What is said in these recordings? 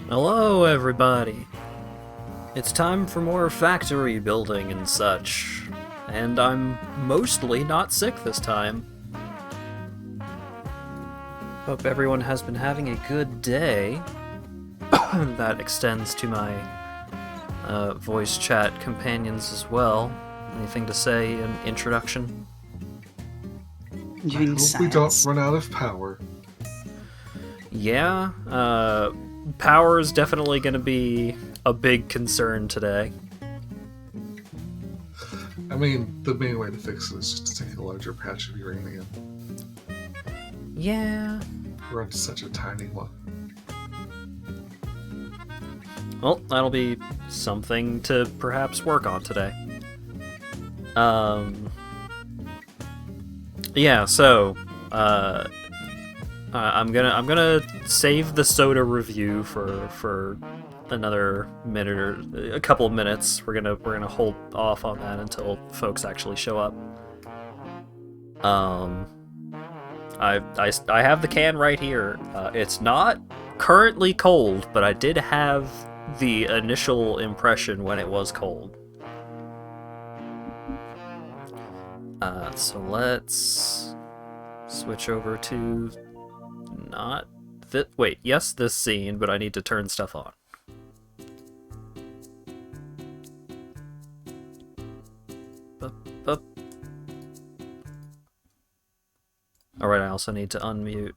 Hello, everybody. It's time for more factory building and such. And I'm mostly not sick this time. Hope everyone has been having a good day. That extends to my voice chat companions as well. Anything to say in introduction? Doing I hope science. we don't run out of power. Yeah, power is definitely going to be a big concern today. I mean, the main way to fix it is just to take a larger patch of uranium. Yeah. We're onto such a tiny one. Well, that'll be something to perhaps work on today. Yeah, so, I'm gonna save the soda review for another minute or a couple of minutes. We're gonna hold off on that until folks actually show up. I have the can right here. It's not currently cold, but I did have the initial impression when it was cold. So let's switch over to not this. Wait, yes, this scene, but I need to turn stuff on. Alright, I also need to unmute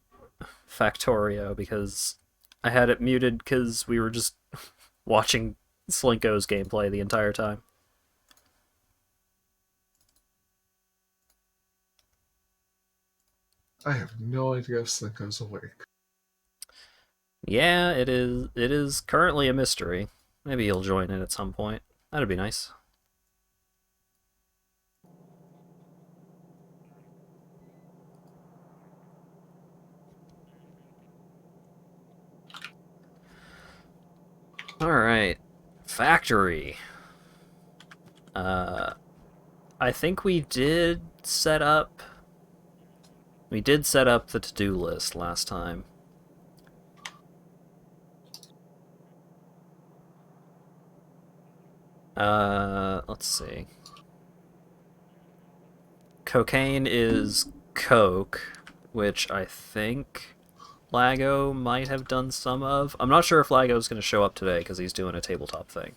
Factorio because I had it muted because we were just watching Slinko's gameplay the entire time. I have no idea if Slinko's awake. Yeah, it is currently a mystery. Maybe he'll join in at some point. That'd be nice. Alright. Factory. I think we did set up the to-do list last time. Let's see. Cocaine is coke, which I think Lago might have done some of. I'm not sure if Lago's going to show up today because he's doing a tabletop thing.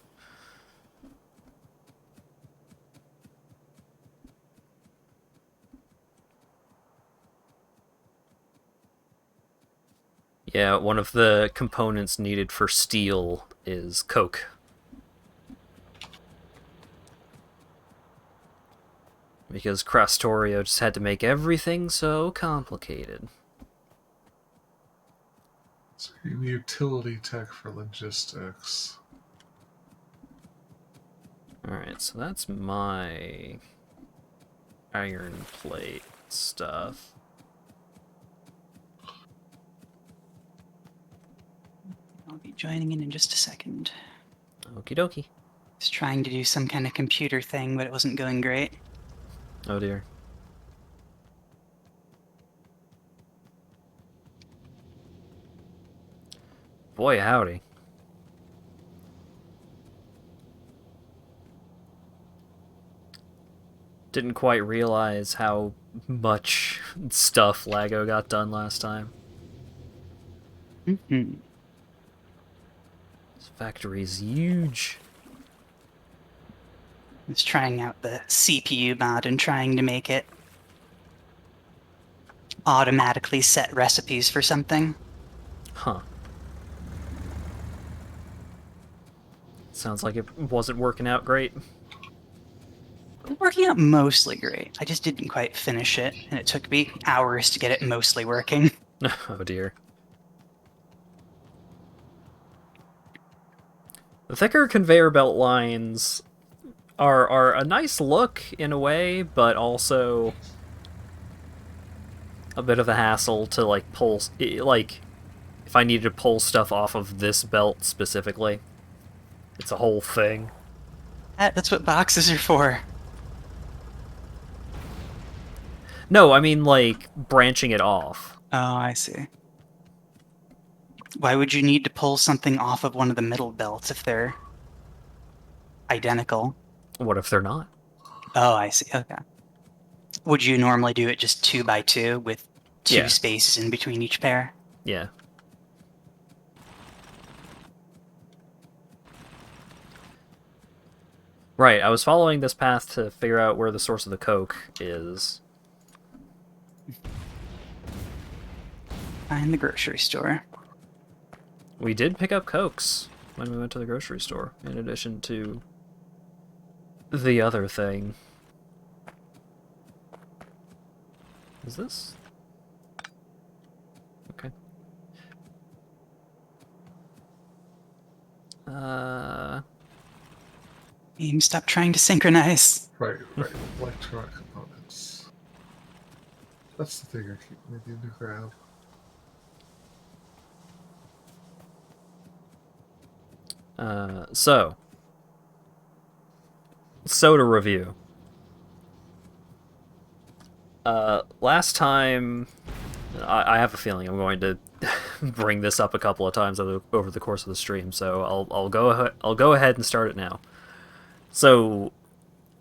Yeah, one of the components needed for steel is coke. Because Factorio just had to make everything so complicated. So utility tech for logistics. Alright, so that's my iron plate stuff. I'll be joining in just a second. Okie dokie. Was trying to do some kind of computer thing, but it wasn't going great. Oh dear. Boy, howdy. Didn't quite realize how much stuff Lago got done last time. Mm-hmm. This factory's huge. I was trying out the CPU mod and trying to make it automatically set recipes for something. Huh. Sounds like it wasn't working out great. It was working out mostly great. I just didn't quite finish it, and it took me hours to get it mostly working. Oh dear. The thicker conveyor belt lines are a nice look in a way, but also a bit of a hassle to like pull. Like if I needed to pull stuff off of this belt specifically. It's a whole thing. That's what boxes are for. No, I mean, like, branching it off. Oh, I see. Why would you need to pull something off of one of the middle belts if they're identical? What if they're not? Oh, I see. Okay. Would you normally do it just 2 by 2 with two Yeah. spaces in between each pair? Yeah. Right, I was following this path to figure out where the source of the coke is. In the grocery store. We did pick up cokes when we went to the grocery store, in addition to the other thing. Is this? Okay. Stop trying to synchronize. Right. Electronic components. That's the thing I keep needing to grab. So, soda review. Last time, I have a feeling I'm going to bring this up a couple of times over the course of the stream, so I'll go ahead and start it now. So,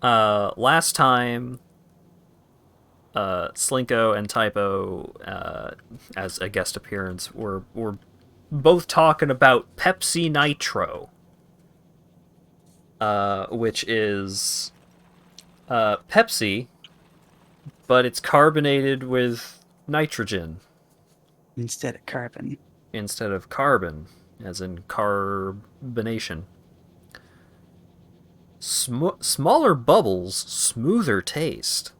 last time, Slinko and Typo, as a guest appearance, were both talking about Pepsi Nitro, which is Pepsi, but it's carbonated with nitrogen Instead of carbon. instead of carbon, as in carbonation. Smaller bubbles, smoother taste.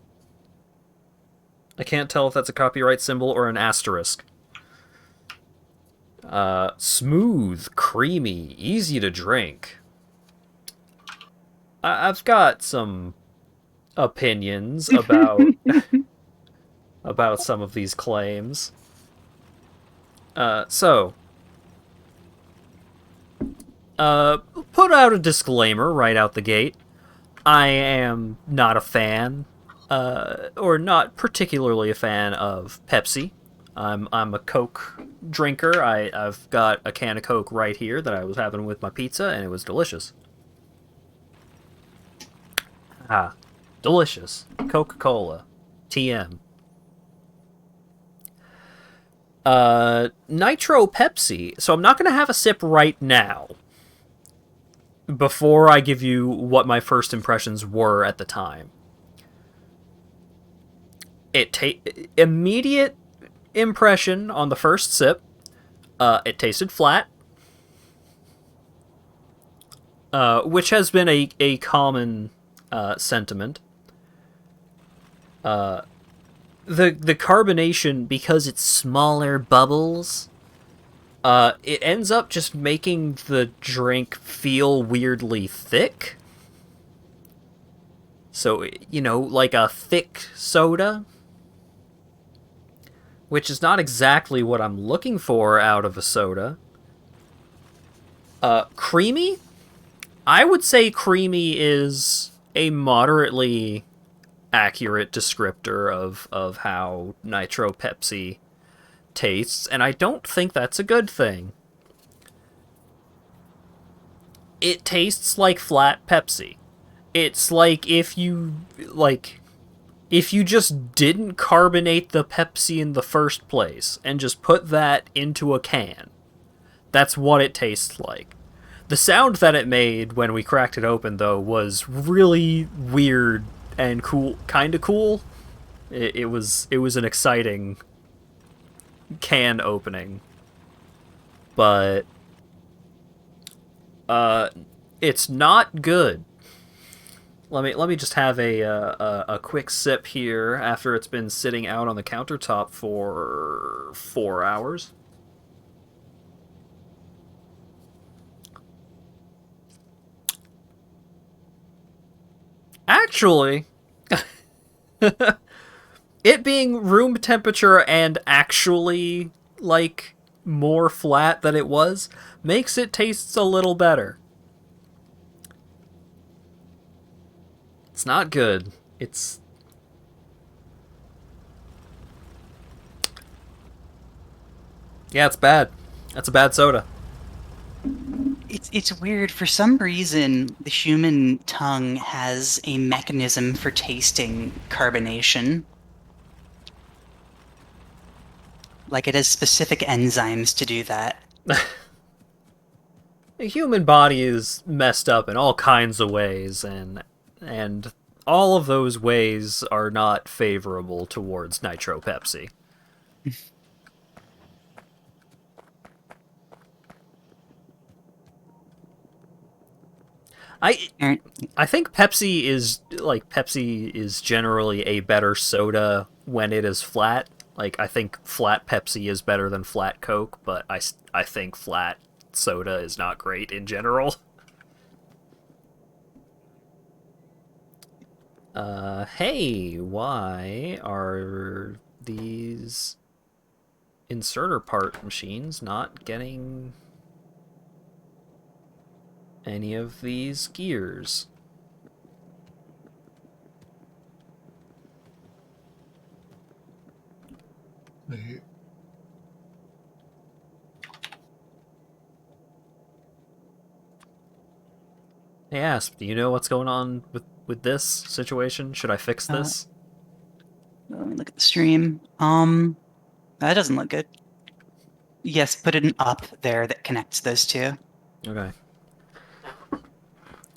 I can't tell if that's a copyright symbol or an asterisk. Smooth, creamy, easy to drink. I've got some opinions about about some of these claims. So, put out a disclaimer right out the gate. I am not a fan, or not particularly a fan of Pepsi. I'm a Coke drinker. I've got a can of Coke right here that I was having with my pizza, and it was delicious. Delicious. Coca-Cola. TM. Nitro Pepsi. So I'm not going to have a sip right now, before I give you what my first impressions were at the time. Immediate impression on the first sip, it tasted flat, which has been a common sentiment. The carbonation, because it's smaller bubbles, it ends up just making the drink feel weirdly thick. So, like a thick soda, which is not exactly what I'm looking for out of a soda. Creamy? I would say creamy is a moderately accurate descriptor of how Nitro Pepsi tastes, and I don't think that's a good thing. It tastes like flat Pepsi. It's like if you just didn't carbonate the Pepsi in the first place and just put that into a can. That's what it tastes like. The sound that it made when we cracked it open, though, was really weird and cool, kind of cool. It was an exciting can opening, but it's not good. Let me just have a quick sip here after it's been sitting out on the countertop for 4 hours. Actually, it being room temperature and actually, like, more flat than it was makes it taste a little better. It's not good. Yeah, it's bad. That's a bad soda. It's weird. For some reason, the human tongue has a mechanism for tasting carbonation. Like it has specific enzymes to do that. The human body is messed up in all kinds of ways, and all of those ways are not favorable towards Nitro Pepsi. I Aaron, I think Pepsi is generally a better soda when it is flat. Like I think flat Pepsi is better than flat Coke, but I think flat soda is not great in general. Hey, why are these inserter part machines not getting any of these gears? Wait, Hey, Asp, do you know what's going on with this situation? Should I fix this? let me look at the stream. That doesn't look good. Yes, put an up there that connects those two. Okay.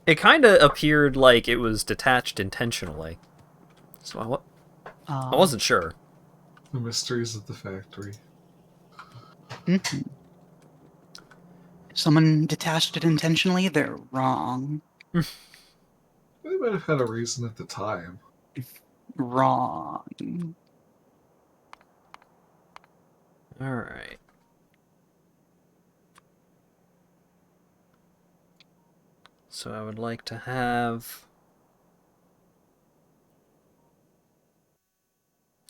It kind of appeared like it was detached intentionally. So I wasn't sure. the mysteries of the factory. Mhm. If someone detached it intentionally, they're wrong. They might have had a reason at the time. Wrong. Alright. So I would like to have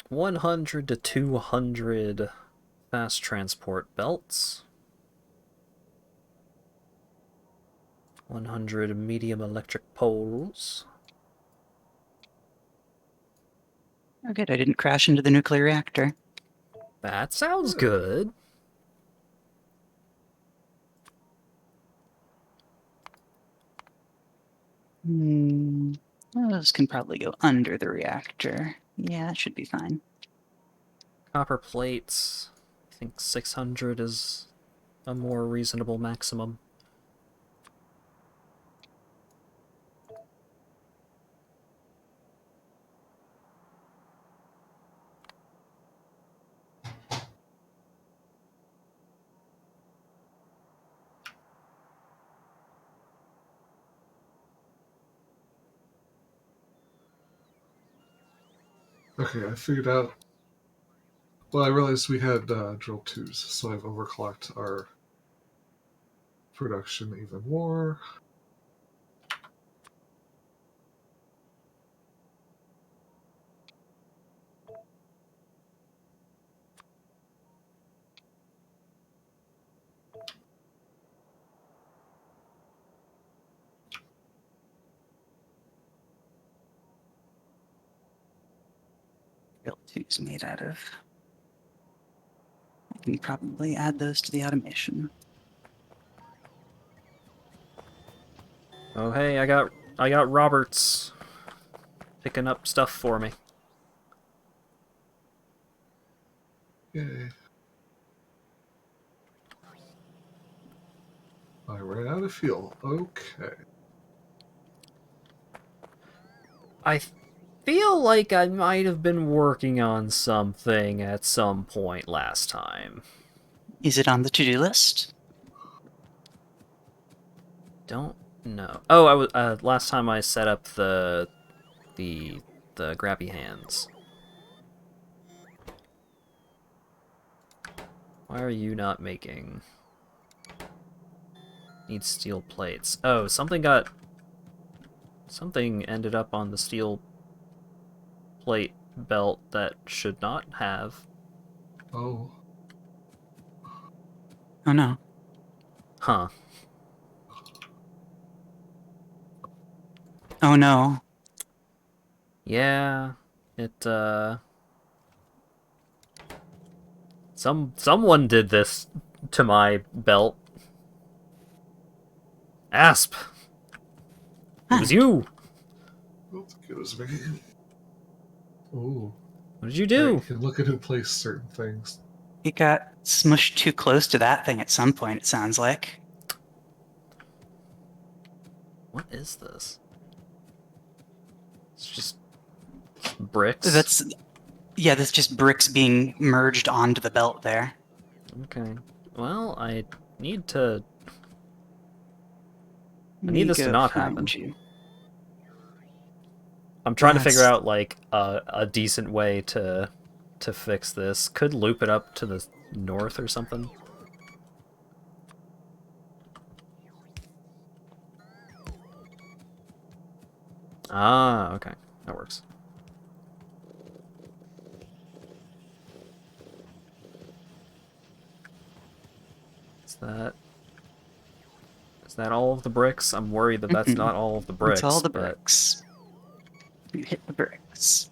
100 to 200 fast transport belts. 100 medium electric poles. Oh, good. I didn't crash into the nuclear reactor. That sounds good. Those can probably go under the reactor. Yeah, that should be fine. Copper plates. I think 600 is a more reasonable maximum. Okay, I figured out. Well, I realized we had drill twos, so I've overclocked our production even more. Built two's made out of. I can probably add those to the automation. Oh hey, I got Roberts picking up stuff for me. Yay. I ran out of fuel. Okay. I feel like I might have been working on something at some point last time. Is it on the to-do list? Don't know. Oh, I was last time I set up the grabby hands. Why are you not making? Need steel plates. Oh, something ended up on the steel plate belt that should not have. Oh. Oh no. Huh. Oh no. Yeah. It, Someone did this to my belt. Asp! It Huh. was you! I don't think it was me. Ooh. What did you Right, you do? can look at who placed certain things. He got smushed too close to that thing at some point, it sounds like. What is this? It's just bricks. That's that's just bricks being merged onto the belt there. Okay. Well, I need to... Let I need me this to go not happen. find you. I'm trying to figure That's out, like, a decent way to fix this. Could loop it up to the north or something. Ah, okay. That works. Is that... Is that all of the bricks? I'm worried that that's not all of the It's all bricks, the but... bricks. You hit the bricks.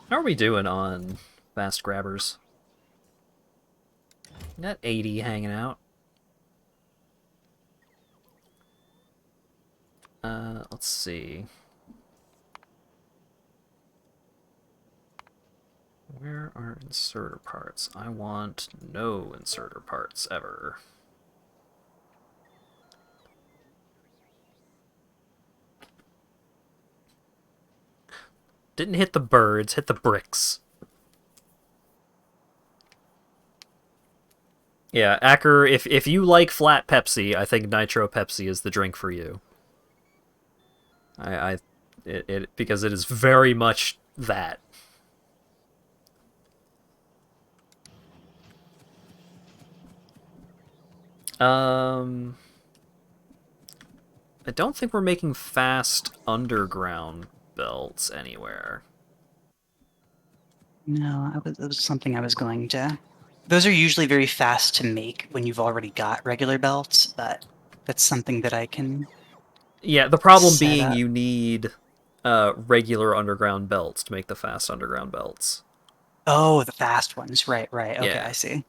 How are we doing on fast grabbers? Got 80 hanging out. Let's see. Where are inserter parts? I want no inserter parts ever. Didn't hit the birds, hit the bricks. Yeah, Acker, if you like flat Pepsi, I think Nitro Pepsi is the drink for you. Because it is very much that. Um, I don't think we're making fast underground belts anywhere. No, that was something I was going to. Those are usually very fast to make when you've already got regular belts, but that's something that I can Yeah, the problem set being up. you need regular underground belts to make the fast underground belts. Oh, the fast ones. Right, right. Okay, Yeah. I see.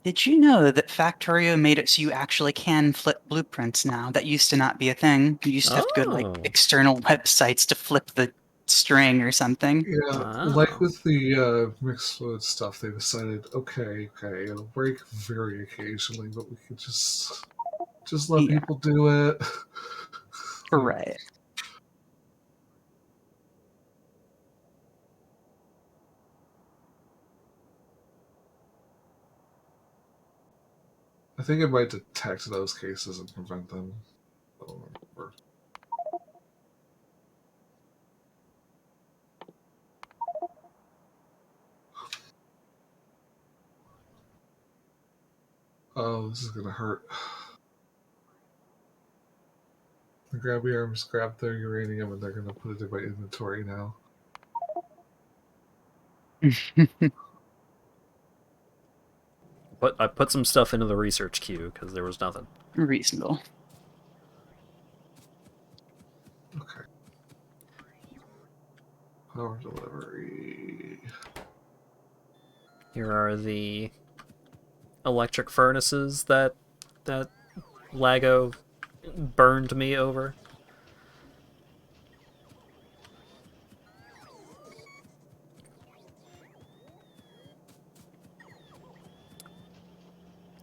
Did you know that Factorio made it so you actually can flip blueprints now? That used to not be a thing. You used to have to go to like Oh. external websites to flip the string or something. Yeah, like Wow. with the mixed fluid stuff, they decided, okay, it'll break very occasionally, but we could just let Yeah, people do it. Like, right. I think it might detect those cases and prevent them. I don't remember. Oh, this is gonna hurt. The grabby arms grab their uranium and they're gonna put it in my inventory now. But I put some stuff into the research queue because there was nothing. Reasonable. Okay. Power delivery. Here are the electric furnaces that Lago burned me over.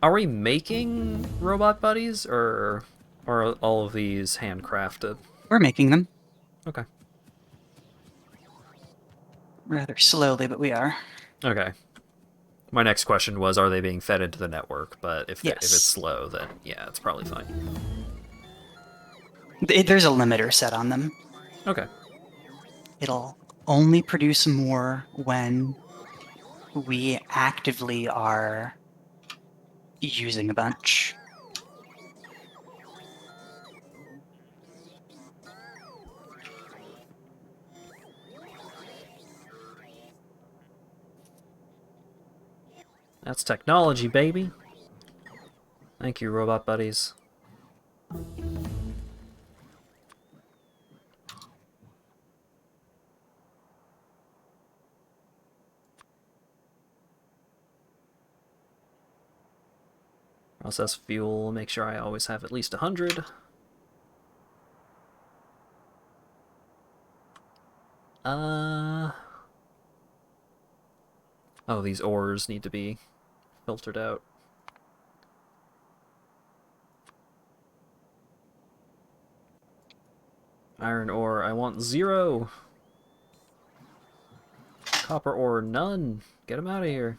Are we making robot buddies, or are all of these handcrafted? We're making them Okay. rather slowly, but we are. Okay. My next question was, are they being fed into the network? But if it's Yes. slow, then yeah, it's probably fine. There's a limiter set on them. Okay. It'll only produce more when we actively are using a bunch. That's technology, baby. Thank you, robot buddies. Process fuel, make sure I always have at least 100. Oh, these ores need to be filtered out. Iron ore, I want 0. Copper ore, none. Get him out of here.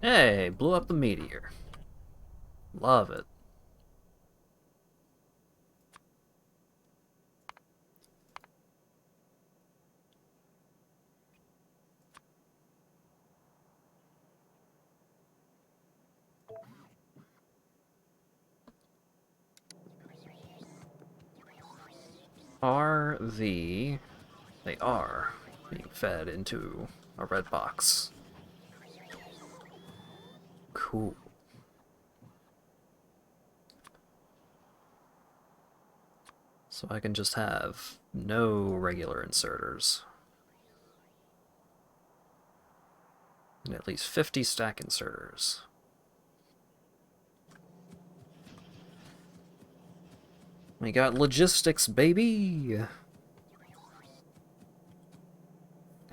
Hey, blew up the meteor. Love it. They are being fed into a red box. Cool. So I can just have no regular inserters. And at least 50 stack inserters. We got logistics, baby!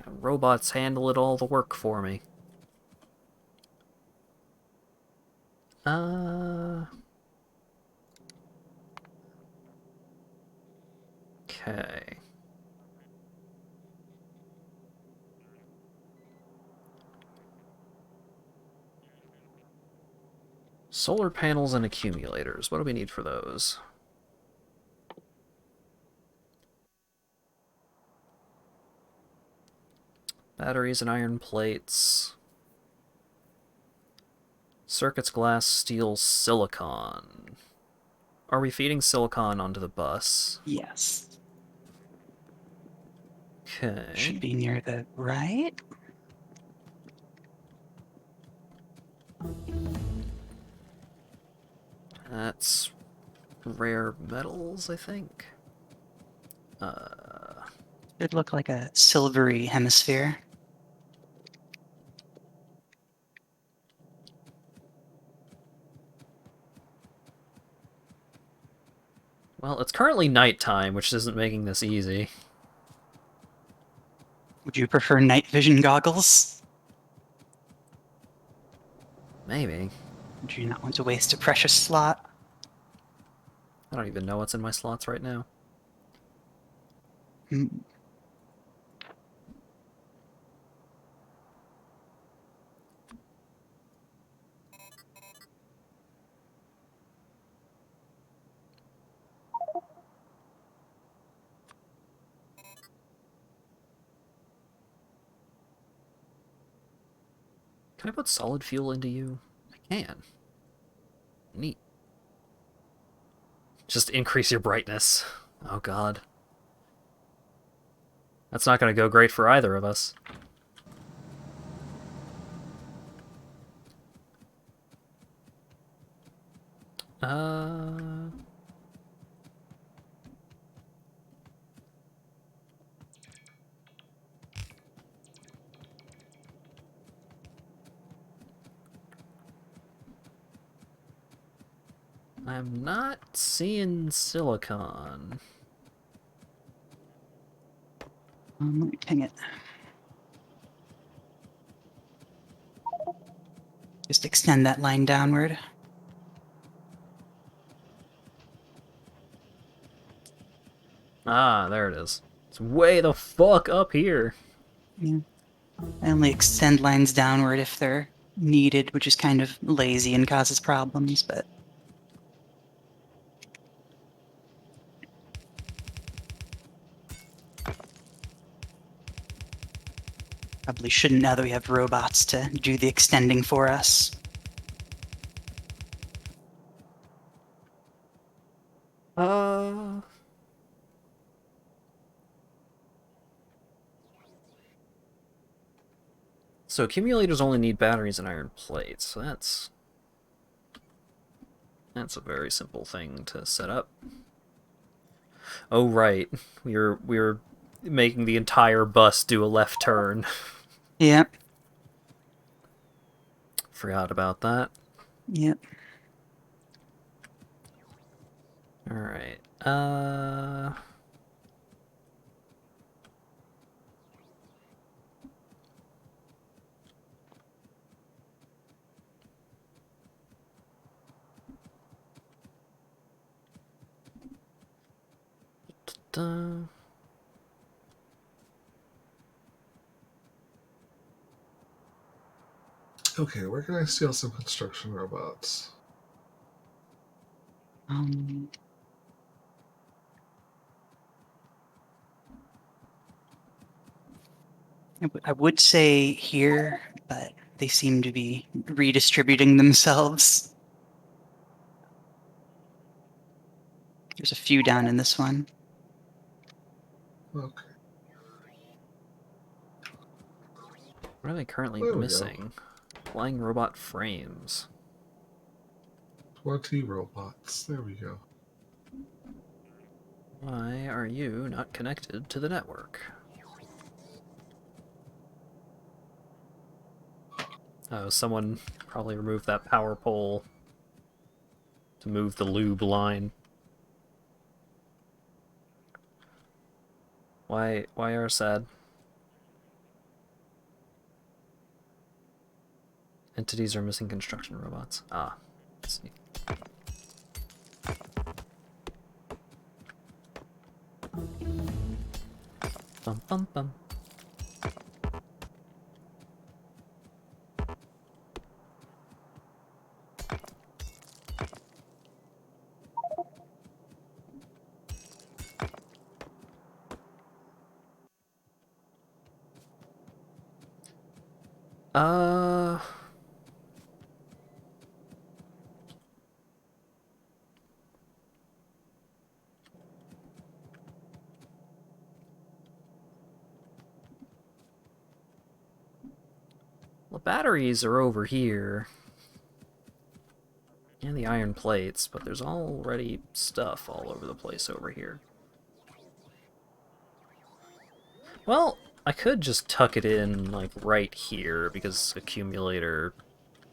Robots handling all the work for me. Okay. Solar panels and accumulators. What do we need for those? Batteries and iron plates. Circuits, glass, steel, silicon. Are we feeding silicon onto the bus? Yes. Okay. Should be near the right. That's rare metals, I think. Should look like a silvery hemisphere. Well, it's currently nighttime, which isn't making this easy. Would you prefer night vision goggles? Maybe. Would you not want to waste a precious slot? I don't even know what's in my slots right now. Hmm. Can I put solid fuel into you? I can. Neat. Just increase your brightness. Oh god. That's not going to go great for either of us. Uh... I'm not seeing silicon. Let me ping it. Just extend that line downward. Ah, there it is. It's way the fuck up here. Yeah. I only extend lines downward if they're needed, which is kind of lazy and causes problems, but Probably shouldn't now that we have robots to do the extending for us. So accumulators only need batteries and iron plates, so that's a very simple thing to set up. Oh right, we were making the entire bus do a left turn. Yep. Forgot about that. Yep. Alright. Da. Okay, where can I steal some construction robots? I would say here, but they seem to be redistributing themselves. There's a few down in this one. Okay, What are they currently there we go. missing? Flying robot frames. 20 robots. There we go. Why are you not connected to the network? Oh, someone probably removed that power pole to move the lube line. Why are sad? Entities are missing construction robots. Ah, let's see. Bum bum bum. Uh... The batteries are over here. And the iron plates, but there's already stuff all over the place over here. Well, I could just tuck it in, like, right here, because accumulator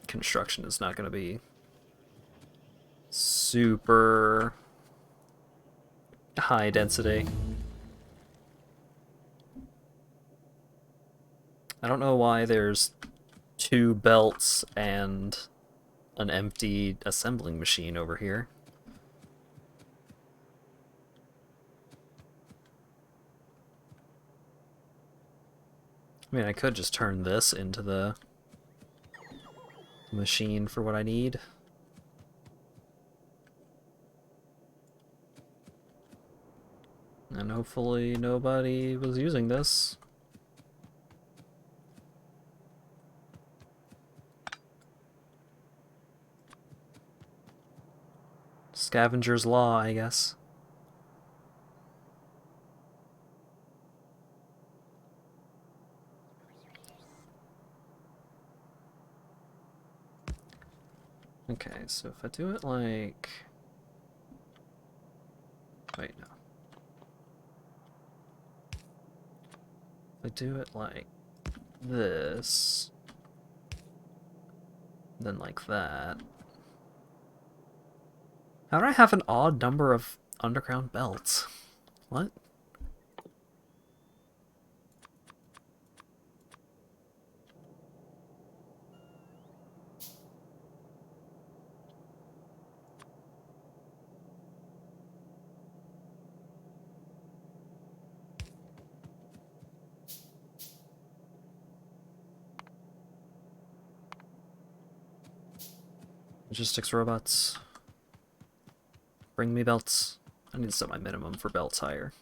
construction is not going to be super high density. I don't know why there's 2 belts and an empty assembling machine over here. I mean, I could just turn this into the machine for what I need. And hopefully nobody was using this. Scavenger's Law, I guess. Okay, so if I do it like... Wait, no. If I do it like this, then like that. How do I have an odd number of underground belts? What? Logistics robots. Bring me belts. I need to set my minimum for belts higher.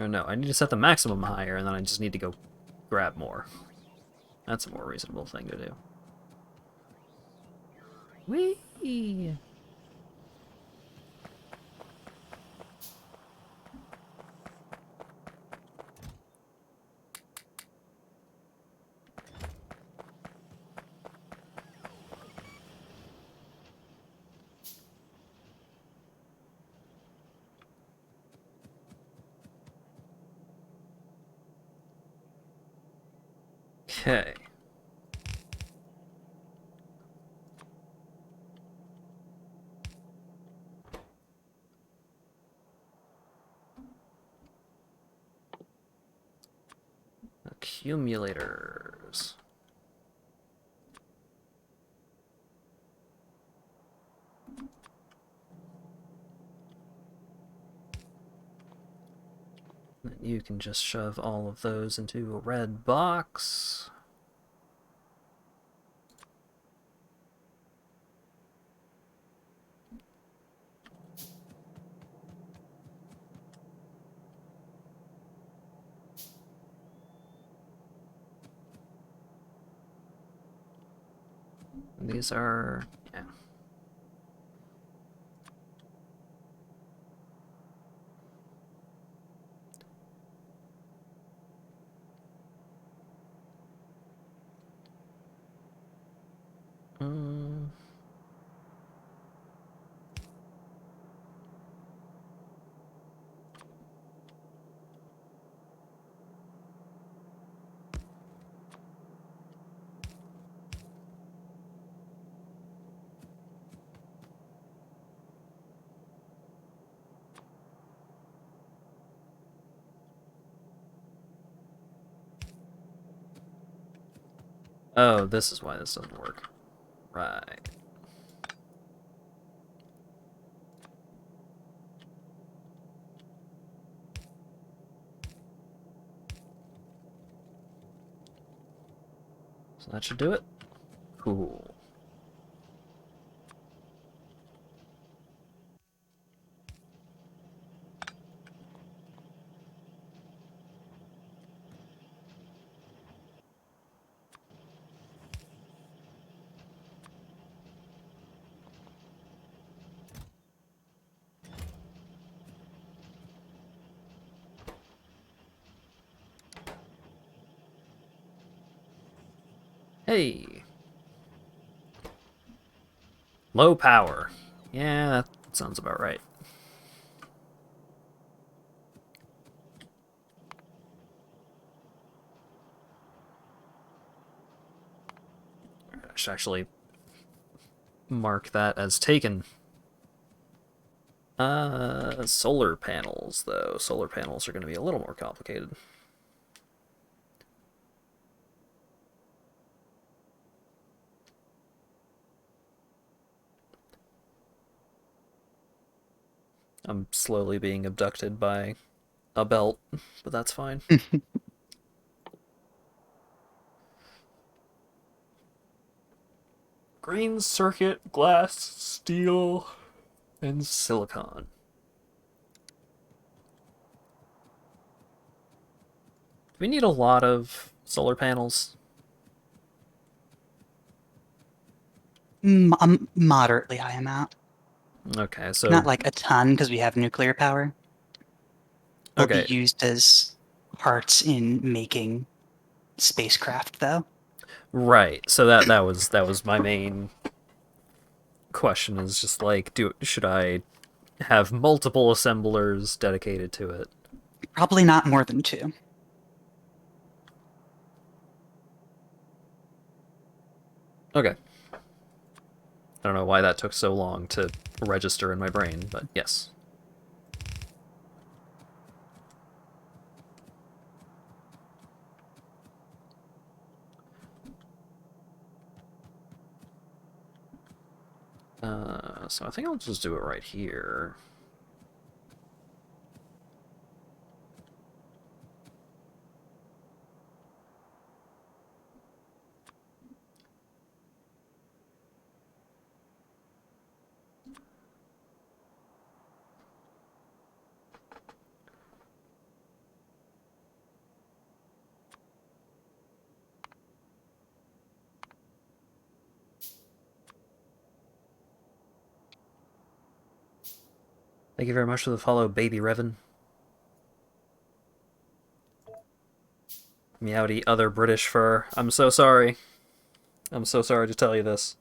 Or no, I need to set the maximum higher, and then I just need to go grab more. That's a more reasonable thing to do. Whee! Okay. Accumulators. Then you can just shove all of those into a red box. These are, yeah. Mm. Oh, this is why this doesn't work. Right. So that should do it. Cool. Hey! Low power. Yeah, that sounds about right. I should actually mark that as taken. Solar panels, though. Solar panels are going to be a little more complicated. I'm slowly being abducted by a belt, but that's fine. Green circuit, glass, steel, and silicon. Do we need a lot of solar panels? Moderately high amount. Okay, so... Not like a ton, because we have nuclear power. They'll be Okay, used as parts in making spacecraft, though. right. So that was my main question, is just like, should I have multiple assemblers dedicated to it? Probably not more than 2. Okay. I don't know why that took so long to register in my brain, but yes. So I think I'll just do it right here. Thank you very much for the follow, Baby Revan. Meowdy, other British fur. I'm so sorry. I'm so sorry to tell you this.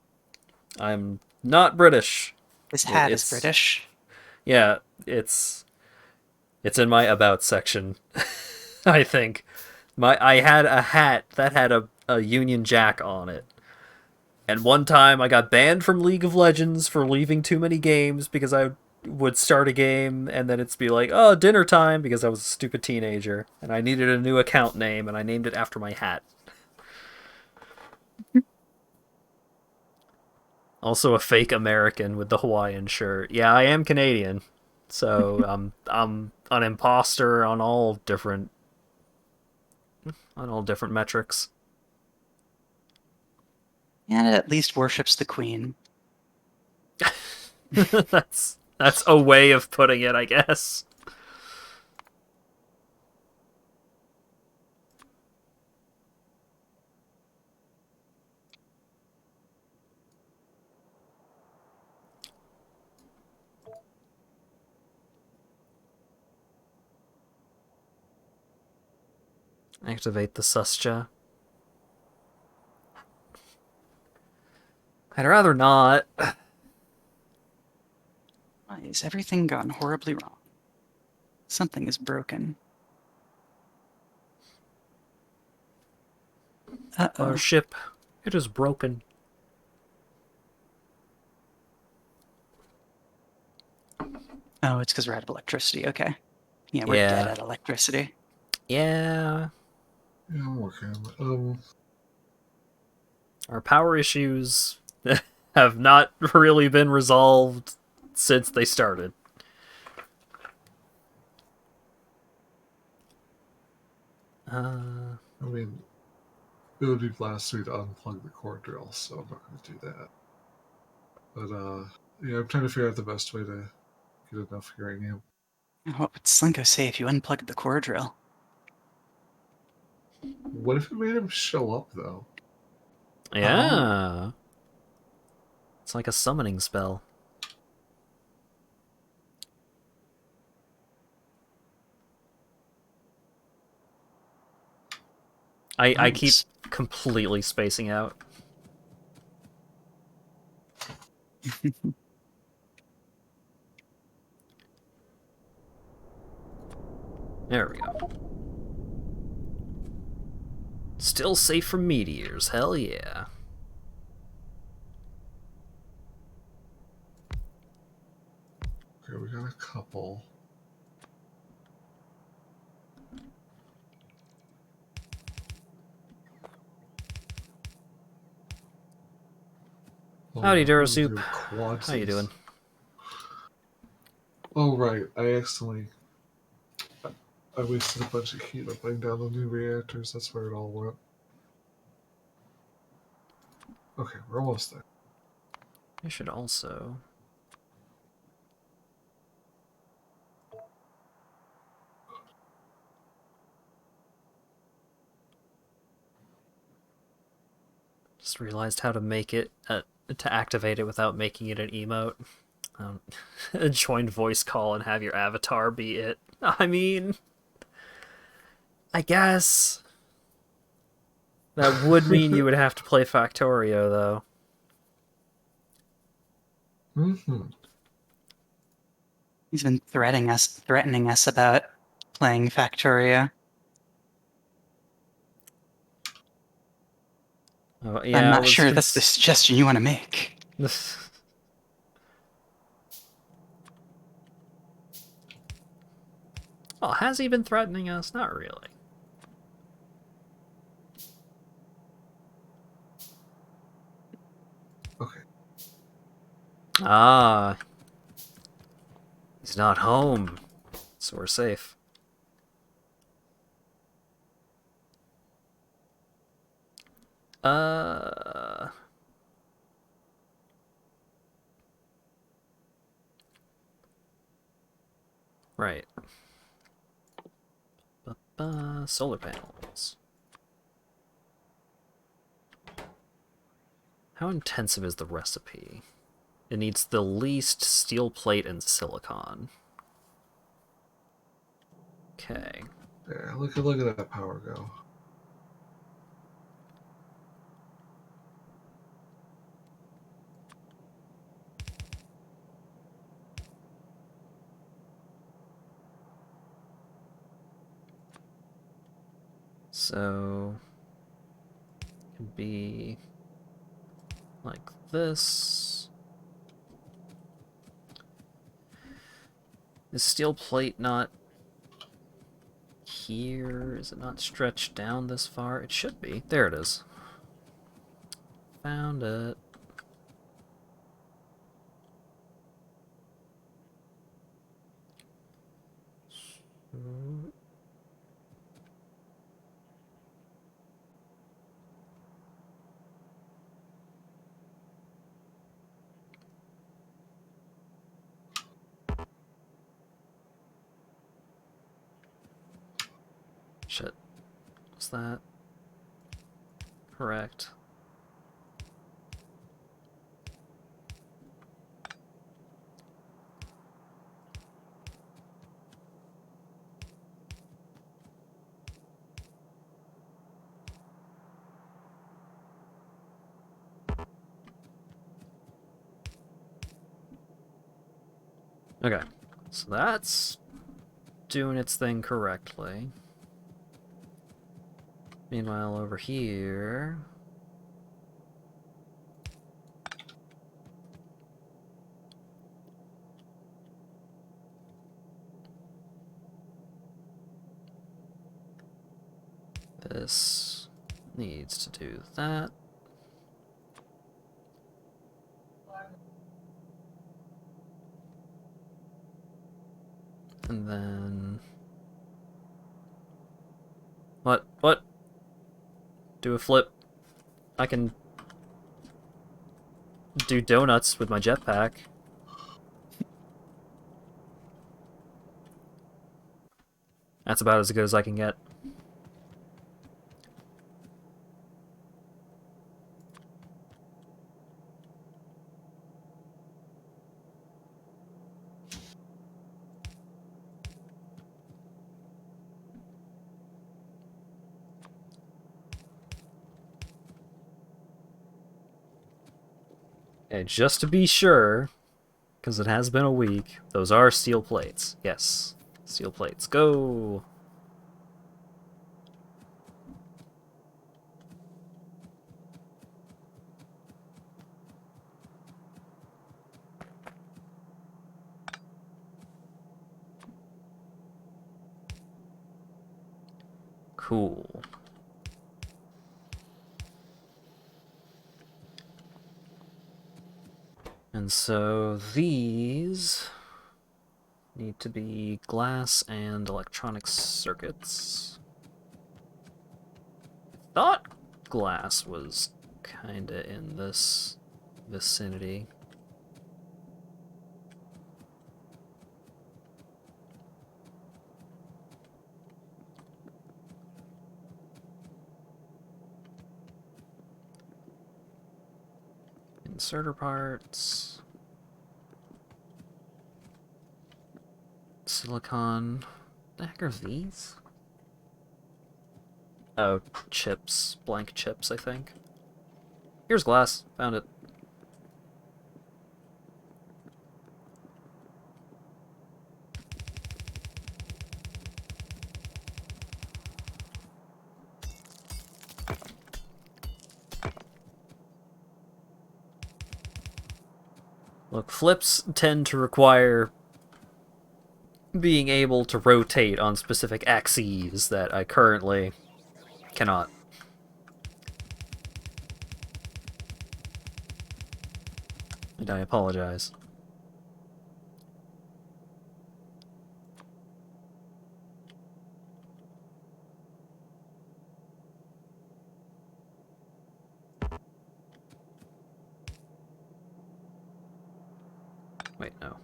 I'm not British. His hat is It's British. yeah, it's in my about section. I think I had a hat that had a Union Jack on it. And one time I got banned from League of Legends for leaving too many games because I would start a game and then it's be like, oh, dinner time, because I was a stupid teenager and I needed a new account name and I named it after my hat. Also a fake American with the Hawaiian shirt. Yeah, I am Canadian. So I'm an imposter on all different metrics. And it at least worships the queen. That's a way of putting it, I guess. Activate the suscha. I'd rather not. Why has everything gone horribly wrong? Something is broken. Uh-oh. Our ship, it is broken. Oh, it's because we're out of electricity. Okay. Yeah, we're dead at electricity. Yeah. Yeah, I'm working. Our power issues have not really been resolved since they started. I mean, it would be blasphemy to unplug the core drill, so I'm not going to do that. But, yeah, I'm trying to figure out the best way to get enough uranium. What would Slinko say if you unplugged the core drill? What if it made him show up, though? Yeah. Oh. It's like a summoning spell. I keep completely spacing out. There we go. Still safe from meteors, hell yeah. Okay, we got a couple. Howdy, Durasup. How you doing? Oh, right. I wasted a bunch of heat up laying down the new reactors. That's where it all went. Okay, we're almost there. I should also... Just realized how to make it, to activate it without making it an emote. Join voice call and have your avatar be it. I mean... I guess... That would mean you would have to play Factorio, though. Mm-hmm. He's been threatening us about playing Factorio. Yeah, I'm not sure that's the suggestion you want to make. Oh, has he been threatening us? Not really. Okay. Ah. He's not home. So we're safe. Right. Solar panels. How intensive is the recipe? It needs the least steel plate and silicon. Okay. Yeah, look at that power go. So it'd be like this. Is steel plate not here? Is it not stretched down this far? It should be. There it is. Found it. Shit. Was that correct? Okay. So that's doing its thing correctly. Meanwhile, over here... this needs to do that. And then... What? What? Do a flip. I can do donuts with my jetpack. That's about as good as I can get. And just to be sure, because it has been a week, those are steel plates. Yes. Steel plates. Go! Cool. And so these need to be glass and electronic circuits. I thought glass was kinda in this vicinity. Inserter parts. Silicon. The heck are these? Oh, chips. Blank chips, I think. Here's glass. Found it. Look, flips tend to require being able to rotate on specific axes that I currently cannot. And I apologize. Wait, no.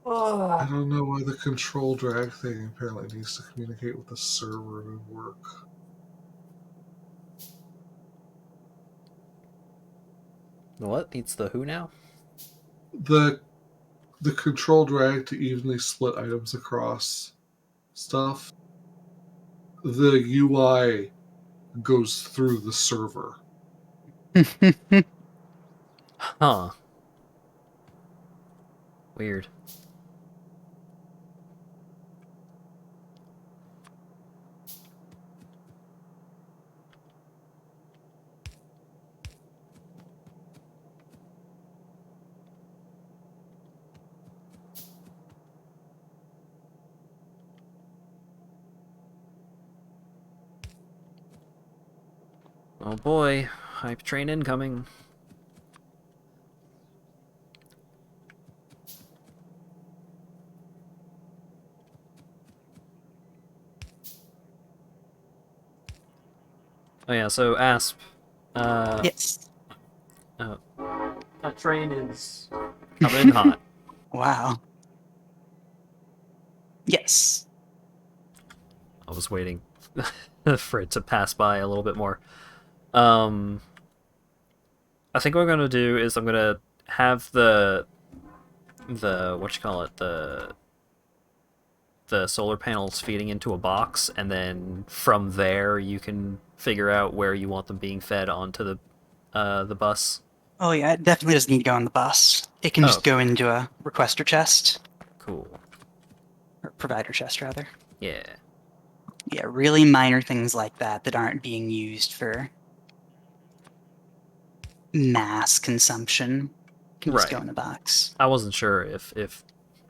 I don't know why the control drag thing apparently needs to communicate with the server to work. What? Needs the who now? The control drag to evenly split items across stuff. The UI goes through the server. Huh. Weird. Oh boy, hype train incoming. Oh yeah, so Asp. Yes. Oh, that train is coming in hot. Wow. Yes. I was waiting for it to pass by a little bit more. I think what I'm gonna do is I'm gonna have the what you call it, the solar panels feeding into a box, and then from there you can figure out where you want them being fed onto the bus. Oh yeah, it definitely doesn't need to go on the bus. It can Oh, just okay. go into a requester chest. Cool. Or provider chest, rather. Yeah. Yeah, really minor things like that that aren't being used for mass consumption can just go Right. in a box. I wasn't sure if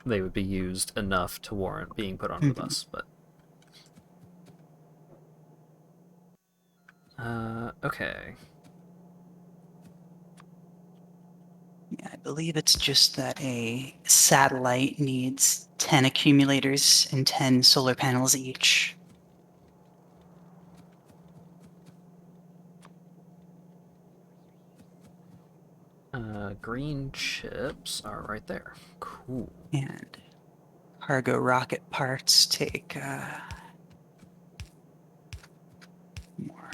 they would be used enough to warrant being put onto the Mhm. bus, but okay. Yeah, I believe it's just that a satellite needs 10 accumulators and 10 solar panels each. Green chips are right there. Cool. And cargo rocket parts take more.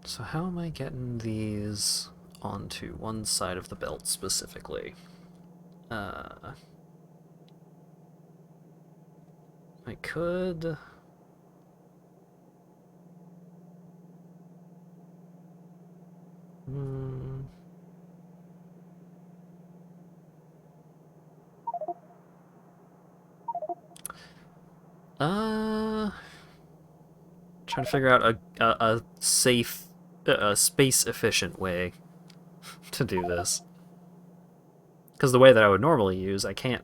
So how am I getting these onto one side of the belt specifically? I could. Hmm. Uh, Trying to figure out a safe, space efficient way to do this. Because the way that I would normally use, I can't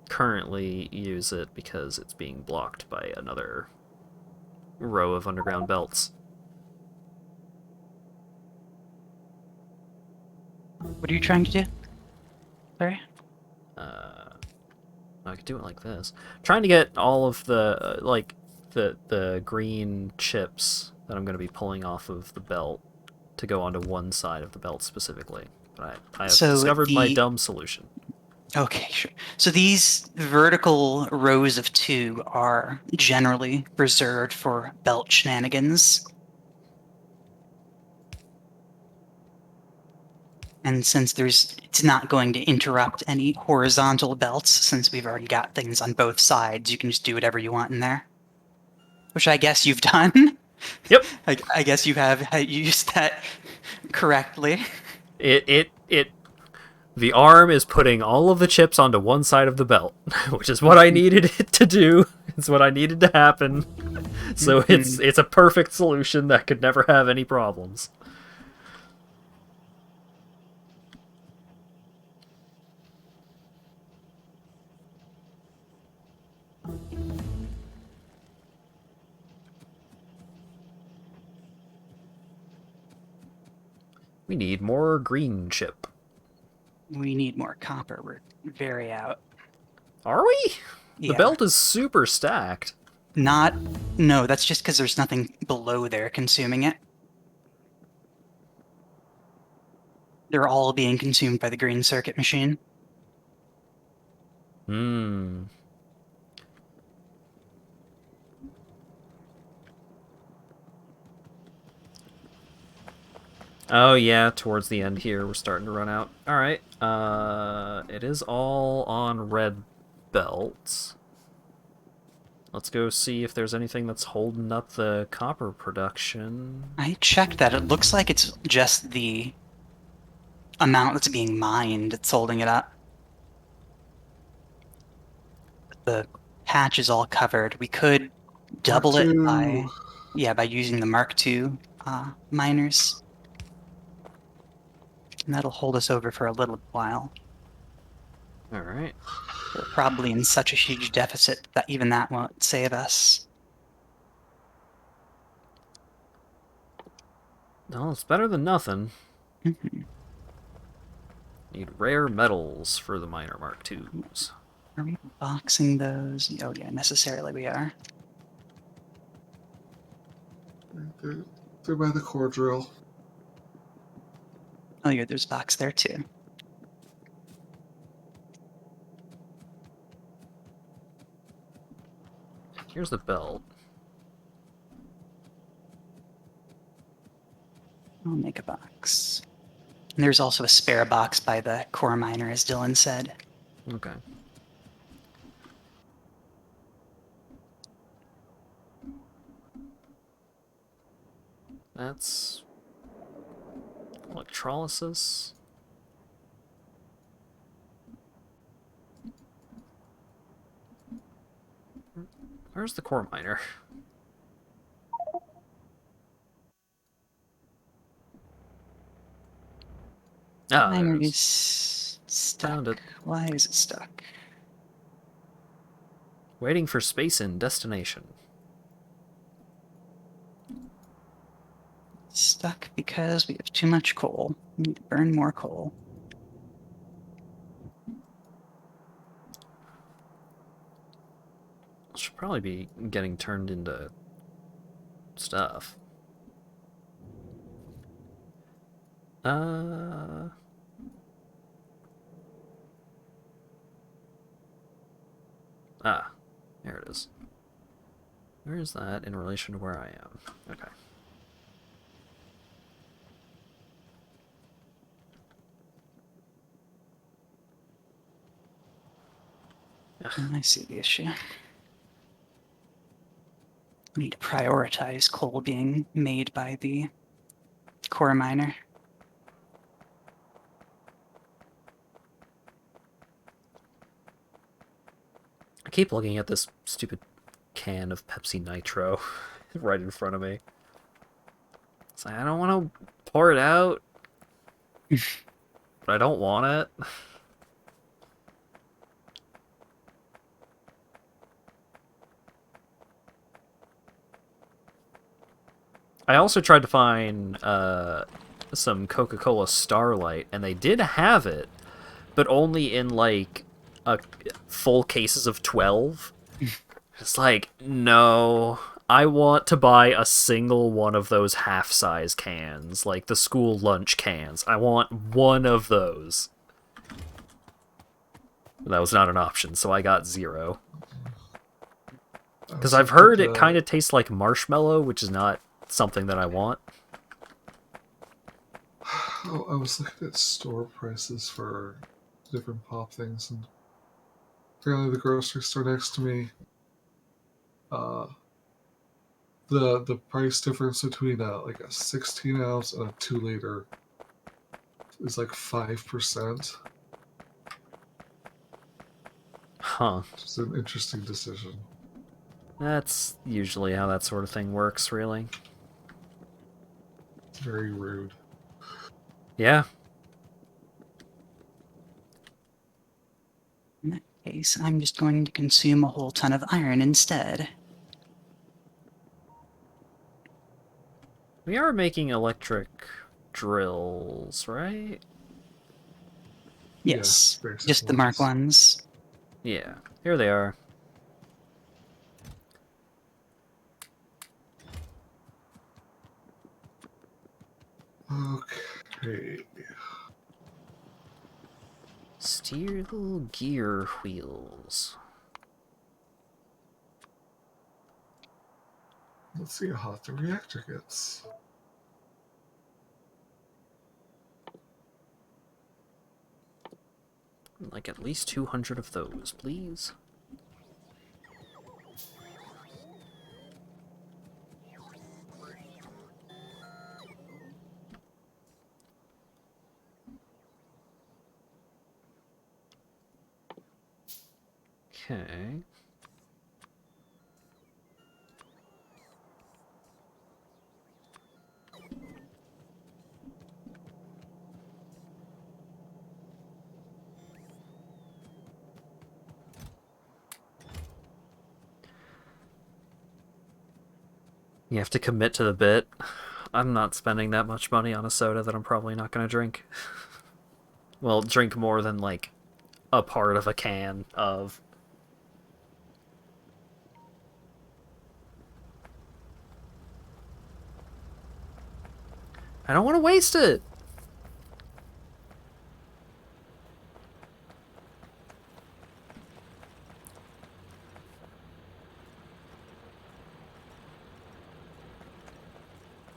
currently use it because it's being blocked by another row of underground belts. What are you trying to do? Sorry? I could do it like this. Trying to get all of the the green chips that I'm going to be pulling off of the belt to go onto one side of the belt specifically. But I have So discovered my the dumb solution. Okay, sure. So these vertical rows of two are generally reserved for belt shenanigans. And since it's not going to interrupt any horizontal belts, since we've already got things on both sides, you can just do whatever you want in there. Which I guess you've done. Yep. I guess you have used that correctly. It the arm is putting all of the chips onto one side of the belt, which is what I needed it to do. It's what I needed to happen. So it's a perfect solution that could never have any problems. We need more green chip. We need more copper. We're very out. Are we? The Yeah. belt is super stacked. No, that's just because there's nothing below there consuming it. They're all being consumed by the green circuit machine. Hmm. Oh yeah, towards the end here, we're starting to run out. Alright, it is all on red belts. Let's go see if there's anything that's holding up the copper production. I checked that. It looks like it's just the amount that's being mined that's holding it up. The patch is all covered. We could Mark double it two. by, yeah, by using the Mark II miners. And that'll hold us over for a little while. Alright. We're probably in such a huge deficit that even that won't save us. Well, it's better than nothing. Mhm. Need rare metals for the minor Mark IIs. Are we boxing those? Oh yeah, necessarily we are. They're by the core drill. Oh yeah, there's a box there too. Here's the belt. I'll make a box. And there's also a spare box by the core miner, as Dylan said. Okay. That's electrolysis. Where's the core miner? Ah, there Miner it is. is stuck. Found it. Why is it stuck? Waiting for space in destination. Stuck because we have too much coal. We need to burn more coal. Should probably be getting turned into stuff. Ah, there it is. Where is that in relation to where I am? Okay. I see the issue. We need to prioritize coal being made by the core miner. I keep looking at this stupid can of Pepsi Nitro right in front of me. It's like, I don't want to pour it out, but I don't want it. I also tried to find some Coca-Cola Starlight, and they did have it, but only in like full cases of 12. It's like, no, I want to buy a single one of those half-size cans, like the school lunch cans. I want one of those. That was not an option, so I got 0. Because I've heard it kind of tastes like marshmallow, which is not something that I want. Oh, I was looking at store prices for different pop things, and apparently the grocery store next to me, the price difference between like a 16 ounce and a 2 liter is like 5%. Huh. Which is an interesting decision. That's usually how that sort of thing works, really. It's very rude. Yeah. In that case, I'm just going to consume a whole ton of iron instead. We are making electric drills, right? Yes, basic just the mark ones. ones. Yeah, here they are. Okay. Steel gear wheels. Let's see how hot the reactor gets. Like at least 200 of those, please. Okay. You have to commit to the bit. I'm not spending that much money on a soda that I'm probably not going to drink. Well, drink more than, like, a part of a can of. I don't want to waste it!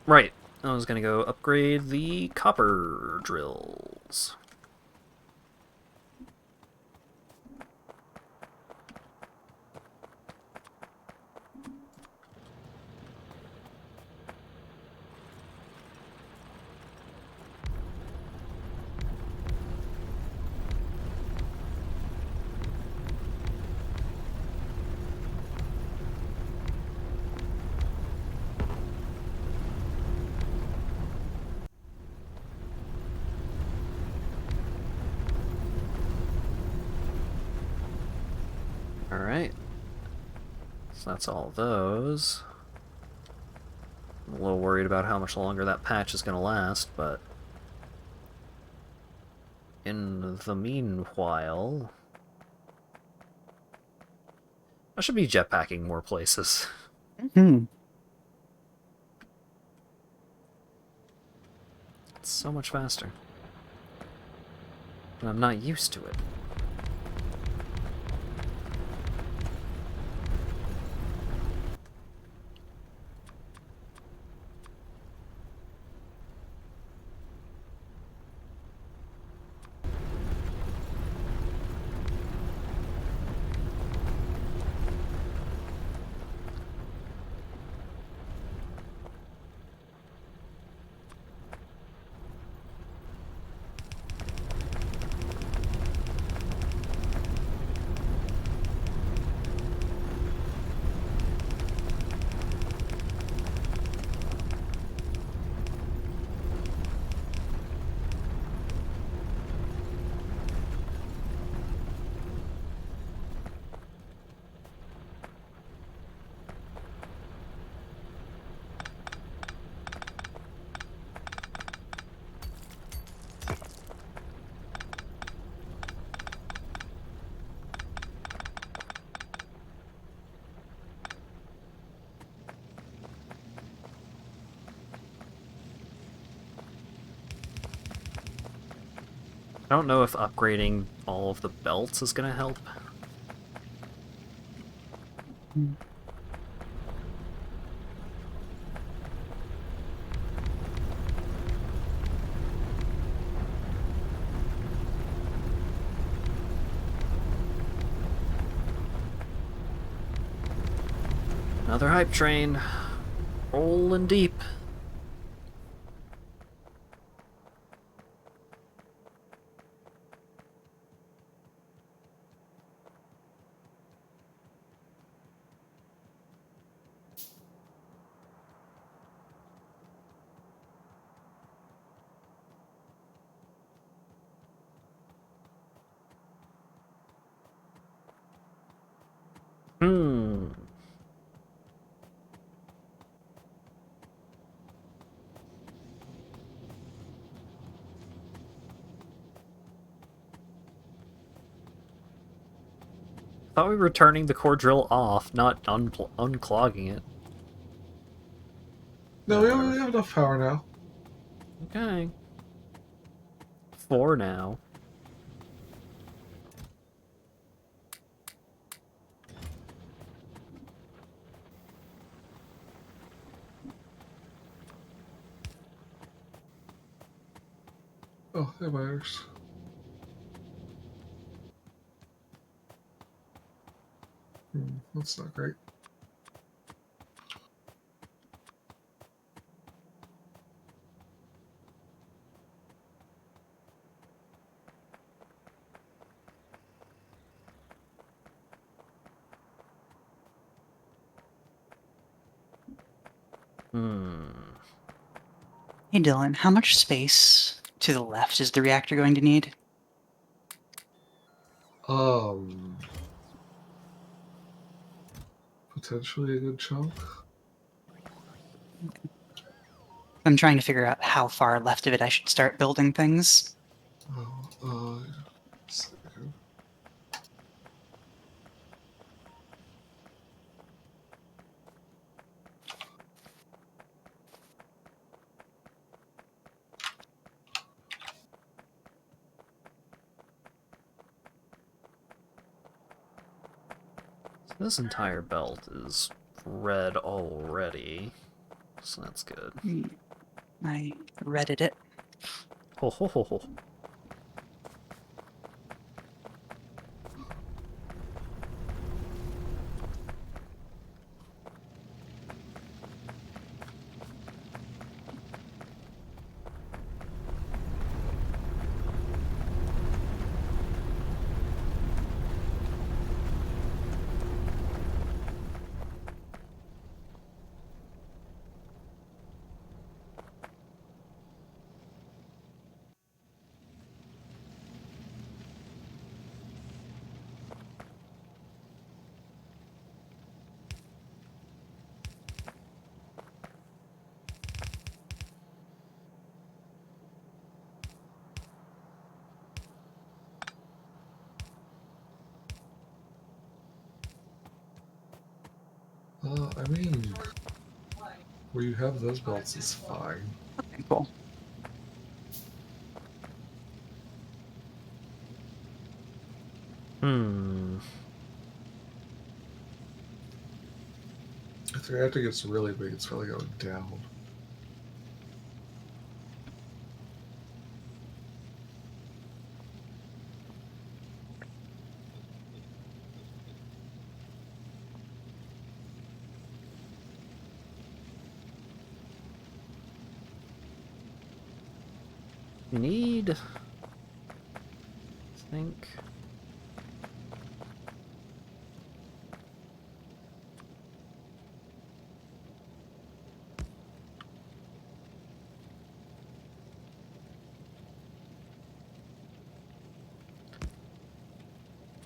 Right. I was gonna go upgrade the copper drills. Alright. So that's all those. I'm a little worried about how much longer that patch is gonna last, but in the meanwhile, I should be jetpacking more places. Hmm. It's so much faster. And I'm not used to it. I don't know if upgrading all of the belts is gonna help. Another hype train. Rolling deep. Hmm. thought we were turning the core drill off, not unclogging it. No, we have enough power now. Okay. For now. Oh, hey, Myers. That's not great. Hey Dylan, how much space to the left is the reactor going to need? Potentially a good chunk. I'm trying to figure out how far left of it I should start building things. Oh, second. So this entire belt is red already, so that's good. I reddit it. Ho ho ho ho. I mean, where you have those belts is fine. Okay, cool. If the reactor gets really big, it's probably going down. We need... I think...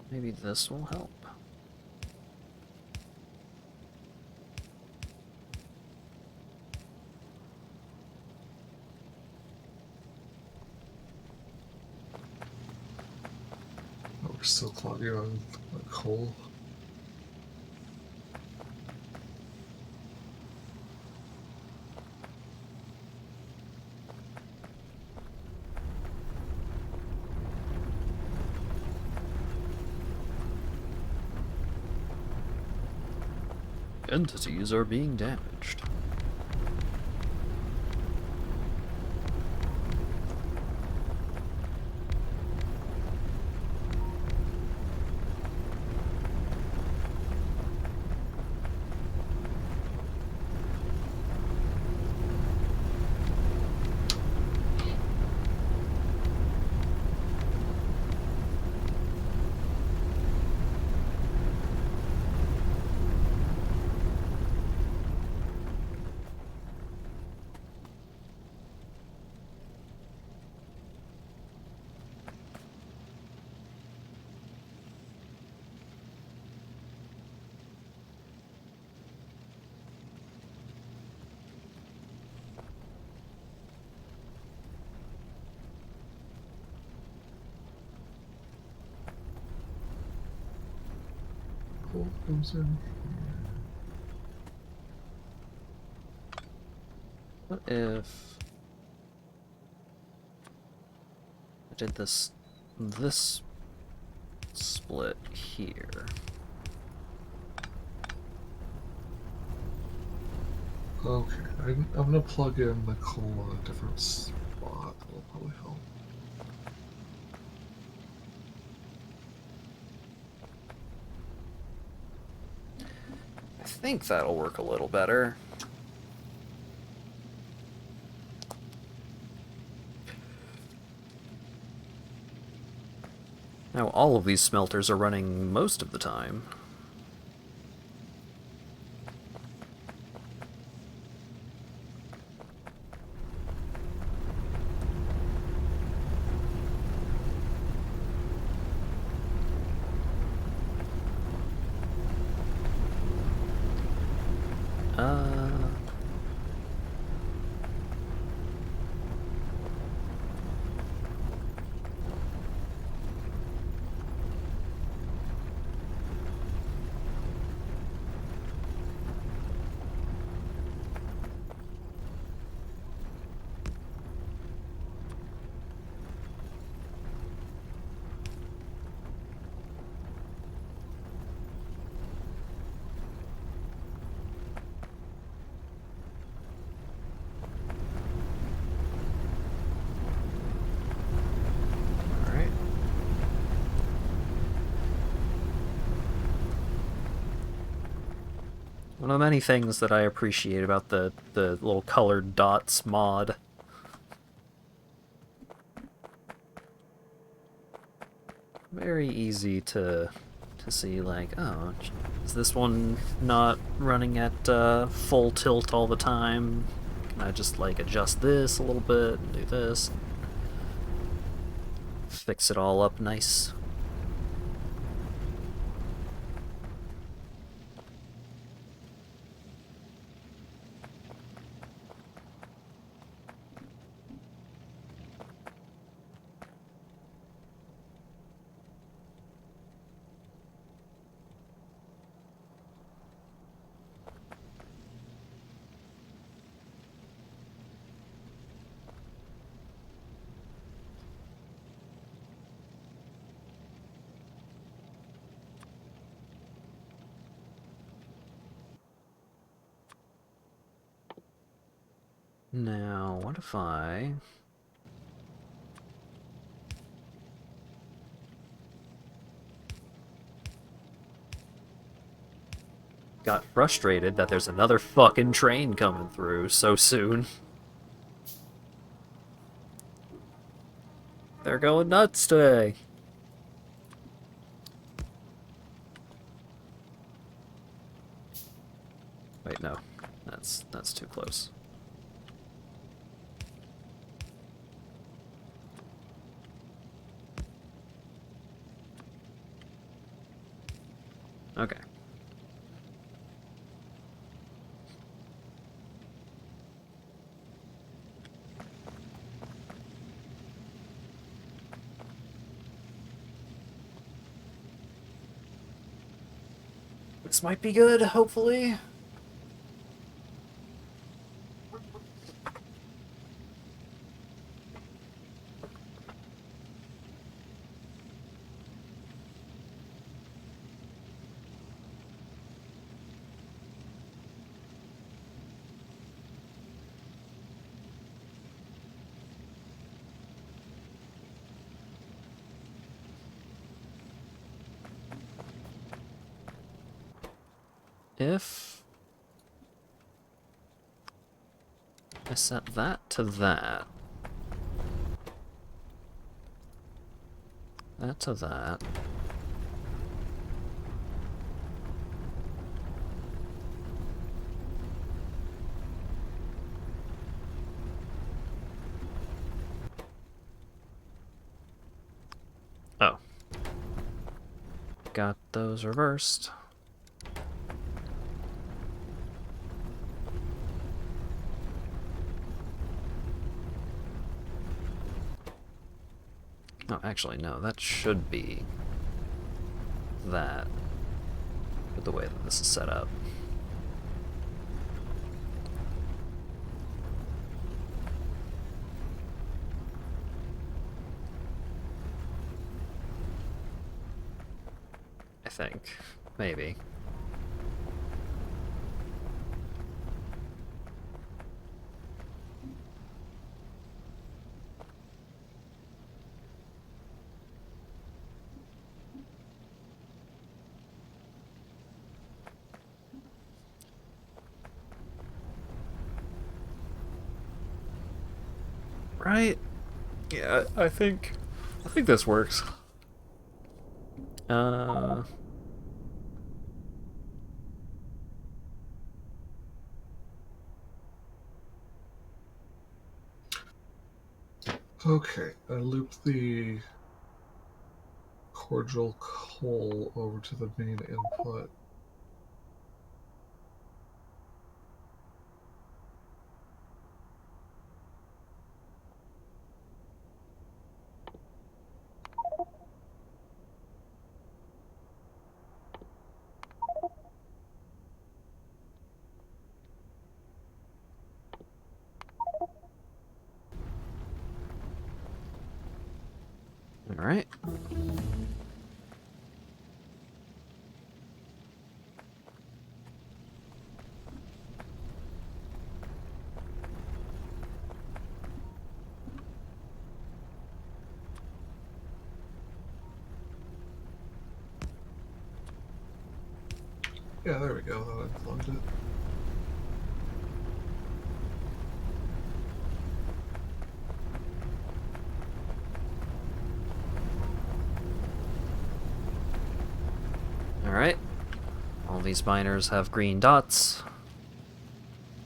maybe this will help. Oh, we're still clogging on coal. Entities are being damaged. Coal comes in What if I did this split here? here. Okay, I'm gonna plug in the coal on a different spot. That'll probably help. I think that'll work a little better. Now, all of these smelters are running most of the time. Alright. One of the many things that I appreciate about the little colored dots mod. Very easy to see, like, oh, is this one not running at full tilt all the time? Can I just, like, adjust this a little bit and do this? Fix it all up nice. Now, what if I... got frustrated that there's another fucking train coming through so soon. They're going nuts today. Wait, no. That's too close. Okay. This might be good, hopefully. If I set that to that, that to that, oh, got those reversed. Oh, actually, no, that should be that. with the way that this is set up. I think. Maybe. Right? Yeah, I think this works. Okay, I looped the cordial coal over to the main input. Alright. Yeah, there we go. That unplugged it. Alright. All these miners have green dots.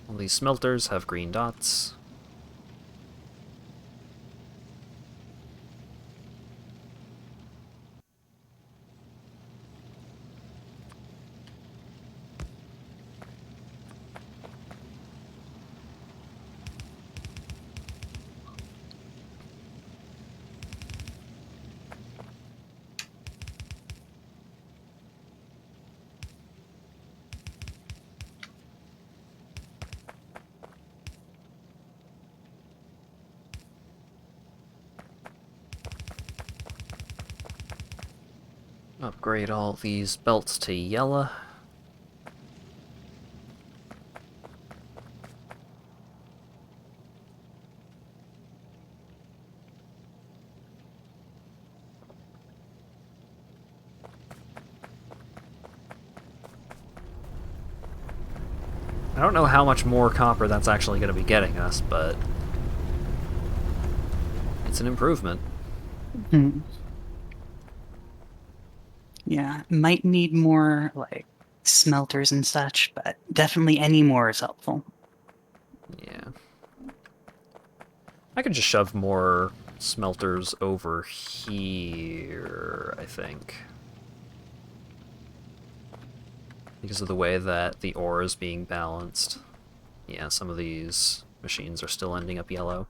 All these smelters have green dots. Upgrade all these belts to yellow. I don't know how much more copper that's actually going to be getting us, but it's an improvement. Hmm. Yeah, might need more, like, smelters and such, but definitely any more is helpful. Yeah. I could just shove more smelters over here, I think. Because of the way that the ore is being balanced. Yeah, some of these machines are still ending up yellow.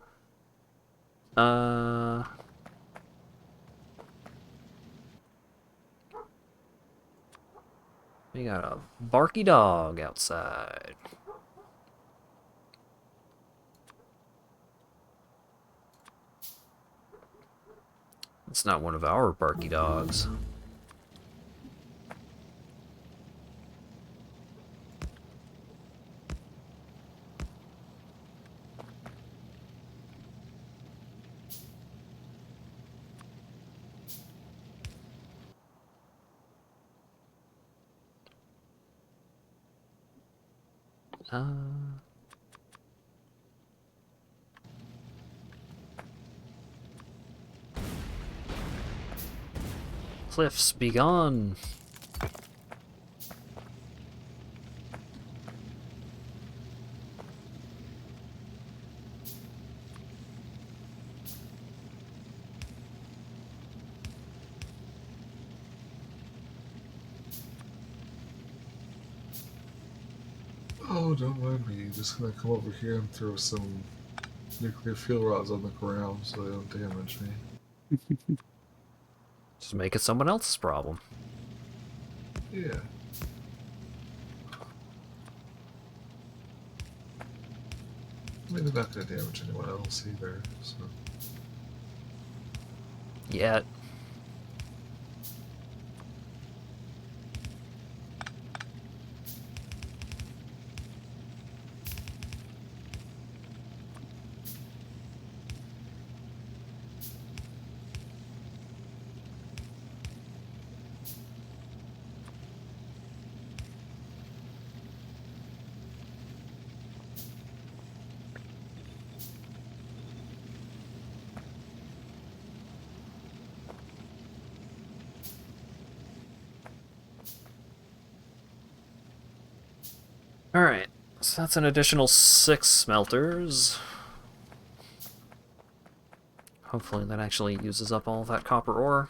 We got a barky dog outside. It's not one of our barky dogs. Cliffs, be gone! Oh, don't mind me. Just gonna come over here and throw some nuclear fuel rods on the ground so they don't damage me. Just make it someone else's problem. Yeah. Maybe not going to damage anyone else either. So. Yet. Alright, so that's an additional 6 smelters. Hopefully that actually uses up all of that copper ore.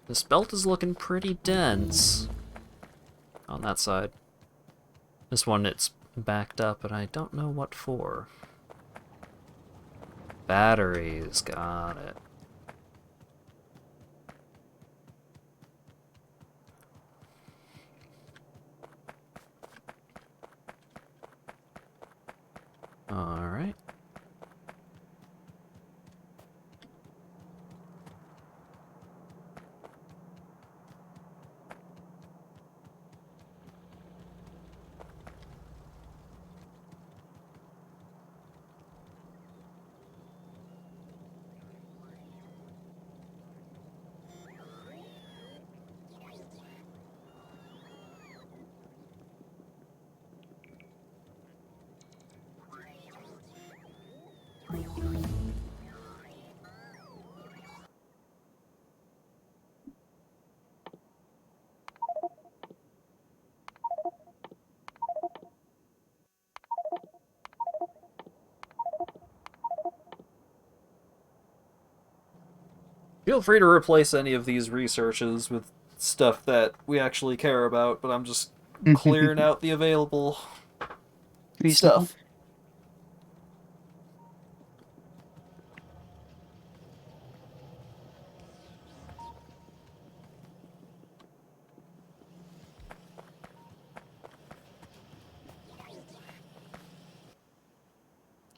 This belt is looking pretty dense on that side. This one, it's backed up, and I don't know what for. Batteries, got it. Alright. Feel free to replace any of these researches with stuff that we actually care about, but I'm just clearing out the available Reasonable. stuff.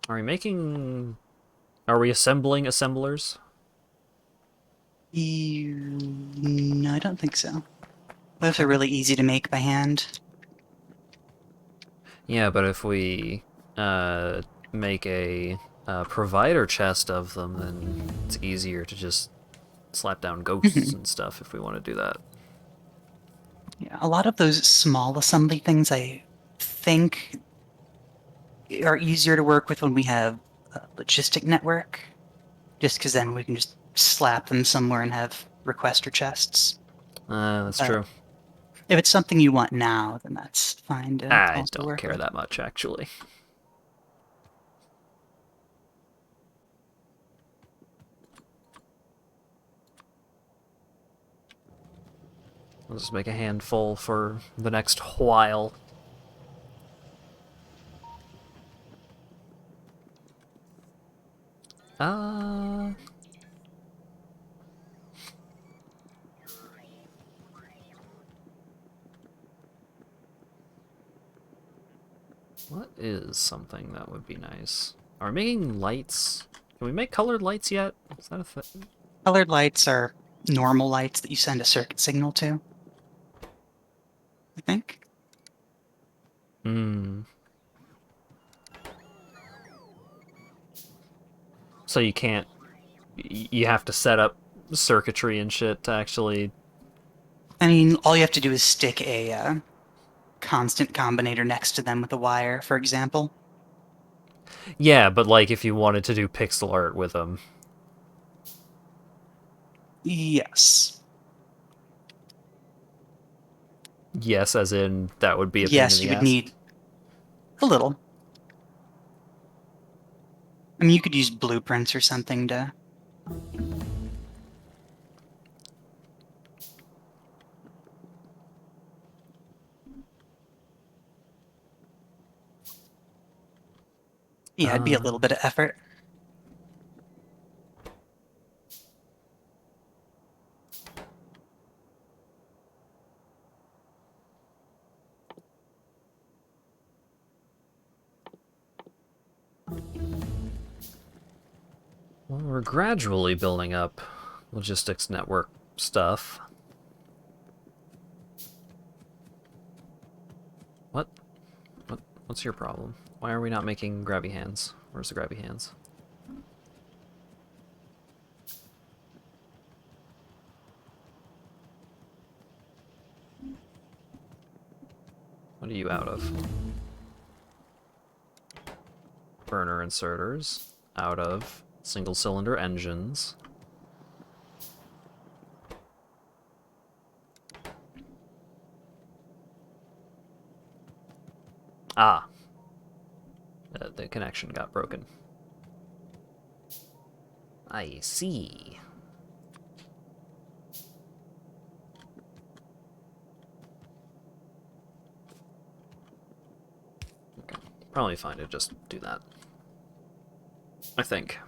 Are we making... Are we assembling assemblers? No, I don't think so. Those are really easy to make by hand. Yeah, but if we make a provider chest of them, then it's easier to just slap down ghosts and stuff if we want to do that. Yeah, a lot of those small assembly things, I think, are easier to work with when we have a logistic network, just because then we can just slap them somewhere and have requester chests. That's But true. if it's something you want now, then that's fine to I also don't work care with. that much, actually. I'll just make a handful for the next while. Uh... What is something that would be nice? Are we making lights? Can we make colored lights yet? Is that a thing? Colored lights are normal lights that you send a circuit signal to, I think. Hmm. So you can't... You have to set up circuitry and shit to actually... I mean, all you have to do is stick a constant combinator next to them with a wire, for example. Yeah, but like if you wanted to do pixel art with them. Yes. Yes, as in that would be a pain in Yes, you the would ass. need a little. I mean, you could use blueprints or something to... Yeah, it'd be a little bit of effort. Well, we're gradually building up logistics network stuff. What? What's your problem? Why are we not making grabby hands? Where's the grabby hands? What are you out of? Burner inserters. Out of single cylinder engines. Ah. The connection got broken. I see. Okay. Probably fine to just do that. I think.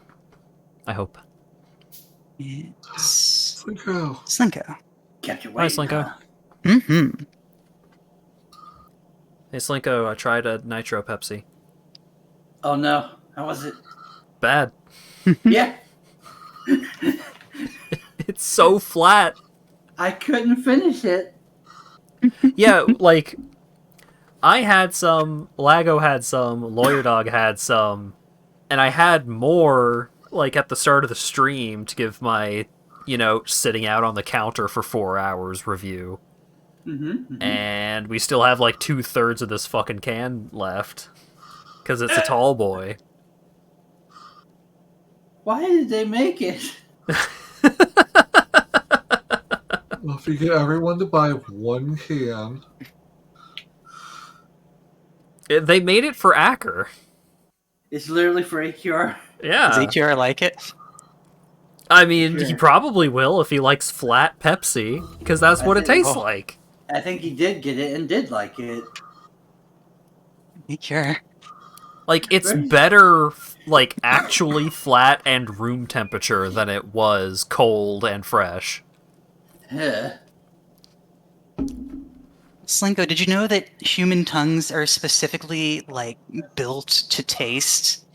I hope. It's Slinko. Slinko. Kept you Hi, waiting, Slinko. huh? Mm-hmm. Hey, Slinko, I tried a Nitro Pepsi. Oh no, how was it? Bad. Yeah, It's so flat. I couldn't finish it. Yeah, like, I had some, Lago had some, Lawyer Dog had some, and I had more, like, at the start of the stream to give my, sitting out on the counter for 4 hours review. And we still have, like, 2/3 of this fucking can left. Because it's a tall boy. Why did they make it? Well, if you get everyone to buy one can, They made it for Acker. It's literally for AQR. Yeah. Does AQR like it? I mean, he Sure. probably will if he likes flat Pepsi, because that's what it tastes like. I think he did get it and did like it. AQR. Like, it's Very- better, like, actually flat and room temperature than it was cold and fresh. Yeah. Slinko, did you know that human tongues are specifically like built to taste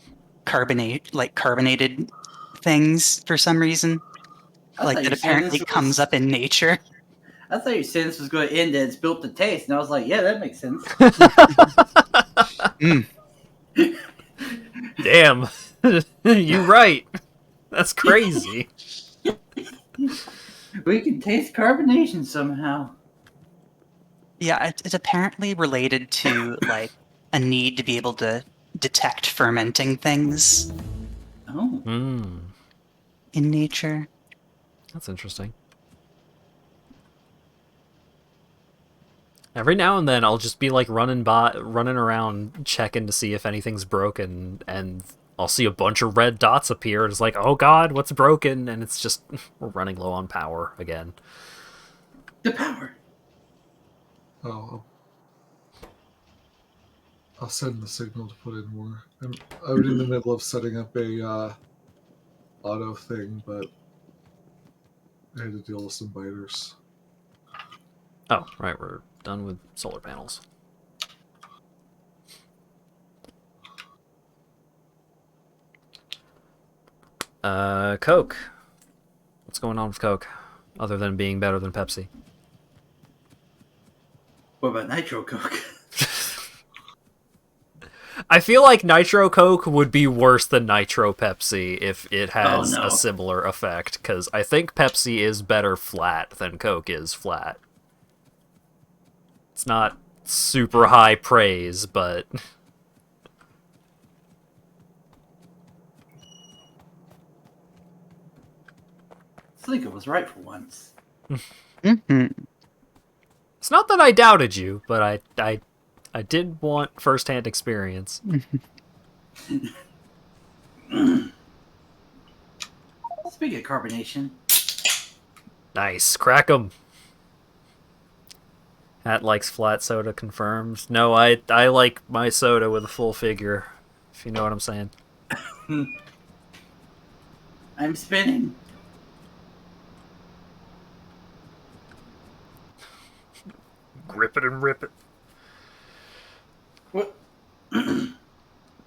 carbonated things for some reason? I Like thought that you were saying apparently this comes was- up in nature. I thought you were saying this was going to end and it's built to taste, and I was like, yeah, that makes sense. Damn. You're right. That's crazy. We can taste carbonation somehow. Yeah, it's apparently related to like a need to be able to detect fermenting things Oh. Hmm. in nature. That's interesting. Every now and then, I'll just be like running around, checking to see if anything's broken, and I'll see a bunch of red dots appear. And it's like, oh god, what's broken? And it's just we're running low on power again. The power. oh, I'll send the signal to put in more. I was in the middle of setting up a auto thing, but I had to deal with some biters. Oh, right, we're done with solar panels. Coke. What's going on with Coke? Other than being better than Pepsi. What about Nitro Coke? I feel like Nitro Coke would be worse than Nitro Pepsi if it has no. a similar effect, because I think Pepsi is better flat than Coke is flat. It's not super high praise, but... Slinko was right for once. Hmm. It's not that I doubted you, but I did want first-hand experience. Speaking of carbonation, Nice. Crack 'em. Hat likes flat soda confirmed. No, I like my soda with a full figure, if you know what I'm saying. I'm spinning. Grip it and rip it. What?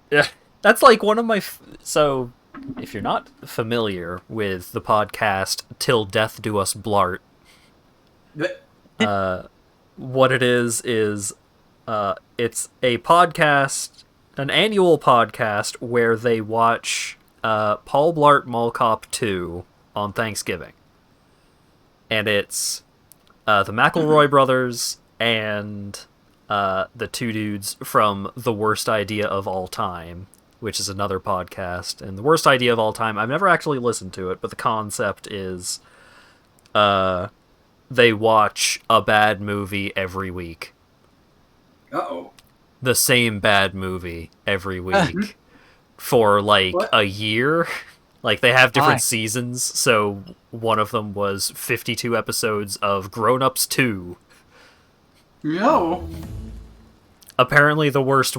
Yeah, that's like one of my... So, if you're not familiar with the podcast Till Death Do Us Blart, what it is it's a podcast, an annual podcast where they watch Paul Blart Mall Cop 2 on Thanksgiving. And it's the McElroy brothers and the two dudes from The Worst Idea of All Time, which is another podcast. And The Worst Idea of All Time, I've never actually listened to it, but the concept is they watch a bad movie every week. Uh-oh. The same bad movie every week for like What? a year. Like they have different Why? seasons, so one of them was 52 episodes of Grown Ups 2. No. Apparently the worst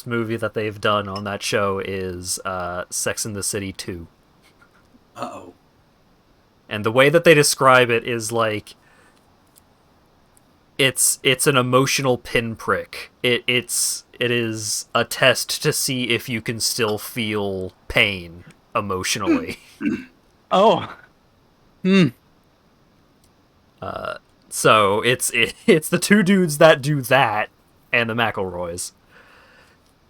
movie that they've done on that show is Sex and the City 2. Uh-oh. And the way that they describe it is like it's an emotional pinprick. It is a test to see if you can still feel pain emotionally. Oh. Hmm. So it's the two dudes that do that and the McElroys.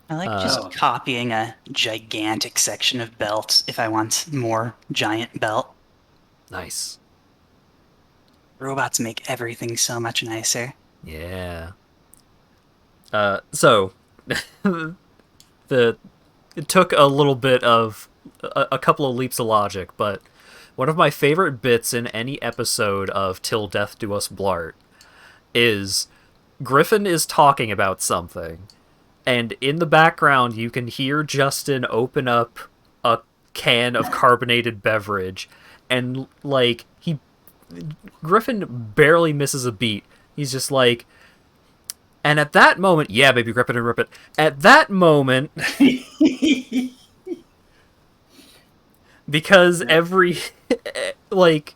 I like just copying a gigantic section of belt if I want more giant belt. Nice. Robots make everything so much nicer. Yeah. So it took a little bit of a couple of leaps of logic, but one of my favorite bits in any episode of Till Death Do Us Blart is Griffin is talking about something, and in the background you can hear Justin open up a can of carbonated beverage, and like Griffin barely misses a beat. He's just like, and at that moment, yeah, baby, grip it and rip it. At that moment, because every, like,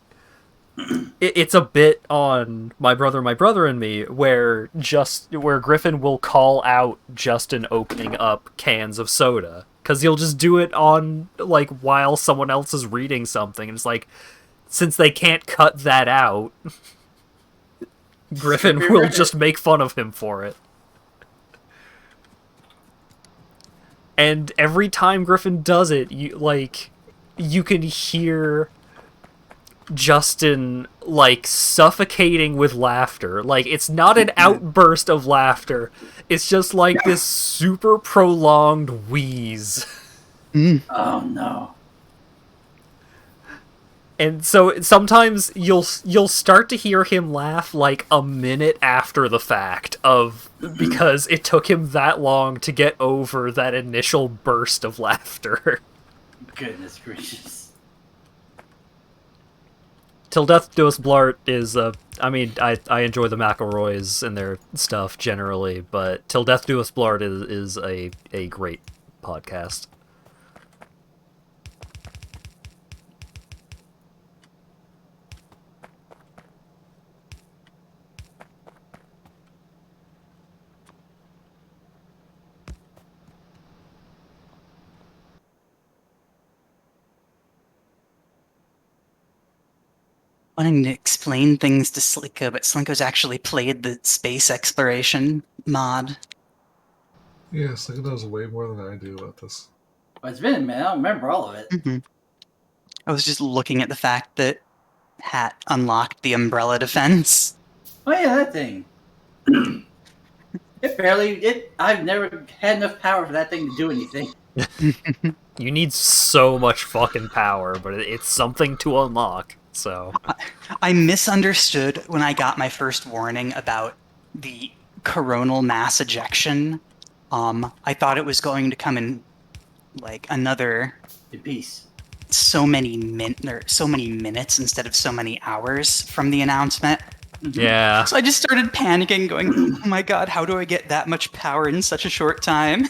it's a bit on My Brother and Me, where Griffin will call out Justin opening up cans of soda. Because he'll just do it on, like, while someone else is reading something. And it's like, since they can't cut that out, Griffin will just make fun of him for it. And every time Griffin does it, you can hear Justin, like, suffocating with laughter. Like, it's not an outburst of laughter. It's just like this super prolonged wheeze. Oh, no. And so sometimes you'll start to hear him laugh like a minute after the fact because it took him that long to get over that initial burst of laughter. Goodness gracious. Till Death Do Us Blart is I enjoy the McElroys and their stuff generally, but Till Death Do Us Blart is a great podcast. Wanting to explain things to Slinko, but Slinko's actually played the space exploration mod. Yeah, Slinko knows way more than I do about this. Well, it's been a minute. I don't remember all of it. Mm-hmm. I was just looking at the fact that Hat unlocked the umbrella defense. Oh, yeah, that thing. I've never had enough power for that thing to do anything. You need so much fucking power, but it's something to unlock, so... I misunderstood when I got my first warning about the coronal mass ejection. I thought it was going to come in, like, another... In peace. so many minutes instead of so many hours from the announcement. Yeah. So I just started panicking, going, oh my god, how do I get that much power in such a short time?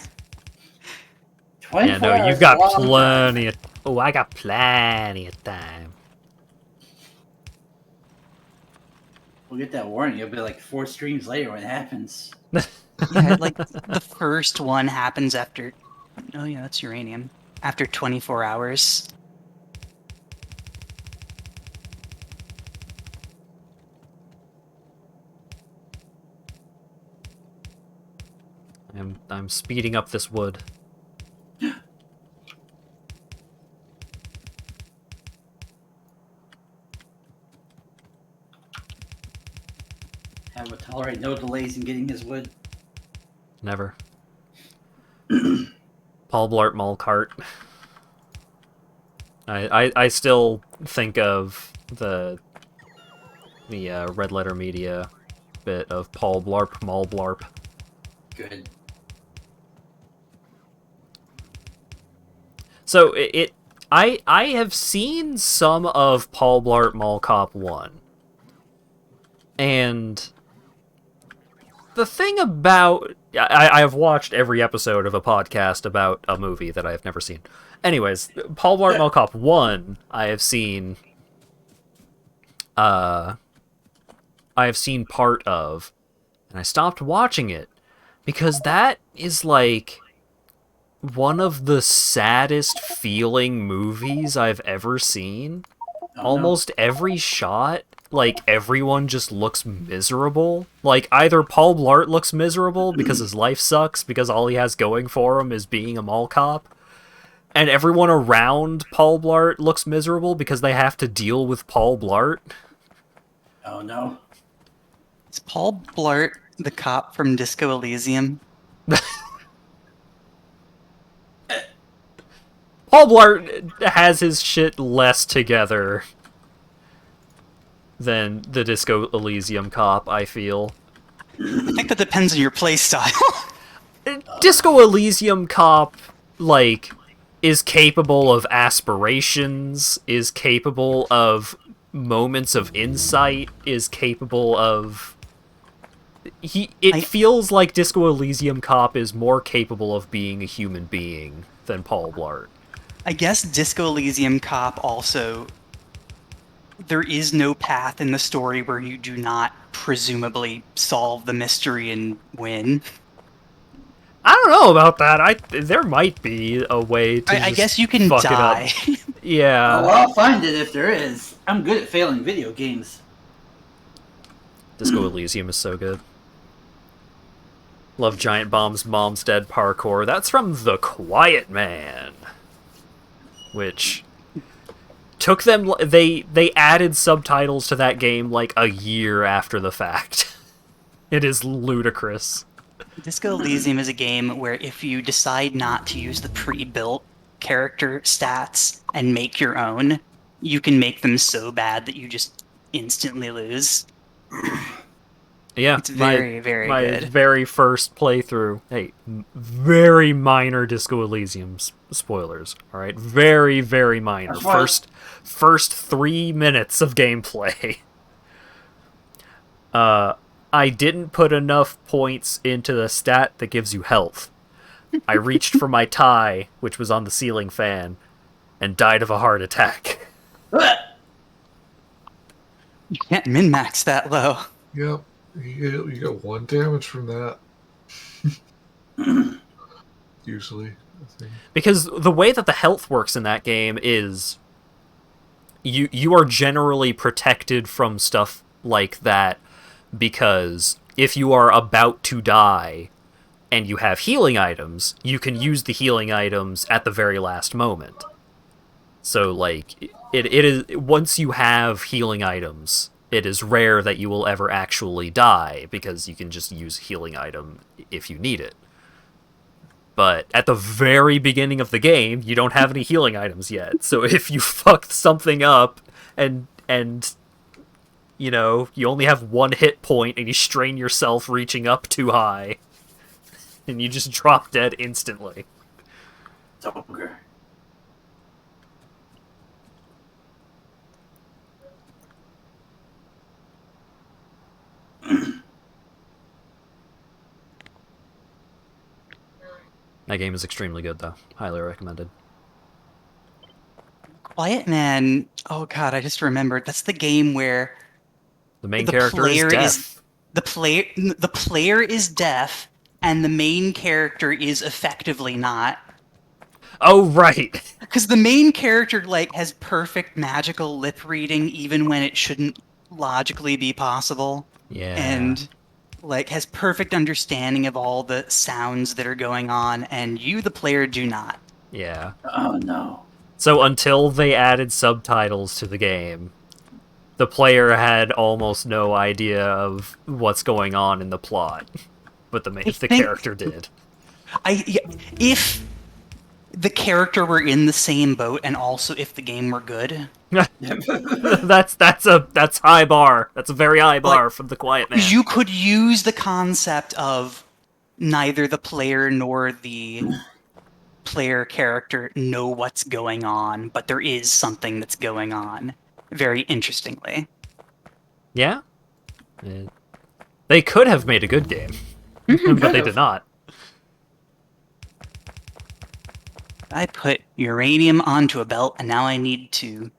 24 Yeah, no, hours you've is got a long plenty of... Oh, I got plenty of time. We'll get that warning. It'll be like 4 streams later when it happens. Yeah, like, the first one happens after... Oh yeah, that's uranium. after 24 hours. I'm speeding up this wood. Have to tolerate no delays in getting his wood. Never. Paul Blart Mall Cart. I still think of the Red Letter Media bit of Paul Blarp Mall Blarp. Good. So I have seen some of Paul Blart Mall Cop 1. And the thing about... I have watched every episode of a podcast about a movie that I have never seen. Anyways, Paul Blart Mall Cop 1, I have seen part of, and I stopped watching it because that is like one of the saddest feeling movies I've ever seen. Oh, Almost every shot, like, everyone just looks miserable. Like, either Paul Blart looks miserable because his life sucks, because all he has going for him is being a mall cop, and everyone around Paul Blart looks miserable because they have to deal with Paul Blart. Oh no. Is Paul Blart the cop from Disco Elysium? Paul Blart has his shit less together than the Disco Elysium cop, I feel. I think that depends on your play style. Disco Elysium cop, like, is capable of aspirations, is capable of moments of insight, is capable of... It feels like Disco Elysium cop is more capable of being a human being than Paul Blart. I guess Disco Elysium Cop also... There is no path in the story where you do not presumably solve the mystery and win. I don't know about that. There might be a way to I guess you can fuck die. it up. Yeah. Oh, well, I'll find it if there is. I'm good at failing video games. Disco Elysium is so good. Love Giant Bomb's Mom's Dead parkour. That's from The Quiet Man. Which took them... They added subtitles to that game like a year after the fact. It is ludicrous. Disco Elysium is a game where if you decide not to use the pre-built character stats and make your own, you can make them so bad that you just instantly lose. Yeah, It's very, very my good. very first playthrough. Hey, very minor Disco Elysium spoilers. All right, very, very minor. That's right. First 3 minutes of gameplay. I didn't put enough points into the stat that gives you health. I reached for my tie, which was on the ceiling fan, and died of a heart attack. You can't min-max that low. Yep. You get 1 damage from that. Usually, I think. Because the way that the health works in that game is you are generally protected from stuff like that, because if you are about to die and you have healing items, you can use the healing items at the very last moment. So, like, it is, once you have healing items, it is rare that you will ever actually die, because you can just use a healing item if you need it. But at the very beginning of the game, you don't have any healing items yet. So if you fucked something up and you know, you only have 1 hit point and you strain yourself reaching up too high, and you just drop dead instantly. Ogre. That game is extremely good, though. Highly recommended. Quiet Man, oh god, I just remembered. That's the game where The main the character player is deaf. the player is deaf and the main character is effectively not. Oh, right. Because the main character like has perfect magical lip reading even when it shouldn't logically be possible. Yeah. And like has perfect understanding of all the sounds that are going on, and you, the player, do not. Yeah. Oh no. So until they added subtitles to the game, the player had almost no idea of what's going on in the plot, but I the think character did. if the character were in the same boat, and also if the game were good, That's high bar. That's a very high bar like from the Quiet Man. you could use the concept of neither the player nor the player character know what's going on, but there is something that's going on. Very interestingly. Yeah. They could have made a good game, but they did not. I put uranium onto a belt, and now I need to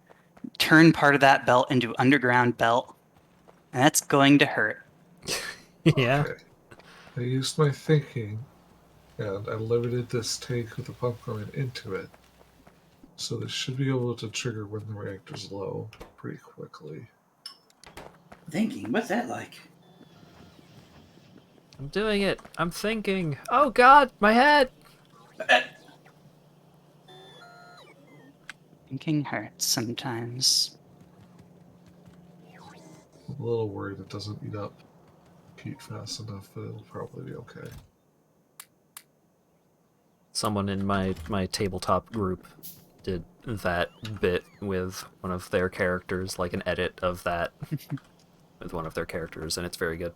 turn part of that belt into underground belt, and that's going to hurt. Yeah. Okay. I used my thinking, and I limited this tank with the pump going into it. So this should be able to trigger when the reactor's low pretty quickly. Thinking, what's that like? I'm doing it. I'm thinking. Oh god, my head! Thinking hurts sometimes. I'm a little worried it doesn't eat up heat fast enough, but it'll probably be okay. Someone in my tabletop group did that bit with one of their characters, like an edit of that with one of their characters, and it's very good.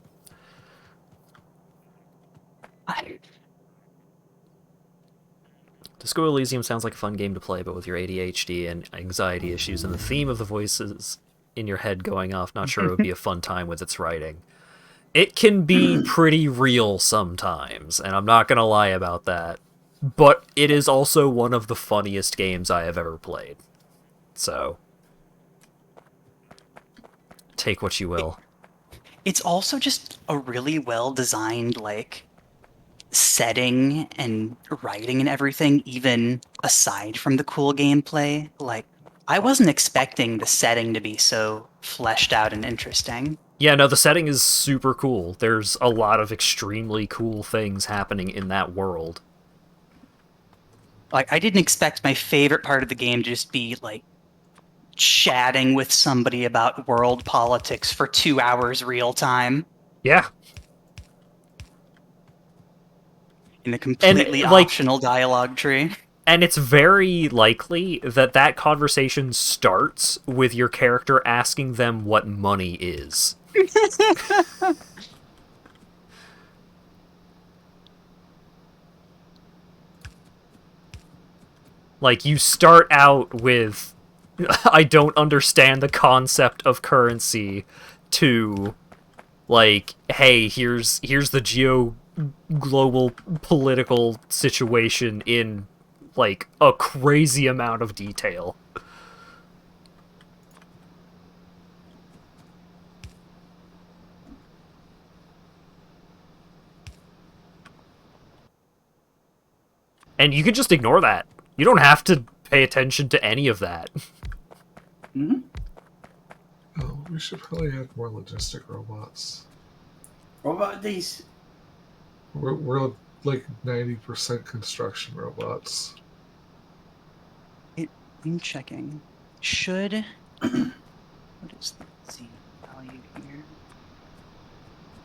Disco Elysium sounds like a fun game to play, but with your ADHD and anxiety issues and the theme of the voices in your head going off, not sure it would be a fun time with its writing. It can be pretty real sometimes, and I'm not gonna lie about that. But it is also one of the funniest games I have ever played. So, take what you will. It's also just a really well designed like setting and writing and everything, even aside from the cool gameplay. Like I wasn't expecting the setting to be so fleshed out and interesting. Yeah, no, the setting is super cool. There's a lot of extremely cool things happening in that world. Like I didn't expect my favorite part of the game to just be like chatting with somebody about world politics for 2 hours real time Yeah. in a completely like, optional dialogue tree. And it's very likely that that conversation starts with your character asking them what money is. Like, you start out with, I don't understand the concept of currency, to, like, hey, here's the global political situation in, like, a crazy amount of detail. And you can just ignore that. You don't have to pay attention to any of that. Hmm? Oh, we should probably add more logistic robots. What about these? We're like 90% construction robots. I'm checking. Should what is the Z value here?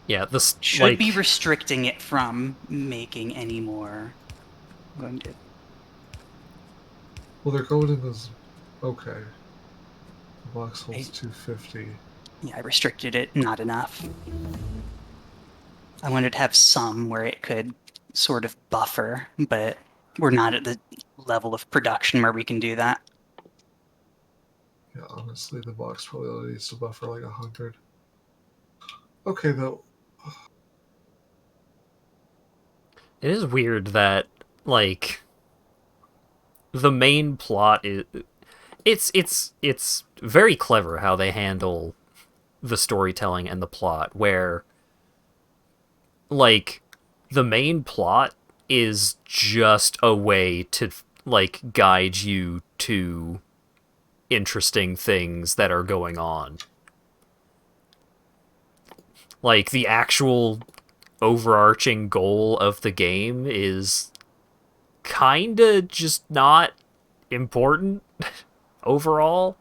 Yeah, this Should like, be restricting it from making any more. I'm going to Well, they're going in this. Okay. The box holds 250. I restricted it not enough. I wanted to have some where it could sort of buffer, but we're not at the level of production where we can do that. Yeah, honestly, the box probably only needs to buffer like 100. Okay, though. it is weird that, like, the main plot is... It's very clever how they handle the storytelling and the plot, where, like, the main plot is just a way to, like guide you to interesting things that are going on. Like, the actual overarching goal of the game is kinda just not important overall.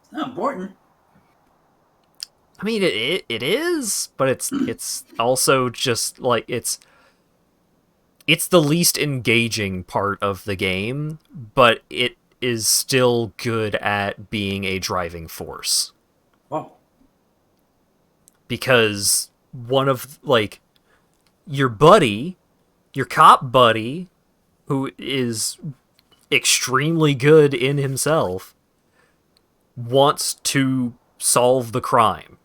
It's not important. I mean, it is, but it's also just like it's the least engaging part of the game, but it is still good at being a driving force. Whoa. Because one of, like, your buddy, your cop buddy, who is extremely good in himself, wants to solve the crime.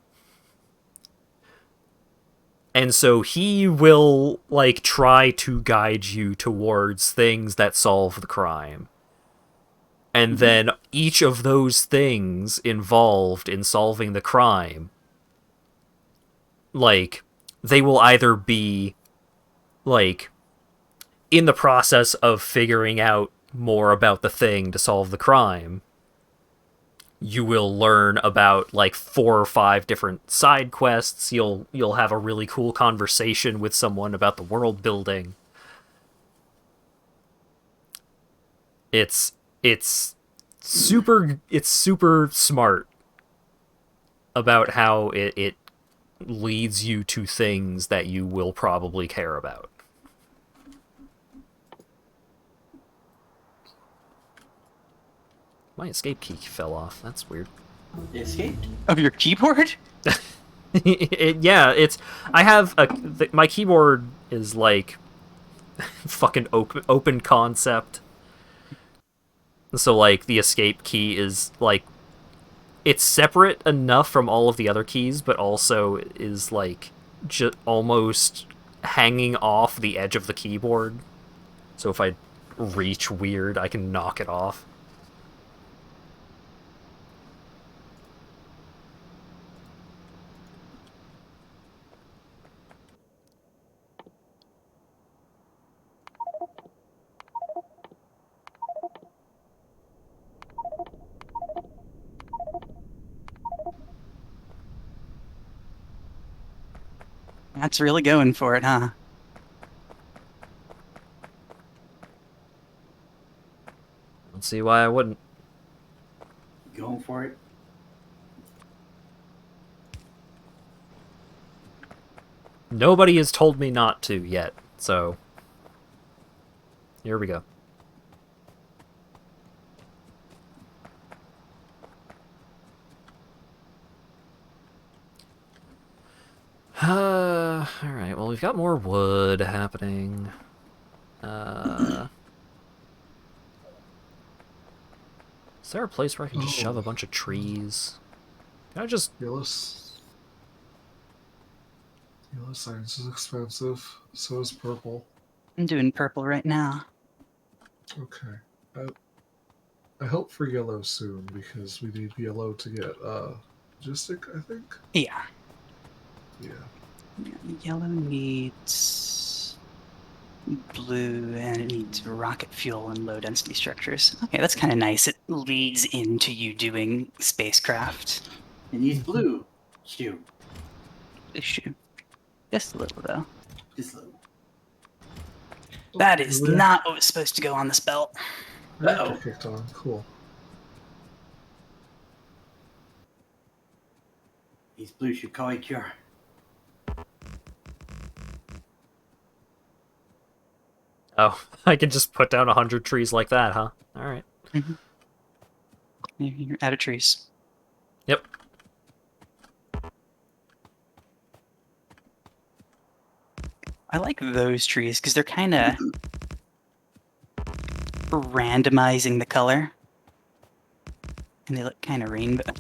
And so he will, like, try to guide you towards things that solve the crime. And then each of those things involved in solving the crime, like, they will either be, like, in the process of figuring out more about the thing to solve the crime, you will learn about like 4 or 5 different side quests. You'll have a really cool conversation with someone about the world building. It's super smart about how it leads you to things that you will probably care about. My escape key fell off. That's weird. It escaped. Of your keyboard? Yeah, it's. I have my keyboard is like fucking open concept. So like the escape key is like it's separate enough from all of the other keys, but also is like almost hanging off the edge of the keyboard. So if I reach weird, I can knock it off. That's really going for it, huh? Let's see why I wouldn't. Going for it. Nobody has told me not to yet, so here we go. Alright, well, we've got more wood happening. Is there a place where I can just shove a bunch of trees? Can I just... Yellow science is expensive. So is purple. I'm doing purple right now. Okay. I hope for yellow soon because we need yellow to get logistic, I think. Yeah. Yeah. Yellow needs blue, and it needs rocket fuel and low density structures. Okay, that's kind of nice. It leads into you doing spacecraft. It needs blue. Shoot. Issue. Just a little, though. Just a little. That is not what was supposed to go on this belt. Uh-oh. Kicked on. Cool. These blue should call a cure. Oh, I can just put down 100 trees like that, huh? Alright. Mm-hmm. You're out of trees. Yep. I like those trees because they're kind of randomizing the color. And they look kind of rainbow.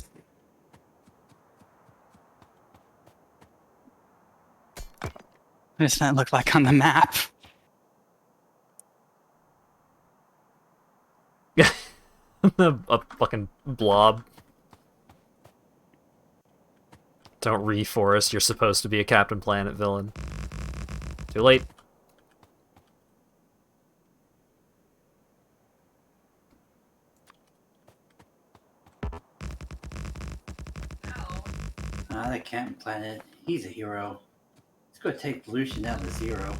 What does that look like on the map? A fucking blob. Don't reforest, you're supposed to be a Captain Planet villain. Too late. Ah, that Captain Planet, he's a hero. It's going to take pollution down to zero.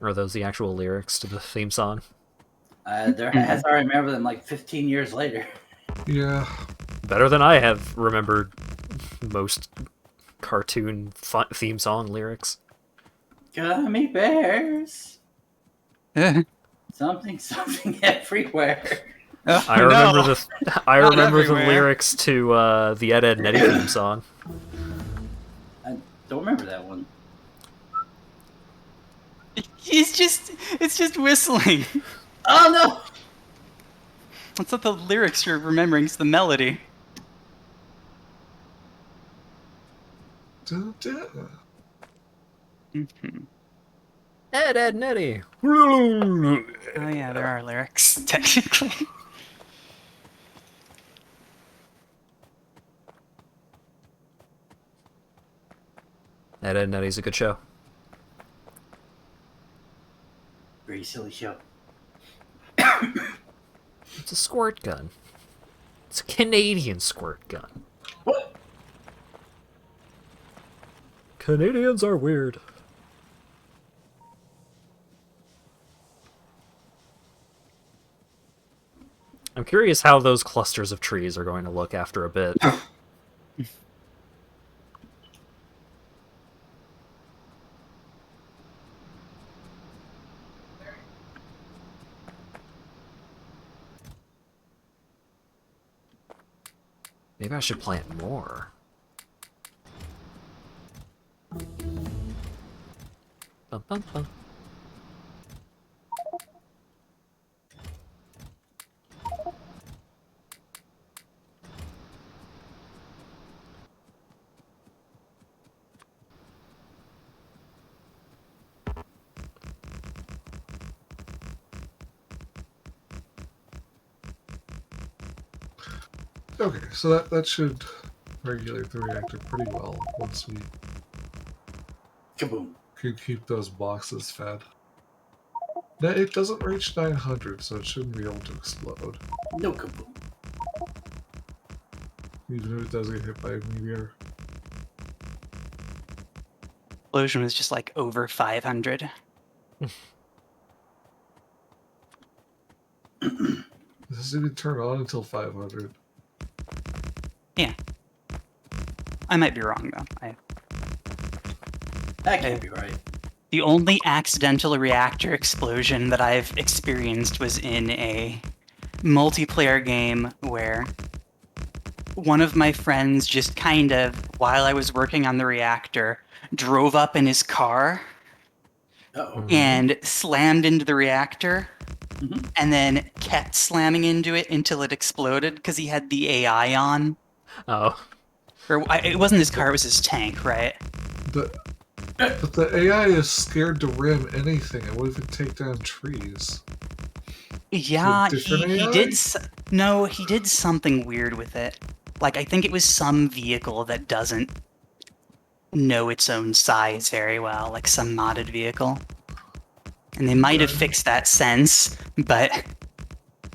Are those the actual lyrics to the theme song? As I remember them, like 15 years later. Yeah. Better than I have remembered most cartoon theme song lyrics. Gummy bears. Something everywhere. I remember no. I Not remember the everywhere. lyrics to the Ed, Edd n Eddy theme song. I don't remember that one. It's just whistling. Oh no! It's not the lyrics you're remembering, it's the melody. Dun, dun. Mm-hmm. Ed, Edd n Eddy. Oh yeah, there are lyrics, technically. Ed, Edd n Eddy's a good show. Very silly show. It's a squirt gun. It's a Canadian squirt gun. What? Canadians are weird. I'm curious how those clusters of trees are going to look after a bit. Maybe I should plant more. Bum, bum, bum. Okay, so that should regulate the reactor pretty well once we Kaboom. can keep those boxes fed. Now, it doesn't reach 900, so it shouldn't be able to explode. No kaboom. Even if it does get hit by a meteor. Explosion was just like over 500. This doesn't even turn on until 500. Yeah. I might be wrong though. That can't be right. The only accidental reactor explosion that I've experienced was in a multiplayer game where one of my friends just kind of, while I was working on the reactor, drove up in his car Uh-oh. and slammed into the reactor Mhm. and then kept slamming into it until it exploded because he had the AI on. Oh. Or it wasn't his car, it was his tank, right? But the AI is scared to ram anything. It won't even take down trees. Yeah, different he AI? did. No, he did something weird with it. Like, I think it was some vehicle that doesn't know its own size very well, like some modded vehicle. And they might have fixed that since, but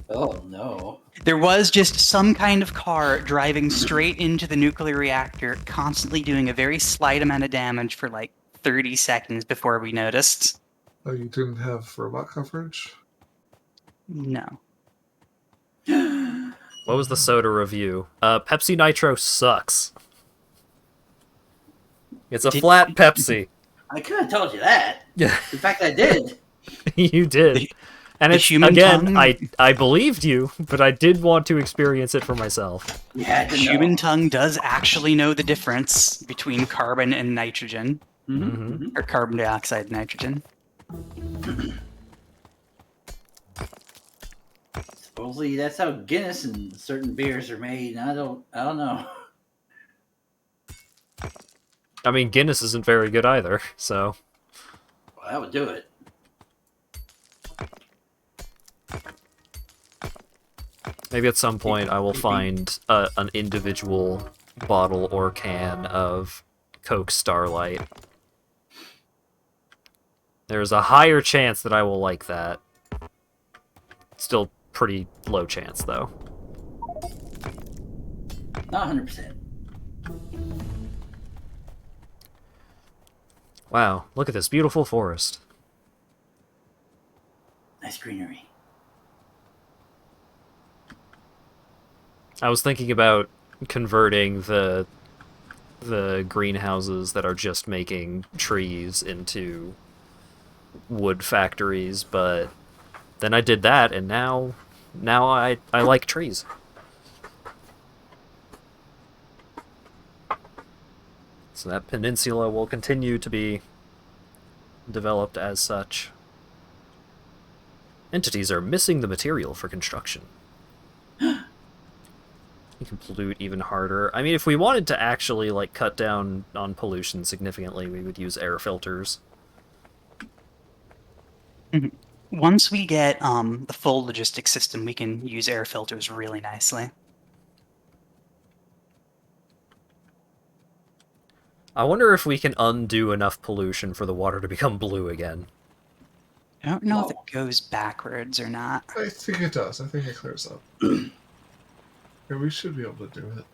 Oh no. there was just some kind of car driving straight into the nuclear reactor, constantly doing a very slight amount of damage for like 30 seconds before we noticed. Oh, you didn't have robot coverage? No. What was the soda review? Pepsi Nitro sucks. It's a flat Pepsi. I could have told you that. Yeah, In fact, I did. you did. And the it's, human again, tongue- I believed you, but I did want to experience it for myself. You had to know. Human tongue does actually know the difference between carbon and nitrogen, Mhm. or carbon dioxide and nitrogen. Supposedly that's how Guinness and certain beers are made. And I don't know. I mean, Guinness isn't very good either, so... Well, that would do it. Maybe at some point I will find an individual bottle or can of Coke Starlight. There's a higher chance that I will like that. Still pretty low chance, though. Not 100%. Wow, look at this beautiful forest. Nice greenery. I was thinking about converting the greenhouses that are just making trees into wood factories, but then I did that, and now I like trees. So that peninsula will continue to be developed as such. Entities are missing the material for construction. You can pollute even harder. I mean, if we wanted to actually like cut down on pollution significantly, we would use air filters. Once we get the full logistics system, we can use air filters really nicely. I wonder if we can undo enough pollution for the water to become blue again. I don't know if Whoa. it goes backwards or not. I think it does. I think it clears up. Yeah, we should be able to do it.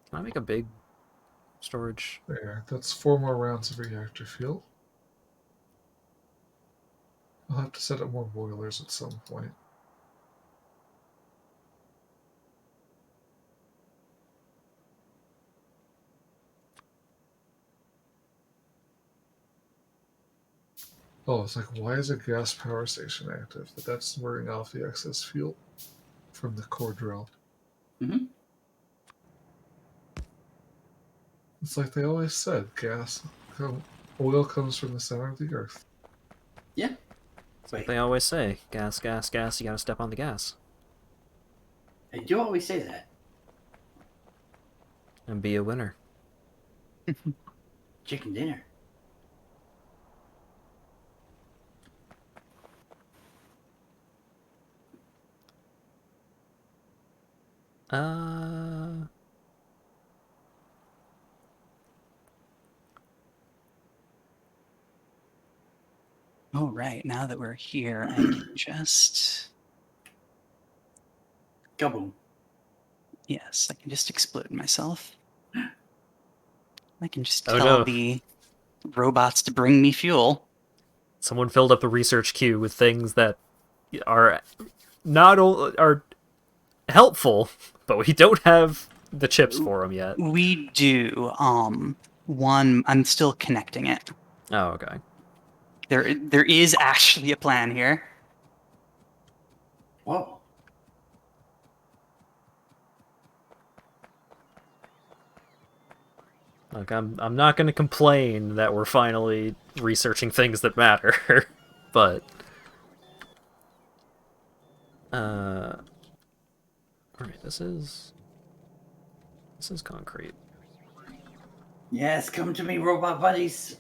Can I make a big storage? There. That's 4 more rounds of reactor fuel. I'll have to set up more boilers at some point. Oh, it's like, why is a gas power station active? But that's burning off the excess fuel from the core drill. Mm-hmm. It's like they always said, oil comes from the center of the earth. Yeah. It's like they always say, gas, gas, gas, you gotta step on the gas. They do always say that. And be a winner. Chicken dinner. Oh, right. Now that we're here, I can just... Kaboom. Yes, I can just explode myself. I can just Oh, tell no. the robots to bring me fuel. Someone filled up the research queue with things that are not are helpful, but we don't have the chips for them yet. We do. One, I'm still connecting it. Oh, okay. There is actually a plan here. Whoa. Look, I'm not going to complain that we're finally researching things that matter, but all right, this is concrete. Yes, come to me, robot buddies.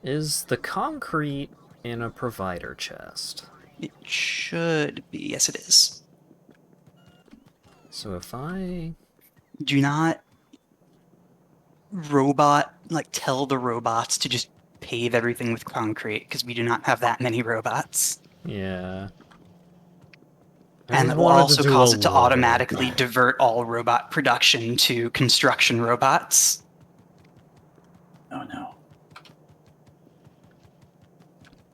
Is the concrete in a provider chest? It should be. Yes, it is. So if I Do not tell the robots to just pave everything with concrete, because we do not have that many robots. yeah. I And just that will wanted also do cause a it to little. automatically divert all robot production to construction robots. Oh no.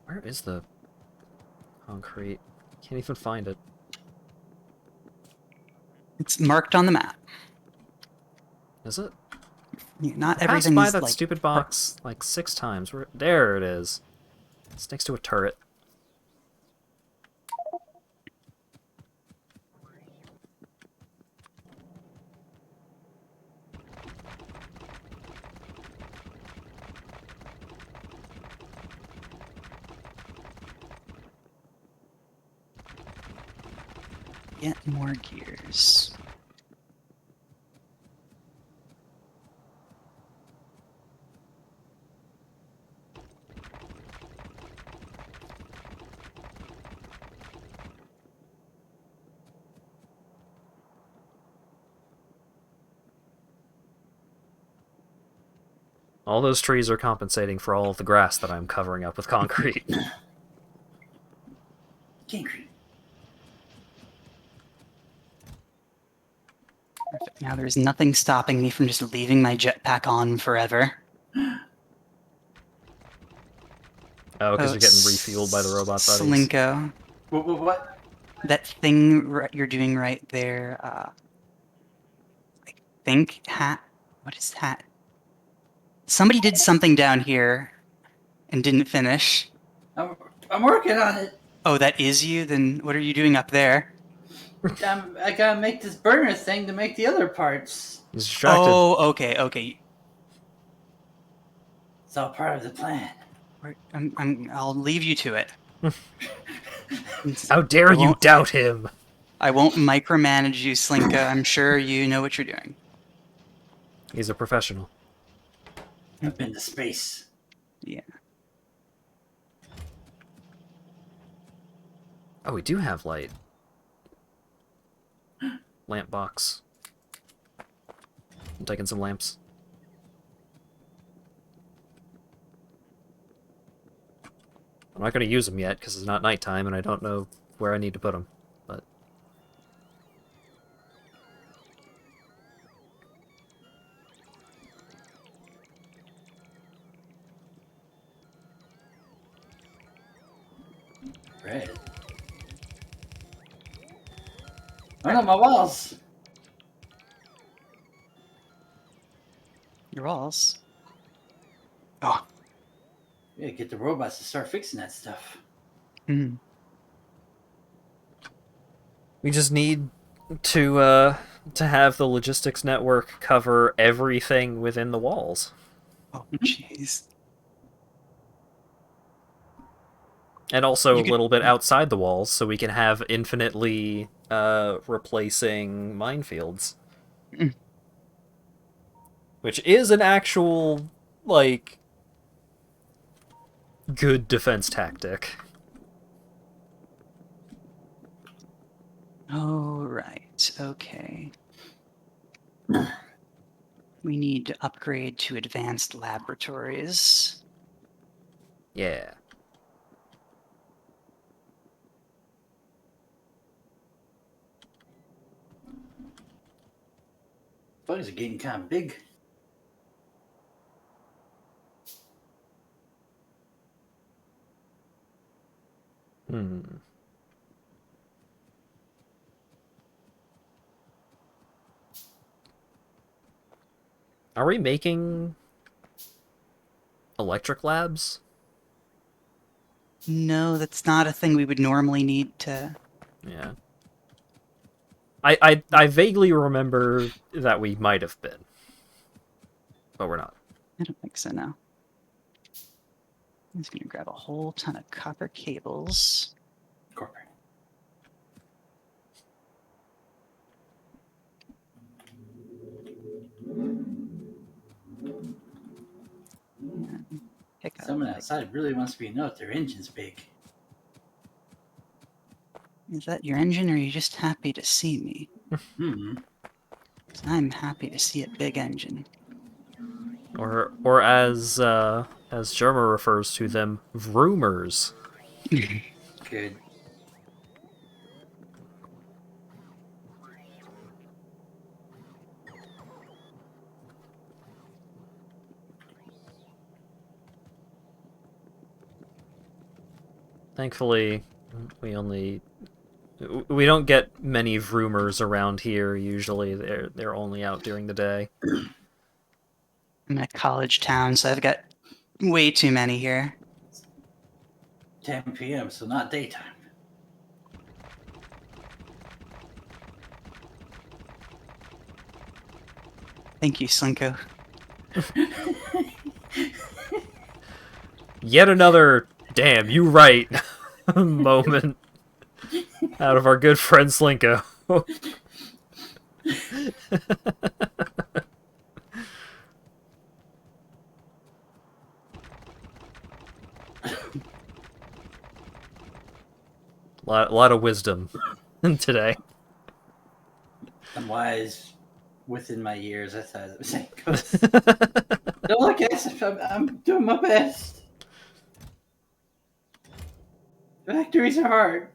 Where is the concrete? Can't even find it. It's marked on the map. Is it? Yeah, not I passed everything by is that like stupid box like 6 times. There it is. It's next to a turret. get more gears. All those trees are compensating for all of the grass that I'm covering up with concrete. Concrete. Perfect. Now there's nothing stopping me from just leaving my jetpack on forever. Oh, because you're getting refueled by the robot buddies. Slinko, What? that thing you're doing right there, I think what is hat? Somebody did something down here and didn't finish. I'm working on it. Oh, that is you? Then what are you doing up there? I gotta make this burner thing to make the other parts. He's distracted. Oh, okay. It's all part of the plan. I'll leave you to it. How dare you doubt him? I won't micromanage you, Slinka. I'm sure you know what you're doing. He's a professional. I've been to space. Yeah. Oh, we do have light. Lamp box. I'm taking some lamps. I'm not going to use them yet because it's not nighttime and I don't know where I need to put them. But Red. Oh no, my walls. Your walls. Oh. Yeah, get the robots to start fixing that stuff. Mm. we just need to have the logistics network cover everything within the walls. Oh, jeez. And also You a could- little bit outside the walls, so we can have infinitely replacing minefields. Mm. Which is an actual, like, good defense tactic. Oh, right. Okay. We need to upgrade to advanced laboratories. Yeah. Bugs are getting kind of big. Hmm. Are we making electric labs? No, that's not a thing we would normally need to... Yeah. I vaguely remember that we might have been. But we're not. I don't think so, no. I'm just gonna grab a whole ton of copper cables. Corporate. And pick up. Someone outside really wants me to know if their engine's big. Is that your engine, or are you just happy to see me? Hmm. 'Cause I'm happy to see a big engine. Or as Germa refers to them, vroomers. Good. Thankfully, we don't get many vroomers around here. Usually, they're only out during the day. I'm in a college town, so I've got way too many here. 10 p.m., so not daytime. Thank you, Slinko. Yet another damn you right moment out of our good friend Slinko. lot of wisdom today. I'm wise within my years. That's how the saying goes. No, look, I'm doing my best. Factories are hard.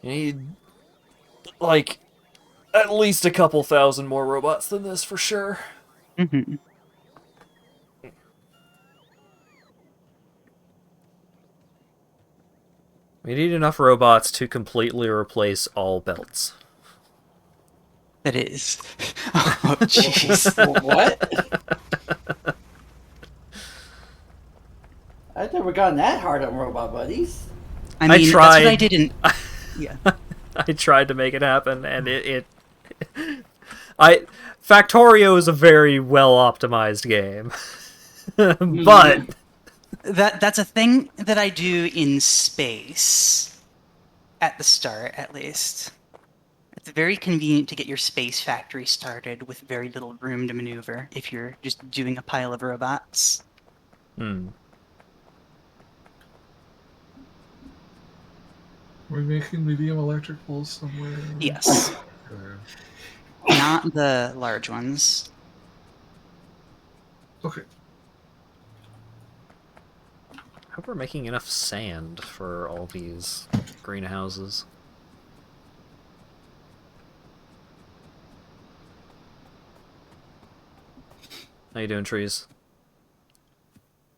You need, like, at least a couple thousand more robots than this for sure. Mm-hmm. We need enough robots to completely replace all belts. That is. Oh, jeez. What? I've never gotten that hard on robot buddies. I mean, that's tried. what I did in. Yeah. I tried to make it happen, and Factorio is a very well optimized game, but That's a thing that I do in space. At the start, at least. It's very convenient to get your space factory started with very little room to maneuver if you're just doing a pile of robots. hmm. Are we making medium electric poles somewhere? Yes. Not the large ones. Okay. I hope we're making enough sand for all these greenhouses. How you doing, trees?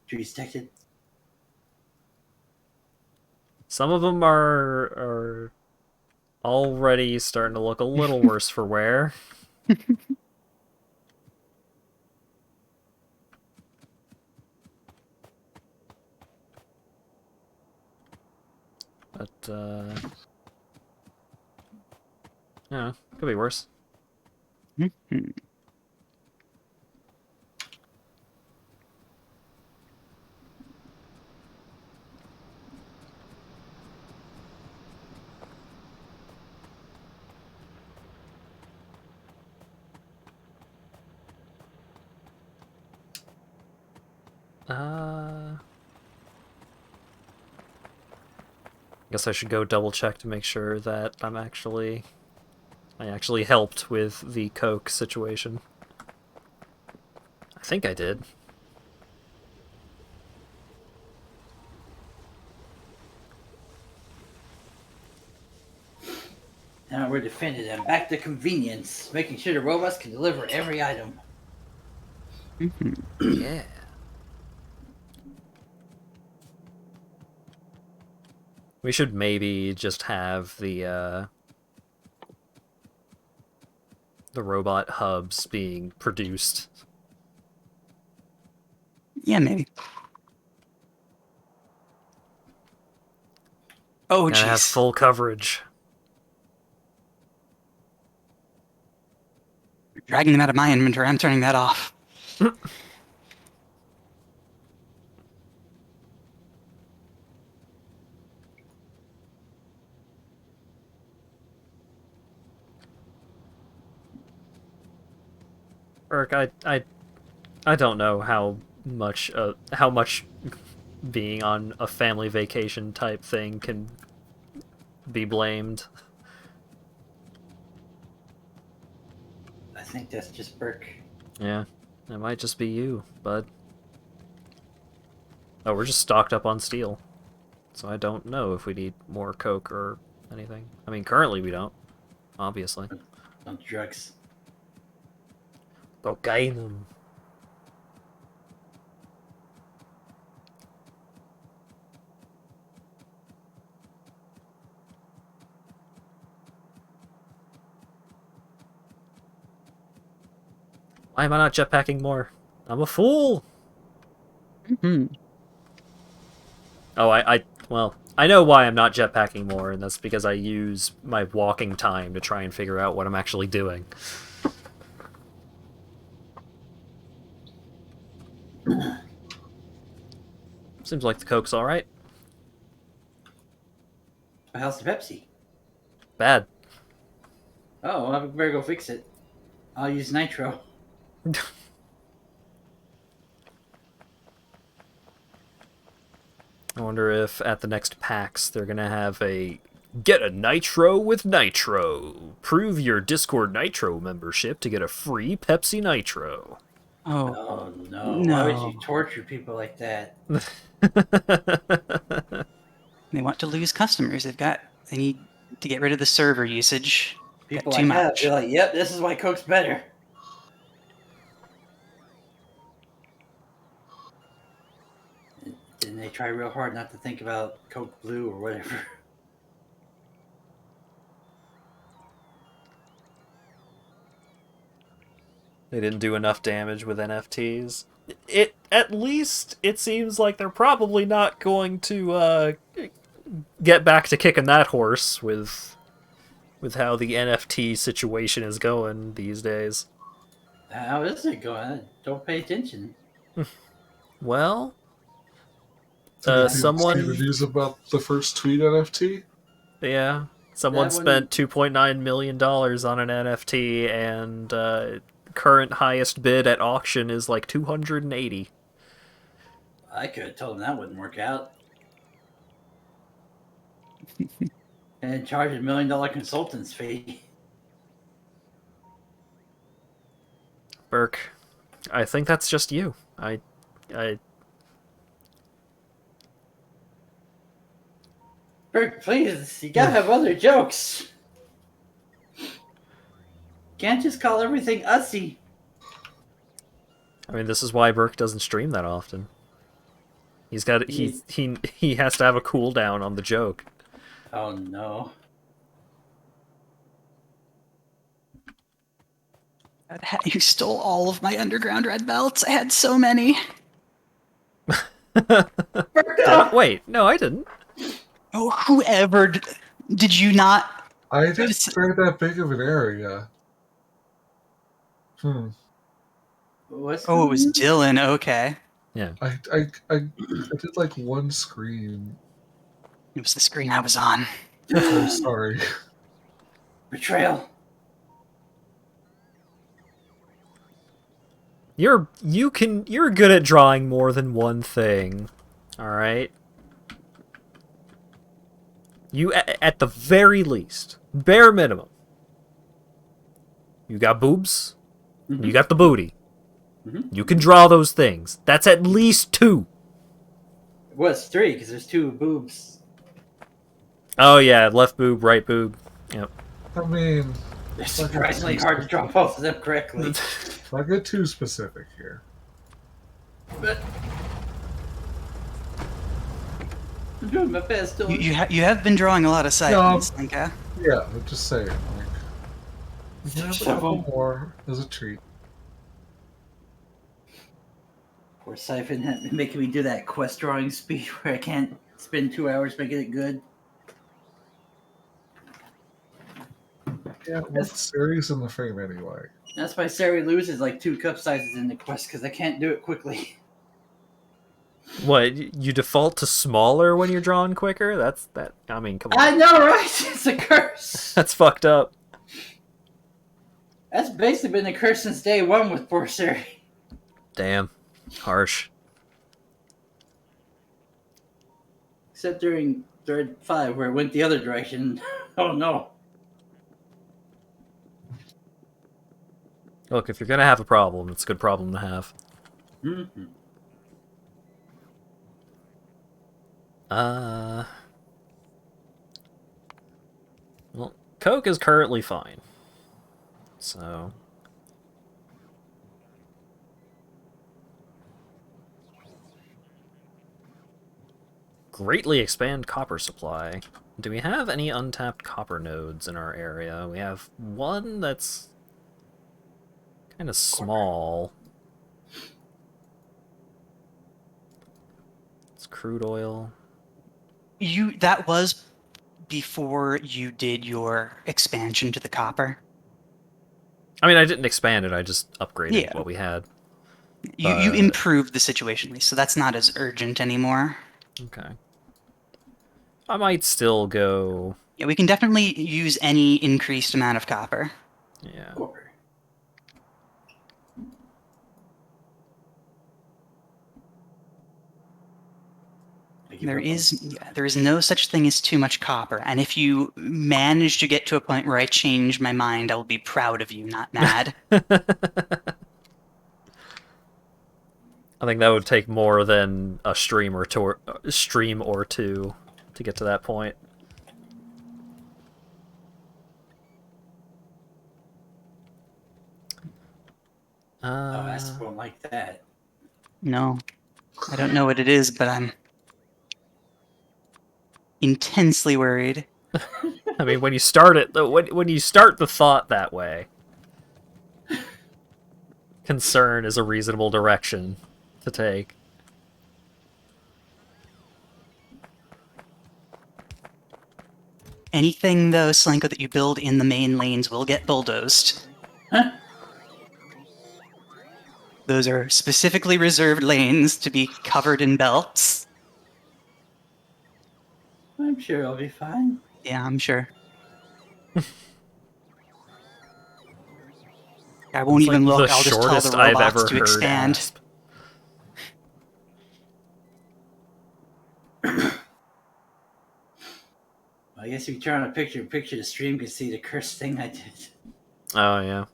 Trees detected. Some of them are already starting to look a little worse for wear. But, yeah, could be worse. Mhm. Guess I should go double check to make sure that I actually helped with the Coke situation. I think I did. Now we're defending them. Back to convenience, making sure the robots can deliver every item. Mhm. Yeah. We should maybe just have the robot hubs being produced. Yeah, maybe. Oh, Gotta have jeez. full coverage. Dragging them out of my inventory. I'm turning that off. Eric, I don't know how much being on a family vacation type thing can be blamed. I think that's just Burke. Yeah, it might just be you, bud. Oh, we're just stocked up on steel. So I don't know if we need more coke or anything. I mean, currently we don't, obviously. On drugs. Cocaine. Why am I not jetpacking more? I'm a fool! Mhm. Oh, well, I know why I'm not jetpacking more, and that's because I use my walking time to try and figure out what I'm actually doing. Seems like the Coke's alright. How's the Pepsi? Bad. Oh, I better go fix it. I'll use nitro. I wonder if at the next PAX they're gonna have a get a Nitro with Nitro. Prove your Discord Nitro membership to get a free Pepsi Nitro. Oh, Oh no! Why would no. you torture people like that? They want to lose customers. They need to get rid of the server usage. People Got too like that, much. they're like, "Yep, this is why Coke's better." And they try real hard not to think about Coke Blue or whatever. They didn't do enough damage with NFTs. At least it seems like they're probably not going to get back to kicking that horse with how the NFT situation is going these days. How is it going? Don't pay attention. Well, Did you someone see the news about the first tweet NFT? yeah, someone That one- spent $2.9 million on an NFT, and current highest bid at auction is like 280. I could have told them that wouldn't work out. And charge $1 million consultant's fee. Burke, I think that's just you. I Bert, please, you gotta have other jokes. Can't just call everything ussy. mean, this is why Burke doesn't stream that often. He's got he has to have a cooldown on the joke. Oh no. You stole all of my underground red belts. I had so many. Wait, no, I didn't. Oh, whoever did you not? I didn't It's- spare that big of an area. What's Oh, it was going on? Dylan. Okay, I did like one screen. it was the screen I was on. I'm sorry. Betrayal. You're good at drawing more than one thing. All right. You at the very least, bare minimum. You got boobs. Mhm. You got the booty. Mhm. You can draw those things. That's at least 2. It was 3 because there's 2 boobs. Oh yeah, left boob, right boob. Yep. I mean, It's surprisingly hard to draw both of them correctly. not get too specific here. But I'm doing my best, Dylan. You have been drawing a lot of siphons, Slinko. Yeah, I'm just saying. Like, you can have a Some of couple them. more as a treat. Poor Siphon making me do that quest drawing speed where I can't spend 2 hours making it good. Yeah, what's series in the frame anyway? That's why Sari loses like 2 cup sizes in the quest because I can't do it quickly. What, you default to smaller when you're drawing quicker? That. I mean, come on. I know, right? It's a curse. That's fucked up. That's basically been the curse since day 1 with poor Sari. Damn. Harsh. Except during thread 5 where it went the other direction. Oh no. Look, if you're gonna have a problem, it's a good problem to have. Mm-hmm. Well, Coke is currently fine. So. Greatly expand copper supply. Do we have any untapped copper nodes in our area? We have one that's kind of small. It's crude oil. That was before you did your expansion to the copper. I mean, I didn't expand it, I just upgraded Yeah. what we had. You But- improved the situation, at least, so that's not as urgent anymore. Okay. I might still go. Yeah, we can definitely use any increased amount of copper. Yeah. Copper. There is no such thing as too much copper, and if you manage to get to a point where I change my mind, I will be proud of you, not mad. I think that would take more than a stream or two to get to that point. Oh, Asp won't like that. No, I don't know what it is, but I'm intensely worried. I mean, when you start it, when you start the thought that way, concern is a reasonable direction to take. Anything, though, Slinko, that you build in the main lanes will get bulldozed. Huh? Those are specifically reserved lanes to be covered in belts. I'm sure I'll be fine. Yeah, I'm sure. I won't It's even like look. the I'll just tell shortest the I've robots ever to heard expand. Asp. I guess if you turn on a picture the stream can see the cursed thing I did. Oh yeah.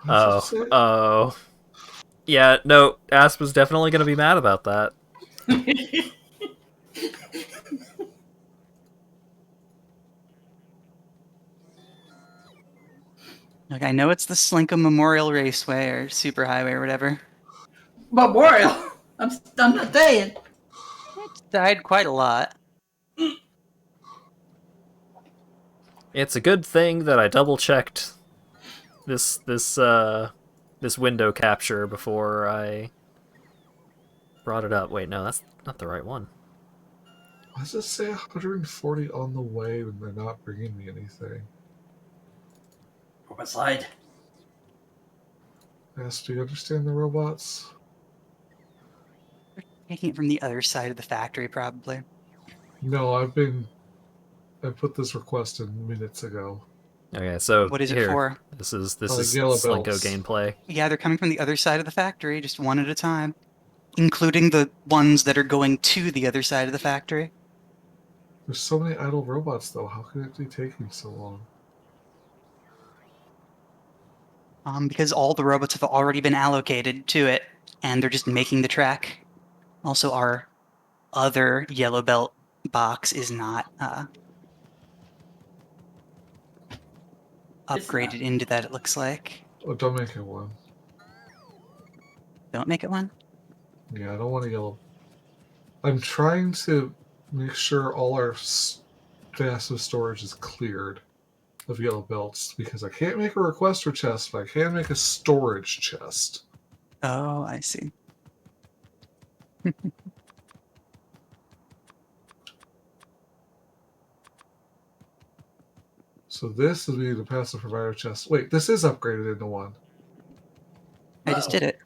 Oh. Yeah, no, Asp was definitely going to be mad about that. Look, I know it's the Slinko Memorial Raceway or Superhighway or whatever. Memorial! I'm not saying. It's died quite a lot. It's a good thing that I double checked this window capture before I brought it up. Wait, no, that's not the right one. Why does it say 140 on the way when they're not bringing me anything? Robot slide. Yes, do you understand the robots? Taking it from the other side of the factory, probably. No, I put this request in minutes ago. Okay, so What is it here, for? this is yellow Slinko belts. gameplay. Yeah, they're coming from the other side of the factory, just one at a time. Including the ones that are going to the other side of the factory. There's so many idle robots, though. How can it be taking so long? Because all the robots have already been allocated to it, and they're just making the track. Also, our other yellow belt box is not It's upgraded not. into that, it looks like. Oh, don't make it one. Don't make it one? Yeah, I don't want a yellow. I'm trying to make sure all our massive storage is cleared of yellow belts because I can't make a request for chest, but I can make a storage chest. Oh, I see. So this would be the passive provider chest. Wait, this is upgraded into one. I just did it.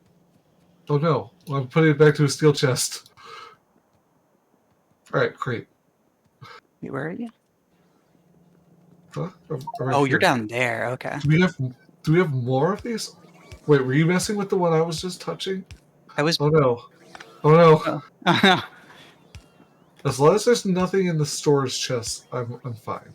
Oh no, I'm putting it back to a steel chest. Alright, great. Wait, where are you? Huh? Right Oh, here. you're down there. Okay. Do we have more of these? Wait, were you messing with the one I was just touching? I was. Oh no. Oh no. Oh. As long as there's nothing in the storage chest, I'm fine.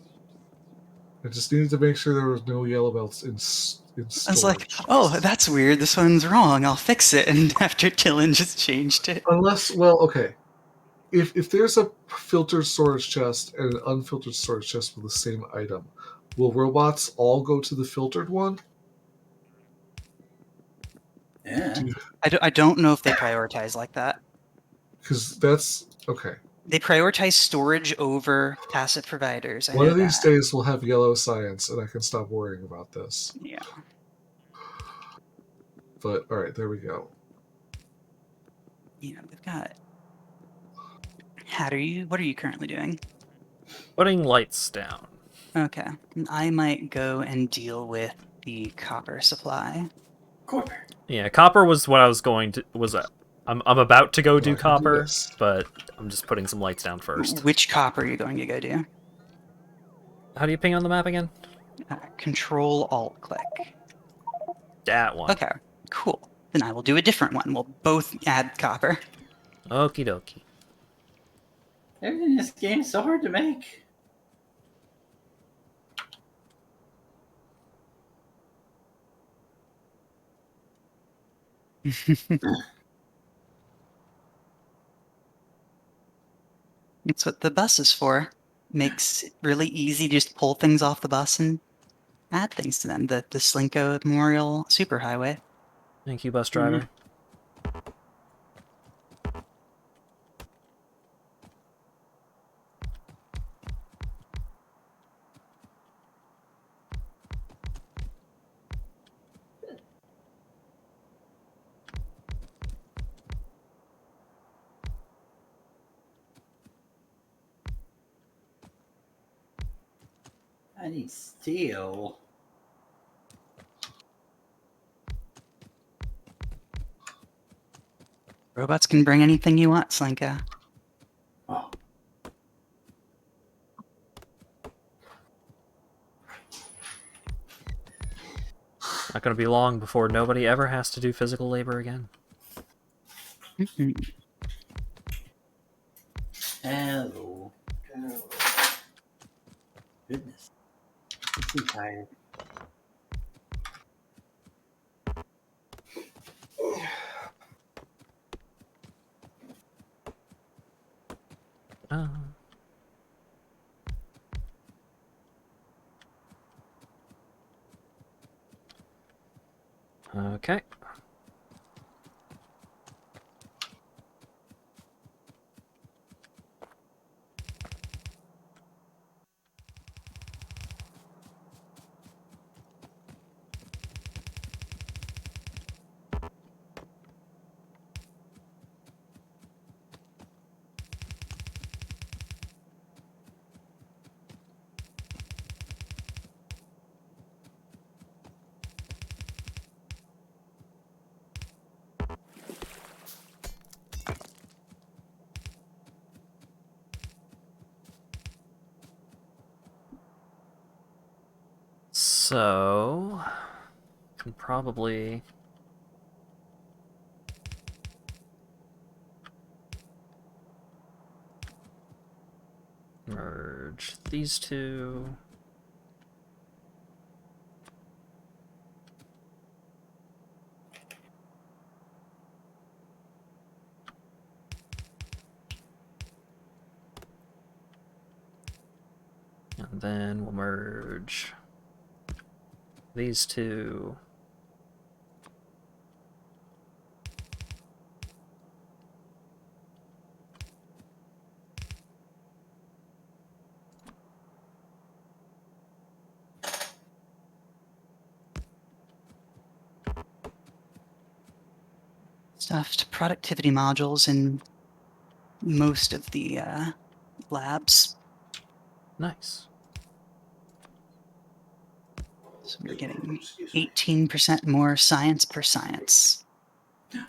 I just needed to make sure there was no yellow belts in storage. I was like, oh, that's weird. This one's wrong. I'll fix it. And after Dylan just changed it. Unless, well, okay. If there's a filtered storage chest and an unfiltered storage chest with the same item, will robots all go to the filtered one? Yeah. I don't know if they prioritize like that. Because that's okay. They prioritize storage over passive providers. One of these days we'll have yellow science, and I can stop worrying about this. Yeah. But all right, there we go. Yeah, we've got. What are you currently doing? Putting lights down. Okay. I might go and deal with the copper supply. Corporate. Yeah, copper was what I was going to. I'm about to go Well, do I can do copper, this. but I'm just putting some lights down first. Which copper are you going to go do? How do you ping on the map again? Control Alt click. That one. Okay, cool. Then I will do a different one. We'll both add copper. Okie dokie. Everything in this game is so hard to make. It's what the bus is for. Makes it really easy to just pull things off the bus and add things to them. The Slinko Memorial Superhighway. Thank you, bus driver. I need steel. Robots can bring anything you want, Slinko. Oh, Not gonna be long before nobody ever has to do physical labor again. hello. Hello. Goodness. I'm tired. Uh, okay. So, can probably merge these two. And then we'll merge these two. Stuffed productivity modules in most of the labs. Nice. So we're getting 18% more science per science.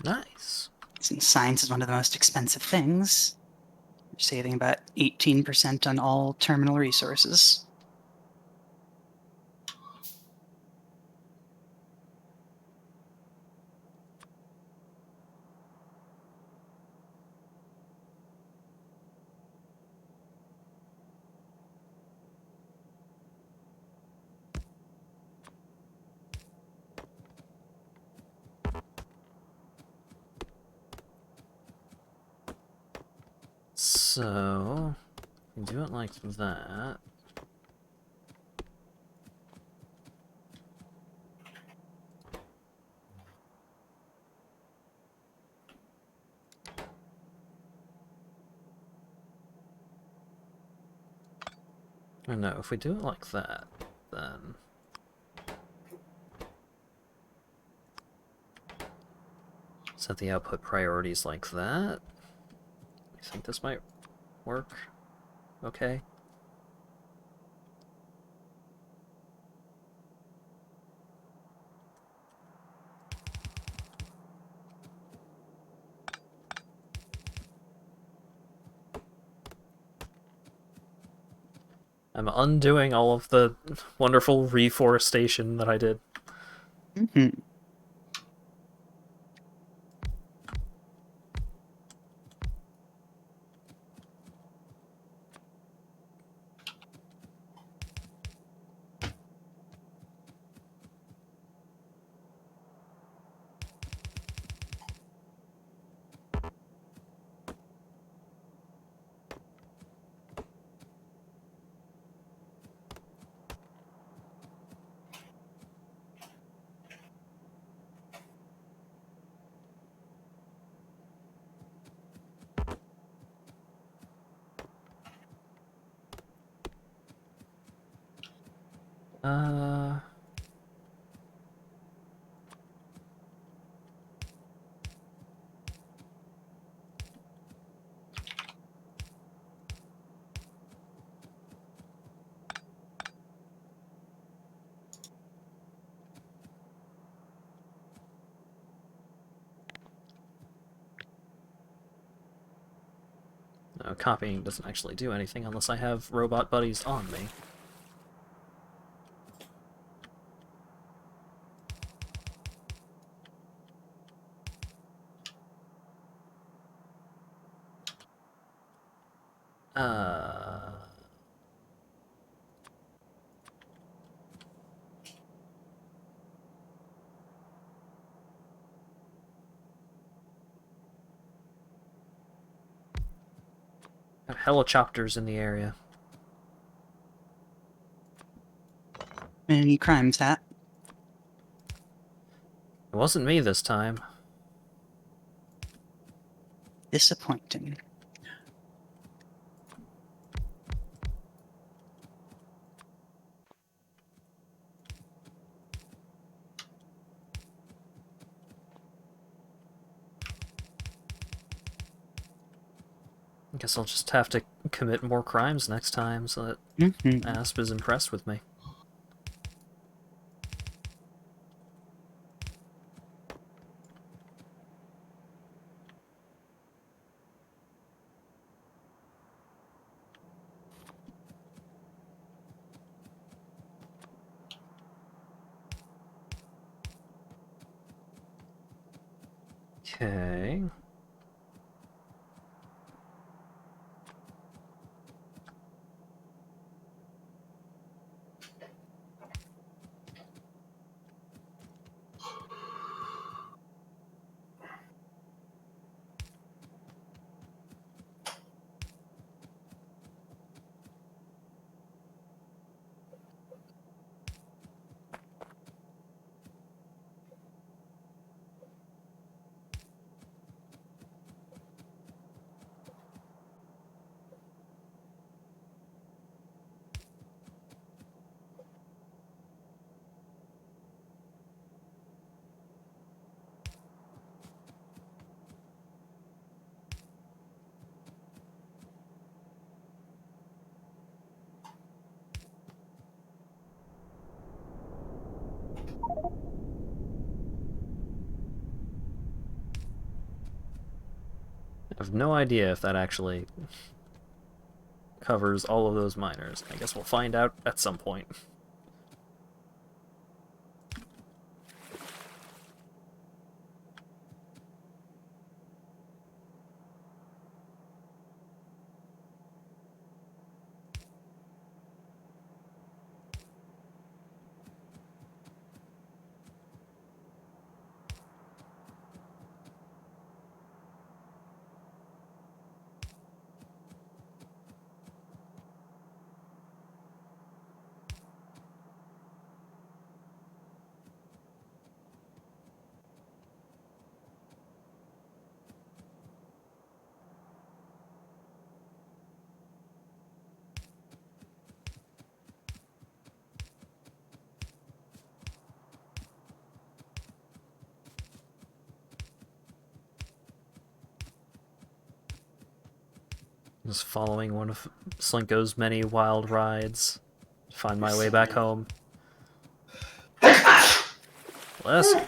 Nice. Since science is one of the most expensive things, we're saving about 18% on all terminal resources. So, we do it like that. Oh no, if we do it like that, then set the output priorities like that. I think this might work. Okay. I'm undoing all of the wonderful reforestation that I did. Mm-hmm. Uh... No, copying doesn't actually do anything unless I have robot buddies on me. Uh... Have helicopters in the area. Any crimes, Hat? It wasn't me this time. Disappointing. I guess I'll just have to commit more crimes next time so that Mm-hmm. Asp is impressed with me. Okay. I have no idea if that actually covers all of those miners. I guess we'll find out at some point. Just following one of Slinko's many wild rides to find my way back home. Bless you.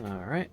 All right.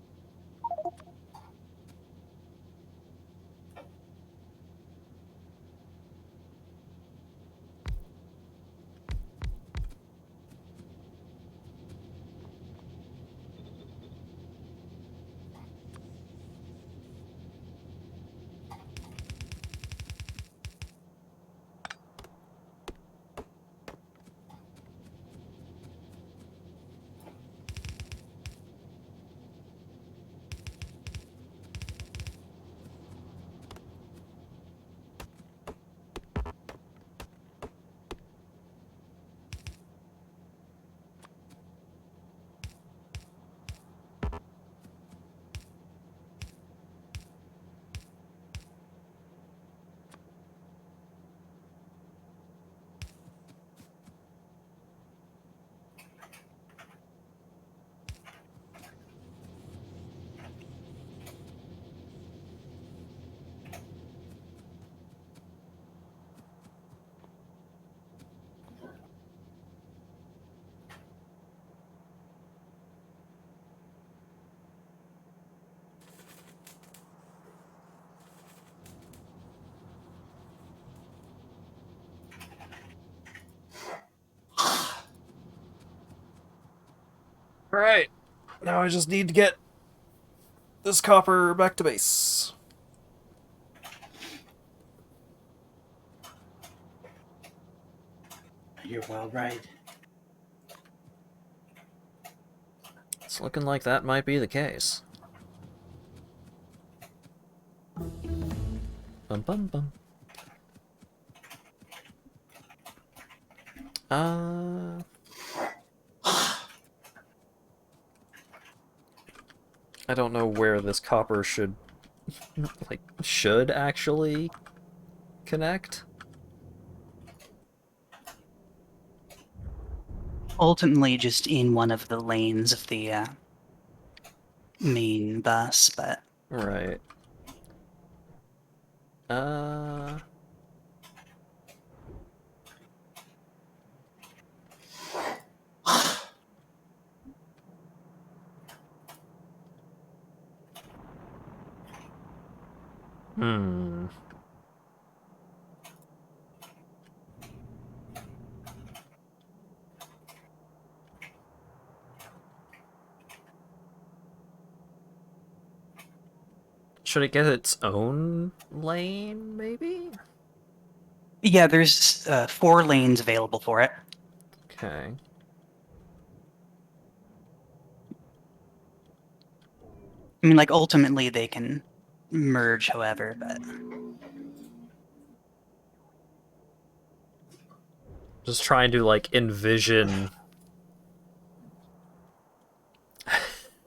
All right. Now I just need to get this copper back to base. Your wild ride. It's looking like that might be the case. Bum bum bum. I don't know where this copper should actually connect. Ultimately, just in one of the lanes of the main bus, but Right. Hmm. Should it get its own lane, maybe? yeah, there's 4 lanes available for it. Okay. I mean, like, ultimately they can merge, however, but Just trying to, like, envision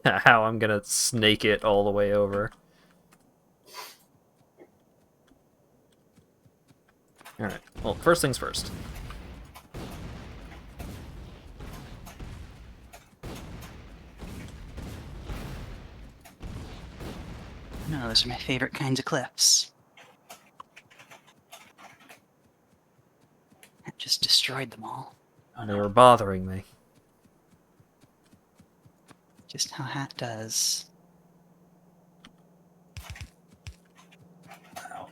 how I'm gonna snake it all the way over. Alright, well, first things first. no, those are my favorite kinds of cliffs. That just destroyed them all. Oh They no. were bothering me. Just how Hat does. Ow.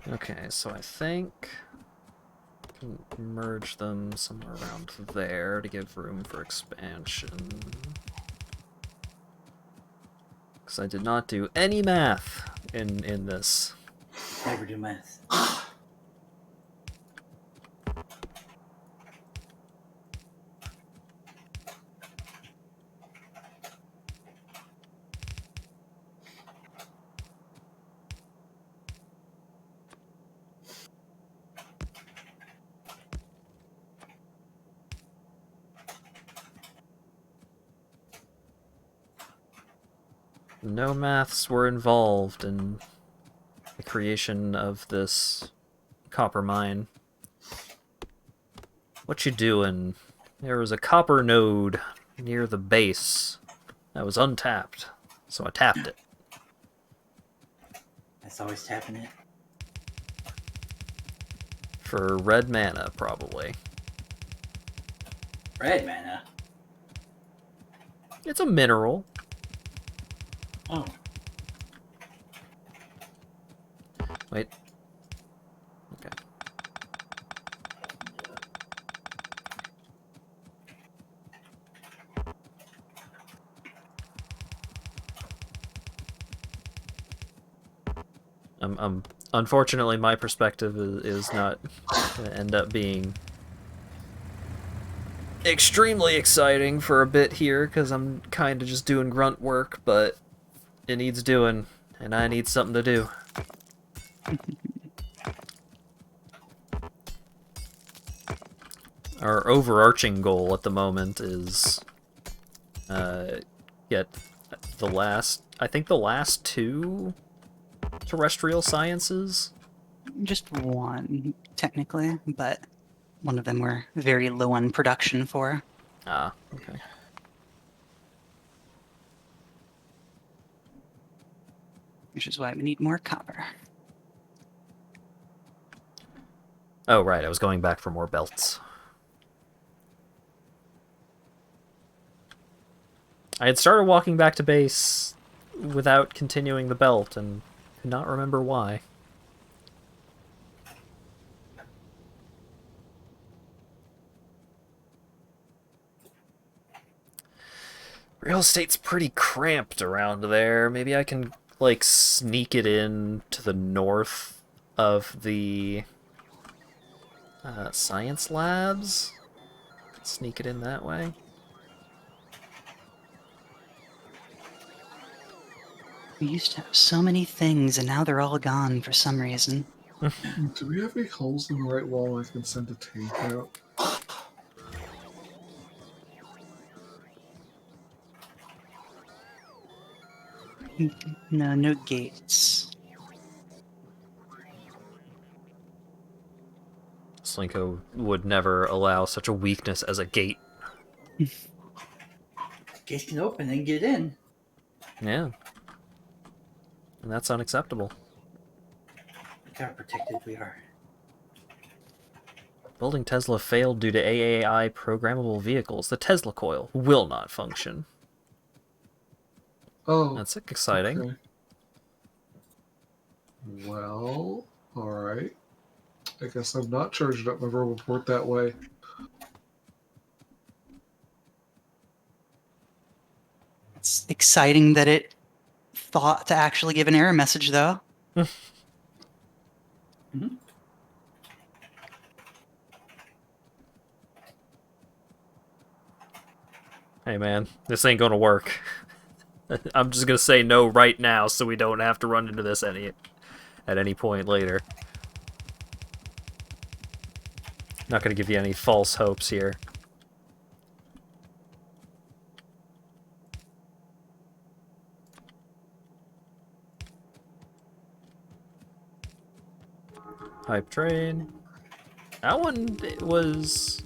Okay, so I think I can merge them somewhere around there to give room for expansion. Because I did not do any math in this. Never do math. No maths were involved in the creation of this copper mine. What you doing? There was a copper node near the base that was untapped, so I tapped it. That's always tapping it. For red mana, probably. Red mana. It's a mineral. Oh. Wait. Okay. Unfortunately, my perspective is not going to end up being extremely exciting for a bit here, because I'm kind of just doing grunt work, but it needs doing, and I need something to do. Our overarching goal at the moment is get I think the last 2 terrestrial sciences. Just one, technically, but one of them we're very low on production for. Ah, okay. Which is why we need more copper. Oh, right, I was going back for more belts. I had started walking back to base without continuing the belt, and could not remember why. Real estate's pretty cramped around there. Maybe I can, like, sneak it in to the north of the science labs? Sneak it in that way? We used to have so many things, and now they're all gone for some reason. Do we have any holes in the right wall I can send a tank out? No, no gates. Slinko would never allow such a weakness as a gate. Gates can open and get in. Yeah. And that's unacceptable. Look how protected we are. Building Tesla failed due to AAI programmable vehicles. The Tesla coil will not function. Oh, That's exciting. okay. Well, alright. I guess I'm not charging up my verbal port that way. It's exciting that it thought to actually give an error message, though. Mm-hmm. Hey man, this ain't gonna work. I'm just gonna say no right now so we don't have to run into this at any point later. Not gonna give you any false hopes here. Hype train. That one was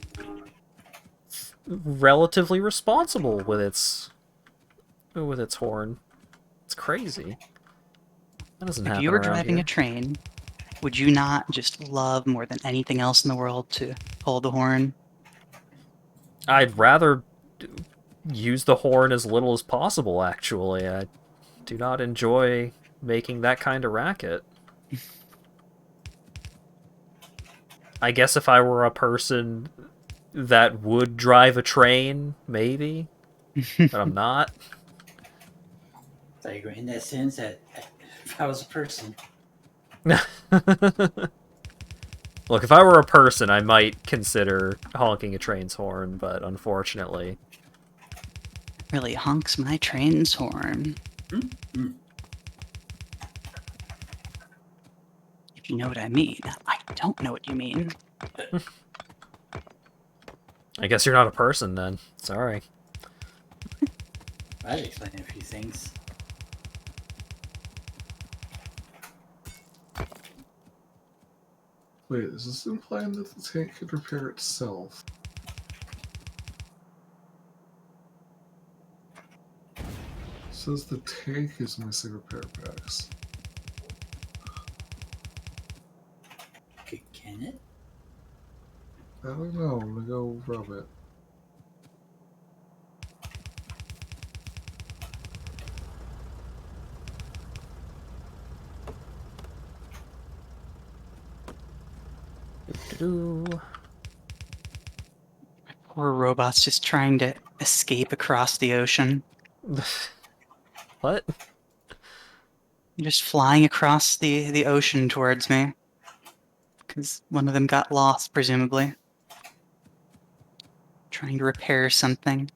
relatively responsible with its horn. It's crazy. That doesn't happen If you were around driving here. a train, would you not just love more than anything else in the world to hold the horn? I'd rather use the horn as little as possible, actually. I do not enjoy making that kind of racket. I guess if I were a person that would drive a train, maybe. But I'm not. I agree in that sense that if I was a person, Look, if I were a person, I might consider honking a train's horn, but unfortunately... Really honks my train's horn. Mm-hmm. If you know what I mean. I don't know what you mean. I guess you're not a person, then. Sorry. I'd explain a few things. Wait, is this implying that the tank could repair itself? It says the tank is missing repair packs. Okay, can it? I don't know. I'm gonna go rub it. Doo-doo-doo. Poor robot's just trying to escape across the ocean. What? Just flying across the ocean towards me. Because one of them got lost, presumably. Trying to repair something.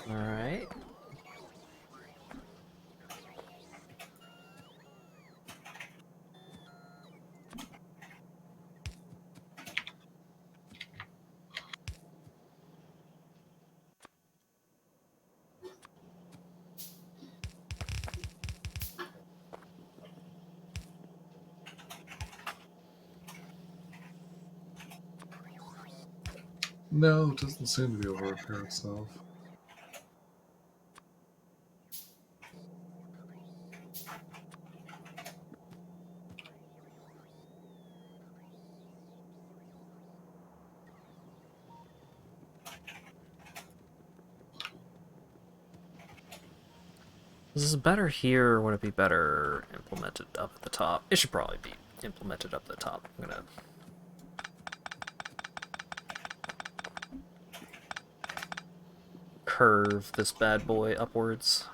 Alright. No, it doesn't seem to be able to repair itself. Is this better here, or would it be better implemented up at the top? It should probably be implemented up at the top. I'm gonna... curve this bad boy upwards.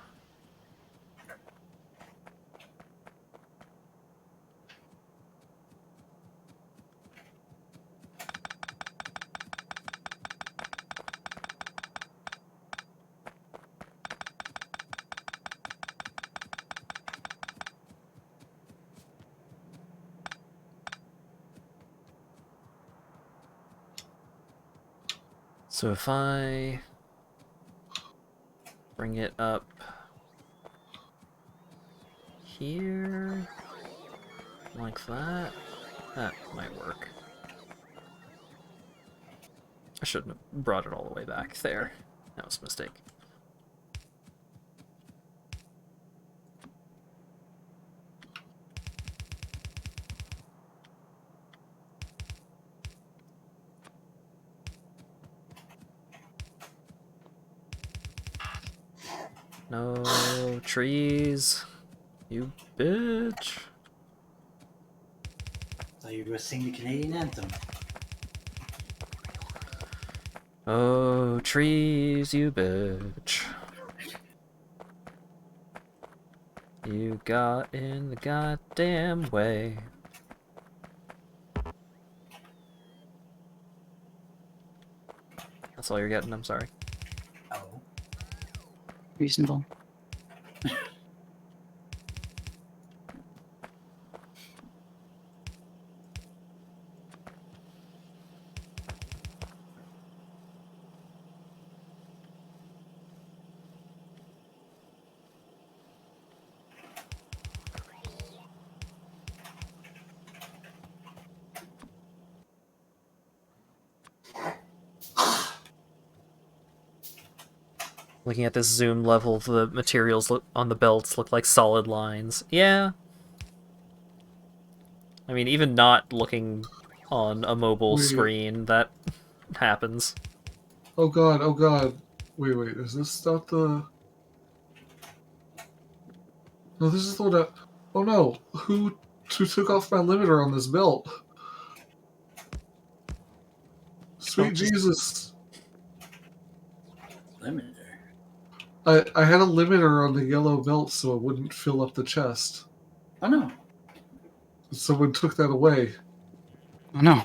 So if I bring it up here, like that, that might work. I shouldn't have brought it all the way back there. That was a mistake. No trees, you bitch. Thought you were going to sing the Canadian anthem. Oh, trees, you bitch. You got in the goddamn way. That's all you're getting, I'm sorry. Oh. Reasonable. Looking at this zoom level, the materials on the belts look like solid lines. Yeah. I mean, even not looking on a mobile Wait. screen, that happens. Oh god, oh god. Wait, is this not the... No, this is the one that... Oh no, who took off my limiter on this belt? Sweet Jesus. Limiter. I had a limiter on the yellow belt so it wouldn't fill up the chest. Oh no. Someone took that away. Oh no.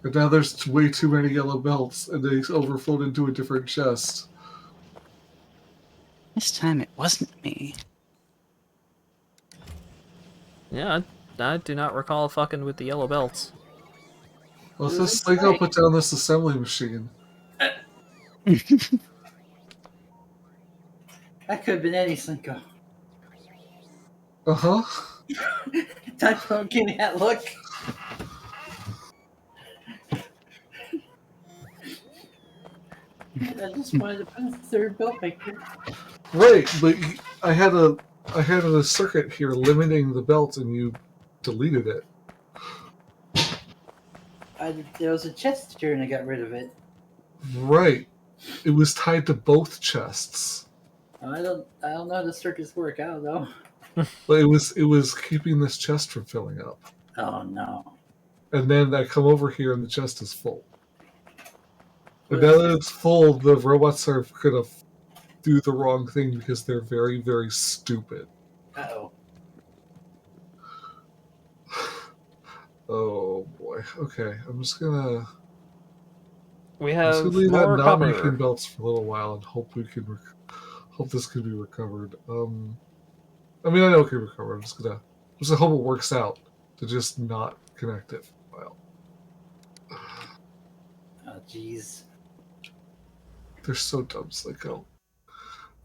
And now there's way too many yellow belts, and they overflowed into a different chest. This time it wasn't me. Yeah, I do not recall fucking with the yellow belts. Well, It it was says Slinko like- put down this assembly machine. That could have been any Slinko. Uh-huh. Don't give me that look. I just wanted to put a third belt maker. Right, but I had a circuit here limiting the belt, and you deleted it. There was a chest here and I got rid of it. Right. It was tied to both chests. I don't know how the circuits work. I don't know. But it was keeping this chest from filling up. Oh no. And then I come over here and the chest is full. But now that it's full, the robots are gonna do the wrong thing because they're very, very stupid. Uh-oh. Oh boy. Okay, I'm just gonna We I'm just have gonna leave that more not copper. making belts for a little while and hope we can hope this can be recovered. I mean, I know it can be recovered. I'm just gonna hope it works out to just not connect it for a while. Oh jeez. They're so dumb, Slinko.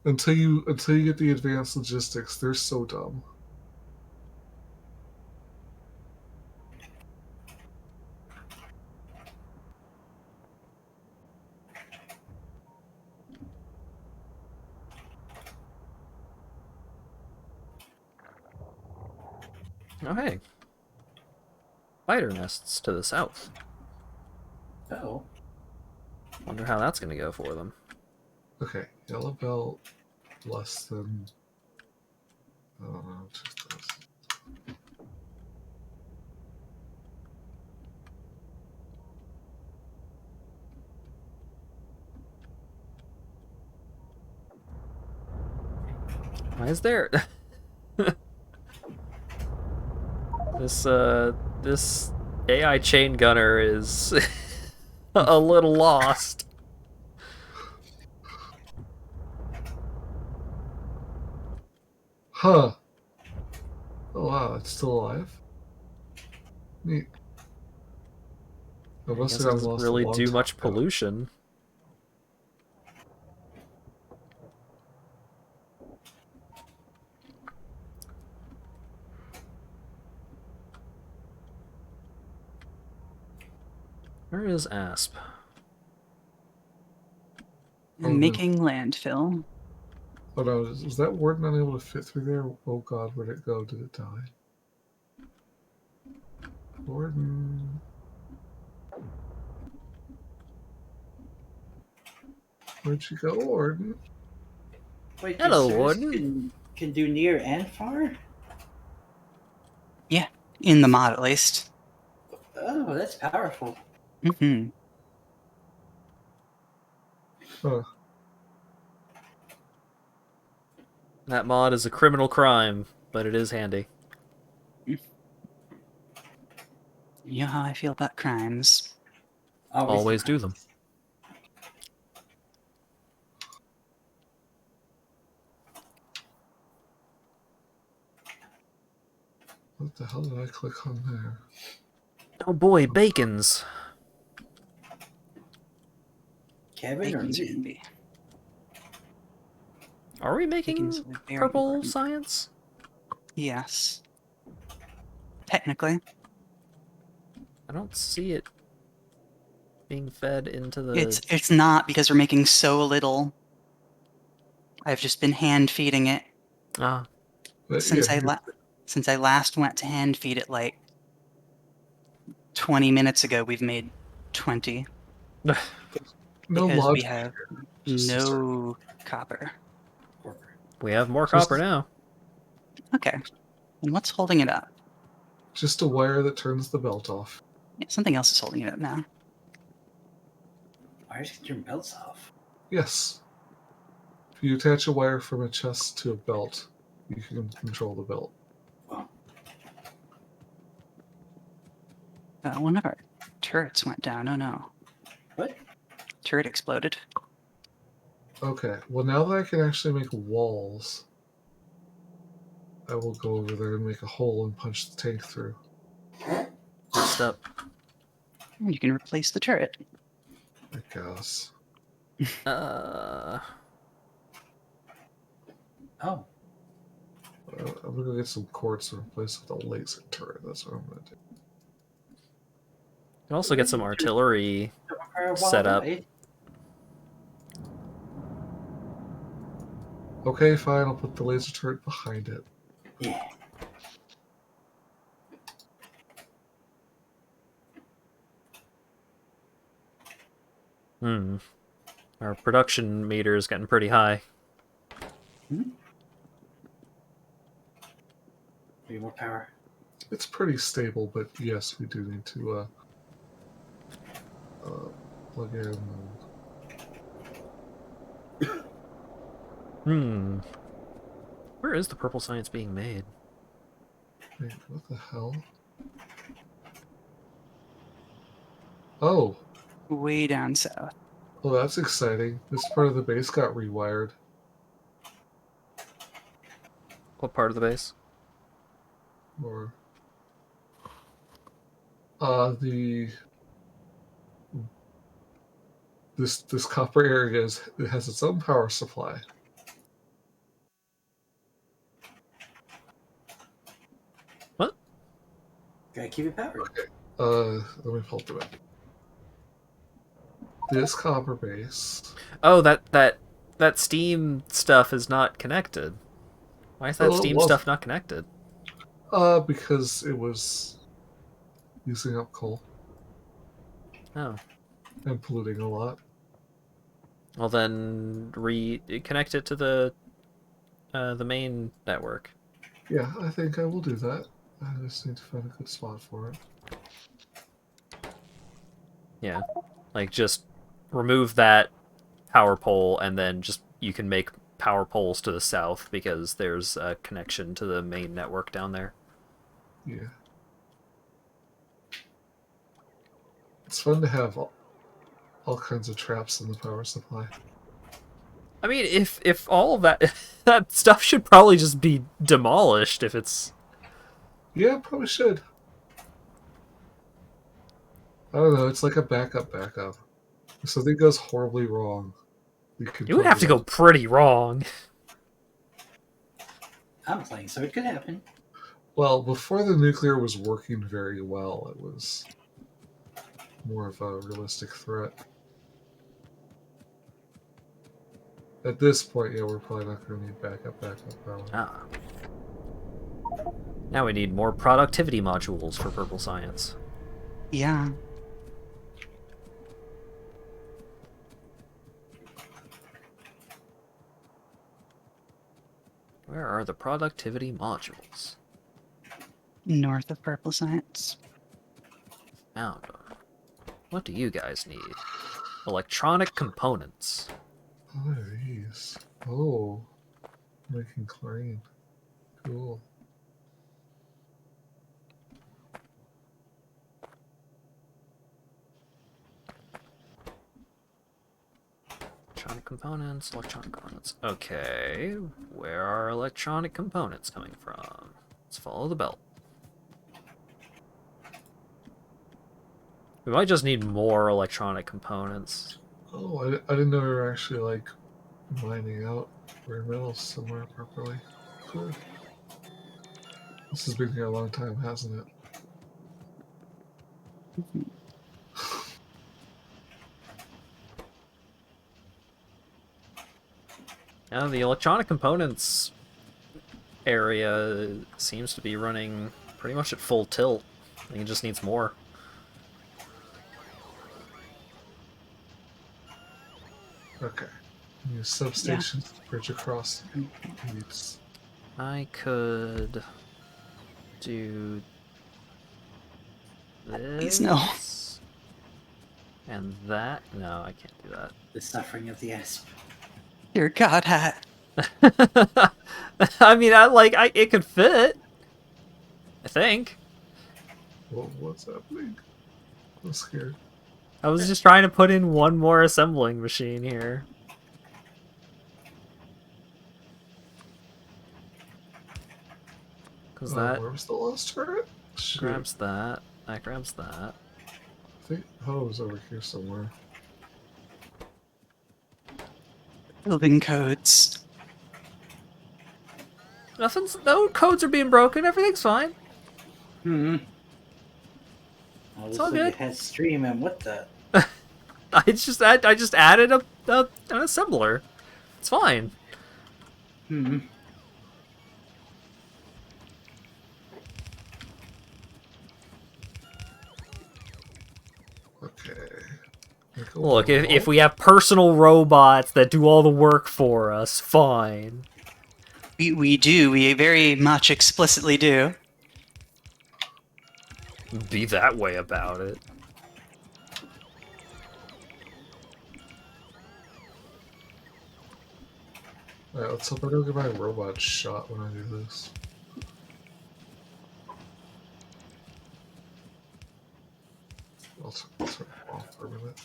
Until you get the advanced logistics, they're so dumb. Oh, hey. Spider nests to the south. Uh-oh. Wonder how that's gonna go for them. Okay, yellow belt less than I don't know, 2,000. Why is there... This AI chain gunner is a little lost. Huh. Oh wow, it's still alive? Neat. I I must guess have it gotten doesn't lost really a long do time much ago. pollution. Where is Asp? Oh, no. Making landfill. Oh no, was that word not able to fit through there? Oh god, where'd it go? Did it die? Warden. Where'd you go, Warden? Wait, Hello, these servers Warden. can do near and far? Yeah, in the mod at least. Oh, that's powerful. Mm-hmm. Huh. That mod is a criminal crime, but it is handy. You know how I feel about crimes. Always do them. What the hell did I click on there? Oh boy, bacons. Kevin or Bacon's me? handy. Are we making Bacon's very purple important. science? Yes. Technically. I don't see it being fed into the... It's not because we're making so little. I've just been hand feeding it Ah, But, since yeah, I last went to hand feed it like 20 minutes ago. We've made 20 no because we logic. have Just- no copper. we have more Just- copper now. Okay. And what's holding it up? Just a wire that turns the belt off. Yeah, something else is holding it up now. Why get your belts off? Yes. If you attach a wire from a chest to a belt, you can control the belt. One of our turrets went down. Oh no. What? Turret exploded. Okay, well now that I can actually make walls, I will go over there and make a hole and punch the tank through. Good step. You can replace the turret. I guess. Uh, Oh, I'm gonna go get some quartz and replace it with a laser turret. That's what I'm gonna do. you can also get some artillery for a set while, up. eh? Okay, fine, I'll put the laser turret behind it. Yeah. Our production meter is getting pretty high. Maybe more power. It's pretty stable, but yes, we do need to plug in. Where is the purple science being made? Wait, what the hell? Oh, Way down south. well, that's exciting. This part of the base got rewired. What part of the base? Or the this copper area it has its own power supply. What? Gotta keep it powered. Let me pull through it. This copper base. Oh, that Steam stuff is not connected. Why is that Well, it Steam was- stuff not connected? Because it was using up coal Oh. and polluting a lot. Well then connect it to the main network. Yeah, I think I will do that. I just need to find a good spot for it. Yeah. Like just remove that power pole and then just you can make power poles to the south because there's a connection to the main network down there. Yeah. It's fun to have all kinds of traps in the power supply. I mean, if all of that that stuff should probably just be demolished if it's. Yeah, probably should. I don't know, it's like a backup. If something goes horribly wrong, It would have to go pretty wrong. I'm playing, so it could happen. Well, before the nuclear was working very well, it was more of a realistic threat. At this point, yeah, we're probably not going to need backup power. Ah. Now we need more productivity modules for Purple Science. Yeah. Where are the productivity modules? North of Purple Science. Found them. What do you guys need? Electronic components. What are these? Oh, making chlorine. Cool. Electronic components. Okay, where are electronic components coming from? Let's follow the belt. We might just need more electronic components. Oh, I didn't know we were actually, like, mining out rare metals somewhere properly. Cool. This has been here a long time, hasn't it? Now, the electronic components area seems to be running pretty much at full tilt. I think it just needs more. Okay. New substations to bridge across needs. I could do this. No. And that. No, I can't do that. The suffering of the asp. Dear God, Hat. I mean, it could fit. I think. What's happening? I'm scared. I was just trying to put in one more assembling machine here. Because that Where was the last turret? Shoot. grabs that. That grabs that. I think it was over here somewhere. Building codes. No codes are being broken. Everything's fine. Oh, It's this all looks like good. it has stream and what the? I just added an assembler. It's fine. Okay. Make a Look, if wall. we have personal robots that do all the work for us, fine. We do. We very much explicitly do. Be that way about it. Alright, let's hope I don't get my robot shot when I do this. I'll turn it off for a minute.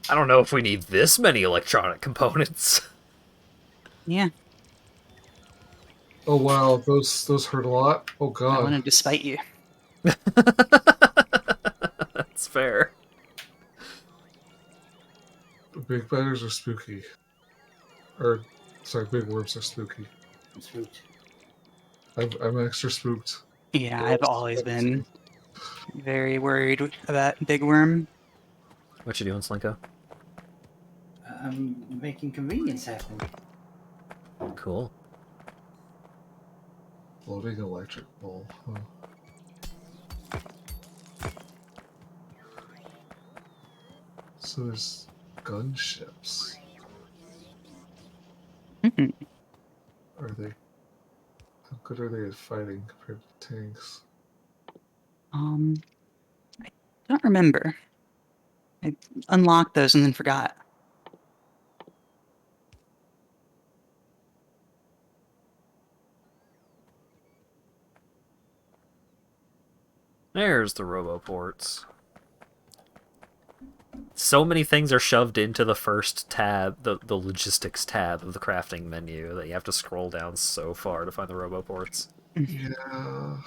I don't know if we need this many electronic components. Yeah, Oh wow, those hurt a lot. Oh I god. wanted to spite you. That's fair. Big spiders are spooky. Or, sorry, big worms are spooky. I'm spooked. I'm extra spooked. Yeah, I've always been very worried about Big Worm. What you doing, Slinko? I'm making convenience happen. Cool. Loading electric ball. Huh. So there's gunships. Mhm. Are they? How good are they at fighting compared to tanks? I don't remember. I unlocked those and then forgot. There's the roboports. So many things are shoved into the first tab, the logistics tab of the crafting menu, that you have to scroll down so far to find the roboports. Yeah.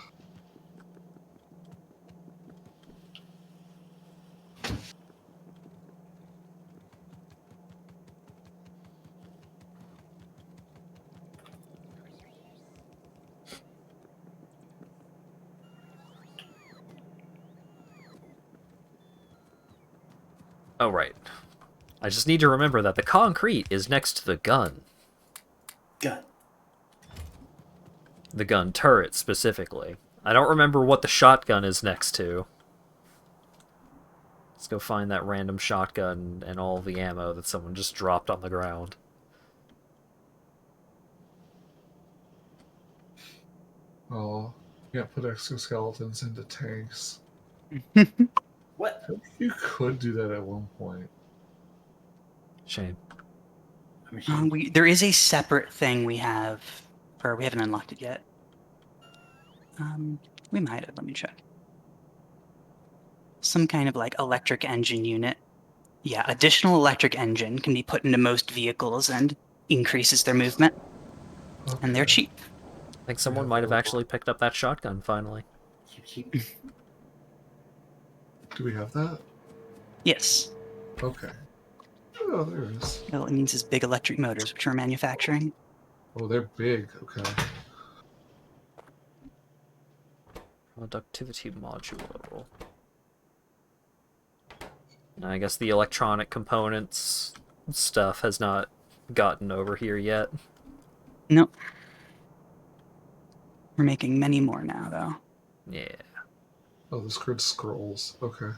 Oh, right. I just need to remember that the concrete is next to the gun. Gun. The gun turret, specifically. I don't remember what the shotgun is next to. Let's go find that random shotgun and all the ammo that someone just dropped on the ground. Oh, you can't put exoskeletons into tanks. What? You could do that at one point. Shame. I'm ashamed. There is a separate thing we have, or we haven't unlocked it yet. We might have. Let me check. Some kind of like electric engine unit. Yeah, additional electric engine can be put into most vehicles and increases their movement, and they're Okay. cheap. I think someone might have actually picked up that shotgun, finally. Cheap. Do we have that? Yes. Okay. Oh, there it is. All it means is big electric motors, which we're manufacturing. Oh, they're big. Okay. Productivity module. I guess the electronic components stuff has not gotten over here yet. Nope. We're making many more now, though. Yeah. Oh, this grid scrolls. Okay.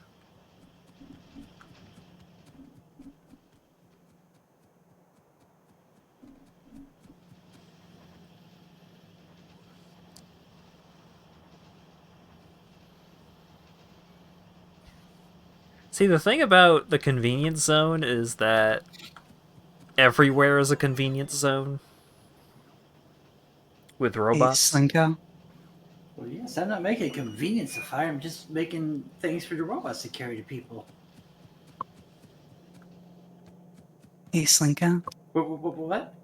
See, the thing about the convenience zone is that everywhere is a convenience zone. with Hey, robots? Slinko. Well, yes, I'm not making a convenience of fire. I'm just making things for the robots to carry to people. Hey, Slinko. What?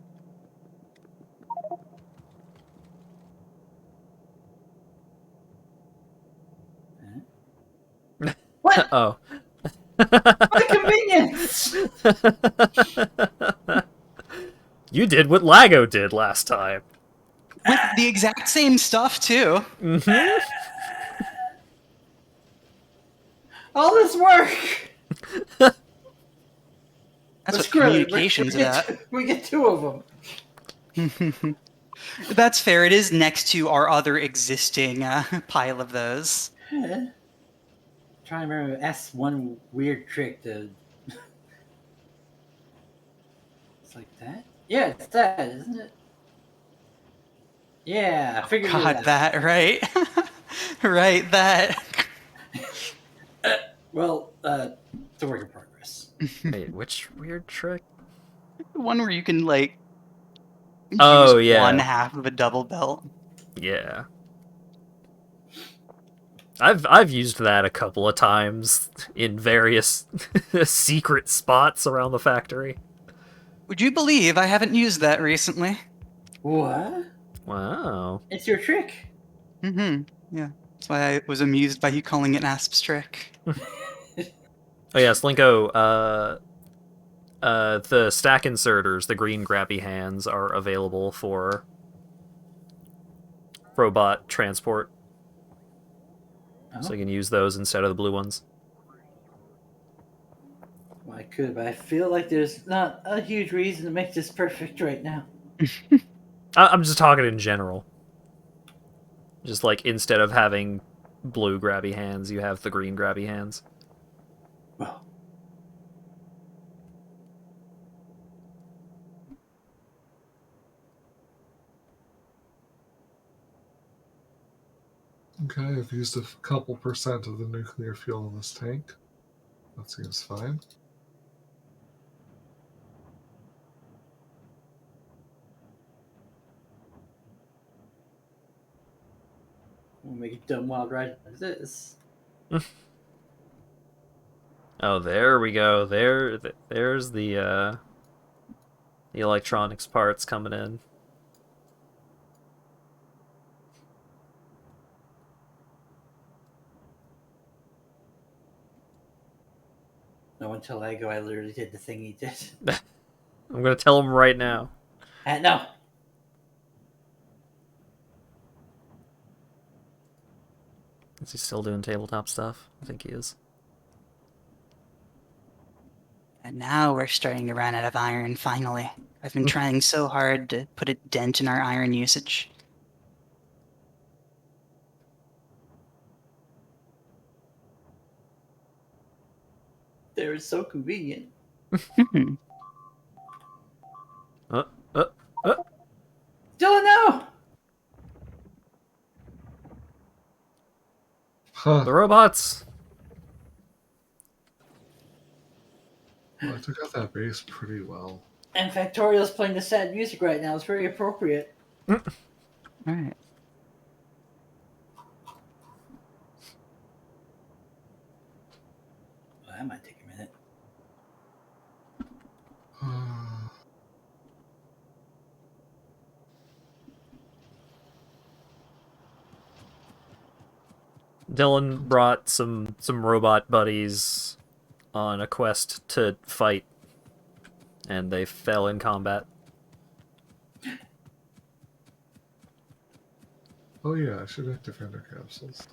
Huh? What? Oh. What a convenience! You did what Lago did last time. With the exact same stuff, too. Mm-hmm. All this work! That's But what screw it. communication's about. We get two of them. That's fair. It is next to our other existing pile of those. Trying to remember, ask one weird trick to. It's like that? Yeah, it's that, isn't it? Yeah, I figured it God, out. that, right? Right, that. Well, it's a work in progress. Wait, which weird trick? The one where you can, like, use Oh, one yeah. half of a double belt. Yeah. I've used that a couple of times in various secret spots around the factory. Would you believe I haven't used that recently? What? Wow. It's your trick. Yeah. That's why I was amused by you calling it an asp's trick. Oh yeah, Slinko, the stack inserters, the green grabby hands, are available for robot transport. Oh, So you can use those instead of the blue ones. well, I could, but I feel like there's not a huge reason to make this perfect right now. I'm just talking in general. Just like instead of having blue grabby hands, you have the green grabby hands. Well, Okay, I've used a couple percent of the nuclear fuel in this tank. That seems fine. we'll make a dumb wild ride of this. Oh, there we go. There's the electronics parts coming in. No, until I go, I literally did the thing he did. I'm gonna tell him right now. No. Is he still doing tabletop stuff? I think he is. And now we're starting to run out of iron, finally. I've been trying so hard to put a dent in our iron usage. They were so convenient. Uh, uh, uh. Dylan, no! Huh. The robots! Well, I took out that base pretty well. And Factorio's playing the sad music right now. It's very appropriate. Alright. Well, that might take a minute. Dylan brought some robot buddies on a quest to fight, and they fell in combat. Oh yeah, I should have defender capsules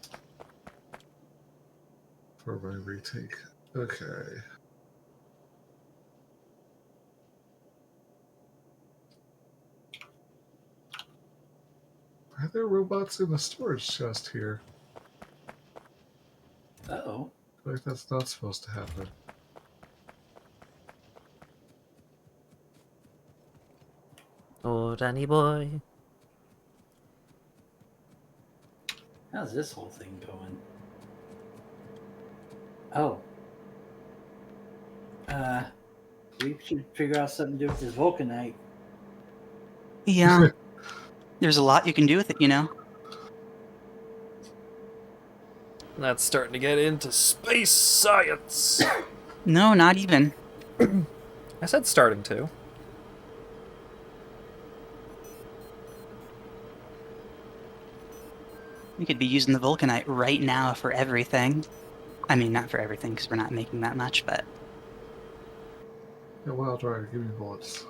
for my retake. Okay. Are there robots in the storage chest here? Uh-oh. I feel like that's not supposed to happen. Oh, Danny boy. How's this whole thing going? Oh. We should figure out something to do with this vulcanite. Yeah. There's a lot you can do with it, you know? That's starting to get into space science. No, not even. I said starting to. We could be using the vulcanite right now for everything. I mean, not for everything, because we're not making that much, but... Yeah, Wild Rider, give me bullets.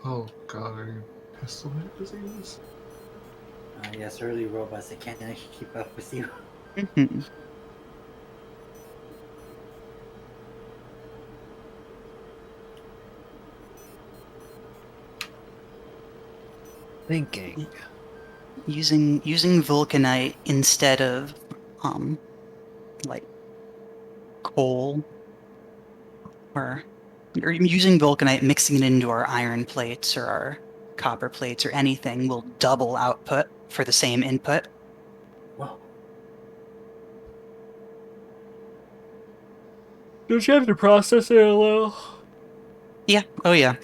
Oh god, I need pistol magazines? Yes, early robots that can't actually keep up with you. Mhm. Thinking. Using vulcanite instead of, um, like, coal, or using vulcanite, mixing it into our iron plates or our copper plates or anything will double output for the same input. Well, Don't you have to process it a little? Yeah, oh yeah.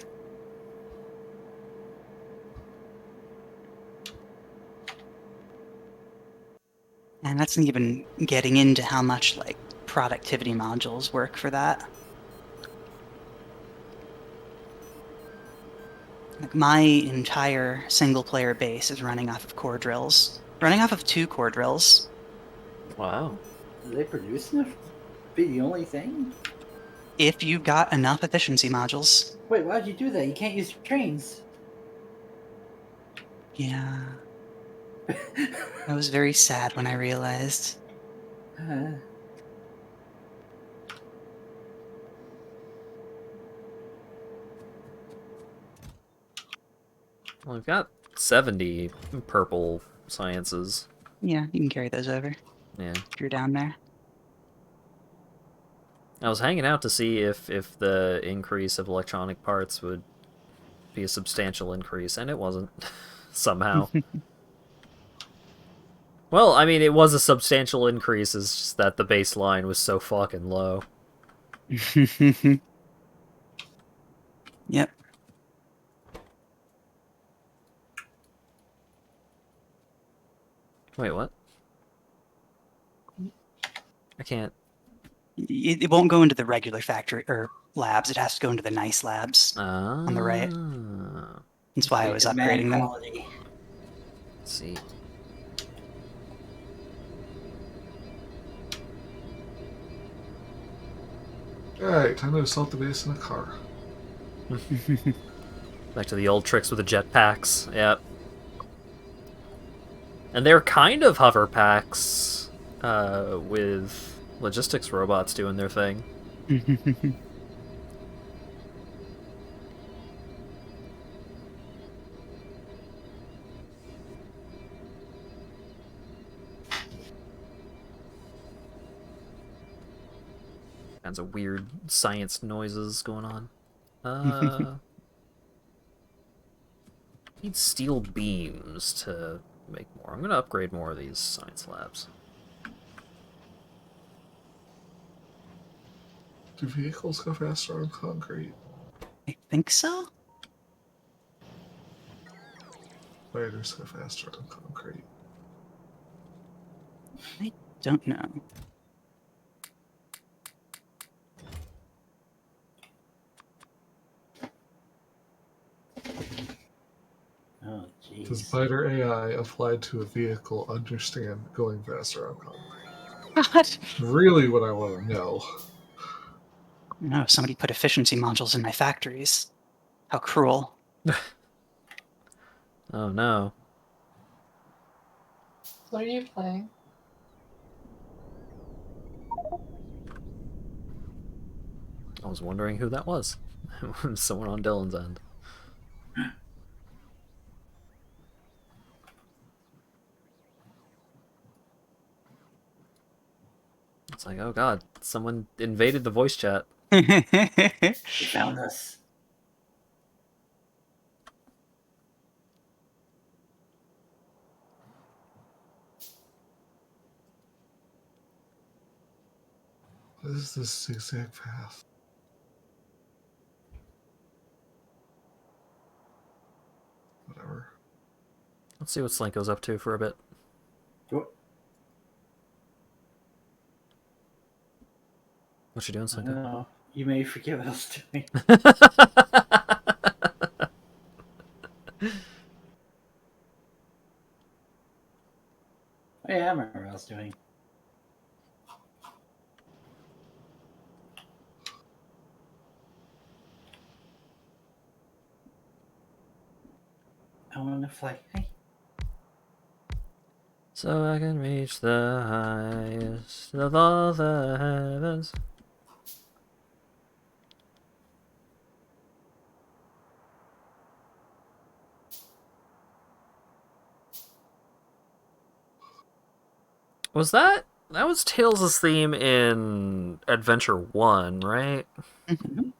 And that's not even getting into how much, like, productivity modules work for that. Like, my entire single-player base is running off of core drills. Running off of 2 core drills. Wow. do they produce enough to be the only thing? If you've got enough efficiency modules. Wait, why'd you do that? You can't use trains. Yeah. I was very sad when I realized. Uh, Well, I've got 70 purple sciences. Yeah, you can carry those over Yeah. if you're down there. I was hanging out to see if the increase of electronic parts would be a substantial increase, and it wasn't. Somehow. Well, I mean, it was a substantial increase, it's just that the baseline was so fucking low. Yep. Wait, what? I can't. It won't go into the regular factory or labs. It has to go into the nice labs on the right. Ah. That's why I was demand upgrading them. quality. Let's see. Alright, time to assault the base in a car. Back to the old tricks with the jetpacks. Yep. And they're kind of hover packs, with logistics robots doing their thing. Kinds of weird science noises going on. Need steel beams to make more. I'm gonna upgrade more of these science labs. Do vehicles go faster on concrete? I think so. Spiders go faster on concrete. I don't know. Oh, Does jeez. Spider AI applied to a vehicle understand going faster on concrete? What? Really what I want to know. No, somebody put efficiency modules in my factories. How cruel. Oh no. What are you playing? I was wondering who that was. Someone on Dylan's end. It's like, oh god, someone invaded the voice chat. They found us. What is this zigzag path? Whatever. Let's see what Slinko's up to for a bit. What? What you doing, I Slinko? don't know. You may forget what I was doing. Oh, yeah, I remember what I was doing. I want to fly. Hey. So I can reach the highest of all the heavens. Was that was Tails' theme in Adventure 1, right? Mhm.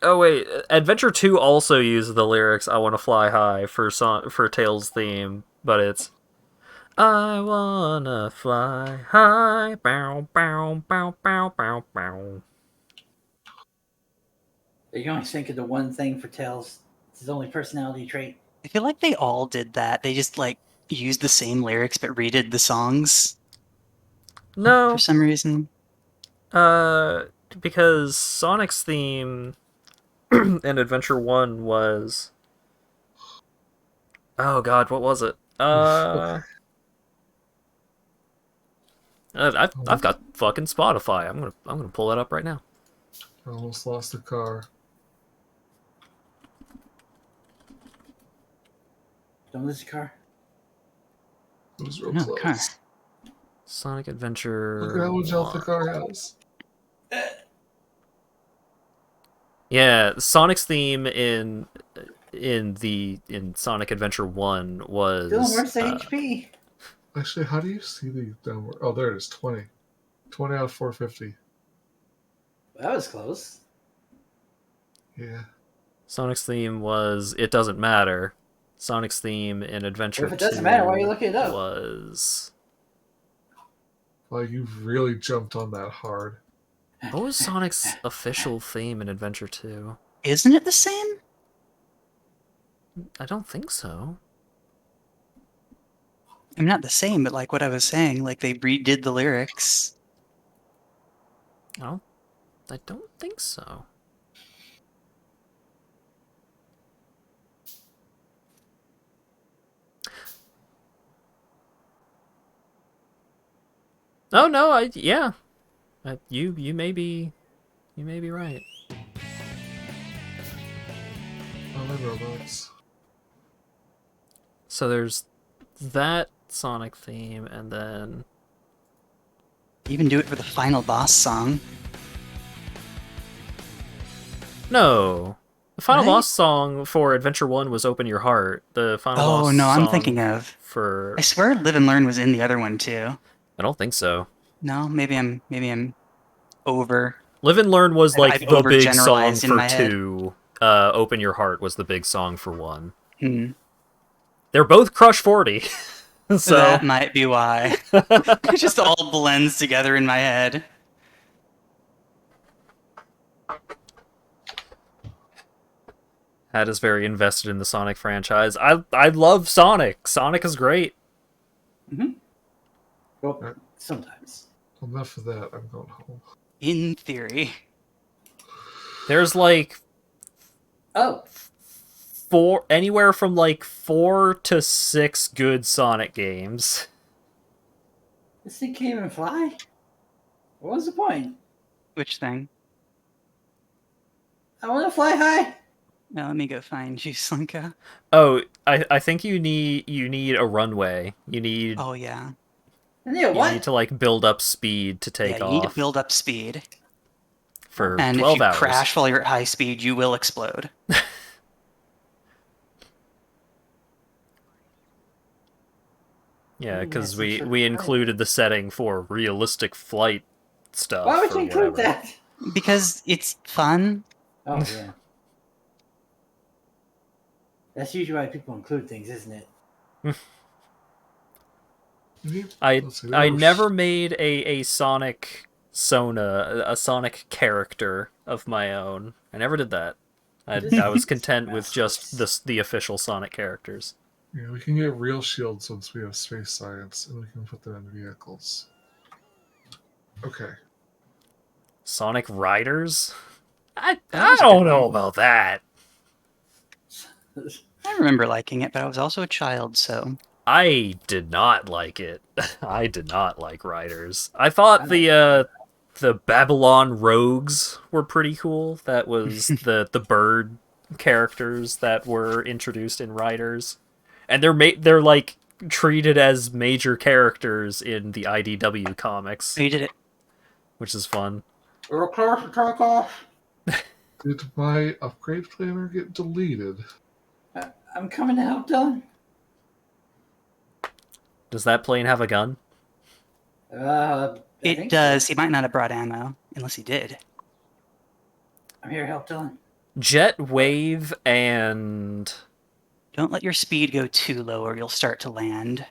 Oh wait, Adventure 2 also used the lyrics "I want to fly high" for Tails' theme, but it's "I wanna fly high, bow bow bow bow bow bow." You can only think of the one thing for Tails. It's his only personality trait. I feel like they all did that. They just like used the same lyrics but redid the songs No, for some reason. uh, because Sonic's theme in Adventure 1 was, oh god, what was it? Okay. I've got fucking Spotify. I'm gonna pull that up right now. I almost lost the car. Don't lose your car. It was real No, close. car. Sonic Adventure. Look at how much health the 1. car has. Yeah, Sonic's theme in Sonic Adventure 1 Dylan, was where's the HP? Actually, how do you see the downward? Oh, there it is. 20. 20 out of 450. That was close. Yeah. Sonic's theme was "It Doesn't Matter." Sonic's theme in Adventure Well, if it 2 doesn't matter, why are you looking it up? was, Well, you really jumped on that hard. what was Sonic's official theme in Adventure 2? Isn't it the same? I don't think so. I'm not the same, but like what I was saying, like they redid the lyrics. I don't think so. Oh no, yeah. You may be right. Oh, my robots. So there's that Sonic theme, and then Even do it for the final boss song. no. The final Right? boss song for Adventure 1 was Open Your Heart. The final Oh boss no, I'm song thinking of. for I swear Live and Learn was in the other one too. I don't think so. No, maybe I'm over. Live and Learn was I've like the big song overgeneralized in for my head. 2. Open Your Heart was the big song for 1. Hmm. They're both Crush 40. So That might be why. It just all blends together in my head. Hat is very invested in the Sonic franchise. I love Sonic. Sonic is great. Well, Right. sometimes. Enough of that. I'm going home. In theory. There's like Oh, anywhere from like 4 to 6 good Sonic games. this thing can't even fly? What was the point? Which thing? I want to fly high. Now let me go find you, Slinko. Oh, I think you need a runway. You need Oh yeah. And yeah, you what? need to like build up speed to take Yeah, you need to off. build up speed. for And if 12 you hours. crash while you're at high speed, you will explode. Yeah, Ooh, because that's some we sort of included the setting for realistic flight stuff. Why would or you include whatever. that? Because it's fun. Oh yeah. That's usually why people include things, isn't it? Let's see, I there never was- made a Sonic Sona, a Sonic character of my own. I never did that. I was content with just the official Sonic characters. Yeah, we can get real shields once we have space science, and we can put them in vehicles. Okay. Sonic Riders? I That was a don't good know one. about that. I remember liking it, but I was also a child, so I did not like it. I did not like Riders. I thought the Babylon Rogues were pretty cool. That was the bird characters that were introduced in Riders, and they're like treated as major characters in the IDW comics, you did it. which is fun. We're clear for takeoff. Did my upgrade planner get deleted? I'm coming to help, Dylan. Does that plane have a gun? I It think does. so. He might not have brought ammo, unless he did. I'm here to help Dylan. Jet, Wave, and Don't let your speed go too low or you'll start to land.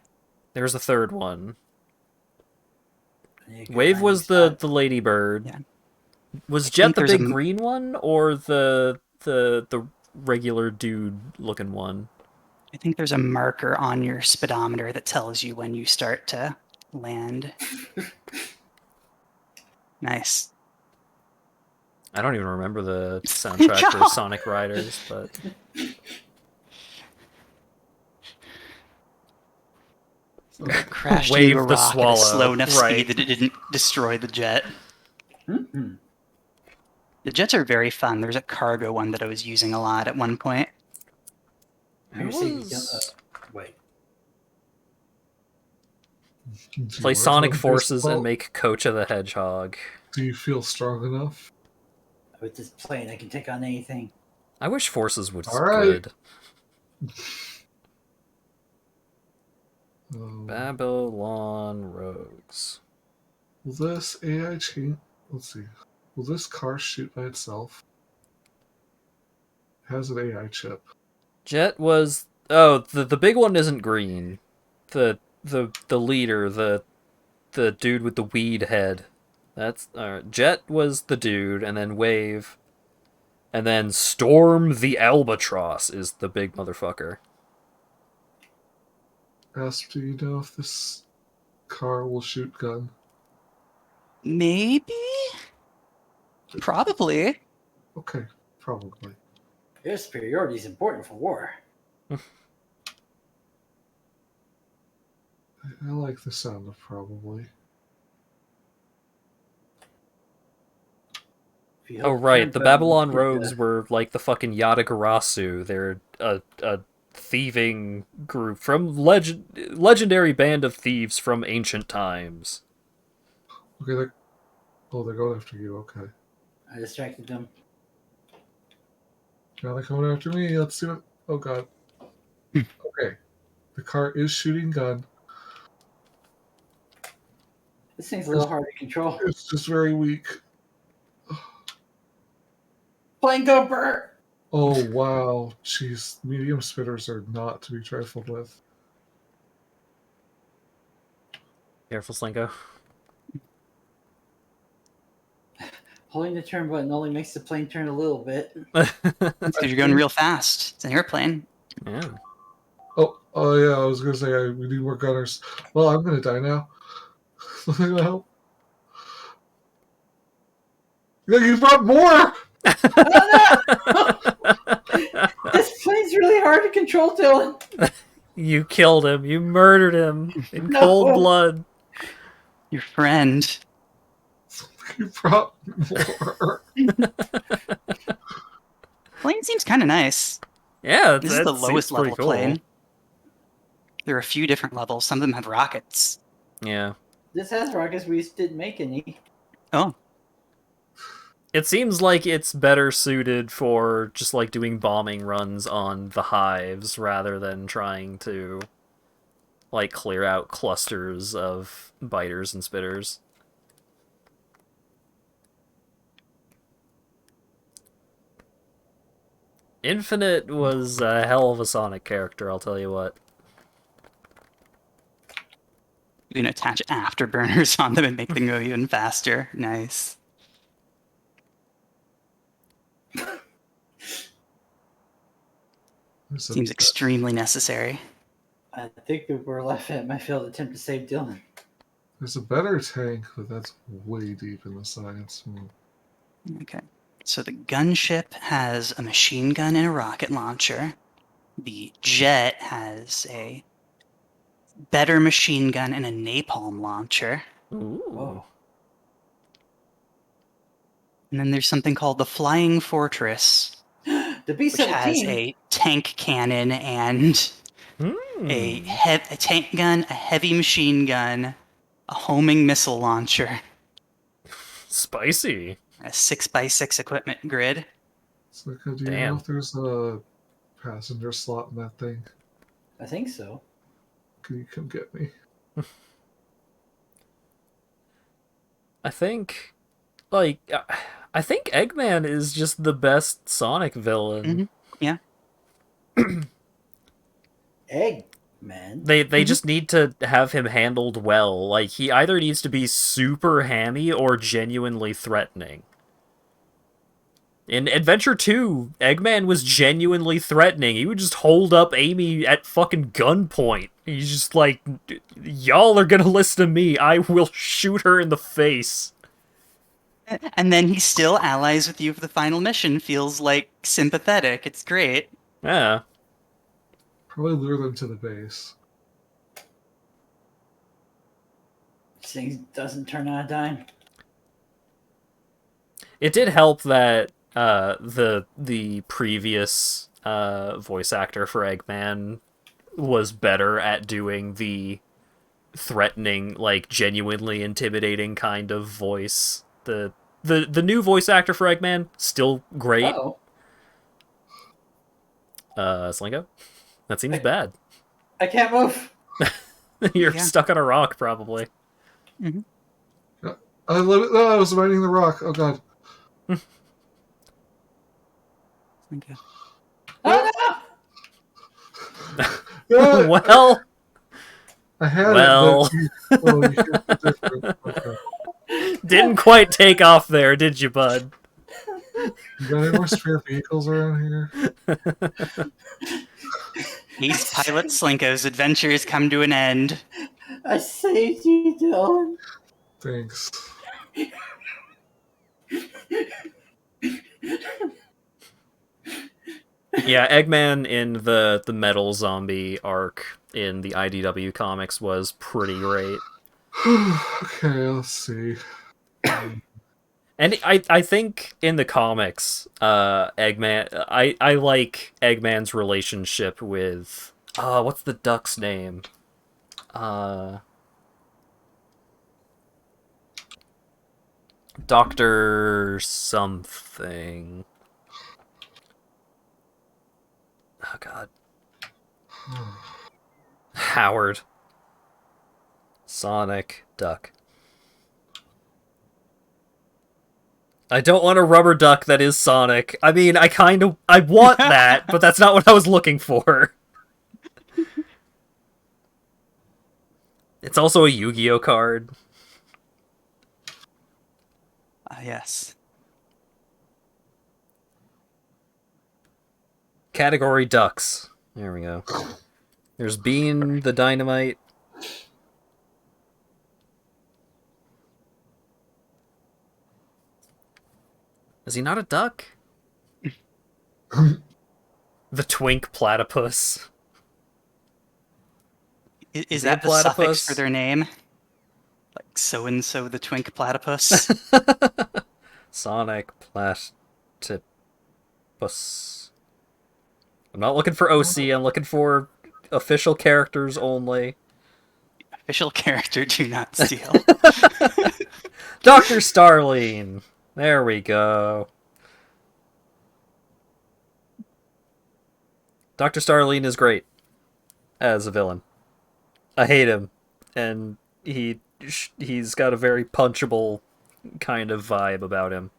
there's a third one. I need to go Wave find was you, the ladybird. Yeah. Was I Jet think the there's big a- green one or the regular dude looking one? I think there's a marker on your speedometer that tells you when you start to land. Nice. I don't even remember the soundtrack for Sonic Riders, but Crashed Wave into a the rock at a swallow, slow enough right. speed that it didn't destroy the jet. Mhm. The jets are very fun. There's a cargo one that I was using a lot at one point. You're Who saying you was- don't- wait. Do you play work Sonic on Forces baseball? and make Kocha the Hedgehog. Do you feel strong enough? With this plane, I can take on anything. I wish Forces was All right. good. Um, Babylon Rogues. will this AI change? Let's see. Will this car shoot by itself? It has an AI chip. Jet was the big one isn't green. The leader, the dude with the weed head. That's Jet was the dude, and then Wave, and then Storm the Albatross is the big motherfucker. Asp, do you know if this car will shoot gun? Maybe? Probably. Okay, probably. Air superiority is important for war. I like the sound of probably. If you Oh hope right, turns the out Babylon you get Rogues were like the fucking Yatagarasu. They're a thieving group from legendary band of thieves from ancient times. Okay, they're going after you. Okay. I distracted them. Now they're coming after me. Let's see what. Oh god. Okay. The car is shooting gun. This thing's a little hard to control. It's just very weak. Plane go Bert! Oh wow. Jeez. Medium spitters are not to be trifled with. Careful, Slinko. Holding the turn button only makes the plane turn a little bit. That's because you're going real fast. It's an airplane. Yeah. Oh yeah, I was gonna say we need more gunners. Well, I'm gonna die now. Something gonna help. Yeah, you brought more! This plane's really hard to control, Dylan. You killed him. You murdered him in No. cold blood. Your friend. You brought more. Plane seems kind of nice. Yeah, This is that the seems lowest pretty level cool. plane. There are a few different levels. Some of them have rockets. Yeah. This has rockets. We just didn't make any. Oh, It seems like it's better suited for just like doing bombing runs on the hives rather than trying to like clear out clusters of biters and spitters. Infinite was a hell of a Sonic character, I'll tell you what. You can attach afterburners on them and make them go even faster. Nice. Seems extremely necessary. I think that we're left at my failed attempt to save Dylan. There's a better tank, but that's way deep in the science. Okay. So the gunship has a machine gun and a rocket launcher. The jet has a better machine gun and a napalm launcher. Ooh. Whoa. And then there's something called the Flying Fortress, The which has B-17. a tank cannon and a tank gun, a heavy machine gun, a homing missile launcher, Spicy. a 6x6 equipment grid. So, do you Damn. know if there's a passenger slot in that thing? I think so. Can you come get me? I think, like, I think Eggman is just the best Sonic villain. Yeah. Eggman. They just need to have him handled well. Like, he either needs to be super hammy or genuinely threatening. In Adventure 2, Eggman was genuinely threatening. He would just hold up Amy at fucking gunpoint. He's just like, y'all are gonna listen to me. I will shoot her in the face. And then he's still allies with you for the final mission. Feels like sympathetic. It's great. Yeah. Probably lure them to the base. This thing doesn't turn on a dime. It did help that the previous voice actor for Eggman was better at doing the threatening, like genuinely intimidating kind of voice. The new voice actor for Eggman, still great. Uh-oh. Slinko? That seems bad. I can't move. You're Yeah. stuck on a rock, probably. I was riding the rock. Oh god. Okay. Oh, Yeah, Well, I had well. it. But you hear the difference. Okay. Didn't quite take off there, did you, bud? You got any more spare vehicles around here? Ace Pilot Slinko's adventures come to an end. no. I saved you, Dylan. Thanks. Yeah, Eggman in the metal zombie arc in the IDW comics was pretty great. Okay, let's see. And I think in the comics, Eggman, I like Eggman's relationship with, what's the duck's name? Dr. something. Oh god. Howard. Sonic Duck. I don't want a rubber duck that is Sonic. I mean, I want that, but that's not what I was looking for. It's also a Yu-Gi-Oh card. Yes. Category ducks. There we go. There's Bean the Dynamite. Is he not a duck? The Twink Platypus. Is Is that it the suffix platypus? for their name? Like so-and-so the Twink Platypus? Sonic Platypus. I'm not looking for OC, I'm looking for official characters only. Official character, do not steal. Dr. Starling! There we go. Dr. Starline is great as a villain. I hate him, and he's got a very punchable kind of vibe about him.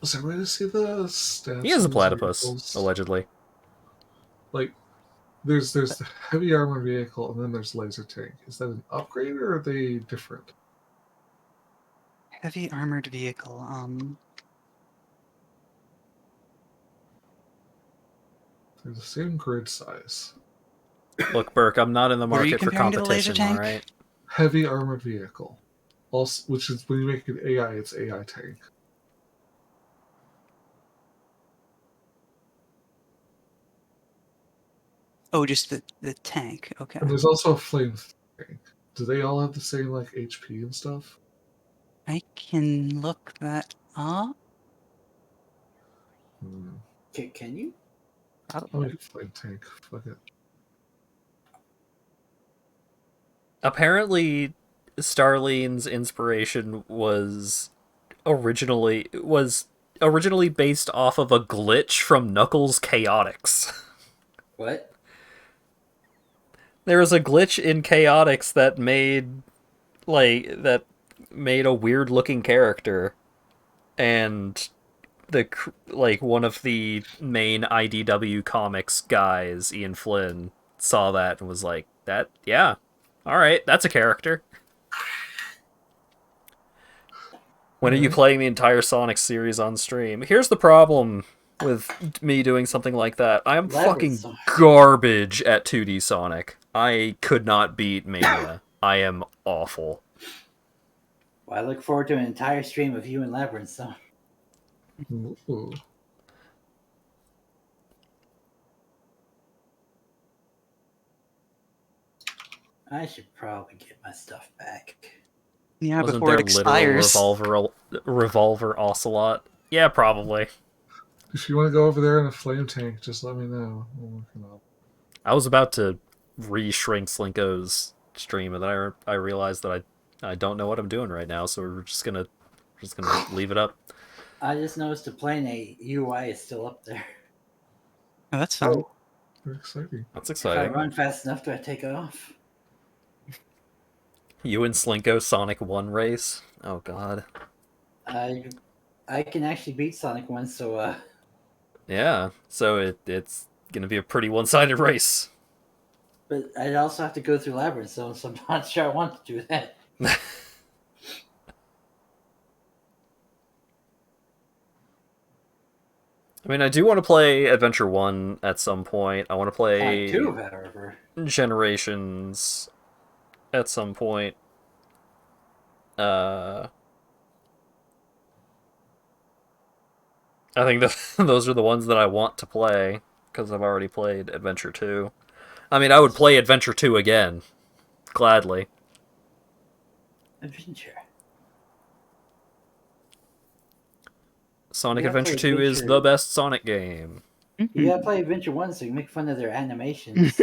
Was there a way to see the stats? He is a on these platypus, vehicles? allegedly. Like, there's the heavy armor vehicle, and then there's laser tank. Is that an upgrade, or are they different? Heavy armored vehicle. They're the same grid size. Look, Burke, I'm not in the What are you market for comparing to the laser competition, tank? alright? Heavy armored vehicle. Also, which is when you make an AI, it's AI tank. Oh, just the tank. Okay. And there's also a flame tank. Do they all have the same like HP and stuff? I can look that up. Can you? I'll Probably. make a flame tank. Fuck it. Apparently, Starline's inspiration was originally based off of a glitch from Knuckles' Chaotix. What? There was a glitch in Chaotix that made a weird looking character, and one of the main IDW comics guys, Ian Flynn, saw that and was like, "That, yeah, all right, that's a character." When are you playing the entire Sonic series on stream? Here's the problem with me doing something like that. I am Labyrinth fucking Sonic. garbage at 2D Sonic. I could not beat Mania. I am awful. Well, I look forward to an entire stream of you and Labyrinth Zone. Ooh. I should probably get my stuff back. Yeah, Wasn't before there it expires. literal revolver Ocelot? Yeah, probably. If you want to go over there in a flame tank, just let me know. We'll work it out. I was about to re-shrink Slinko's stream, and then I realized that I don't know what I'm doing right now, so we're just gonna leave it up. I just noticed the Plane A UI is still up there. Oh, that's fun. Oh, very exciting. That's If I exciting. run fast enough, do I take it off? You and Slinko Sonic 1 race? Oh god. I can actually beat Sonic 1, so Yeah, so it's gonna be a pretty one-sided race. but I'd also have to go through Labyrinth Zone, so I'm not sure I want to do that. I mean, I do want to play Adventure 1 at some point. I want to play Sonic 2, however. Generations at some point. I think those are the ones that I want to play, because I've already played Adventure 2. I mean, I would play Adventure 2 again. Gladly. Adventure. Sonic You gotta Adventure play 2 is Adventure. the best Sonic game. You gotta play Adventure 1 so you can make fun of their animations.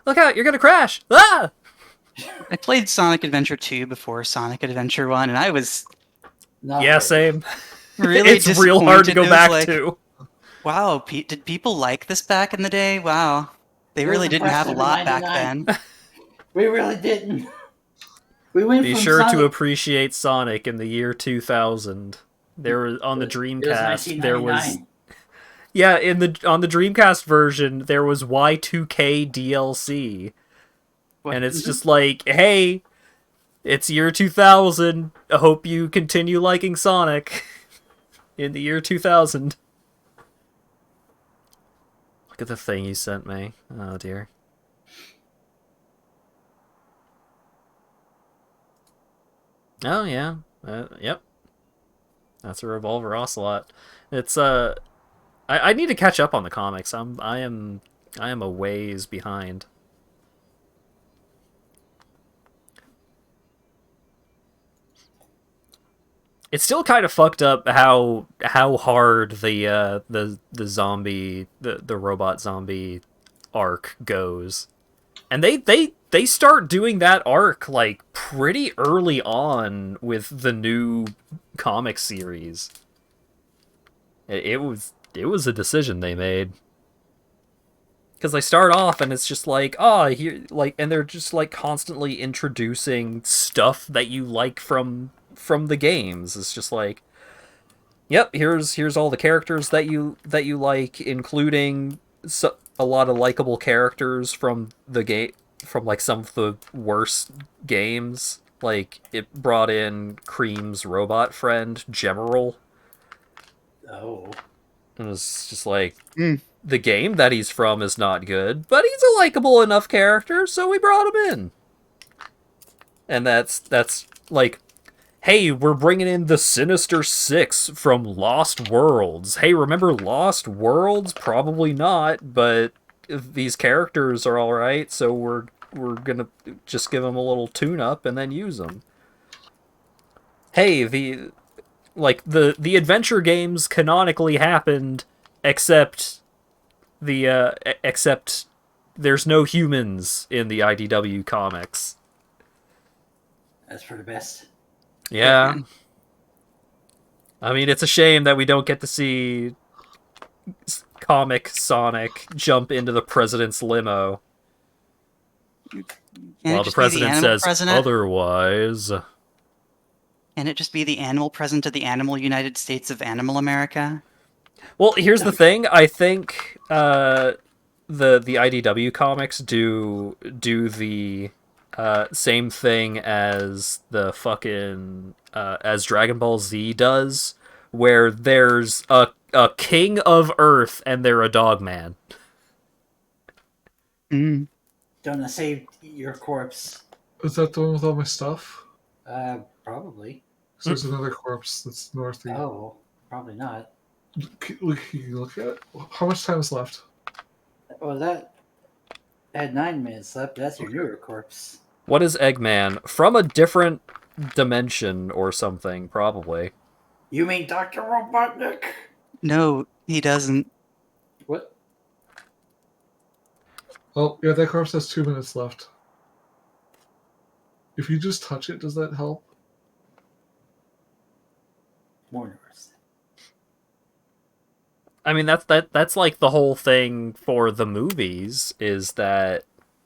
Look out, you're gonna crash! Ah! I played Sonic Adventure 2 before Sonic Adventure 1, and I was Not Yeah, very. same. really It's real hard to disappointed. go It was back like, to. wow, did people like this back in the day? Wow. They It really was didn't have a impressive in lot back 99. then. We really didn't. We went Be from sure Sonic... to appreciate Sonic in the year 2000. There was on the It was Dreamcast. There was 1999. yeah, on the Dreamcast version there was Y2K DLC, What? and it's just like, hey, it's year 2000. I hope you continue liking Sonic in the year 2000. Look at the thing you sent me. Oh dear. Oh yeah. Yep. That's a Revolver Ocelot. It's I need to catch up on the comics. I am a ways behind. It's still kind of fucked up how hard the zombie the robot zombie arc goes. And they they start doing that arc like pretty early on with the new comic series. It was a decision they made. Because they start off and it's just like, here, like, and they're just like constantly introducing stuff that you like from the games. It's just like, yep, here's all the characters that you like, including a lot of likable characters from the game, from like some of the worst games. Like it brought in Cream's robot friend Gemerald. Oh. And it's just like, Mm. the game that he's from is not good, but he's a likable enough character, so we brought him in. And that's like, hey, we're bringing in the Sinister Six from Lost Worlds. Hey, remember Lost Worlds? Probably not, but these characters are all right, so we're gonna just give them a little tune-up and then use them. Hey, the adventure games canonically happened, except except there's no humans in the IDW comics. That's for the best. Yeah. I mean, it's a shame that we don't get to see comic Sonic jump into the president's limo. While the president says otherwise. Can it just be the animal president of the Animal United States of Animal America? Well, here's the thing. I think the IDW comics do the same thing as the fucking as Dragon Ball Z does, where there's a king of Earth and they're a dog man. Mm. Don't I save your corpse? Is that the one with all my stuff? Probably. So there's another corpse that's north of you. Oh, probably not. Can you look at it? How much time is left? Well, that had 9 minutes left. That's your newer corpse. What is Eggman? From a different dimension or something, probably. You mean Dr. Robotnik? No, he doesn't. What? Oh, yeah, that corpse has 2 minutes left. If you just touch it, does that help? More nervous. I mean, that's like the whole thing for the movies, is that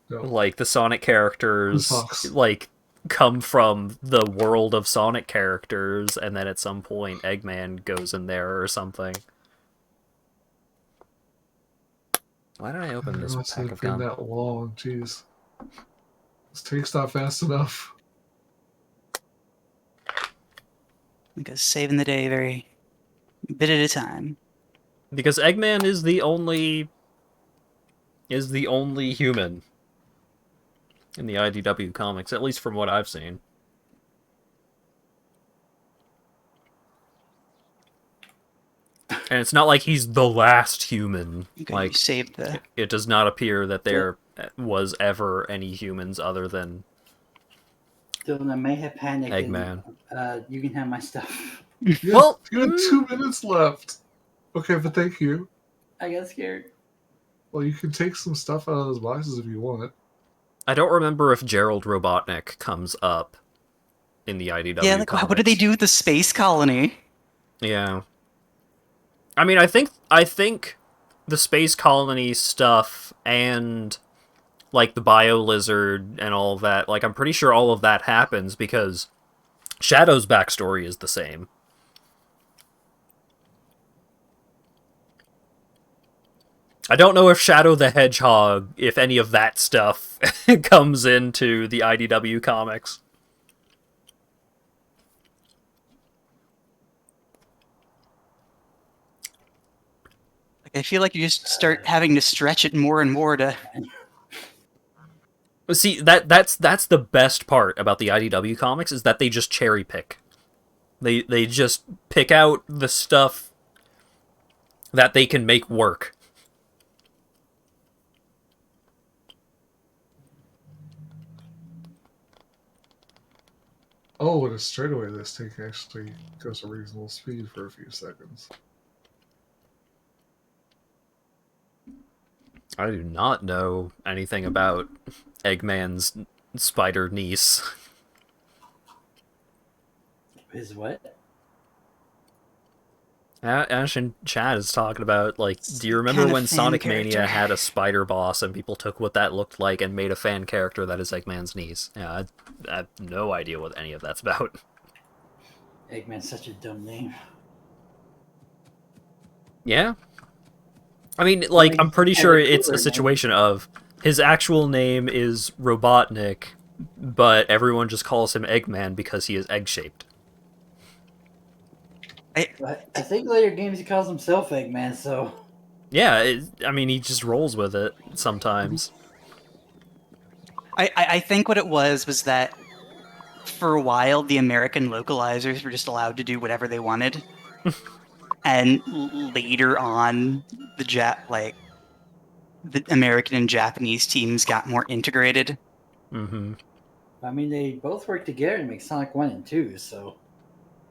No. like the Sonic characters Fox. like come from the world of Sonic characters, and then at some point Eggman goes in there or something. Why did I open this must pack have of been gum? that long. Jeez. This take's not fast enough. Because saving the day very bit at a time. Because Eggman is the only human in the IDW comics, at least from what I've seen. And it's not like he's the last human. Okay, Like, you saved the. it does not appear that there was ever any humans other than Dylan, I may have panicked. Eggman. And, you can have my stuff. Yes, Well, you had 2 minutes left. Okay, but thank you. I got scared. Well, you can take some stuff out of those boxes if you want. I don't remember if Gerald Robotnik comes up in the IDW Yeah, like comics. what do they do with the space colony? Yeah. I mean, I think the space colony stuff and like the bio lizard and all of that, like I'm pretty sure all of that happens because Shadow's backstory is the same. I don't know if Shadow the Hedgehog, if any of that stuff comes into the IDW comics. Like I feel like you just start having to stretch it more and more to. See, that's the best part about the IDW comics, is that they just cherry pick. They just pick out the stuff that they can make work. Oh, and a straightaway this tank actually goes a reasonable speed for a few seconds. I do not know anything about Eggman's spider niece. His what? Ash and Chad is talking about, like, do you What remember kind of when fan Sonic Mania character? had a spider boss and people took what that looked like and made a fan character that is Eggman's niece? Yeah, I have no idea what any of that's about. Eggman's such a dumb name. Yeah? I mean, like, I'm He pretty has sure a it's a cooler name. situation of his actual name is Robotnik, but everyone just calls him Eggman because he is egg-shaped. But I think later games he calls himself Eggman, so Yeah, I mean, he just rolls with it sometimes. I think what it was that for a while the American localizers were just allowed to do whatever they wanted, and later on the American and Japanese teams got more integrated. Mm-hmm. I mean they both work together to make Sonic 1 and 2, so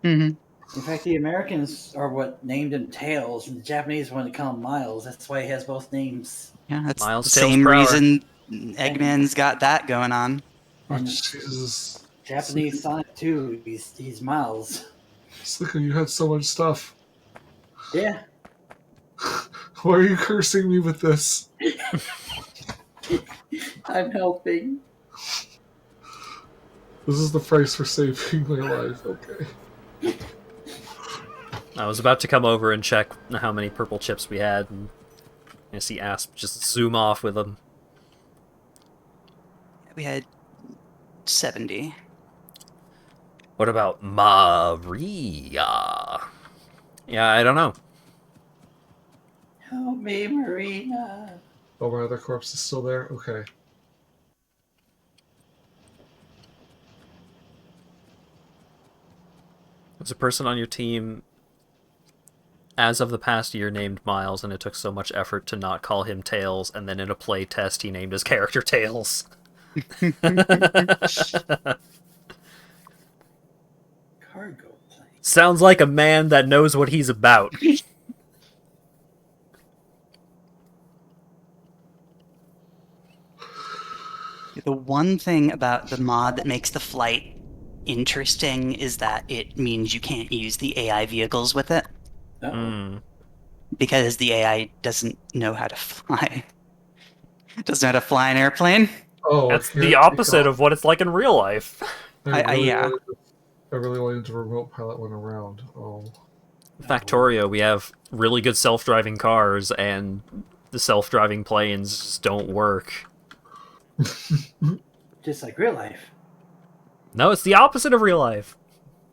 Hmm. in fact the Americans are what named him Tails and the Japanese wanted to call him Miles. That's why he has both names. Yeah, that's the Miles Tails same Prower. reason Eggman's got that going on. Oh, And Jesus. Japanese Sonic 2, he's Miles. Slinko, you had so much stuff. Yeah. Why are you cursing me with this? I'm helping. This is the price for saving my life. Okay. I was about to come over and check how many purple chips we had, and I see Asp just zoom off with them. We had 70. What about Maria? Yeah, I don't know. Help me, Marina. Oh, my other corpse is still there? Okay. There's a person on your team as of the past year named Miles, and it took so much effort to not call him Tails, and then in a play test he named his character Tails. Cargo plane. Sounds like a man that knows what he's about. The one thing about the mod that makes the flight interesting is that it means you can't use the AI vehicles with it Mm. because the AI doesn't know how to fly. It doesn't know how to fly an airplane. Oh, That's yeah, the opposite of what it's like in real life. Yeah. I really wanted to remote pilot one around. Oh. Factorio, we have really good self-driving cars, and the self-driving planes just don't work. Just like real life. No, it's the opposite of real life.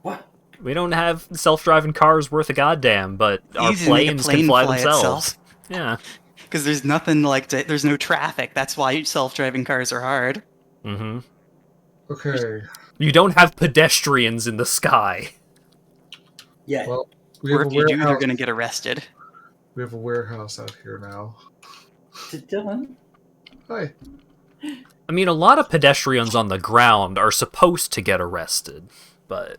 What? We don't have self-driving cars worth a goddamn, but our You just make a planes can plane fly fly themselves. itself. Yeah. Because there's nothing there's no traffic. That's why self-driving cars are hard. Mm-hmm. Okay. You don't have pedestrians in the sky. Yeah. Well, we Or have a if you do, they're warehouse. going to get arrested. We have a warehouse out here now. Dylan. Hi. I mean, a lot of pedestrians on the ground are supposed to get arrested, but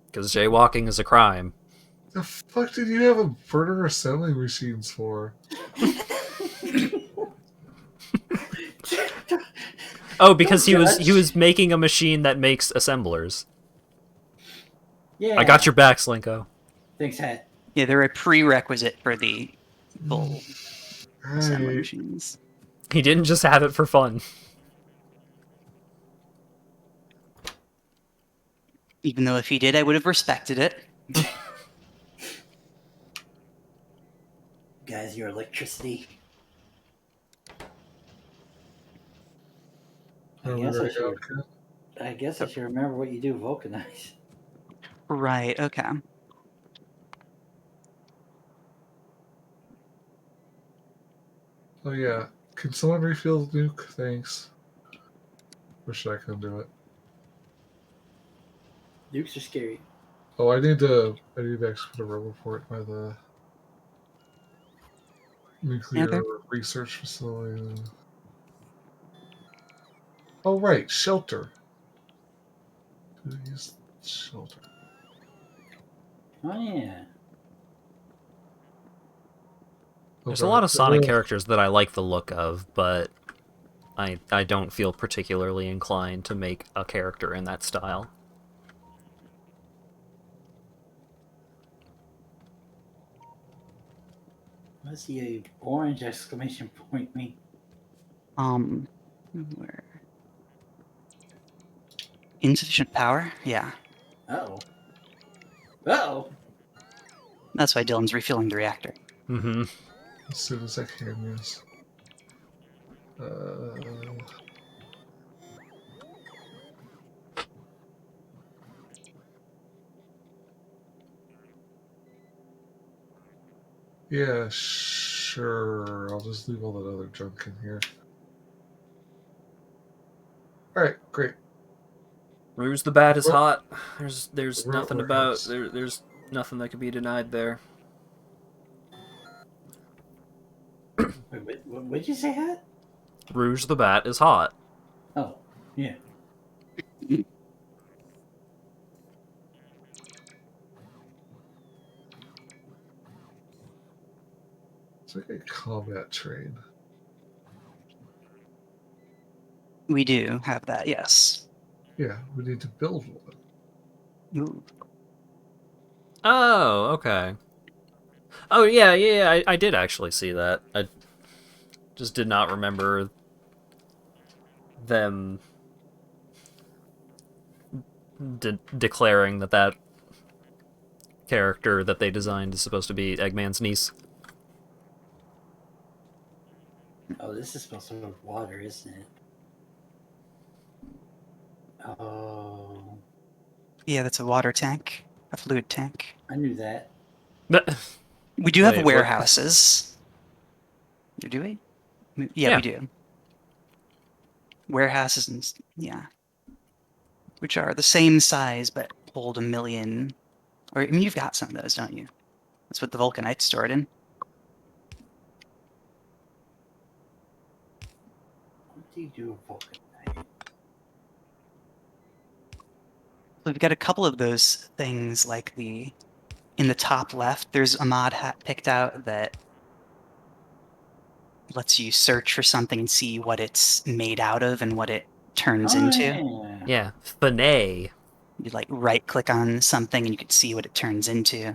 because jaywalking is a crime. The fuck did you have a burner assembly machines for? Oh, because he Don't judge. was making a machine that makes assemblers. Yeah. I got your back, Slinko. Thanks, Hat. Yeah, they're a prerequisite for the full assembly Hey. machines. He didn't just have it for fun. Even though if he did, I would have respected it. Guys, your electricity. I Oh, we guess I ready to go? should. I guess I should remember what you do vulcanize. Right, okay. Oh yeah. Can someone refill the nuke? Thanks. Or should I come do it? Dukes are scary. Oh, I need to actually put a road report by the nuclear Okay. research facility. Oh right, shelter. Who used shelter? Oh yeah. There's a Okay. lot of Sonic characters that I like the look of, but I don't feel particularly inclined to make a character in that style. What's the orange exclamation point mean? Where insufficient power? Yeah, Oh. Oh. that's why Dylan's refueling the reactor. Mm-hmm. As soon as I can, yes. Yeah, sure. I'll just leave all that other junk in here. Alright, great. Rouge the Bat is Well, hot. There's we're at nothing warehouse. there's nothing that could be denied there. Wait, what'd you say, Hat? Rouge the Bat is hot. Oh, yeah. It's like a combat train. We do have that, yes. Yeah, we need to build one. Ooh. Oh, okay. Oh yeah, I did actually see that. I just did not remember them declaring that character that they designed is supposed to be Eggman's niece. Oh, this is supposed to be water, isn't it? Oh. Yeah, that's a water tank, a fluid tank. I knew that. We do Wait, have what? warehouses. Do we? Yeah, Yeah. we do. Warehouses and yeah, which are the same size but hold 1,000,000. Or I mean, you've got some of those, don't you? That's what the Vulcanite's stored in. What do you do with Vulcanite? We've got a couple of those things, like in the top left. There's a mod hat picked out that lets you search for something and see what it's made out of and what it turns into. Yeah. Yeah, Finay. You like right click on something and you can see what it turns into.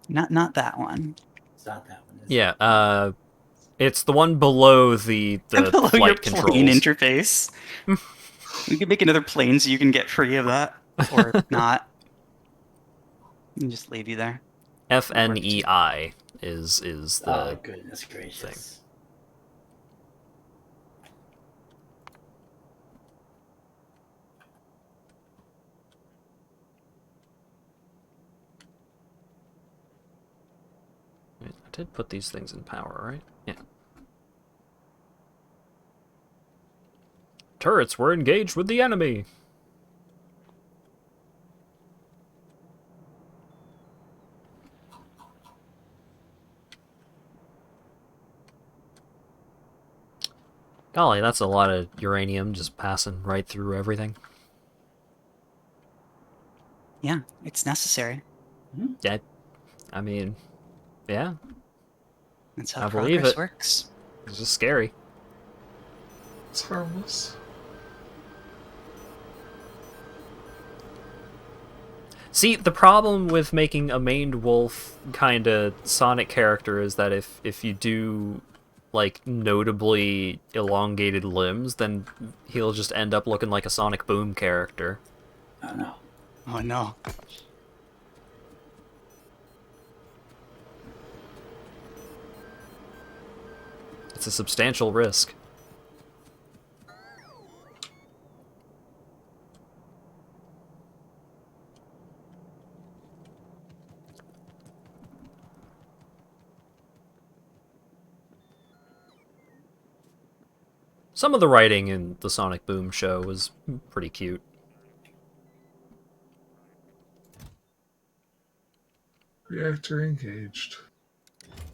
Not that one. It's not that one, is Yeah, it? it's the one below the Below your flight plane controls. interface. We can make another plane so you can get free of that, or not. And just leave you there. FNEI is the Oh, goodness gracious. Wait, I did put these things in power, right? Yeah. Turrets were engaged with the enemy. Golly, that's a lot of uranium just passing right through everything. Yeah, it's necessary. Yeah, I mean, yeah, That's how I believe progress it. works. It's just scary. It's harmless. See, the problem with making a maned wolf kind of Sonic character is that if you do like notably elongated limbs, then he'll just end up looking like a Sonic Boom character. Oh, no. Oh no. It's a substantial risk. Some of the writing in the Sonic Boom show was pretty cute. Reactor engaged.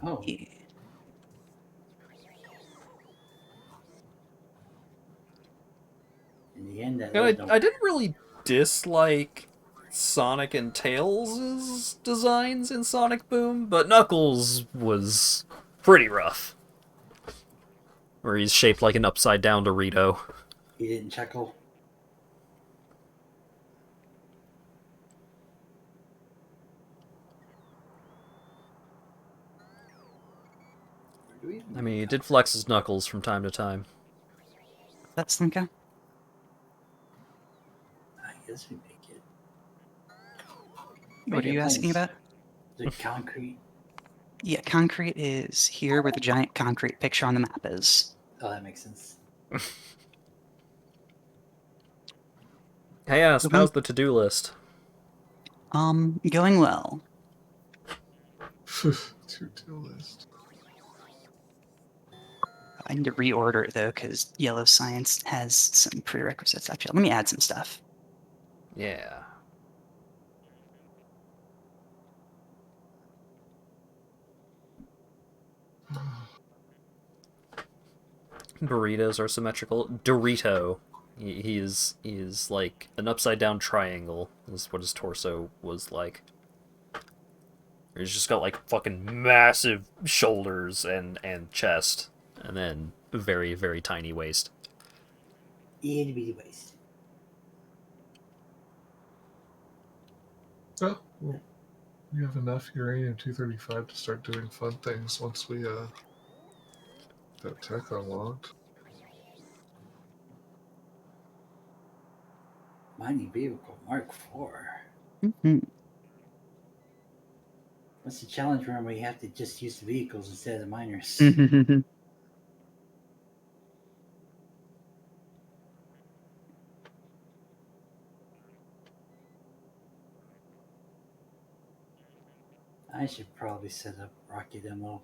Oh. Yeah. In the end, that You know, led I didn't really dislike Sonic and Tails' designs in Sonic Boom, but Knuckles was pretty rough. Where he's shaped like an upside down Dorito. He didn't chuckle. I mean, he did flex his knuckles from time to time. That's Slinko. I guess we make it. What are you asking about? The concrete. Yeah, concrete is here where the giant concrete picture on the map is. Oh, that makes sense. Hey, Asp, how's the to-do list? Going well. To-do list. I need to reorder it though, because Yellow Science has some prerequisites. Actually, let me add some stuff. Yeah. Burritos are symmetrical. Dorito. He is like an upside down triangle, is what his torso was like. He's just got like fucking massive shoulders and chest, and then very, very tiny waist. Itty bitty waist. Oh, well, we have enough uranium-235 to start doing fun things once we that tech unlocked. Mining vehicle Mark IV. Mm-hmm. What's the challenge room where you have to just use the vehicles instead of the miners? I should probably set up rocket ammo.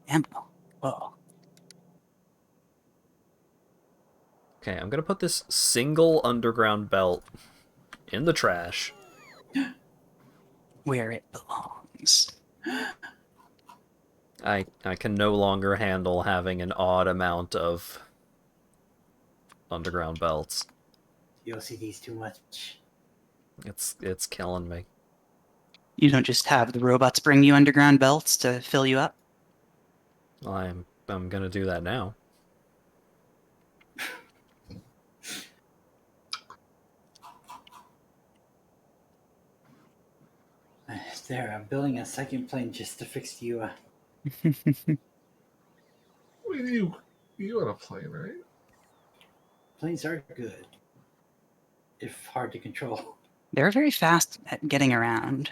Ammo. Whoa. Okay, I'm gonna put this single underground belt in the trash. Where it belongs. I can no longer handle having an odd amount of underground belts. The OCD's too much. It's killing me. You don't just have the robots bring you underground belts to fill you up? I'm gonna do that now. There, I'm building a second plane just to fix you. Wait, you on a plane, right? Planes are good, if hard to control. They're very fast at getting around.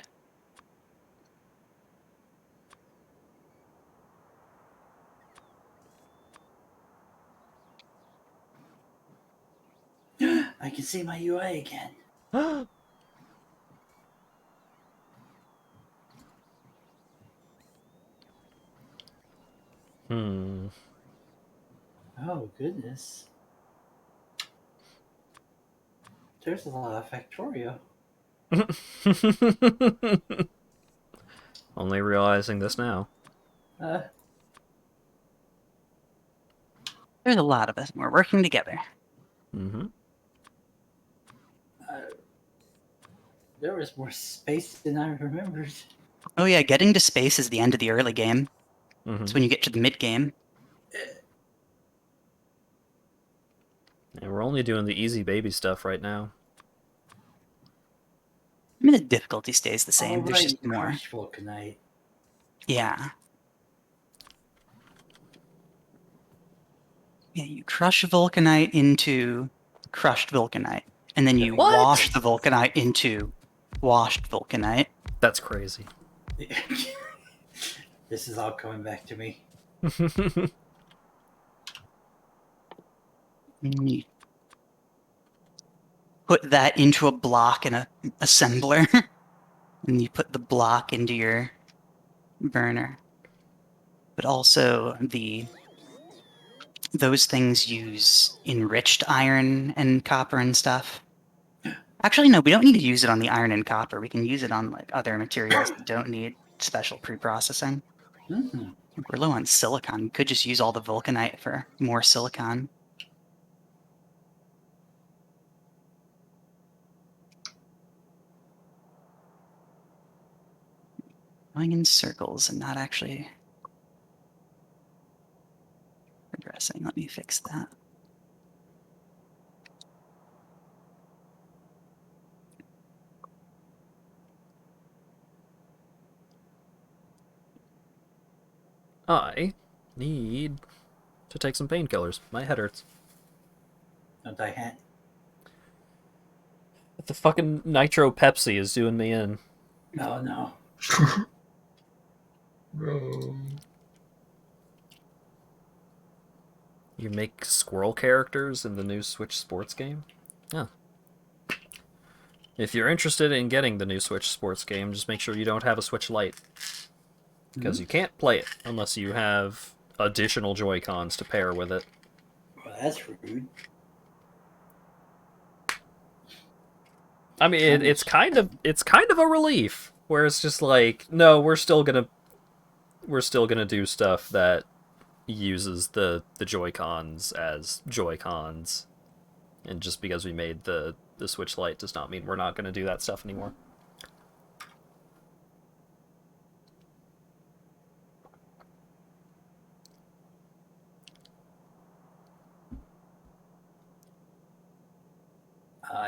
I can see my UI again. Hmm. Oh, goodness. There's a lot of Factorio. Only realizing this now. There's a lot of us, and we're working together. Mm-hmm. There was more space than I remembered. Oh yeah, getting to space is the end of the early game. Mm-hmm. It's when you get to the mid-game. And we're only doing the easy baby stuff right now. I mean, the difficulty stays the same. Oh, There's right, just more. crushed vulcanite. Yeah. Yeah, you crush vulcanite into crushed vulcanite, and then you What? wash the vulcanite into washed vulcanite. That's crazy. This is all coming back to me. And you put that into a block in a assembler, and you put the block into your burner. But also those things use enriched iron and copper and stuff. Actually, no, we don't need to use it on the iron and copper. We can use it on like other materials that don't need special pre-processing. Mm-hmm. We're low on silicon. We could just use all the vulcanite for more silicon. going in circles and not actually progressing. Let me fix that. I need to take some painkillers. My head hurts. Don't I hat? The fucking Nitro Pepsi is doing me in. Oh no. No. You make squirrel characters in the new Switch sports game? Huh. If you're interested in getting the new Switch sports game, just make sure you don't have a Switch Lite. Because you can't play it unless you have additional Joy-Cons to pair with it. Well, that's rude. I mean, it's kind of a relief where it's just like, no, we're still gonna do stuff that uses the Joy-Cons as Joy-Cons, and just because we made the Switch Lite does not mean we're not gonna do that stuff anymore.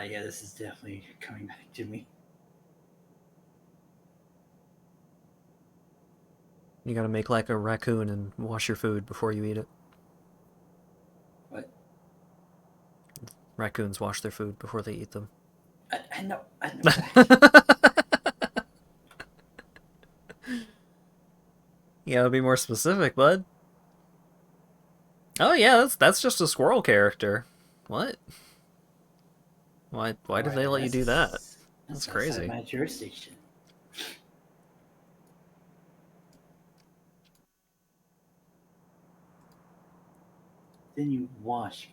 Yeah, this is definitely coming back to me. You gotta make like a raccoon and wash your food before you eat it. What? Raccoons wash their food before they eat them. I know that. You gotta be more specific, bud. Oh yeah, that's just a squirrel character. What? Why did they let you do that? That's crazy. My jurisdiction. Then you wash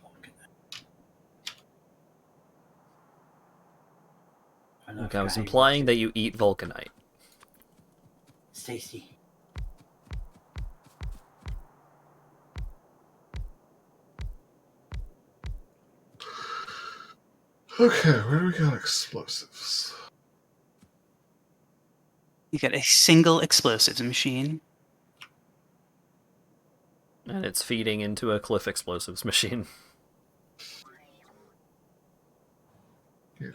vulcanite. Look, I was implying that you eat vulcanite. It's tasty. Okay, where do we got explosives? You get a single explosives machine. And it's feeding into a cliff explosives machine. Yeah.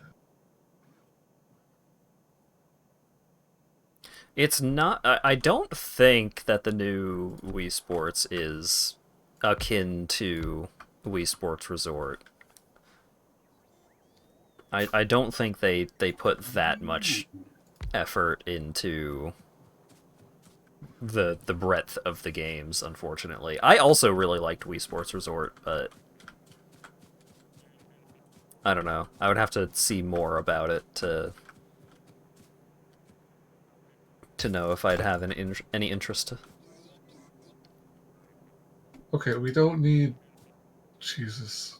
It's not... I don't think that the new Wii Sports is akin to Wii Sports Resort. I don't think they put that much effort into the breadth of the games, unfortunately. I also really liked Wii Sports Resort, but I don't know. I would have to see more about it to know if I'd have any interest. Okay, we don't need... Jesus.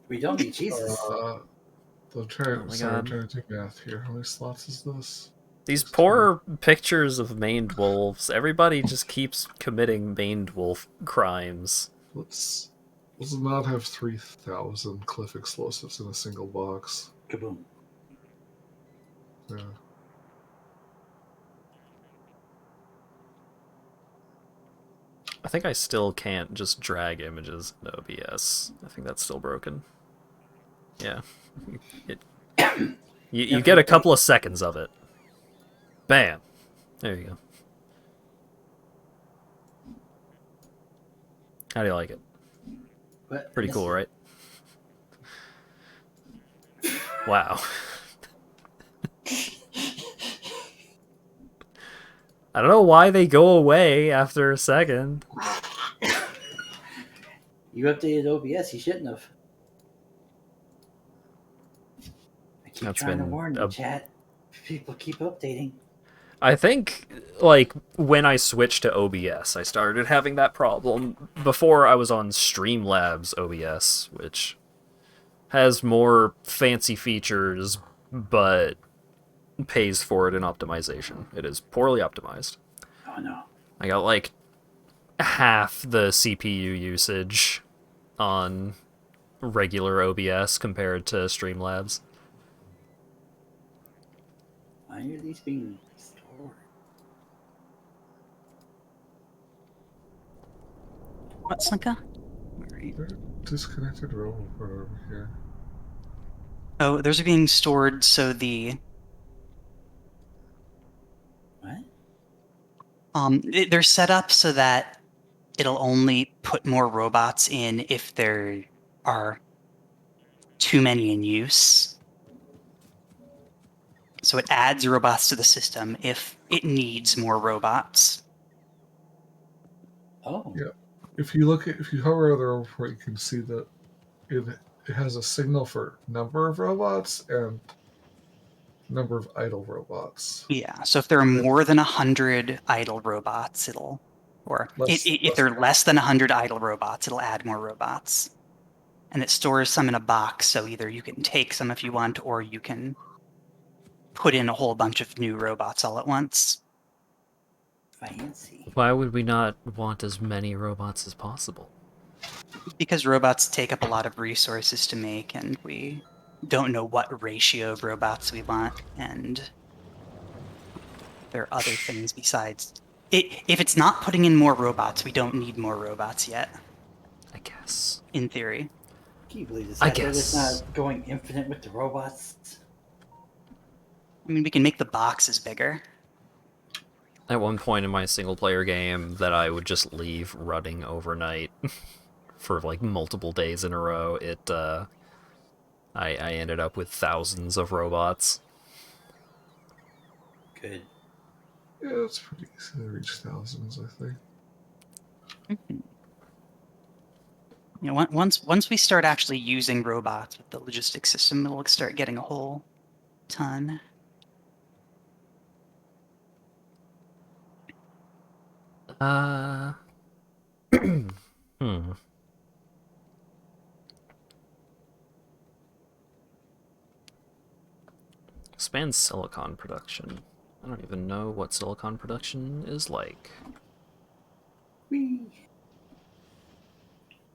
We don't need Jesus. I'm trying, Oh my sorry, I'm God. trying to do math here. How many slots is this? These poor pictures of maned wolves. Everybody just keeps committing maned wolf crimes. Let's not have 3,000 cliff explosives in a single box. Kaboom. Yeah. I think I still can't just drag images in OBS. I think that's still broken. Yeah. You get a couple of seconds of it. Bam. There you go. How do you like it? What? Pretty cool, right? Wow. I don't know why they go away after a second. You updated OBS. You shouldn't have. I keep That's trying to been warn you, chat. People keep updating. I think, like, when I switched to OBS, I started having that problem. Before, I was on Streamlabs OBS, which has more fancy features, but pays for it in optimization. It is poorly optimized. Oh no. I got, like, half the CPU usage on regular OBS compared to Streamlabs. Why are these being stored? What, Slinko? Where are you? There are disconnected robot over here. Oh, those are being stored so the What? they're set up so that it'll only put more robots in if there are too many in use. So it adds robots to the system if it needs more robots. Oh. Yeah. If you hover over the robot, you can see that it has a signal for number of robots and number of idle robots. Yeah, so if there are more than 100 idle robots, if there are less than 100 idle robots, it'll add more robots. And it stores some in a box, so either you can take some if you want, or you can put in a whole bunch of new robots all at once. Fancy. Why would we not want as many robots as possible? Because robots take up a lot of resources to make, and we don't know what ratio of robots we want, and there are other things besides. If it's not putting in more robots, we don't need more robots yet, I guess. in theory. Can you believe this? I HatVod is guess. not going infinite with the robots. I mean, we can make the boxes bigger. At one point in my single-player game that I would just leave running overnight for like multiple days in a row, I ended up with thousands of robots. Good. Yeah, it's pretty easy to reach thousands, I think. You know, once we start actually using robots with the logistics system, it'll start getting a whole ton. Hmm. Expand silicon production. I don't even know what silicon production is like. Whee.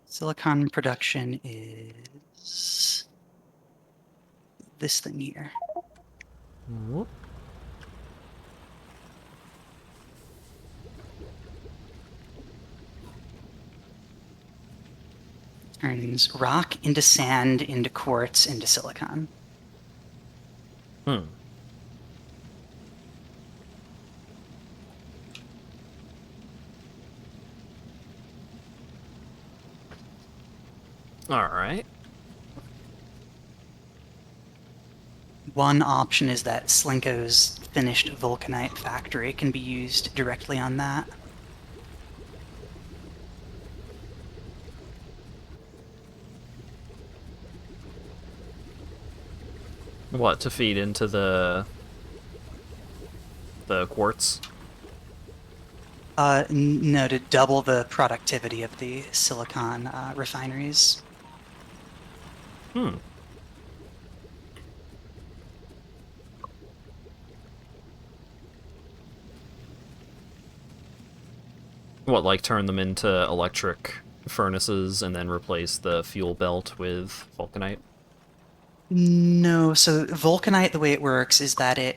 Silicon production is this thing here. Whoop. Turns rock into sand, into quartz, into silicon. Hmm. Alright. One option is that Slinko's finished vulcanite factory can be used directly on that. What, to feed into the quartz? No, to double the productivity of the silicon refineries. Hmm. What, like turn them into electric furnaces and then replace the fuel belt with vulcanite? No, so vulcanite, the way it works is that it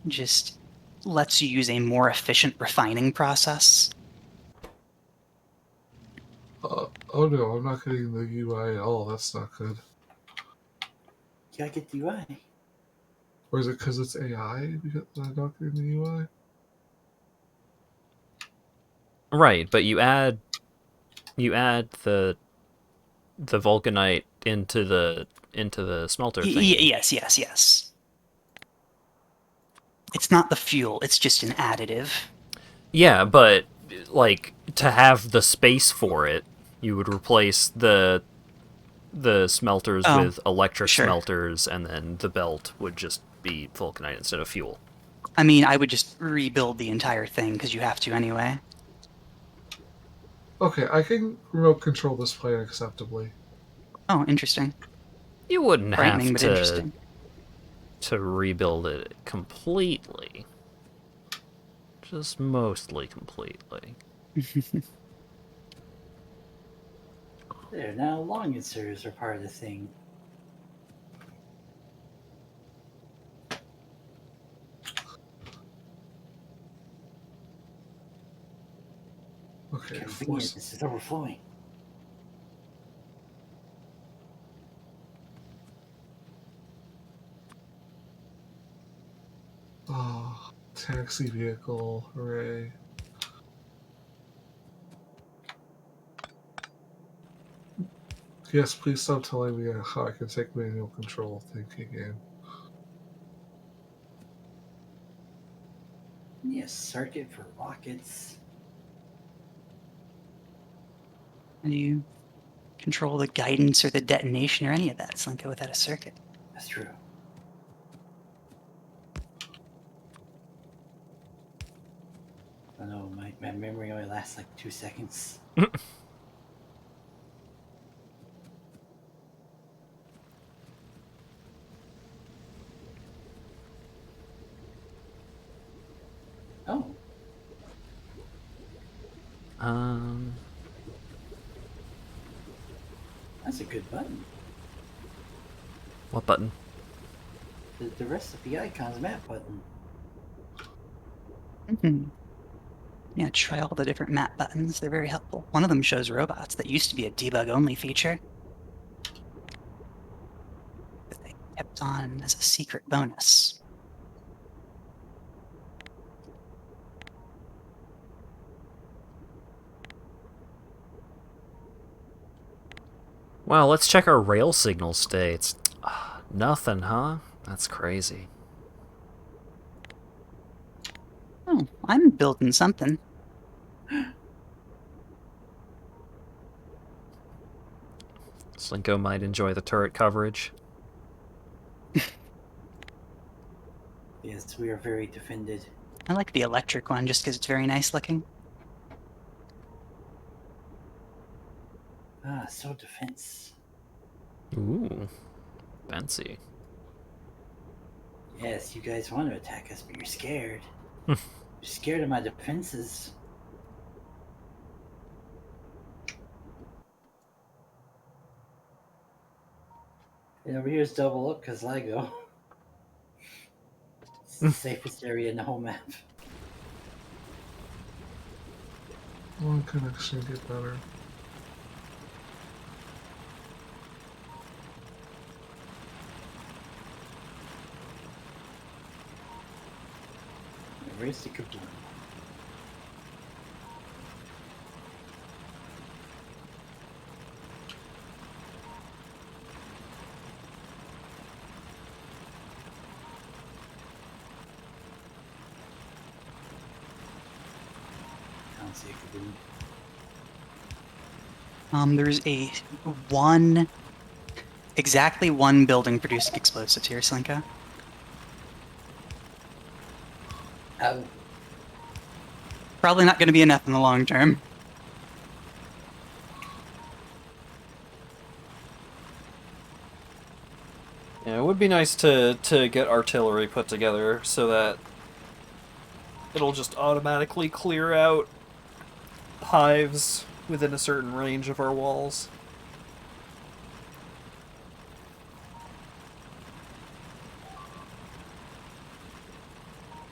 just lets you use a more efficient refining process. Oh no, I'm not getting the UI at all. That's not good. You gotta get the UI. Or is it because it's AI because I'm not getting the UI? Right, but you add the vulcanite into the smelter thing. Yes. It's not the fuel, it's just an additive. Yeah, but like to have the space for it, you would replace the smelters with electric sure. smelters, and then the belt would just be vulcanite instead of fuel. I mean, I would just rebuild the entire thing because you have to anyway. Okay, I can remote control this plane acceptably. Oh, interesting. You wouldn't Frightening, have but interesting. to rebuild it completely. Just mostly completely. There, now long inserters are part of the thing. Okay, Confirm Bring it. This is overflowing. Oh, taxi vehicle, hooray. Yes, please stop telling me how I can take manual control. Thank you again. Yes, circuit for rockets. How do you control the guidance or the detonation or any of that, Slinko, without a circuit? That's true. I know my memory only lasts like 2 seconds. Oh, that's a good button. What button? The rest of the icon's map button. Mhm. Yeah, try all the different map buttons. They're very helpful. One of them shows robots that used to be a debug-only feature. That they kept on as a secret bonus. Wow, let's check our rail signal states. Nothing, huh? That's crazy. Oh, I'm building something. Slinko might enjoy the turret coverage. Yes, we are very defended. I like the electric one just because it's very nice looking. Ah, so defense. Ooh, fancy. Yes, you guys want to attack us, but you're scared. You're scared of my defenses. And over here's double up because Lego. It's the safest area in the whole map. One connection get better. Where's the kaboom? I don't see a kaboom. There's exactly one building producing explosives here, Slinko. Oh, Probably not going to be enough in the long term. Yeah, it would be nice to get artillery put together so that it'll just automatically clear out hives within a certain range of our walls.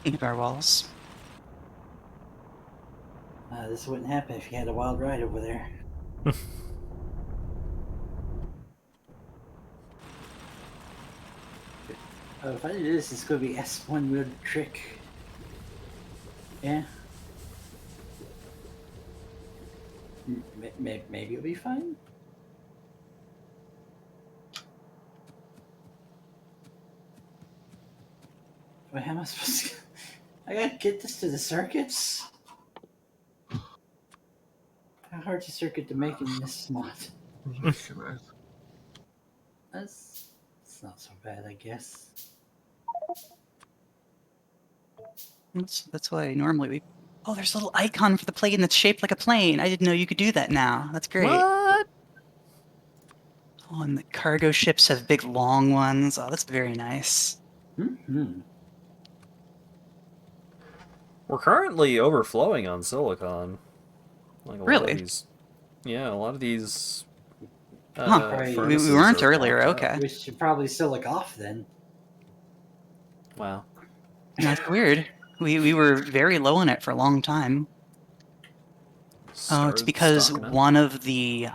Of our walls. this wouldn't happen if you had a wild ride over there. Oh, if I do this, it's going to be S1 weird trick. Yeah. Maybe it'll be fine. Wait, how am I supposed to... I gotta get this to the circuits? How hard's the circuit to make in this slot? Reconnect. That's not so bad, I guess. That's why normally we... Oh, there's a little icon for the plane that's shaped like a plane. I didn't know you could do that now. That's great. What? Oh, and the cargo ships have big long ones. Oh, that's very nice. Mm-hmm. We're currently overflowing on silicon. Like a lot Really? of these. Yeah, a lot of these. Right. We furnaces weren't are earlier, blocked up. okay. We should probably still look off then. Wow. That's weird. We were very low on it for a long time. Oh, it's started because stocking up. one of the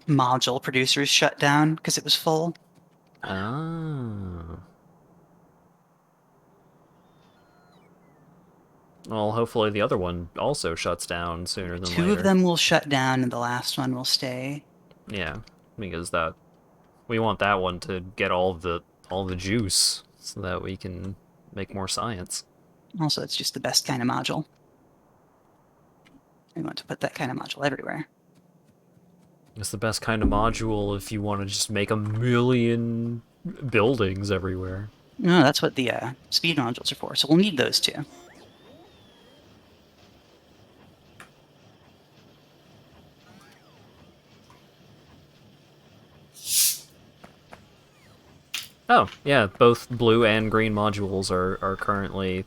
module producers shut down because it was full. Ah. Well, hopefully the other one also shuts down sooner than Two later. of them will shut down, and the last one will stay. Yeah, because we want that one to get all the juice so that we can make more science. Also, it's just the best kind of module. We want to put that kind of module everywhere. It's the best kind of module if you want to just make a million buildings everywhere. No, that's what the speed modules are for, so we'll need those two. Oh, yeah, both blue and green modules are currently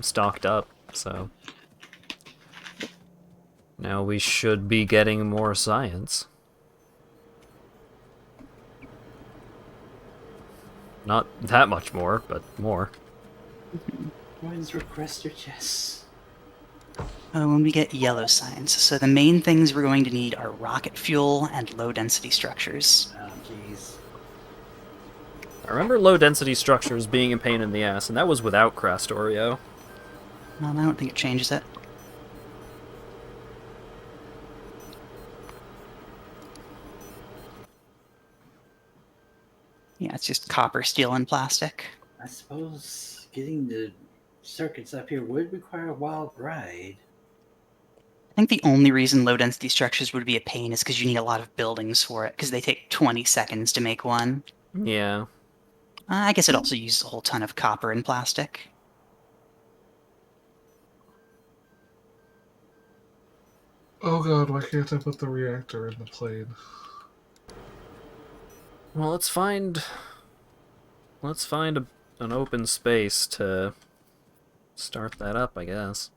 stocked up, so now we should be getting more science. Not that much more, but more. Coins, requester chests. When we get yellow science. So the main things we're going to need are rocket fuel and low-density structures. Oh, jeez. I remember low-density structures being a pain in the ass, and that was without Crastorio. I don't think it changes it. Yeah, it's just copper, steel, and plastic. I suppose getting the circuits up here would require a wild ride. I think the only reason low-density structures would be a pain is because you need a lot of buildings for it, because they take 20 seconds to make one. Yeah. I guess it also uses a whole ton of copper and plastic. Oh god, why can't I put the reactor in the plane? Well, let's find an open space to start that up, I guess.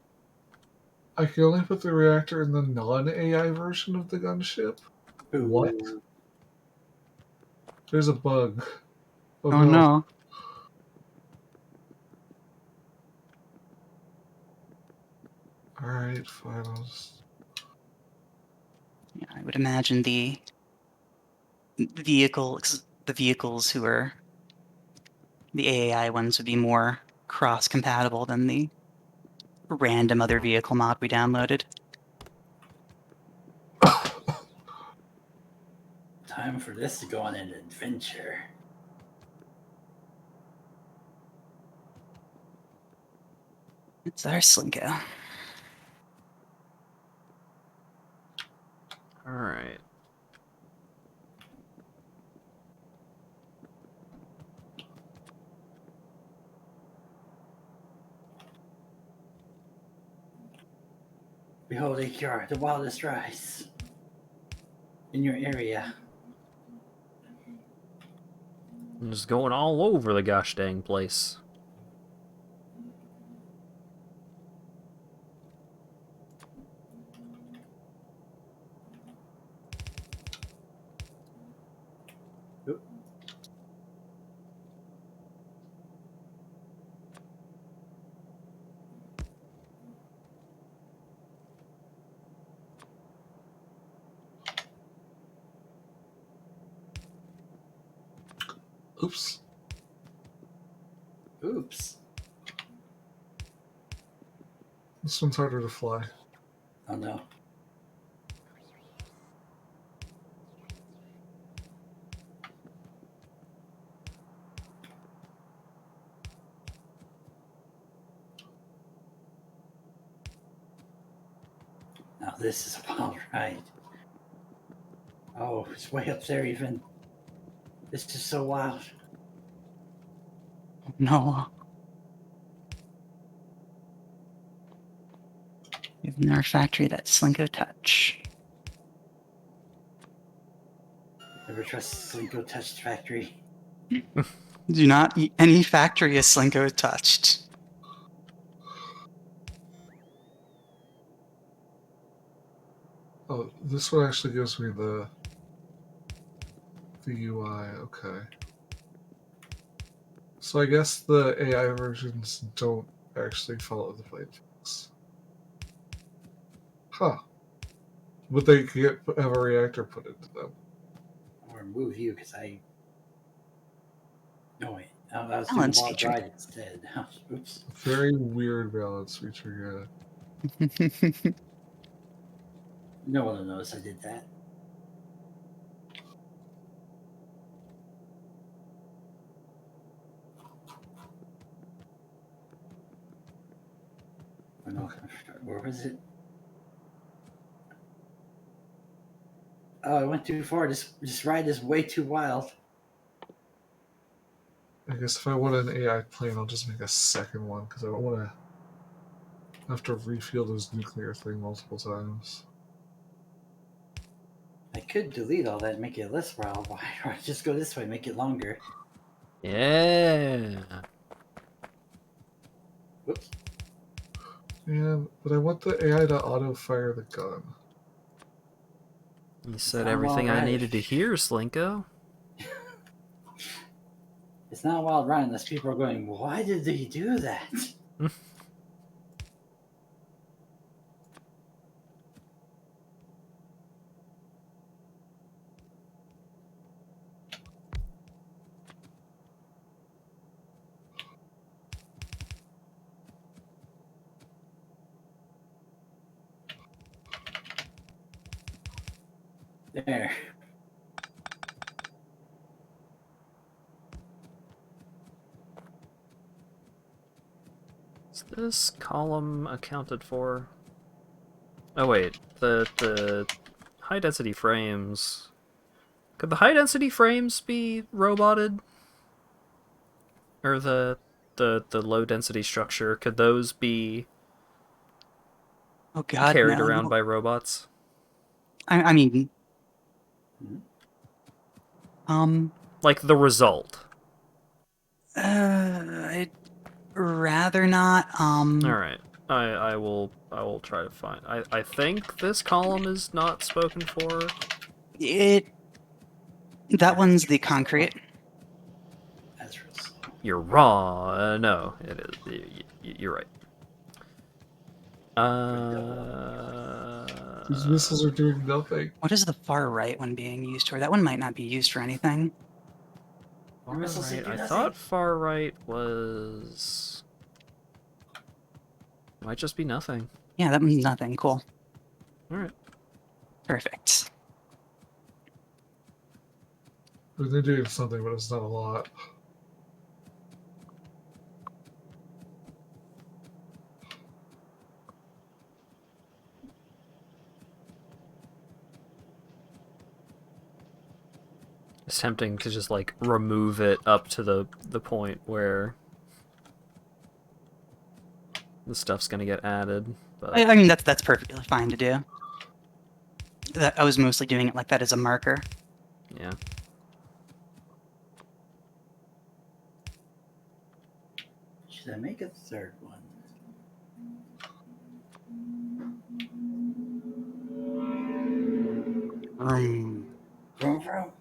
I can only put the reactor in the non-AI version of the gunship? What? Ooh. There's a bug. Oh, Oh no. no. Alright, fine. I'll just... Yeah, I would imagine the vehicles who are the AAI ones would be more cross-compatible than the random other vehicle mod we downloaded. Time for this to go on an adventure. It's our Slinko. Alright. Behold, AQR, the wildest rice in your area. I'm just going all over the gosh dang place. Oop. Oops. Oops. This one's harder to fly. Oh no. Now this is a wild ride. Oh, it's way up there even. This is so wild. No. We have in our factory that Slinko touch. Never trust Slinko Touched Factory. Do not eat any factory a Slinko touched. Oh, this one actually gives me the UI, okay. So I guess the AI versions don't actually follow the plain text. Huh. But they can't have a reactor put into them. Or move you because I. No wait, I was doing Balance wild feature. ride instead. Oops. Very weird balance feature, No one will notice I did that. Oh, no, where was it? Oh, I went too far. This ride is way too wild. I guess if I want an AI plane, I'll just make a second one because I don't want to have to refuel this nuclear thing multiple times. I could delete all that and make it less wild. Why do I just go this way, make it longer? Yeah. Whoops. Yeah, but I want the AI to auto-fire the gun. You It's said not a everything wild I ride. needed to hear, Slinko. It's not a wild ride unless people are going, why did they do that? There. Is this column accounted for? Oh wait, the high density frames. Could the high density frames be roboted? Or the low density structure, could those be Oh God, carried no. around by robots? I mean, Mhm. Like the result. I'd rather not. Alright. I will try to find I think this column is not spoken for. That one's the concrete. That's real slow. You're wrong. No, it is. You're right. These missiles are doing nothing. What is the far right one being used for? That one might not be used for anything. Your missiles right. do I nothing. thought far right was might just be nothing. Yeah, that one's nothing. Cool. All right. Perfect. I mean, they're doing something, but it's not a lot. It's tempting to just like remove it up to the point where the stuff's gonna get added. But I mean, that's perfectly fine to do. I was mostly doing it like that as a marker. yeah. Should I make a third one? Vroom. Vroom, vroom.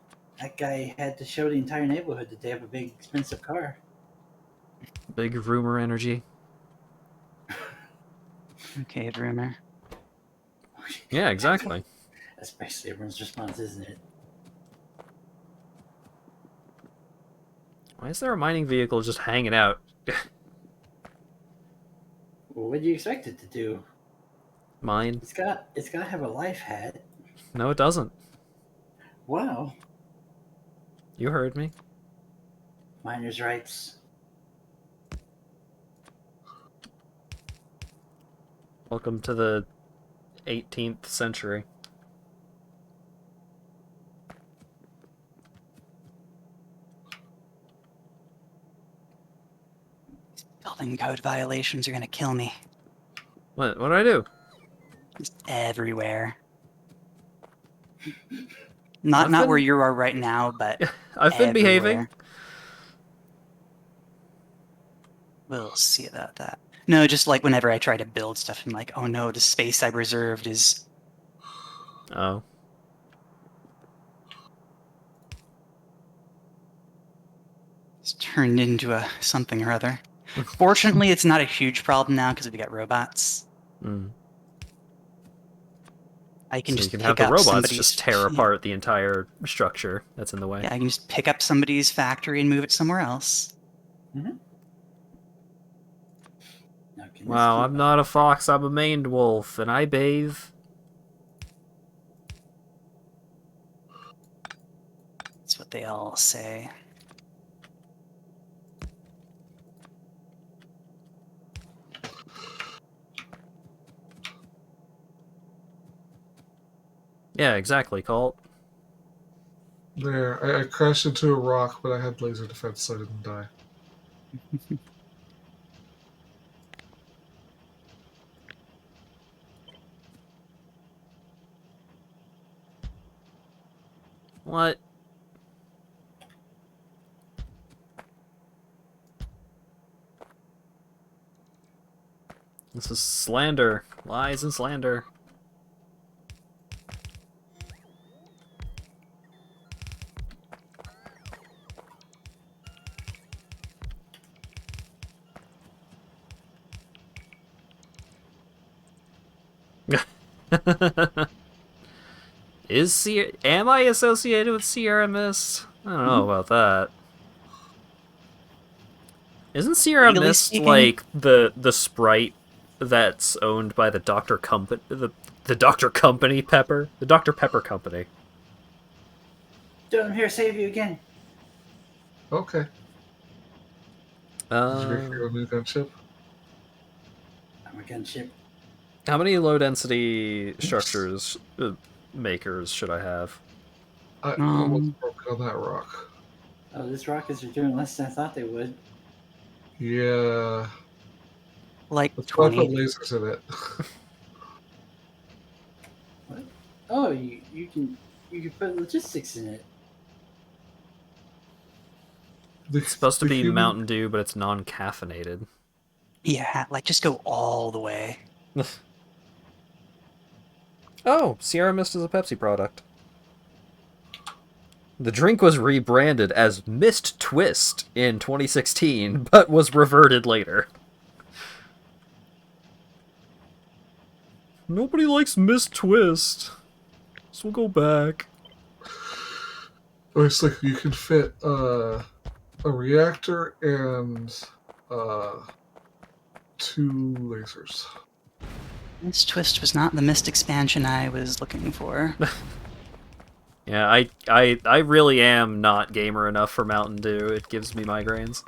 That guy had to show the entire neighborhood that they have a big, expensive car. Big rumor energy. Okay, rumor. Yeah, exactly. That's basically everyone's response, isn't it? Why is there a mining vehicle just hanging out? Well, what do you expect it to do? Mine? It's got to have a life hat. No, it doesn't. Wow. You heard me. Miners' rights. Welcome to the 18th century. Building code violations are gonna kill me. What did I do? Just everywhere. Not been- where you are right now, but I've been behaving. everywhere. We'll see about that. No, just like whenever I try to build stuff, I'm like, oh no, the space I reserved is Oh. turned into a something or other. Fortunately, it's not a huge problem now because we got robots. Mm. I can So you just can pick have the up robots somebody's just tear apart the entire structure that's in the way. Yeah, I can just pick up somebody's factory and move it somewhere else. Mm-hmm. Now, can this Wow, keep I'm up? not a fox, I'm a maned wolf, and I bathe. That's what they all say. Yeah, exactly, Colt. There, I crashed into a rock, but I had laser defense, so I didn't die. What? This is slander. Lies and slander. Am I associated with Sierra Mist? I don't know about that. Isn't Sierra Legally Mist speaking, like the sprite that's owned by the Dr. Company, the Dr. Company Pepper? The Dr. Pepper Company. Dude, I'm here to save you again. Okay. Did you make Uh, your own new gunship? I'm a gunship. how many low density structures makers should I have? I almost broke on that rock. Oh, these rockets are doing less than I thought they would. Yeah. like That's why I put 20. lasers in it. What? Oh, you can put logistics in it. It's supposed to The be human. Mountain Dew, but it's non-caffeinated. Yeah, like just go all the way. Oh, Sierra Mist is a Pepsi product. The drink was rebranded as Mist Twist in 2016, but was reverted later. Nobody likes Mist Twist, so we'll go back. Oh, it's like you can fit a reactor and uh, 2 lasers. This twist was not the mist expansion I was looking for. Yeah, I really am not gamer enough for Mountain Dew. It gives me migraines.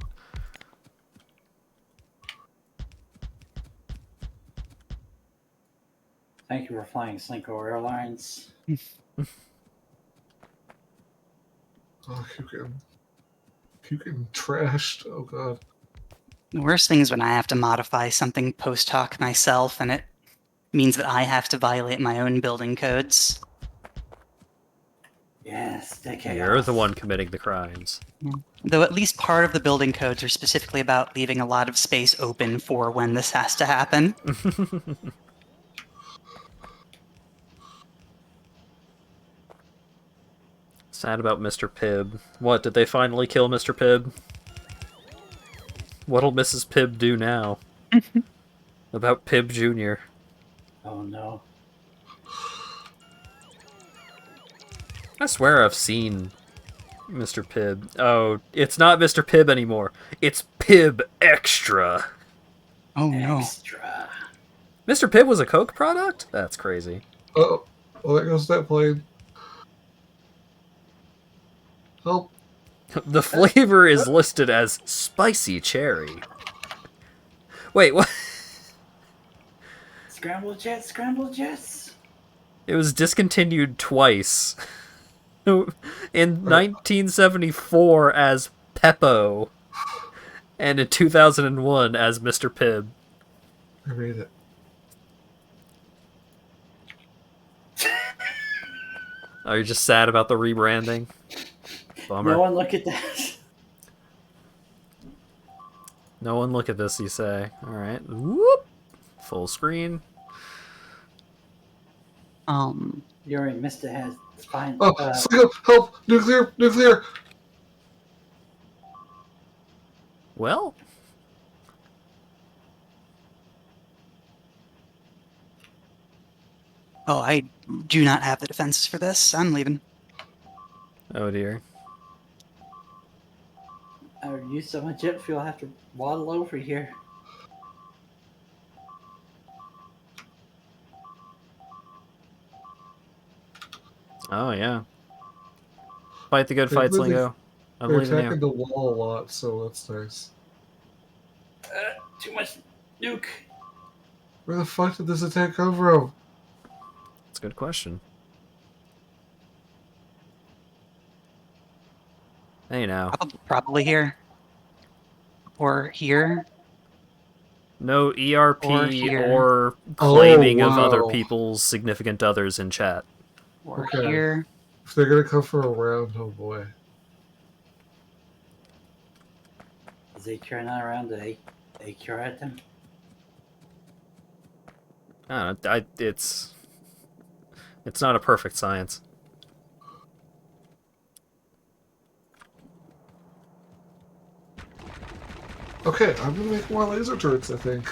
Thank you for flying Slinko Airlines. Oh, keep getting trashed. Oh god. The worst thing is when I have to modify something post hoc myself, and it means that I have to violate my own building codes. Yes, the chaos. You're the one committing the crimes. Though at least part of the building codes are specifically about leaving a lot of space open for when this has to happen. Sad about Mr. Pibb. What, did they finally kill Mr. Pibb? What'll Mrs. Pibb do now? About Pibb Jr. Oh no. I swear I've seen Mr. Pibb. Oh, it's not Mr. Pibb anymore. It's Pibb Extra. Oh no. Extra. Mr. Pibb was a Coke product? That's crazy. Oh, well, there goes that plane. Help. The flavor is listed as spicy cherry. Wait, what? Scrambled jets, scrambled jets. It was discontinued twice. In 1974 as Peppo, and in 2001 as Mr. Pibb. I made it. Oh, you're just sad about the rebranding? Bummer. No one look at that. No one look at this, you say. Alright. Whoop! Full screen. You already missed it. Has spine. Oh, Slinko, help! Nuclear! Nuclear! Well, Oh, I do not have the defenses for this. I'm leaving. Oh dear. I used so much jet fuel, I have to waddle over here. Oh yeah. Fight the good They're fight, really Slinko. I they're believe in you. attacking the wall a lot, so that's nice. Too much nuke. Where the fuck did this attack come from? That's a good question. Hey now. Probably here. Or here. No Or ERP here. or Oh claiming of other wow. people's significant others in chat. Or Okay. here. If they're gonna come for a round, oh boy. Is AQR not around to AQR at them? I don't know, it's not a perfect science. Okay, I'm gonna make more laser turrets, I think.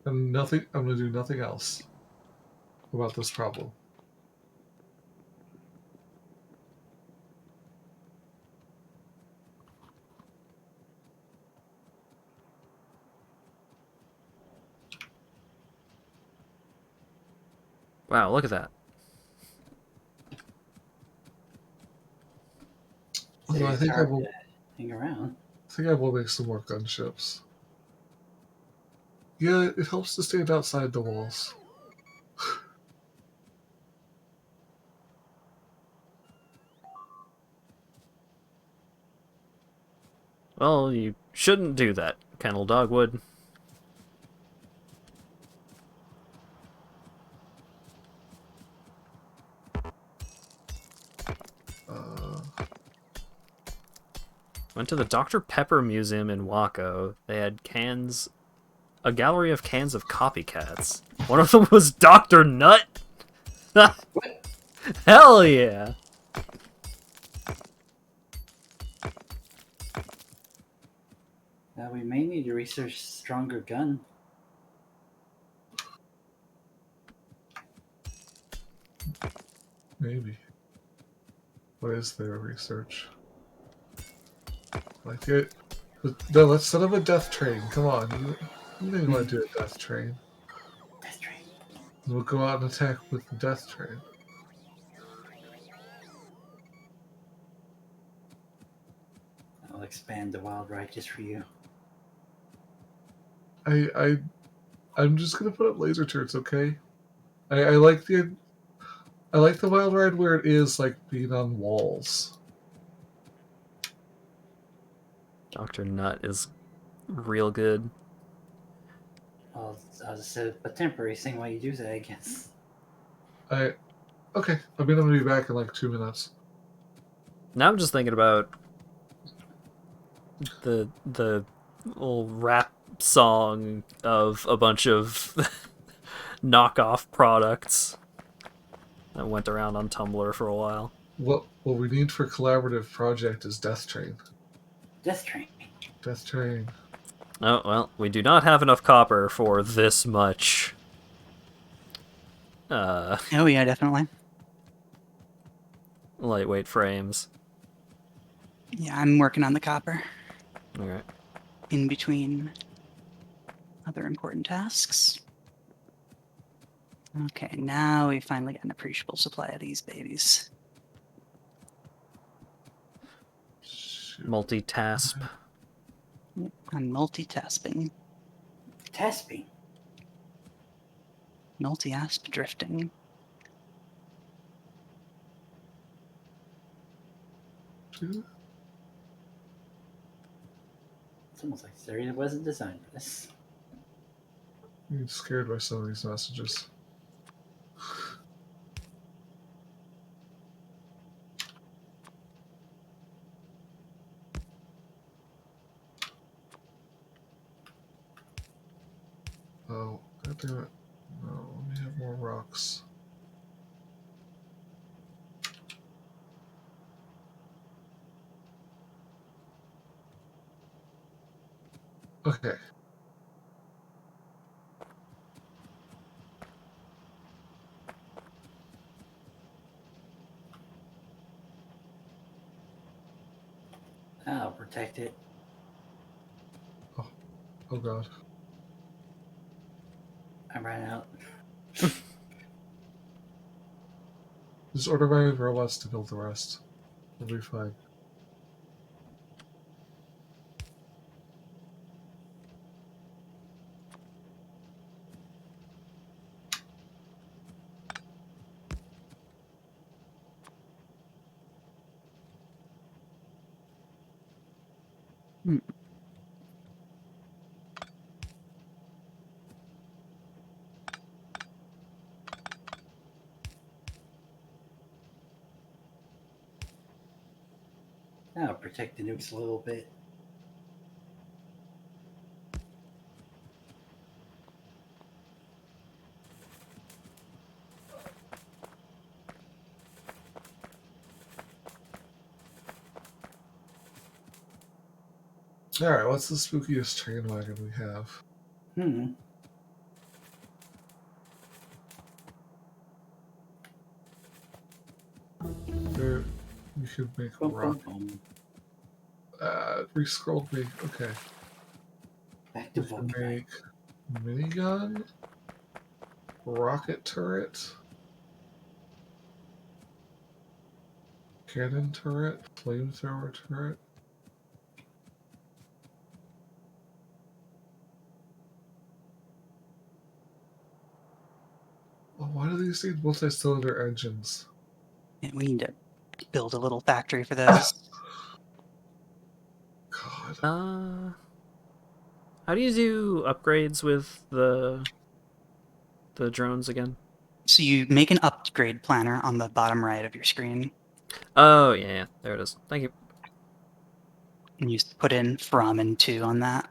And nothing I'm gonna do nothing else about this problem. Wow, look at that. Although I It's think I hard will to hang around. make some more gunships. Yeah, it helps to stand outside the walls. Well, you shouldn't do that, Kennel Dogwood. Uh, Went to the Dr. Pepper Museum in Waco. They had a gallery of cans of copycats. One of them was Dr. Nut? What? Hell yeah! Now we may need to research stronger gun. maybe. What is their research? Like it. No, let's set up a death train. Come on. You know you want to do a death train. Death train. We'll go out and attack with the death train. I'll expand the wild ride just for you. I'm just gonna put up laser turrets, okay? I like the wild ride where it is like being on walls. Dr. Nut is real good. I'll just say a temporary thing while you do that, I guess. Okay. I'm gonna be back in like 2 minutes. Now I'm just thinking about the little rap song of a bunch of knockoff products that went around on Tumblr for a while. What we need for collaborative project is death train. Death train. Death train. Oh, well, we do not have enough copper for this much. Oh yeah, definitely. Lightweight frames. Yeah, I'm working on the copper Alright. in between other important tasks. Okay, now we finally got an appreciable supply of these babies. Shoot. Multitasp. I'm multitasking. Tasping. Multi-asp drifting. Shoot. It's almost like Syria wasn't designed for this. I'm scared by some of these messages. Oh, god damn it. No, let me have more rocks. Okay. I'll protect it. Oh god. I ran out. Just order my robots to build the rest. We'll be fine. Hmm. I'll protect the nukes a little bit. Alright, what's the spookiest train wagon we have? There, you could make Boom, rock. boom, boom. Re-scrolled me. Okay. Back to We can Volkswagen. make minigun, rocket turret, cannon turret, flamethrower turret. Oh, why do these need multi-cylinder engines? And we need to build a little factory for those. God. How do you do upgrades with the drones again? So you make an upgrade planner on the bottom right of your screen, Oh, yeah, there it is. Thank you. and you put in from and to on that.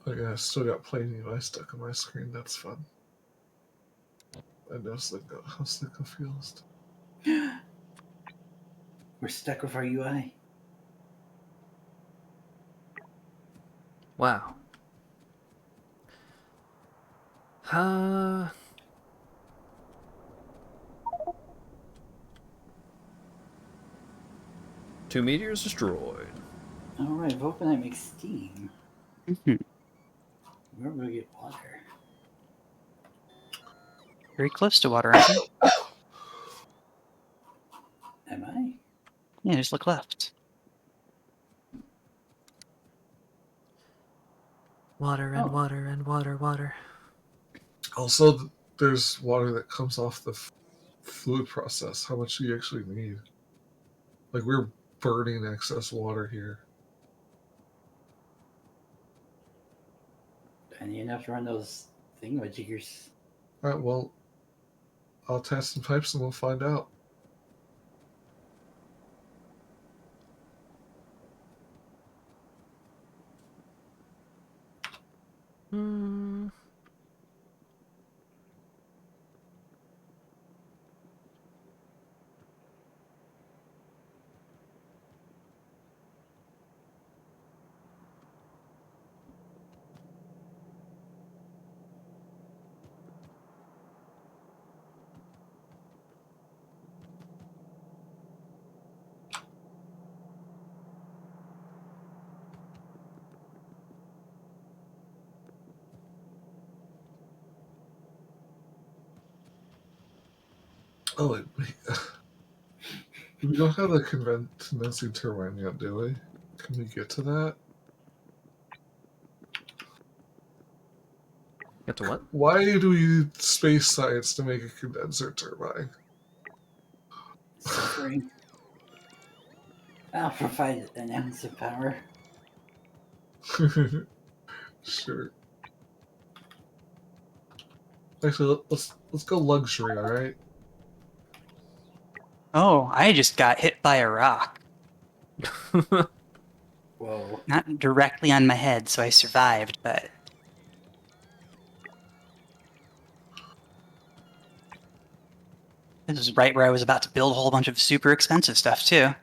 Oh yeah, I still got plain UI stuck on my screen. That's fun. I know Slinko, how Slinko feels. We're stuck with our UI. Wow. Uh, 2 meteors destroyed. Alright, Vulcanite makes steam. Mhm. Where will we get water? Very close to water, aren't you? Am I? Yeah, just look left. Water and Oh. water and water. Also, there's water that comes off the fluid process. How much do you actually need? Like, we're burning excess water here. I need enough to run those thingamajiggers. Alright, well, I'll test some pipes and we'll find out. Hmm. Oh, wait. We don't have the condensing turbine yet, do we? Can we get to that? Get to what? Why do we need space science to make a condenser turbine? Suffering. I'll provide an ounce of power. Sure. Actually, let's go luxury, all right? Oh, I just got hit by a rock. Whoa. Not directly on my head, so I survived, but this is right where I was about to build a whole bunch of super expensive stuff, too.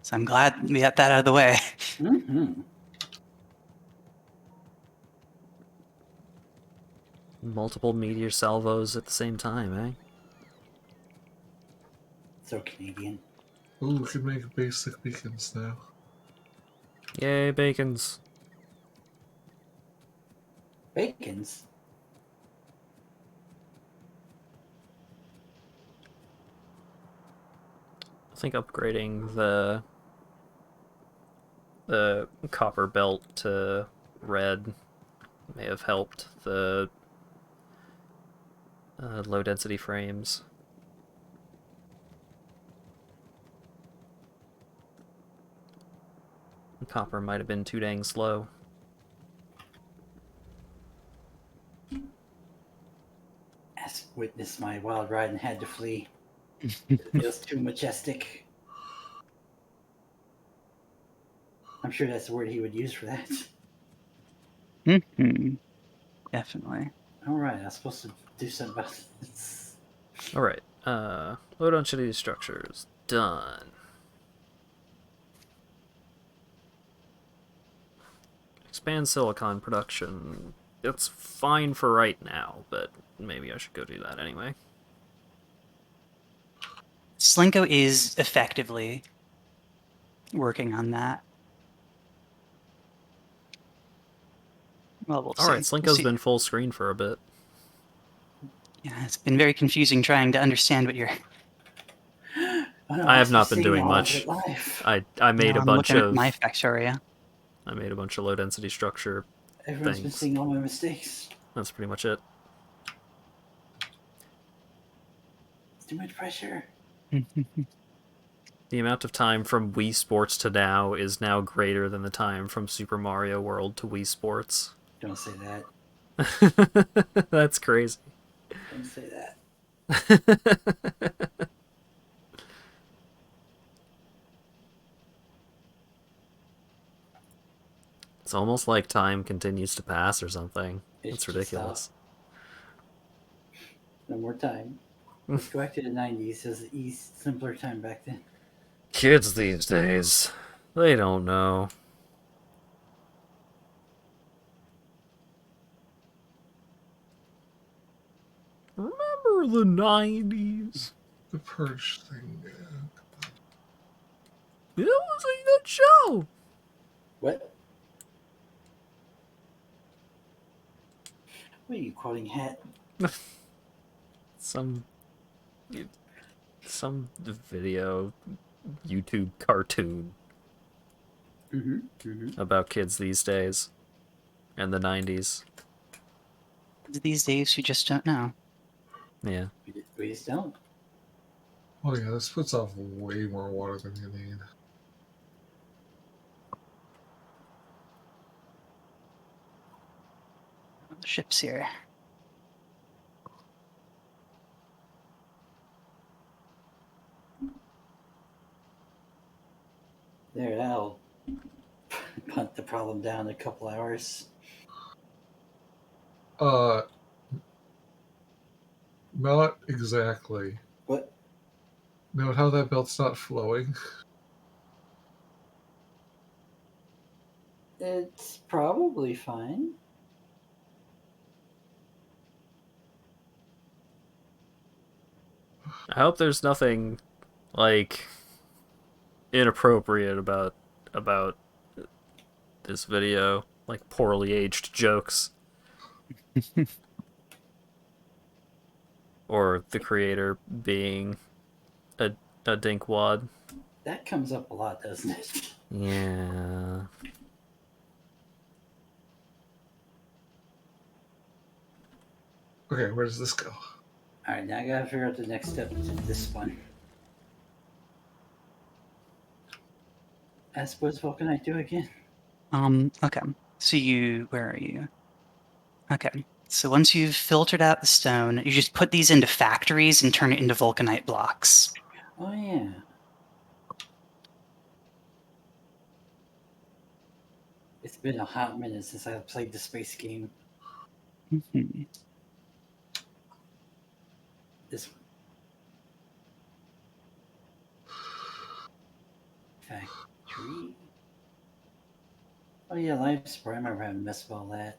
So I'm glad we got that out of the way. Mm-hmm. Multiple meteor salvos at the same time, eh? So Canadian. Ooh, we can make basic beacons now. Yay, bacons. Bacons. I think upgrading the copper belt to red may have helped the low density frames. Copper might have been too dang slow. As witnessed my wild ride and had to flee. It was too majestic. I'm sure that's the word he would use for that. Mm-hmm. Definitely. All right, I was supposed to do something about this. Alright, load on shitty structures. Done. Expand silicon production. It's fine for right now, but maybe I should go do that anyway. Slinko is effectively working on that. Well, we'll Alright, see. We'll Slinko's see. been full screen for a bit. Yeah, it's been very confusing trying to understand what you're. Oh, no, I have was not been seeing doing all of much. it live. I made Now a I'm bunch looking at of my Factorio. I made a bunch of low density structure Everyone's been things. seeing all my mistakes. That's pretty much it. It's too much pressure. The amount of time from Wii Sports to now is now greater than the time from Super Mario World to Wii Sports. Don't say that. That's crazy. Don't say that. It's almost like time continues to pass or something. It It's should ridiculous. stop. No more time. Let's go back to the 90s. It was an simpler time back then. Kids these days, they don't know. Remember the 90s? The purge thing. It was a good show. What? What are you quoting, Hat? Some video YouTube cartoon about kids these days and the 90s. These days, you just don't know. Yeah. We just don't. Oh yeah, this puts off way more water than you need. The ship's here. There, that'll punt the problem down a couple hours. Not exactly. What? Note how that belt's not flowing. It's probably fine. I hope there's nothing like inappropriate about this video, like poorly aged jokes. Or the creator being a dinkwad. That comes up a lot, doesn't it? Yeah. Okay, where does this go? Alright, now I gotta figure out the next step to this one. I suppose, what can I do again? Okay. So where are you? Okay. So once you've filtered out the stone, you just put these into factories and turn it into vulcanite blocks. Oh, yeah. It's been a hot minute since I played the space game. Mhm. This one. Factory. Oh, yeah, life support. I remember having messed with all that.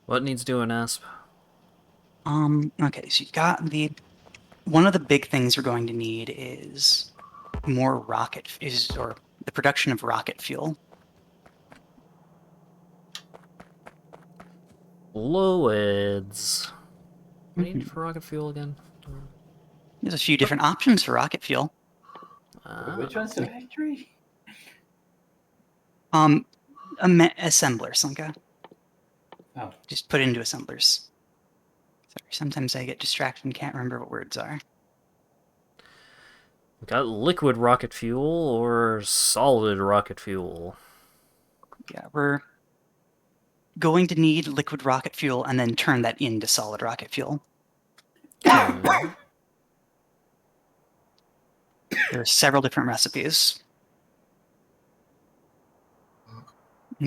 What needs doing, Asp? Okay, so you've got one of the big things we're going to need is more or the production of rocket fuel. Fluids. What do you need Mhm. for rocket fuel again? There's a few different options for rocket fuel. Which one's the factory? Assembler, Slinko. Oh, Just put into assemblers. Sorry, sometimes I get distracted and can't remember what words are. We got liquid rocket fuel or solid rocket fuel. Yeah, we're going to need liquid rocket fuel and then turn that into solid rocket fuel. Okay. There are several different recipes.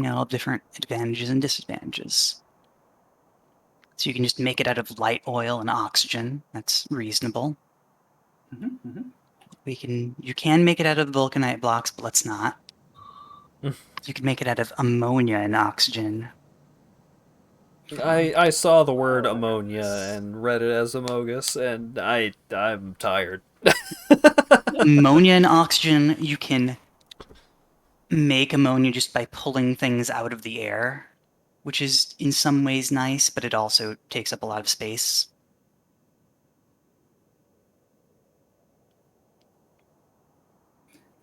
All different advantages and disadvantages. So you can just make it out of light oil and oxygen. That's reasonable. You can make it out of vulcanite blocks, but let's not. You can make it out of ammonia and oxygen. I saw the word Oh, ammonia yes. and read it as amogus, and I'm tired. Ammonia and oxygen, you can make ammonia just by pulling things out of the air, which is in some ways nice, but it also takes up a lot of space.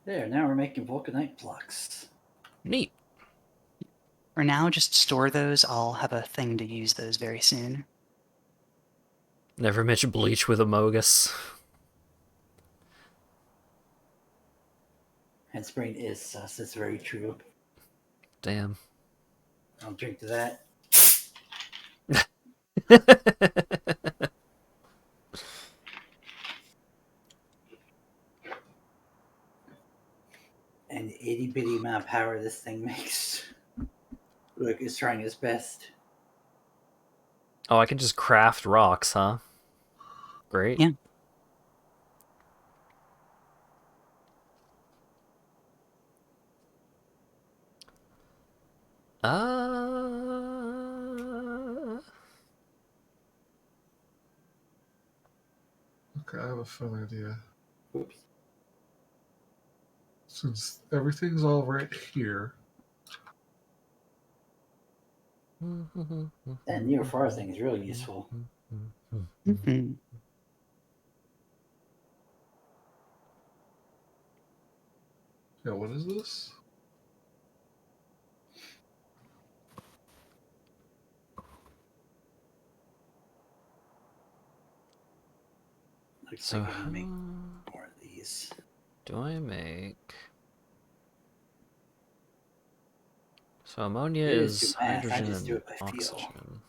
There, now we're making vulcanite blocks. Neat. For now, just store those. I'll have a thing to use those very soon. Never mix bleach with amogus. Hence, brain is sus. That's very true. Damn. I'll drink to that. And the itty bitty amount of power this thing makes. Look, it's trying its best. Oh, I can just craft rocks, huh? Great. Yeah. Okay, I have a fun idea. Oops. Since everything's all right here, That near far thing is really useful. Mm-hmm. yeah, what is this? Looks So like I need to how make more of these. do I make? So ammonia You just do is math, I hydrogen just do and it by feel. oxygen.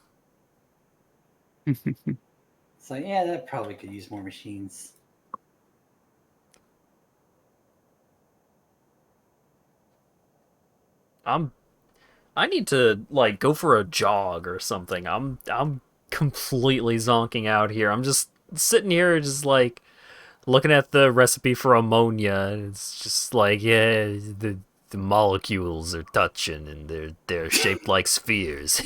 It's like, yeah, that probably could use more machines. I need to like go for a jog or something. I'm completely zonking out here. I'm just sitting here just like looking at the recipe for ammonia, and it's just like, yeah, the molecules are touching and they're shaped like spheres.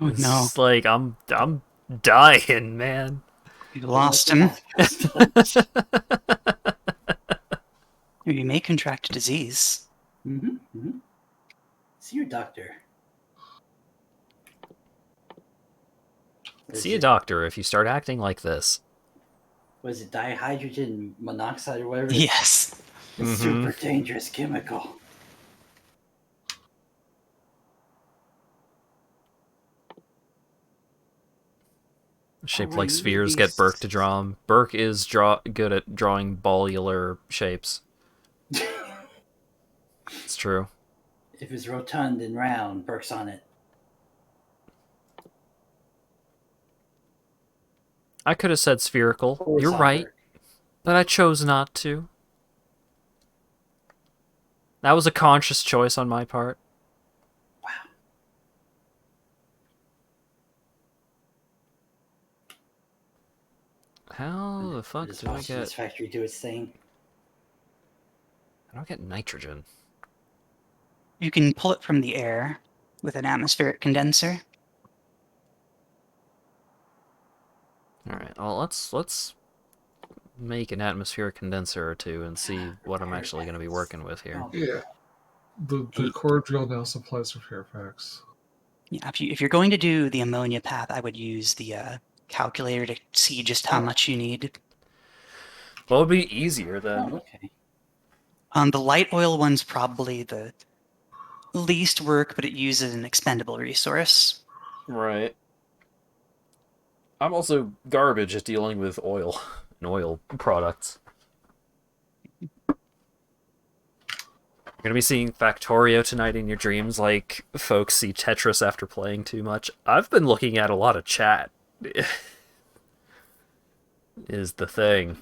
Oh It's no, just like I'm dying, man. you lost him. You may contract a disease. See your doctor. See a doctor if you start acting like this. Was it dihydrogen monoxide or whatever? Yes. It's super dangerous chemical. Shaped Alright, like you need spheres get these- Burke to draw 'em. Burke is good at drawing ballular shapes. It's true. If it's rotund and round, Burke's on it. I could have said spherical. Always You're on right, Burke. but I chose not to. That was a conscious choice on my part. Wow. How the fuck Just do I watching get... this factory do its thing. How do I get nitrogen? You can pull it from the air. with an atmospheric condenser. All right. Well, let's make an atmospheric condenser or two and see what I'm actually going to be working with here. Oh, Yeah. The core drill now supplies repair packs. Yeah, if you're going to do the ammonia path, I would use the calculator to see just how much you need. What would be easier then? oh, okay. The light oil one's probably the least work, but it uses an expendable resource. Right. I'm also garbage at dealing with oil and oil products. You're gonna be seeing Factorio tonight in your dreams, like folks see Tetris after playing too much. I've been looking at a lot of chat. Is the thing.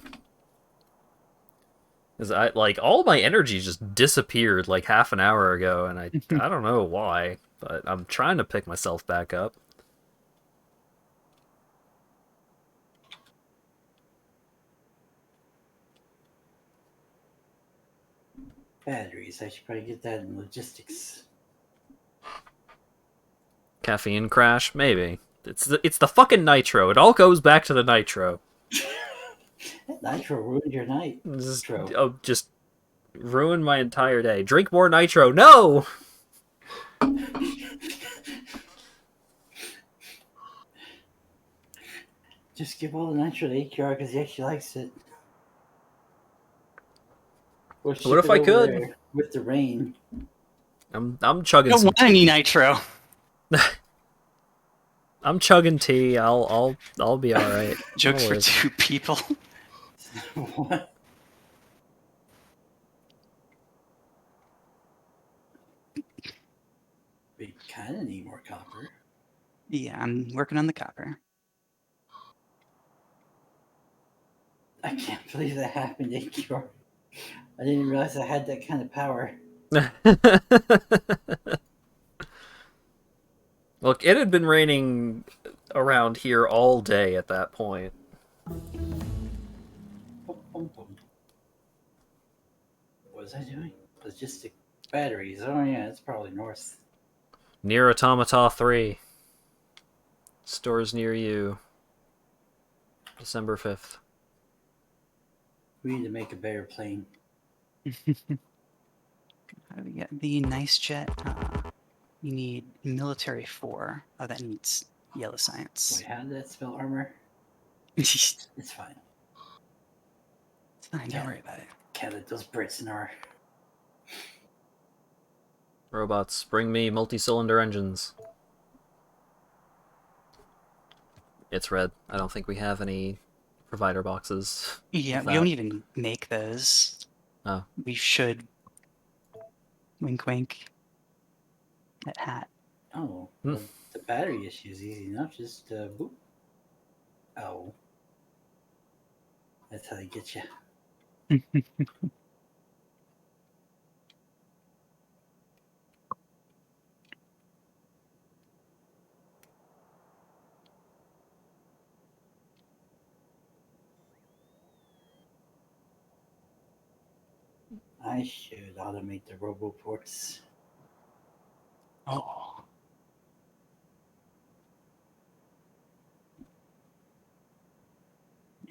Is I like all my energy just disappeared like half an hour ago, and I don't know why, but I'm trying to pick myself back up. Batteries. I should probably get that in logistics. Caffeine crash, maybe. It's the fucking nitro. It all goes back to the nitro. That nitro ruined your night. Just ruined my entire day. Drink more nitro. No. Just give all the nitro to AQR because he actually likes it. Or ship What if it I over could? there with the rain? I'm chugging Don't some want any nitro. I'm chugging tea. I'll be all right. Jokes No for worries. 2 people. What? We kind of need more copper. Yeah, I'm working on the copper. I can't believe that happened, AQR. I didn't realize I had that kind of power. Look, it had been raining around here all day at that point. Boom, boom, boom. What was I doing? Logistic batteries. Oh yeah, it's probably north. Near Automata 3. Stores near you. December 5th. We need to make a better plane. How do we get the nice jet? You need military 4. Oh, that needs yellow science. Wait, how did that spell armor? It's It's fine. fine, don't worry about it. Can't let those Brits in our... Robots, bring me multi-cylinder engines. It's red. I don't think we have any provider boxes. Yeah, of we that. don't even make those. Oh. We should. Wink, wink. At Hat. Oh, well, the battery issue is easy enough. Just boop. Oh. That's how they get you. I should automate the roboports. Oh.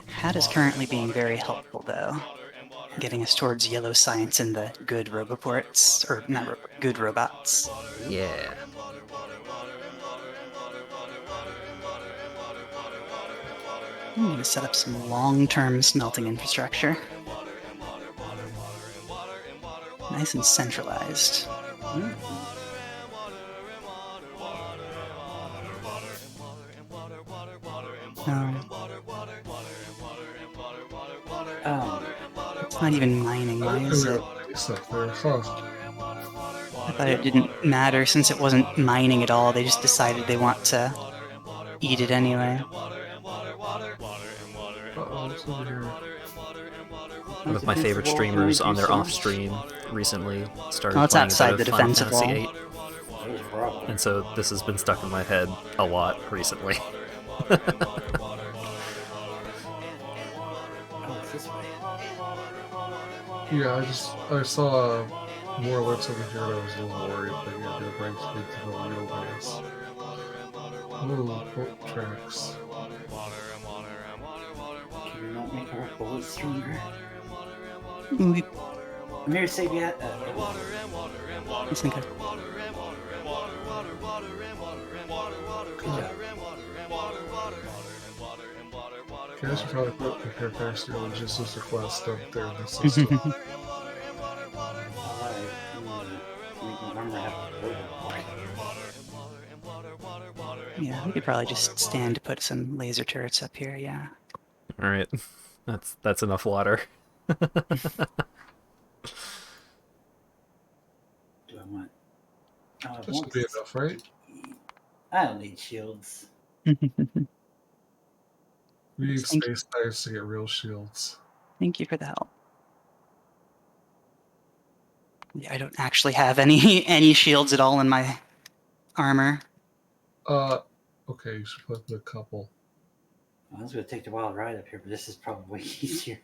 Hat is currently being very helpful, though. Getting us towards yellow science and the good roboports. Or, not good robots. Yeah. I'm going to set up some long-term smelting infrastructure. Nice and centralized. It's not even mining. Why is it? Stuff there, huh? I thought it didn't matter since it wasn't mining at all. They just decided they want to eat it anyway. What's over here? One of my favorite streamers on their off stream recently started Oh, it's playing outside a bit the of Final defensive Fantasy wall. VIII, There's a problem. and so this has been stuck in my head a lot recently. Oh, it's this way. Yeah, I saw more alerts over here, I was a little worried that you're going to break into the real base. Ooh, port tracks. Can we not make our bullets stronger? We, I'm here to save you. Slinko. Good job. You guys should probably put the characters your logistics request up there in the system. Alright. Make my armor have a bullet. Yeah, we could probably just stand to put some laser turrets up here, yeah. All right, that's enough water. Do I want? Oh, I That want should be enough, right? I don't need shields. We need Thank space tires to get real shields. Thank you for the help. Yeah, I don't actually have any shields at all in my armor. Okay, you should put a couple. I was going to take the wild ride up here, but this is probably easier.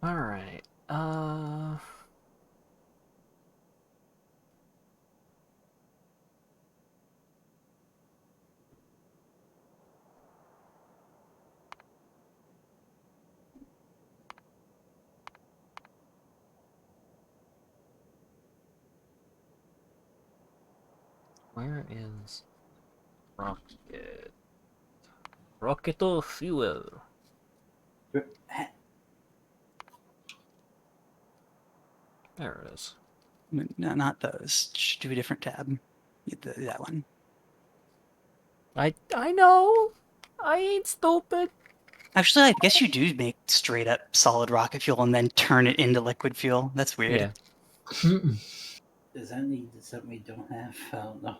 All right. Where is rocket? Rocket fuel. There it is. No, not those. Should do a different tab. That one. I know. I ain't stupid. Actually, I guess you do make straight up solid rocket fuel and then turn it into liquid fuel. That's weird. Yeah. Does that need something we don't have? I don't know.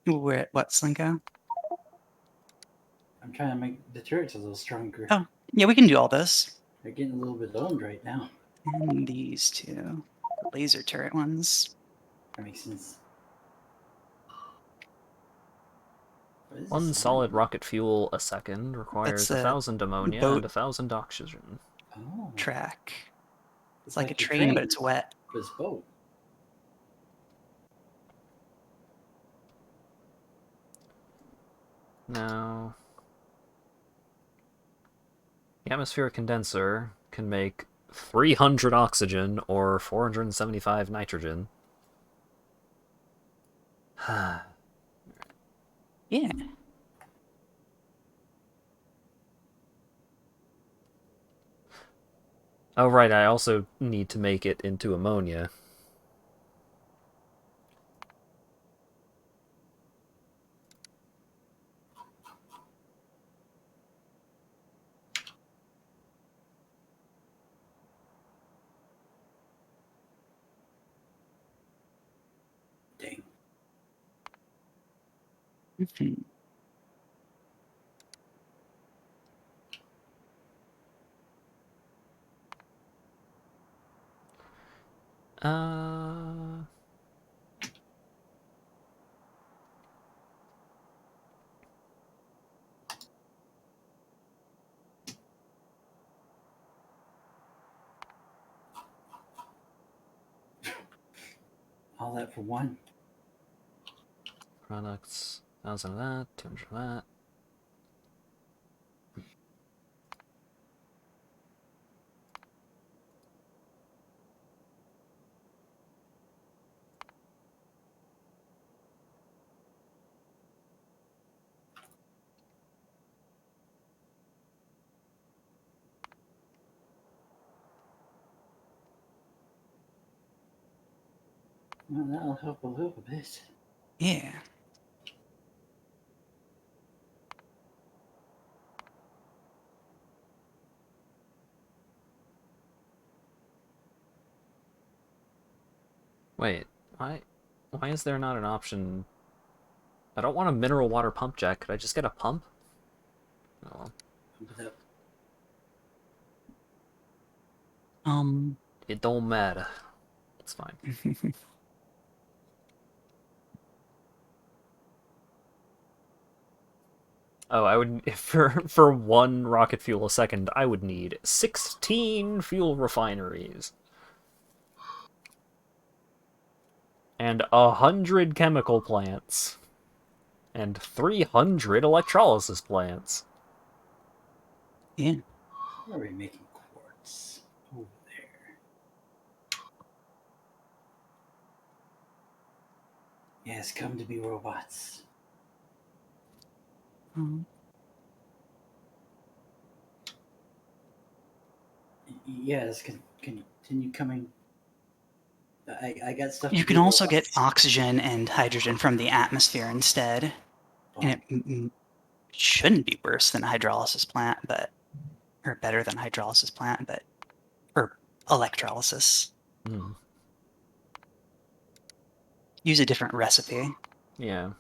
We're at what, Slinko? I'm trying to make the turrets a little stronger. Oh, yeah, we can do all this. They're getting a little bit owned right now. And these two. The laser turret ones. That makes sense. What is One this solid sign? rocket fuel a second requires That's a 1,000 ammonia boat. and 1,000 oxygen. Oh, Track. it's It's like a the train, but it's wet. But it's boat. Now, the atmospheric condenser can make 300 oxygen or 475 nitrogen. Yeah. Oh, right, I also need to make it into ammonia. Dang. Mhm. Uh... All that for one? Products, 1,000 of that, 200 of that. Well, that'll help a little bit. Yeah. Wait, why is there not an option? I don't want a mineral water pump jack. Could I just get a pump? Oh, Pump it up. it don't matter. It's fine. Oh, I would for 1 rocket fuel a second. I would need 16 fuel refineries and 100 chemical plants and 300 electrolysis plants. Yeah. Where are we making quartz? Over there. Yes, come to be robots. Um, Yes, continue coming. I got stuff you to can do, also get robots. oxygen and hydrogen from the atmosphere instead, Oh, and it shouldn't be worse than a hydrolysis plant, or better than a hydrolysis plant, or electrolysis. Hmm. Use a different recipe. Yeah.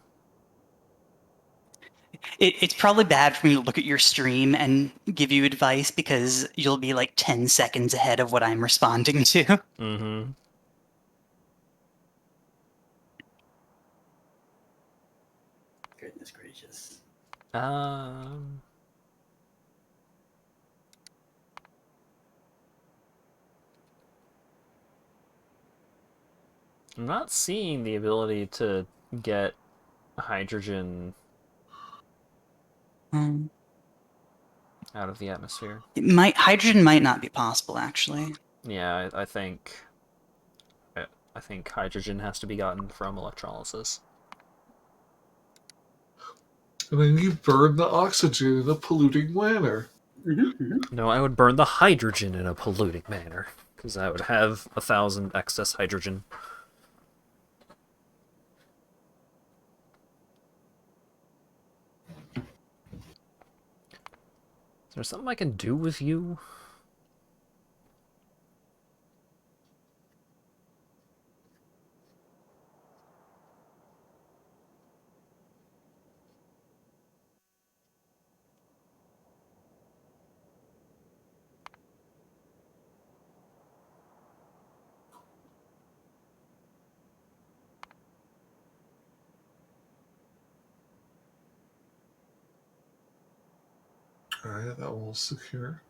It's probably bad for me to look at your stream and give you advice because you'll be like 10 seconds ahead of what I'm responding to. Mm-hmm. goodness gracious. Um. I'm not seeing the ability to get hydrogen Um, out of the atmosphere. hydrogen might not be possible, actually. Yeah, I think hydrogen has to be gotten from electrolysis. And then you burn the oxygen in a polluting manner. No, I would burn the hydrogen in a polluting manner, because I would have 1,000 excess hydrogen. Is there something I can do with you? Alright, that will secure.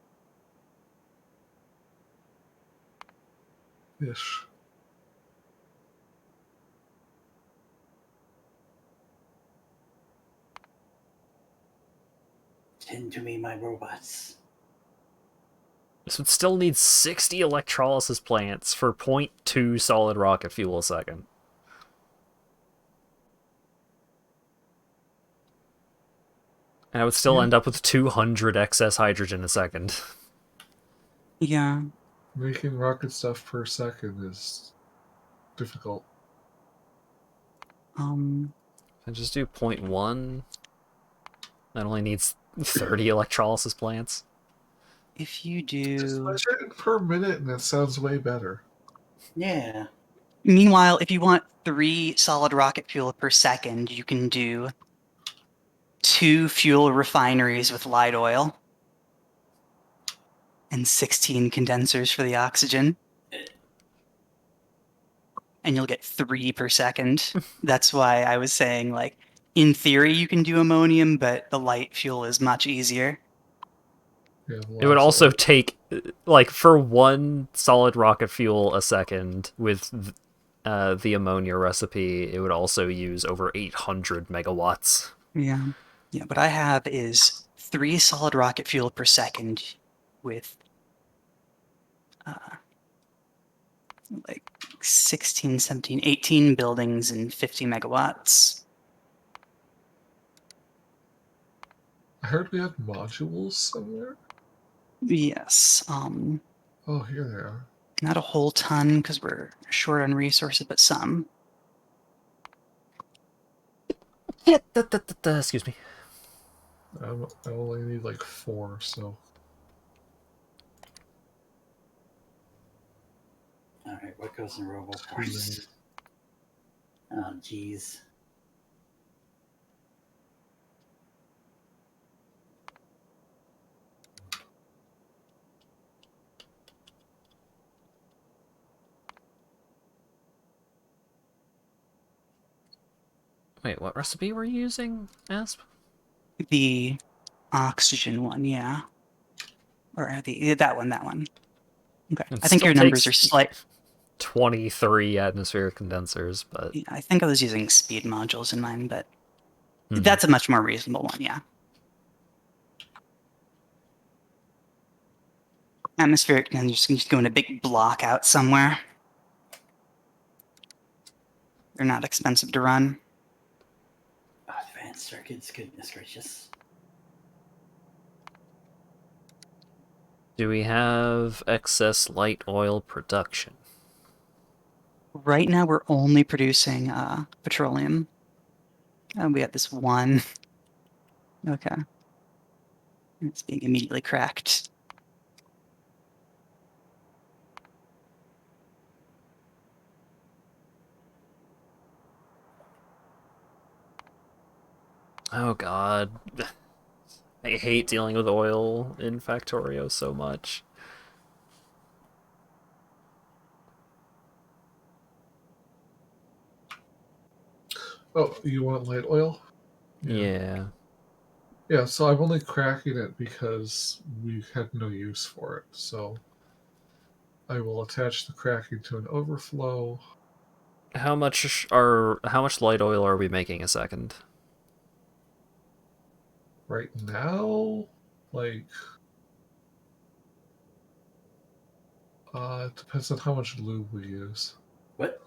Ish. Tend to me, my robots. This would still need 60 electrolysis plants for 0.2 solid rocket fuel a second. And I would still Yeah. end up with 200 excess hydrogen a second. Yeah. Making rocket stuff per second is difficult. I just do 0.1. That only needs 30 electrolysis plants. If you Just do... measure it per minute and it sounds way better. Yeah. Meanwhile, if you want 3 solid rocket fuel per second, you can do 2 fuel refineries with light oil and 16 condensers for the oxygen. And you'll get 3 per second. That's why I was saying, like, in theory, you can do ammonium, but the light fuel is much easier. Yeah, It would lots also of take, like, for 1 solid rocket fuel a second with the ammonia recipe, it would also use over 800 megawatts. Yeah. Yeah, what I have is 3 solid rocket fuel per second with like 16, 17, 18 buildings and 50 megawatts. I heard we had modules somewhere. Yes. Oh, here they are. Not a whole ton because we're short on resources, but some. Excuse me. I only need like 4, so Alright, what goes in robo too many. parts? Oh, jeez. Wait, what recipe were you using, Asp? The oxygen one, yeah. Or that one. Okay. It I think still your numbers takes are slight. 23 atmospheric condensers, but Yeah, I think I was using speed modules in mine, but hmm. that's a much more reasonable one, yeah. Atmospheric condensers can just go in a big block out somewhere. They're not expensive to run. Advanced circuits, goodness gracious. Do we have excess light oil production? Right now, we're only producing petroleum. And we have this one. Okay. It's being immediately cracked. Oh god. I hate dealing with oil in Factorio so much. Oh, you want light oil? Yeah. Yeah, so I'm only cracking it because we had no use for it. So I will attach the cracking to an overflow. How much light oil are we making a second? Right now, like, it depends on how much lube we use. What?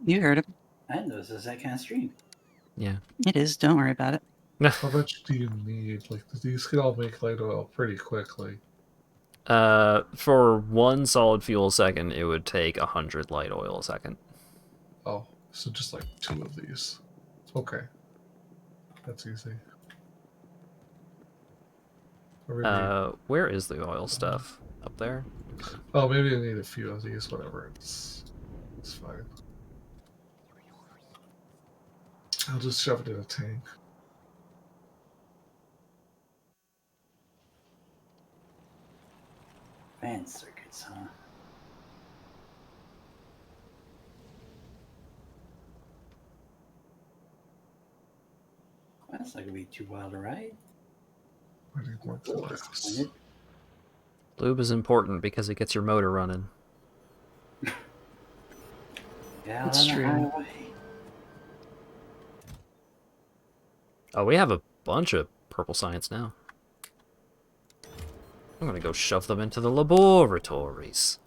You heard it. I didn't know this was that kind of stream. Yeah. It is. Don't worry about it. How much do you need? Like, these can all make light oil pretty quickly. For one solid fuel second, it would take 100 light oil a second. Oh, so just like 2 of these. Okay. That's easy. Or maybe, Where is the oil stuff? Up there? oh, maybe I need a few of these, whatever. It's fine. I'll just shove it in a tank. Advanced circuits, huh? Well, that's not gonna be too wild a ride. I need more Little glass. disappointed. Lube is important because it gets your motor running. Yeah, That's on the true. highway. Oh, we have a bunch of purple science now. I'm gonna go shove them into the laboratories.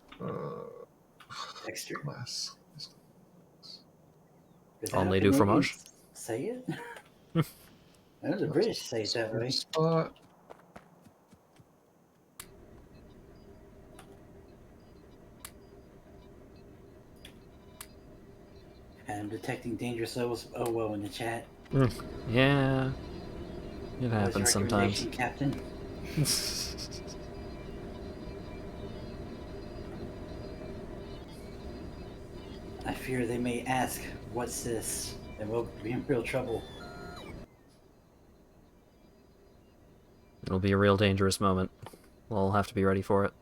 Dexter. Glass. Only Without du Canadians fromage? say it? I know the British say it that way. Spot. And I'm detecting dangerous levels. Oh, well, in the chat. Yeah. It What was your happens sometimes. recommendation, Captain? I fear they may ask, what's this? And we'll be in real trouble. It'll be a real dangerous moment. We'll have to be ready for it.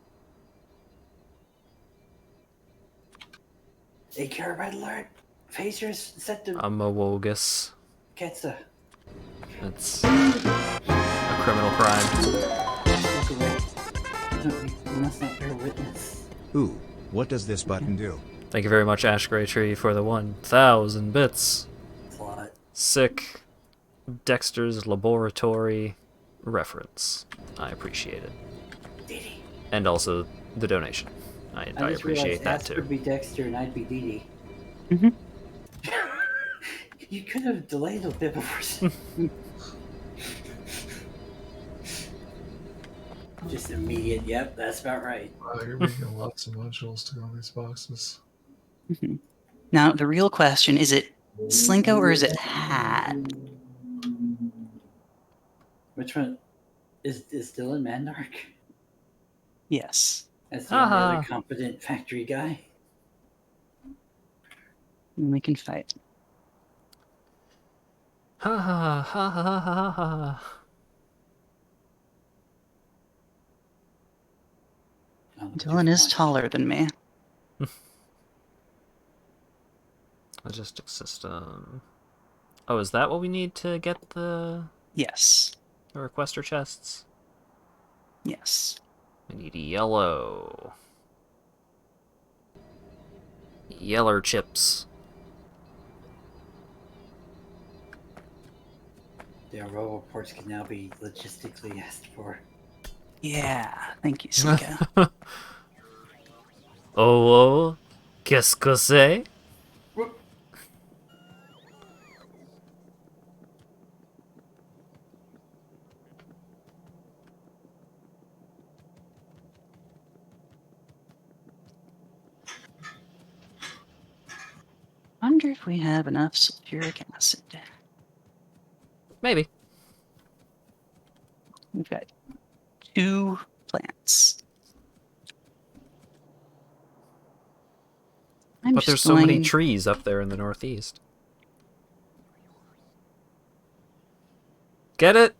A caravan alert! Phasers set to Amowogus. Ketsa. It's a criminal crime. Look away. We must not bear witness. Ooh, what does this button do? Thank you very much, Ash Grey Tree, for the 1,000 bits. It's a lot. Sick Dexter's Laboratory reference. I appreciate it. Didi. And also the donation. I just appreciate realized that Ask too. would be Dexter and I'd be Didi. Mhm. You could have delayed a bit before. Just immediate. Yep, that's about right. You're making lots of modules to go on these boxes. Mhm. Now, the real question, is it Slinko or is it Hat? Which one is Dylan Mandark? Yes. That's the only Haha. other competent factory guy. And we can fight. Ha ha ha ha ha ha. Dylan is taller than me. Logistic system. Oh, is that what we need to get the Yes. The requester chests. Yes. I need yellow. Yeller chips. The roboports can now be logistically asked for. Yeah. Thank you, Slinko. Oh, qu'est-ce que c'est? Whoop. Wonder if we have enough sulfuric acid. Maybe. We've got 2 plants. But there's so many trees up there in the northeast. Get it?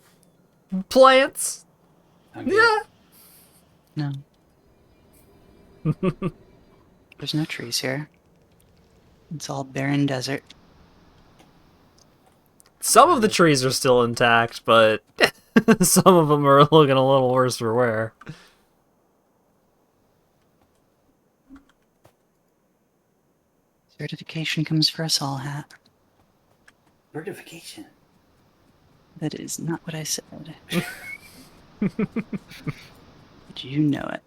Plants? I'm good. Yeah. No. There's no trees here. It's all barren desert. Some of the trees are still intact, but some of them are looking a little worse for wear. Certification comes for us all, Hat. Birdification. That is not what I said. But you know it.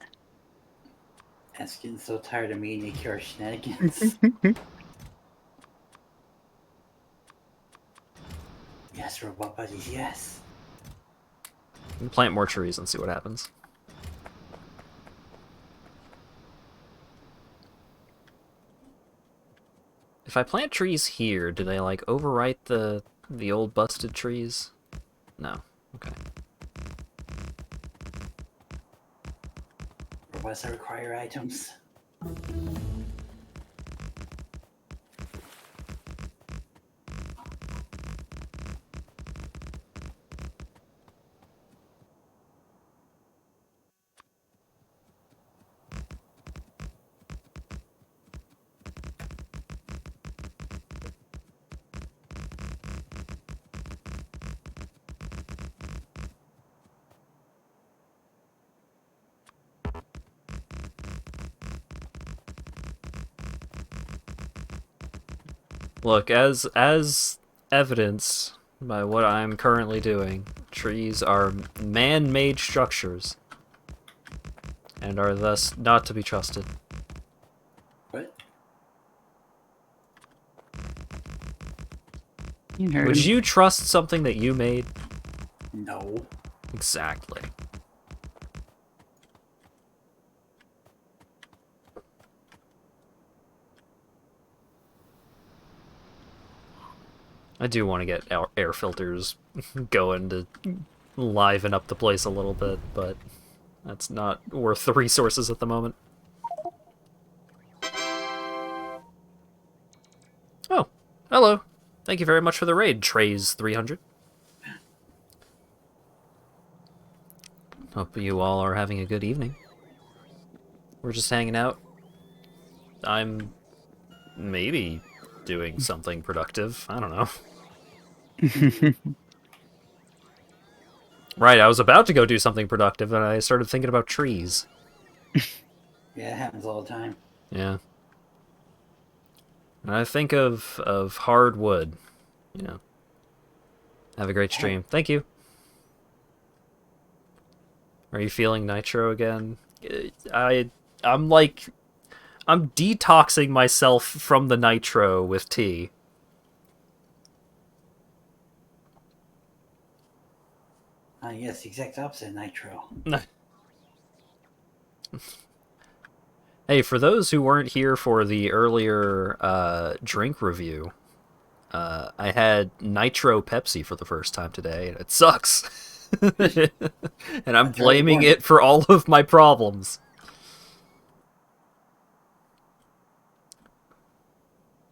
That's getting so tired of me and AQR shenanigans. Yes, robot buddies, yes. Plant more trees and see what happens. If I plant trees here, do they like overwrite the old busted trees? No. Okay. Robots that require items. Look, as evidence by what I'm currently doing, trees are man-made structures and are thus not to be trusted. What? You heard Would him. you trust something that you made? No. Exactly. I do want to get air filters going to liven up the place a little bit, but that's not worth the resources at the moment. Oh, hello. Thank you very much for the raid, Trays300. Hope you all are having a good evening. We're just hanging out. I'm maybe doing something productive. I don't know. Right, I was about to go do something productive, and I started thinking about trees. Yeah, it happens all the time. Yeah. And I think of hard wood. You know. Have a great stream. Thank you. Are you feeling nitro again? I'm detoxing myself from the nitro with tea. Yes, the exact opposite of nitro. Hey, for those who weren't here for the earlier drink review, I had Nitro Pepsi for the first time today, and it sucks. And I'm blaming it for all of my problems.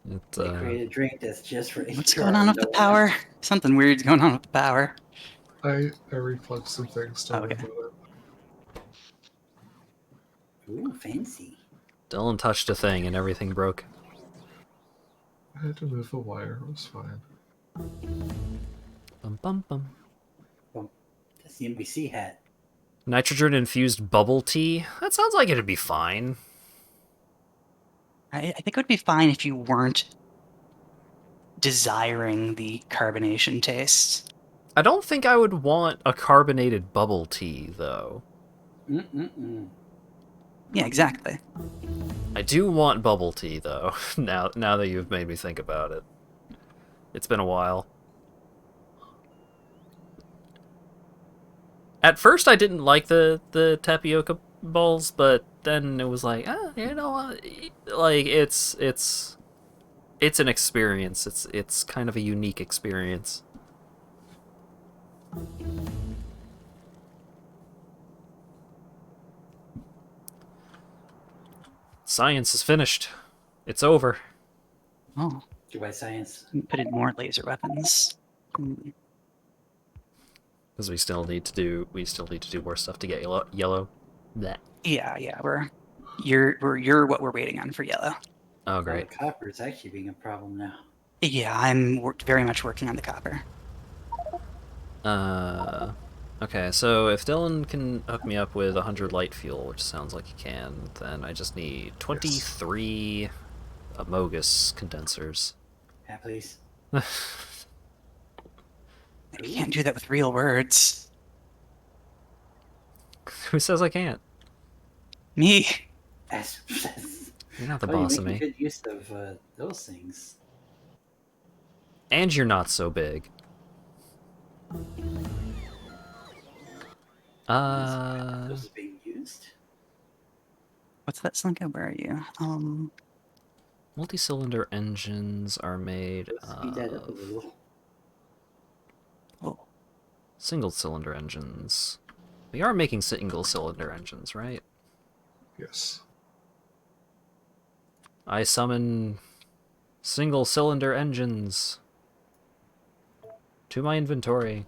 They created a drink that's just for What's AQR going on with the power? Something weird's going on with the power. I replugged some things. Don't worry Okay. about it. Ooh, fancy. Dylan touched a thing and everything broke. I had to move a wire. It was fine. Bum bum bum. That's the NBC hat. Nitrogen-infused bubble tea? That sounds like it'd be fine. I think it would be fine if you weren't desiring the carbonation taste. I don't think I would want a carbonated bubble tea, though. Mm-mm-mm. Yeah, exactly. I do want bubble tea, though, now that you've made me think about it. It's been a while. At first, I didn't like the tapioca balls, but then it was like, you know what? Like, it's an experience. It's kind of a unique experience. Science is finished. It's over. Oh, Goodbye, science. put in more laser weapons. Hmm. Because we still need to do more stuff to get yellow. Blech. Yeah, you're what we're waiting on for yellow. Oh, The great. copper is actually being a problem now. Yeah, I'm very much working on the copper. Okay, so if Dylan can hook me up with 100 light fuel, which sounds like he can, then I just need 23 Amogus condensers. Yeah, please. You can't do that with real words. Who says I can't? Me. As, You're not the well, boss you're of making me. good use of those things. And you're not so big. Those are being used. What's that, Slinko? Where are you? Multi-cylinder engines are made Let's speed that up a of little. Oh, single-cylinder engines. We are making single-cylinder engines, right? Yes. I summon single-cylinder engines to my inventory.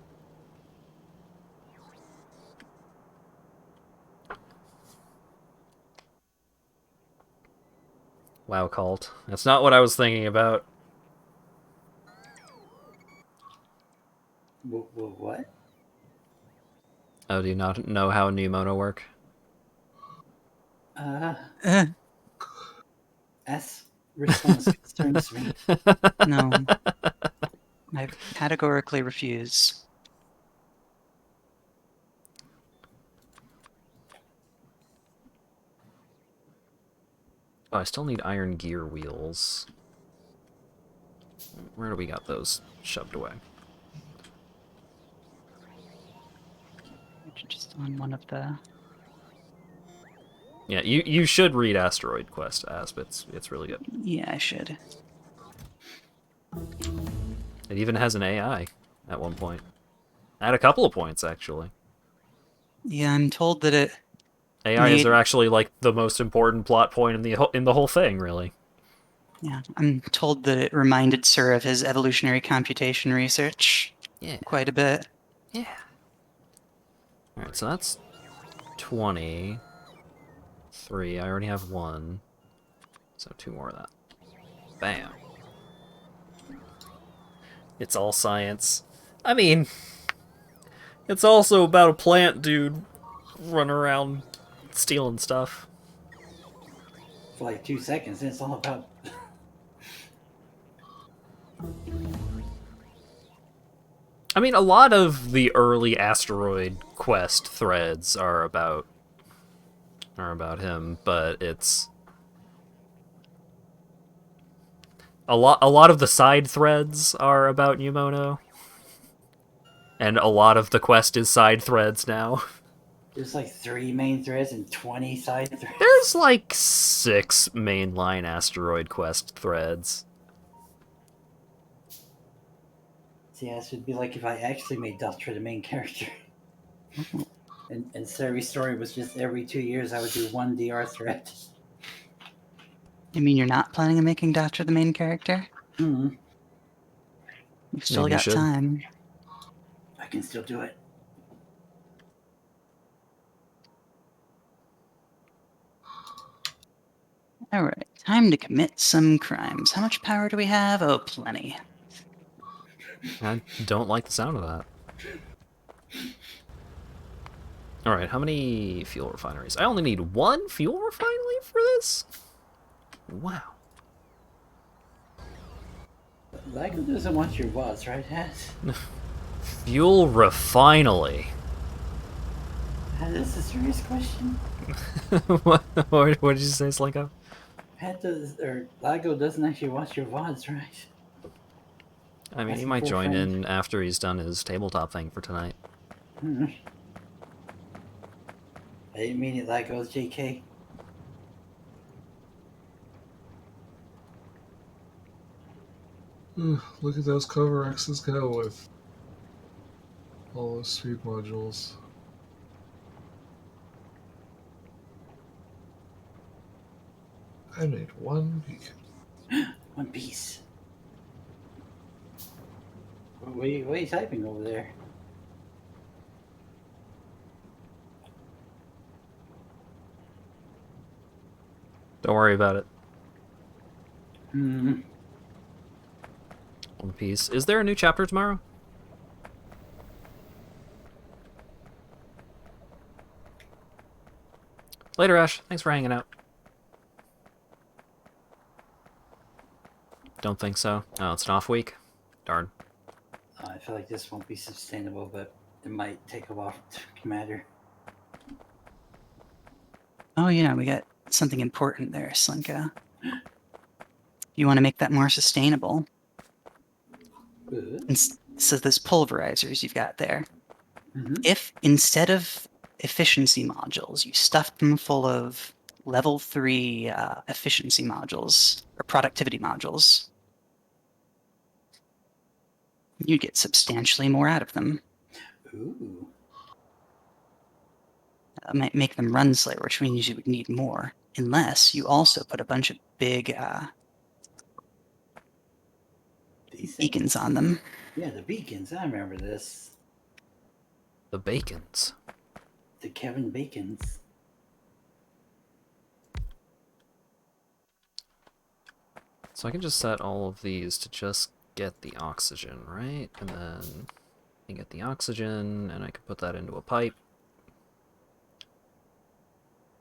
Wow, cult. That's not what I was thinking about. What? Oh, do you not know how pneumono work? eh, S response concerns me. no. I categorically refuse. Oh, I still need iron gear wheels. Where do we got those shoved away? Just on one of the... Yeah, you should read Asteroid Quest, Asp. It's really good. Yeah, I should. It even has an AI at one point. At a couple of points, actually. Yeah, I'm told that it... AIs are actually like the most important plot point in the whole thing, really. Yeah, I'm told that it reminded Sir of his evolutionary computation research Yeah. quite a bit. Yeah. Alright, so that's 20. 3. I already have 1. So 2 more of that. Bam. It's all science. I mean, it's also about a plant dude running around stealing stuff. For like 2 seconds, and it's all about. I mean, a lot of the early Asteroid Quest threads are about him, but it's a lot of the side threads are about Pneumono. And a lot of the quest is side threads now. There's like 3 main threads and 20 side threads. There's like 6 mainline Asteroid Quest threads. See, this would be like if I actually made Doctor the main character. and Sari's story was just every 2 years I would do 1 DR thread. You mean you're not planning on making Doctor the main character? Mm-hmm. You've still Maybe you got should. time. I can still do it. Alright, time to commit some crimes. How much power do we have? Oh, plenty. I don't like the sound of that. Alright, how many fuel refineries? I only need one fuel refinery for this? Wow. Lago doesn't want your VODs, right, Hat? Fuel refinery. Hat, this is a serious question. what did you say, Slinko? Hat does, or Lago doesn't actually watch your VODs, right? I mean, he Asking might for a join friend. in after he's done his tabletop thing for tonight. Hmm. I didn't mean it, Lago's JK. Look at those cover X's go with all those speed modules. I made one beacon. One Piece. What are you typing over there? Don't worry about it. Hmm. One Piece. Is there a new chapter tomorrow? Later, Ash. Thanks for hanging out. Don't think so. Oh, it's an off week? Darn. I feel like this won't be sustainable, but it might take a while to matter. Oh, we got something important there, Slinko. You want to make that more sustainable. Good. So those pulverizers you've got there, Mm-hmm. if instead of efficiency modules, you stuffed them full of level 3 efficiency modules or productivity modules, you'd get substantially more out of them. Ooh. Might make them run slower, which means you would need more, unless you also put a bunch of big These beacons things. on them. Yeah, the beacons. I remember this. The Bacons. The Kevin Bacons. So I can just set all of these to just get the oxygen, right? And then I get the oxygen, and I can put that into a pipe.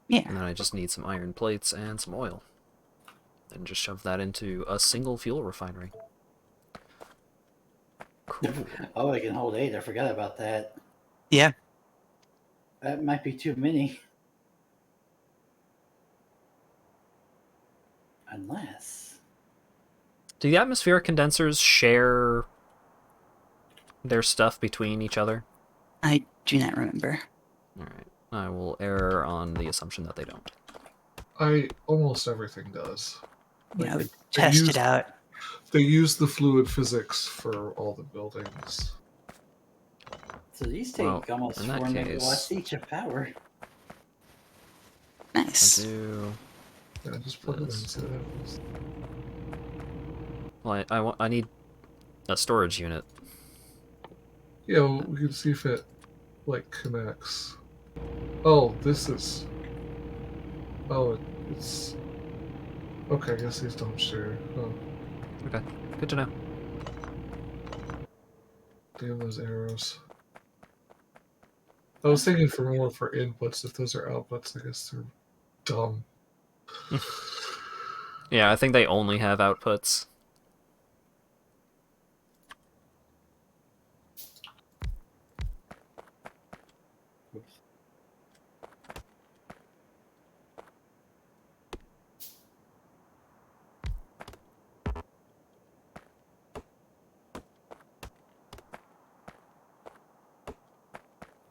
Yeah. And then I just need some iron plates and some oil. And just shove that into a single fuel refinery. Cool. Oh, I can hold 8. I forgot about that. Yeah. That might be too many. Unless. Do the atmospheric condensers share their stuff between each other? I do not remember. Alright. I will err on the assumption that they don't. Almost everything does. I would they test use- it out. They use the fluid physics for all the buildings. So these take Well, almost in 4 that megawatts case- each of power. Nice. I do... Yeah, just plug it in. This. See what happens. Well, I need a storage unit. Yeah, well, we can see if it connects. Oh, this is. Oh, it's. Okay, I guess these don't share. Oh, Okay, good to know. damn those arrows. I was thinking for more for inputs. If those are outputs, I guess they're dumb. Yeah, I think they only have outputs. Oops.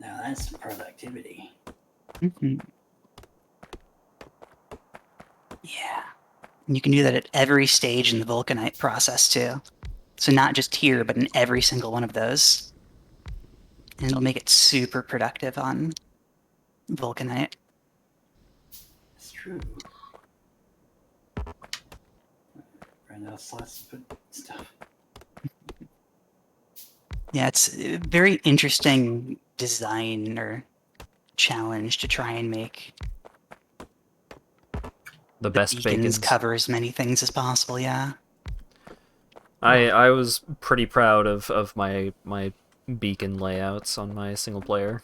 Now that's productivity. Mhm. Yeah. And you can do that at every stage in the vulcanite process too. So not just here, but in every single one of those. And it'll make it super productive on vulcanite. It's true. Run out of slots to put stuff. Yeah, it's a very interesting design or challenge to try and make The best beacons bacons. cover as many things as possible, yeah. I was pretty proud of my beacon layouts on my single player.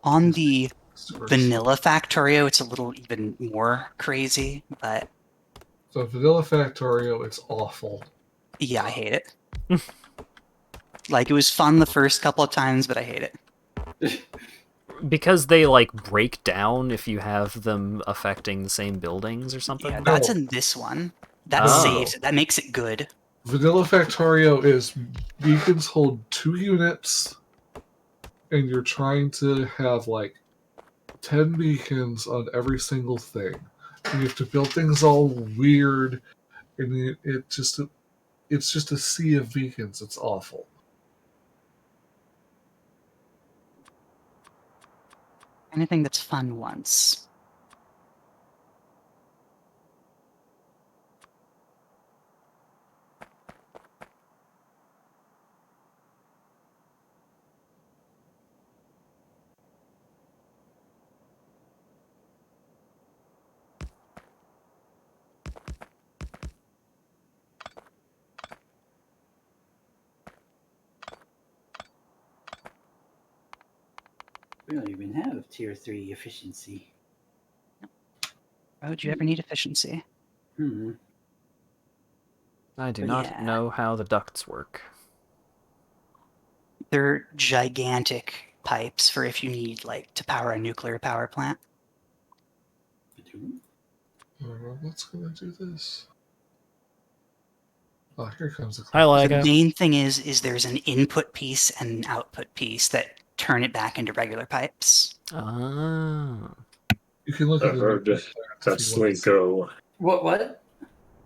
On the Super vanilla Factorio, it's a little even more crazy, but So vanilla Factorio, it's awful. yeah, I hate it. Like, it was fun the first couple of times, but I hate it. Because they, like, break down if you have them affecting the same buildings or something? Yeah, that's No. in this one. That Oh. saves it. That makes it good. Vanilla Factorio is beacons hold 2 units, and you're trying to have like 10 beacons on every single thing. And you have to build things all weird, and it's just a sea of beacons. It's awful. Anything that's fun once. We don't even have tier 3 efficiency. Why would you ever need efficiency? I do But not yeah. know how the ducts work. They're gigantic pipes for if you need, like, to power a nuclear power plant. What's gonna do this? Oh, here comes the Hi, clock. The Lego. main thing is there's an input piece and an output piece that turn it back into regular pipes. Ah. You can look I at the heard nuclear that plant if you want to see. Slinko What?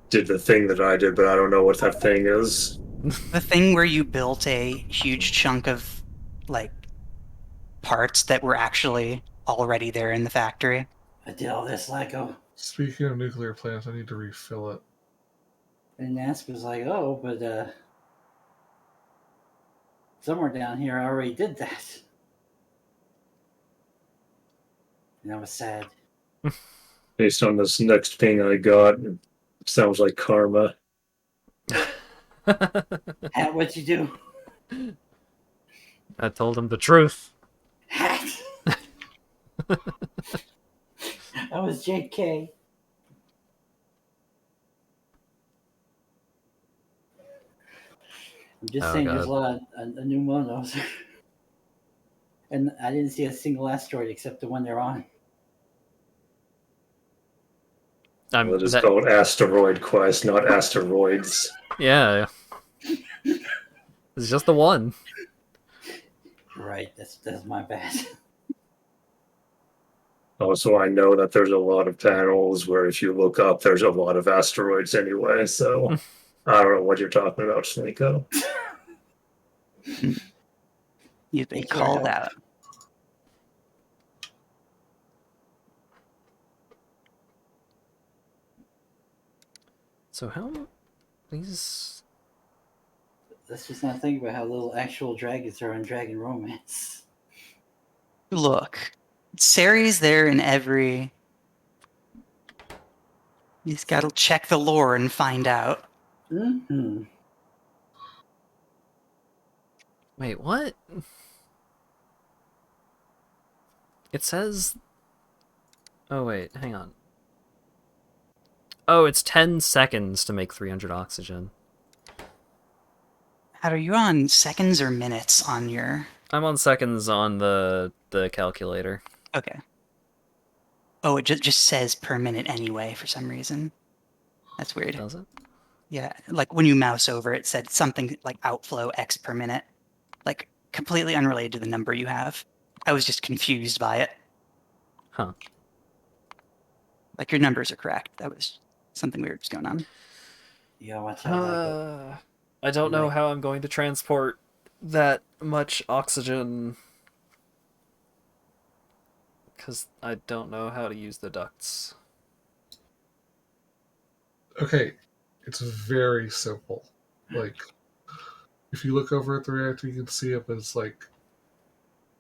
did the thing that I did, but I don't know what that thing is. The thing where you built a huge chunk of, like, parts that were actually already there in the factory. I did all this Lego. Speaking of nuclear plants, I need to refill it. And Nasp was like, oh, but somewhere down here I already did that. And I was sad. Based on this next ping I got, it sounds like karma. Hat, what'd you do? I told him the truth. Hat! I was JK. I'm just Oh, saying God. there's a new one of those. And I didn't see a single asteroid except the one they're on. Well, it is called Asteroid Quest, not Asteroids. Yeah. It's just the one. Right, that's my bad. Also, I know that there's a lot of panels where if you look up, there's a lot of asteroids anyway, so I don't know what you're talking about, Slinko. You've been Thanks for called help. out. So how these? Let's just not think about how little actual dragons are on Dragon Romance. Look, Ceri's there in every. You just gotta check the lore and find out. Mm-hmm. Wait, what? It says. Oh wait, hang on. Oh, it's 10 seconds to make 300 oxygen. How are you on seconds or minutes on your? I'm on seconds on the calculator. Okay. Oh, it just says per minute anyway for some reason. That's weird. Does it? Yeah, like when you mouse over, it said something like outflow X per minute, like completely unrelated to the number you have. I was just confused by it. Huh. Like your numbers are correct. That was something weird was going on. Yeah, watch out, Lego. I don't know Like- how I'm going to transport that much oxygen. Because I don't know how to use the ducts. Okay, it's very simple. Like, if you look over at the reactor, you can see it, but it's like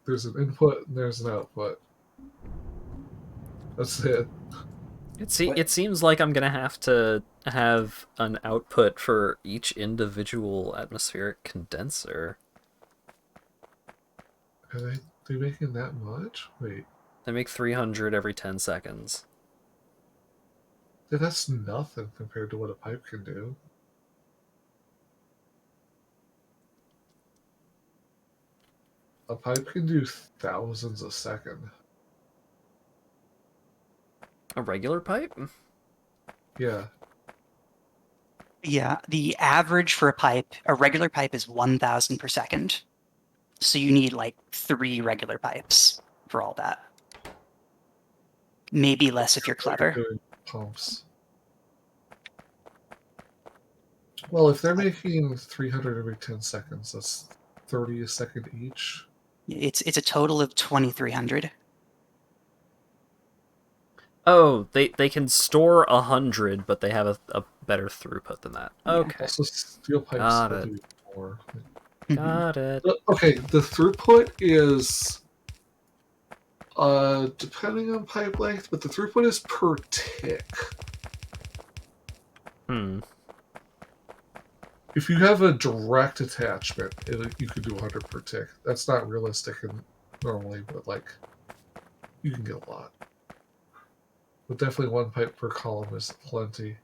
there's an input and there's an output. That's it. It seems like I'm gonna have to have an output for each individual atmospheric condenser. And They making that much? Wait, They make 300 every 10 seconds. yeah, that's nothing compared to what a pipe can do. A pipe can do thousands a second. A regular pipe? Yeah. Yeah, the average for a regular pipe is 1,000 per second. So you need like 3 regular pipes for all that. Maybe less if you're What you're clever. doing pumps. Well, if they're making 300 every 10 seconds, that's 30 a second each. It's a total of 2,300. Oh, they can store 100, but they have a better throughput than that. Yeah. Okay. Also, steel pipes Got will it. do more. Got it. Okay, the throughput is depending on pipe length, but the throughput is per tick. If you have a direct attachment, you could do 100 per tick. That's not realistic normally, but like you can get a lot. But definitely 1 pipe per column is plenty.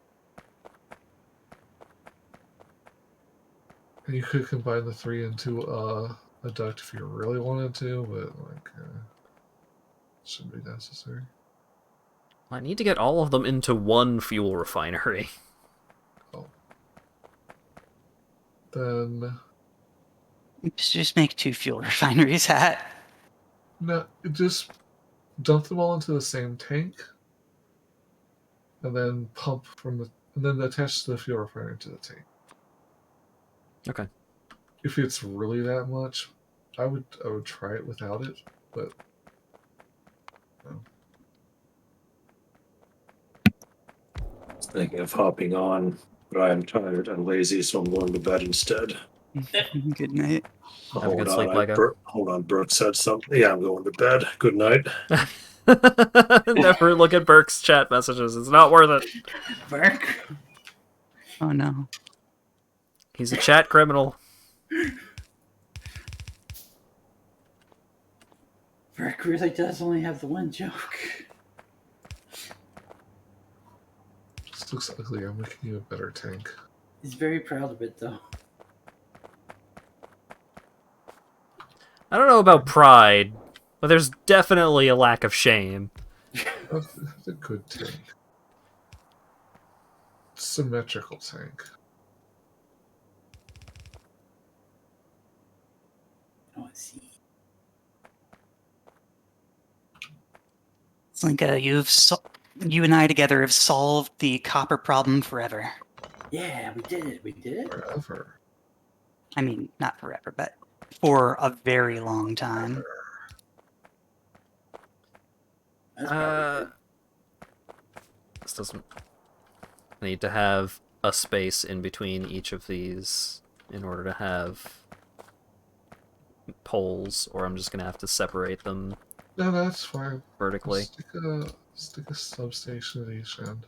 And you could combine the 3 into a duct if you really wanted to, but like shouldn't be necessary. I need to get all of them into one fuel refinery. Oh. Then Just make 2 fuel refineries, Hat. no, just dump them all into the same tank, and then pump and then attach the fuel refinery to the tank. Okay. If it's really that much, I would try it without it, but no. Thinking of hopping on, but I'm tired and lazy, so I'm going to bed instead. Good night. Have a good sleep, Lego. Hold on, Brooke said something. Yeah, I'm going to bed. Good night. Never look at Burke's chat messages. It's not worth it. Burke? Oh no. He's a chat criminal. Burke really does only have the one joke. This looks ugly. I'm making you a better tank. He's very proud of it, though. I don't know about pride, but there's definitely a lack of shame. That's a good tank. Symmetrical tank. Oh, I see. Slinko, you and I together have solved the copper problem forever. Yeah, we did it. We did it. Forever. I mean, not forever, but for a very long time. That's probably good. This doesn't need to have a space in between each of these in order to have poles, or I'm just gonna have to separate them No, that's fine. vertically. Stick a substation at each end.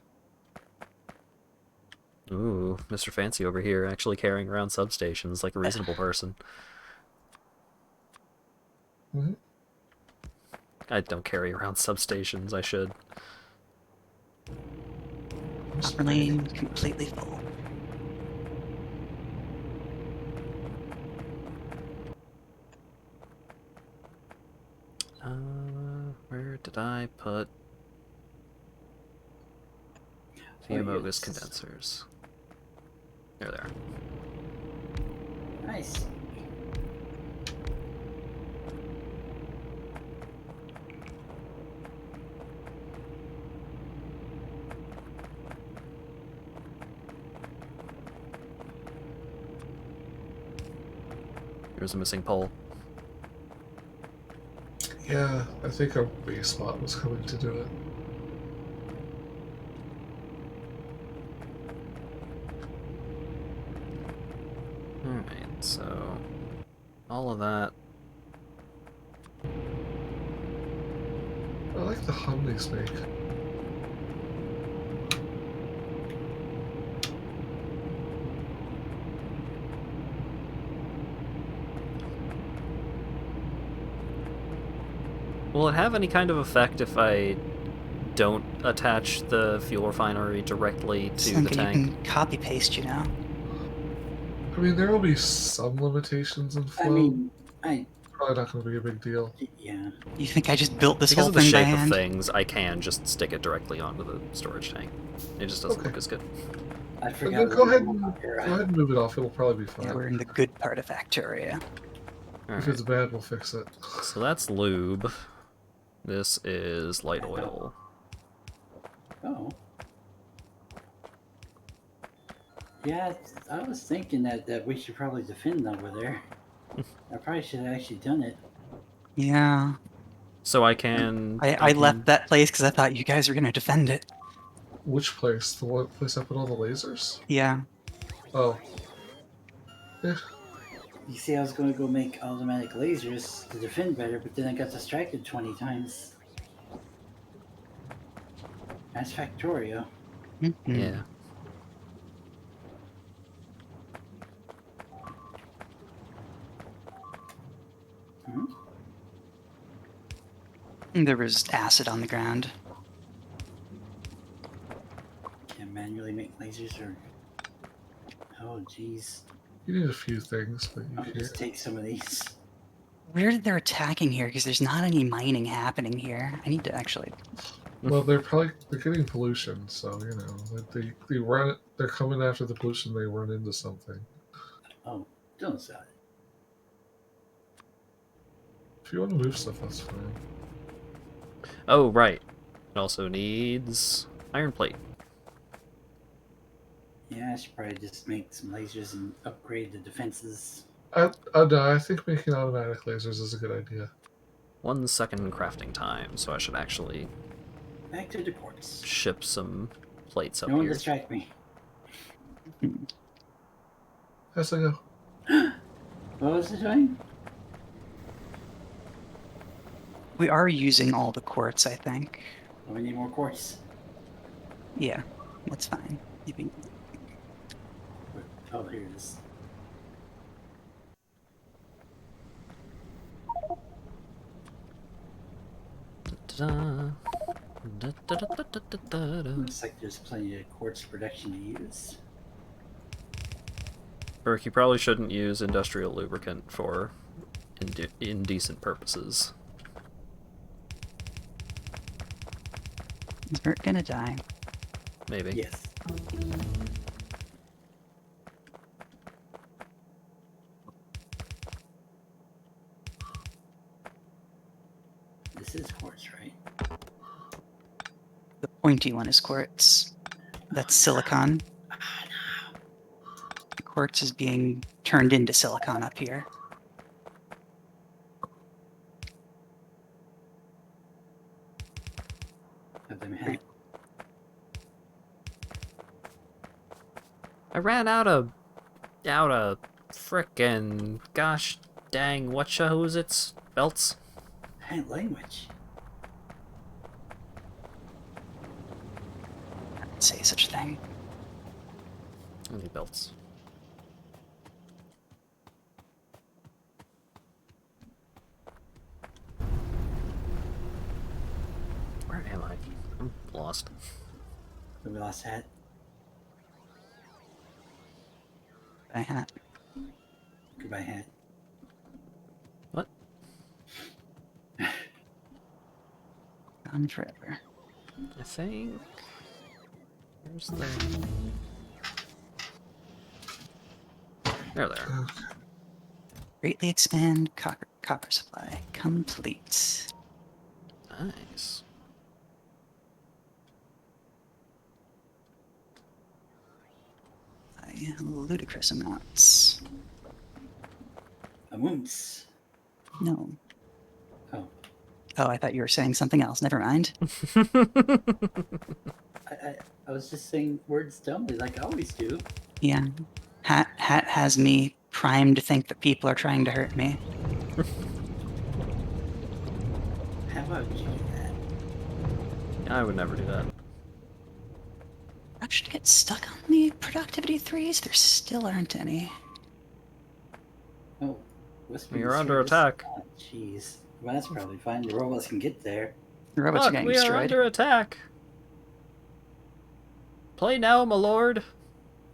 Ooh, Mr. Fancy over here, actually carrying around substations like a reasonable person. Mm-hmm. I don't carry around substations, I should. Copper lane completely full. Where did I put the Amogus condensers? There they are. Nice. Here's a missing pole. Yeah, I think our base spot was coming to do it. Alright, so all of that. I like the hum these make. Will it have any kind of effect if I don't attach the fuel refinery directly to the Slinko, you tank? can copy paste, you know. I mean, there will be some limitations in flow. I mean, Probably not going to be a big deal. yeah. You think I just built this Because whole of the thing by shape of hand? things, I can just stick it directly onto the storage tank. It just doesn't Okay. look as good. I But forgot. then what go ahead I'm and about here. move it off. It'll probably be fine. Yeah, we're in the good part of Factorio. If Alright, it's bad, we'll fix it. so that's lube. This is light oil. Oh. Yeah, I was thinking that we should probably defend over there. I probably should have actually done it. Yeah. So I can... I left that place because I thought you guys were going to defend it. Which place? The one place I put all the lasers? Yeah. Oh. Yeah. You see, I was going to go make automatic lasers to defend better, but then I got distracted 20 times. That's Factorio. Mm-hmm. Yeah. Hmm? There was acid on the ground. Can't manually make lasers or... Oh, jeez. You need a few things, but you I'll can't. just take some of these. Weird they're attacking here because there's not any mining happening here. I need to actually... Well, they're getting pollution, so you know they run it. They're coming after the pollution. They run into something. Oh, don't sell it. If you want to move stuff, that's fine. Oh, right. It also needs iron plate. Yeah, I should probably just make some lasers and upgrade the defenses. No, I think making automatic lasers is a good idea. 1 second crafting time, so I should actually Back to the quartz. ship some plates up No one here. distract me. As I go. What was it doing? We are using all the quartz, I think. Oh, we need more quartz. Yeah, that's fine. Maybe... Oh, here it is. Da-da. Da-da-da-da-da-da-da. Looks like there's plenty of quartz production to use. Burke, you probably shouldn't use industrial lubricant for indecent purposes. Is Bert gonna die? Maybe. Yes. This is quartz, right? The pointy one is quartz. That's silicon. The quartz is being turned into silicon up here. Have them hack. I ran out of frickin' gosh dang what's its belts. Hand language. I'd say such a thing. I need belts. Where am I? I'm lost. We lost hat. I had. Goodbye, hat. What? Gone forever. I think. Where's the? There they are. Greatly expand copper supply. Complete. Nice. By ludicrous amounts. A moose. No. Oh. Oh, I thought you were saying something else. Never mind. I was just saying words dumbly like I always do. Yeah. Hat has me primed to think that people are trying to hurt me. How about you do that? I would never do that. Actually get stuck on the productivity 3s? There still aren't any. Oh, whisper You're in under service. attack. Oh, jeez. Well, that's probably fine. The robots can get there. The robots are Look, getting we are destroyed. under attack. Play now, my lord.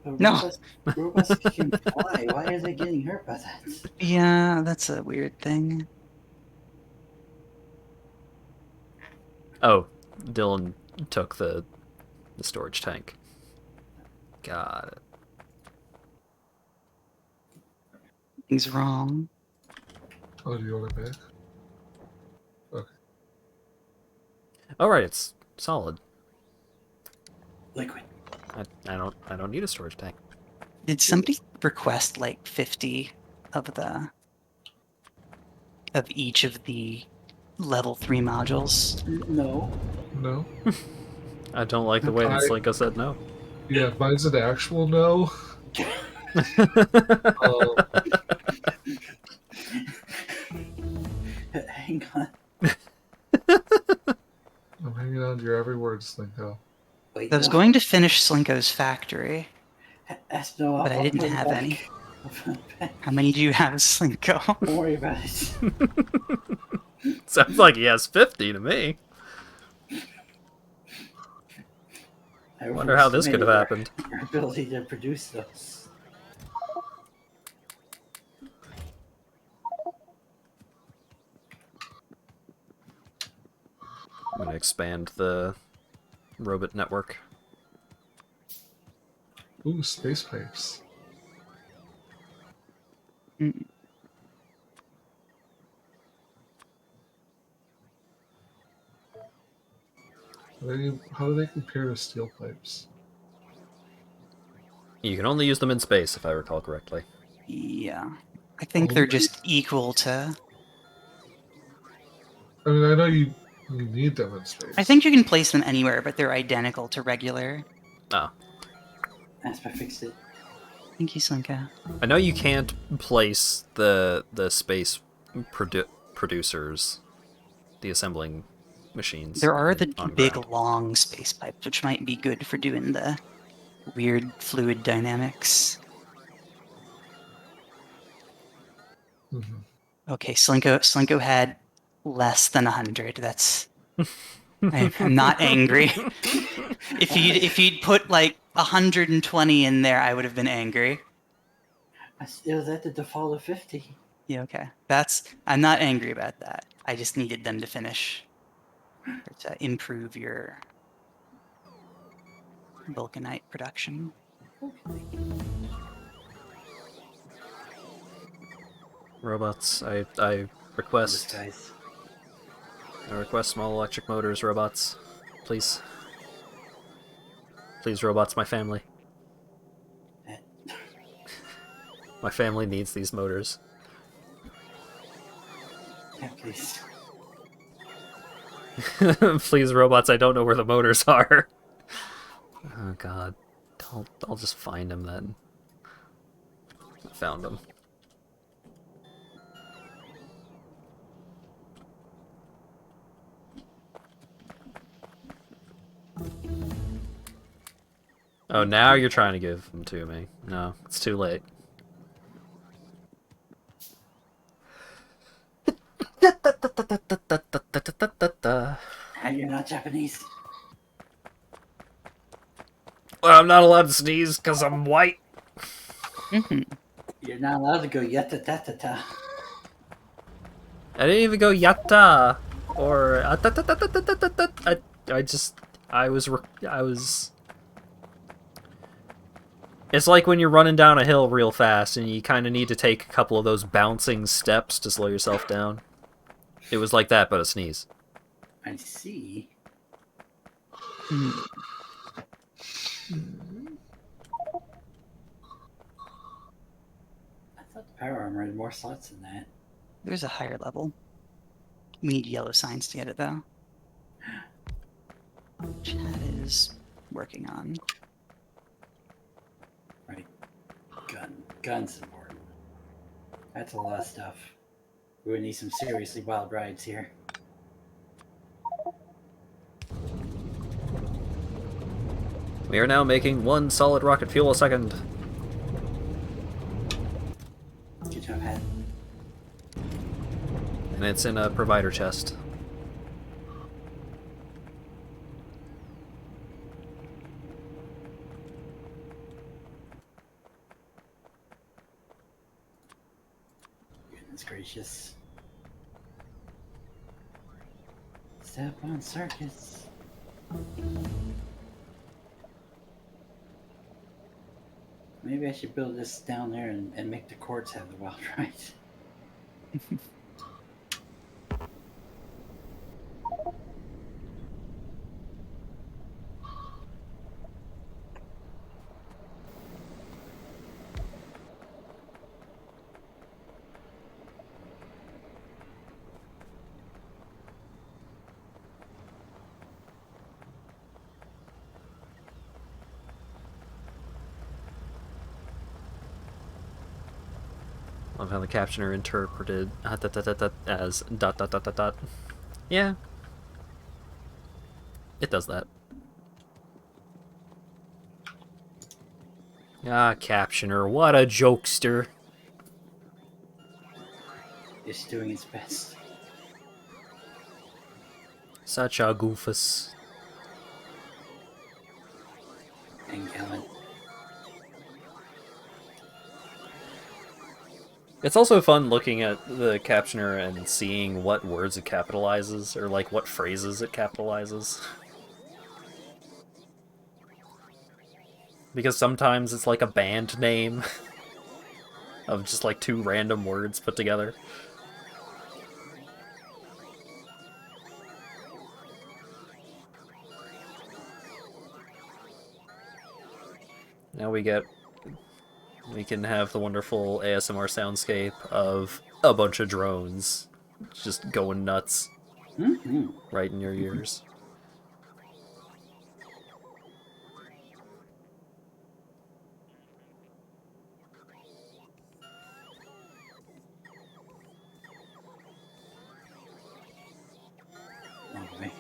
But No. robots can fly. Why are they getting hurt by that? Yeah, that's a weird thing. Oh, Dylan took the storage tank. Got it. Things wrong. Oh, do you want it back? Okay. All right, it's solid. Liquid. I don't need a storage tank. Did somebody request like 50 of each of the level 3 modules? No. No? I don't like the way that I- Slinko said no. Yeah, mine's an actual no. Hang on. I'm hanging on to your every word, Slinko. Wait, I was no. going to finish Slinko's factory. No, But I I'll didn't put it have back. any. I'll put it back. How many do you have, Slinko? Don't worry about it. Sounds like he has 50 to me. I Wonder how this could have overestimated happened. Our ability to produce those. I'm gonna expand the robot network. Ooh, space pipes. Mm. How do they compare to steel pipes? You can only use them in space, if I recall correctly. Yeah. I think they're just equal to... I mean, I know you need them in space. I think you can place them anywhere, but they're identical to regular. Oh. That's why I fixed it. Thank you, Slinko. I know you can't place the space producers, the assembling machines. There are the on big, ground. long space pipes, which might be good for doing the weird fluid dynamics. Mm-hmm. Okay, Slinko had less than 100. That's... I'm not angry. If you'd put like 120 in there, I would have been angry. It was at the default of 50. Yeah, okay. I'm not angry about that. I just needed them to finish. Or to improve your vulcanite production. Robots, I request Guys. small electric motors, robots. Please. Please, robots, my family. My family needs these motors. Yeah, please. Please, robots, I don't know where the motors are. Oh god. I'll just find them then. I found them. Oh, now you're trying to give them to me. No, it's too late. And you're not Japanese. Well, I'm not allowed to sneeze because I'm white. You're not allowed to go yatta ta ta ta. I didn't even go yatta or I was. It's like when you're running down a hill real fast and you kind of need to take a couple of those bouncing steps to slow yourself down. It was like that, but a sneeze. I see. I thought the power armor had more slots than that. There's a higher level. We need yellow signs to get it, though. Chad is working on. Right. Guns important. That's a lot of stuff. We would need some seriously wild rides here. We are now making 1 solid rocket fuel a second. Good job, Hat. And it's in a provider chest. Goodness gracious. Step on circuits. Maybe I should build this down there and make the courts have the wild ride. Love how the captioner interpreted as ... Yeah. It does that. Ah, captioner, what a jokester. It's doing its best. Such a goofus. And gallant. It's also fun looking at the captioner and seeing what words it capitalizes, or like what phrases it capitalizes. Because sometimes it's like a band name of just like two random words put together. Now we can have the wonderful ASMR soundscape of a bunch of drones just going nuts right in your ears. Wrong way.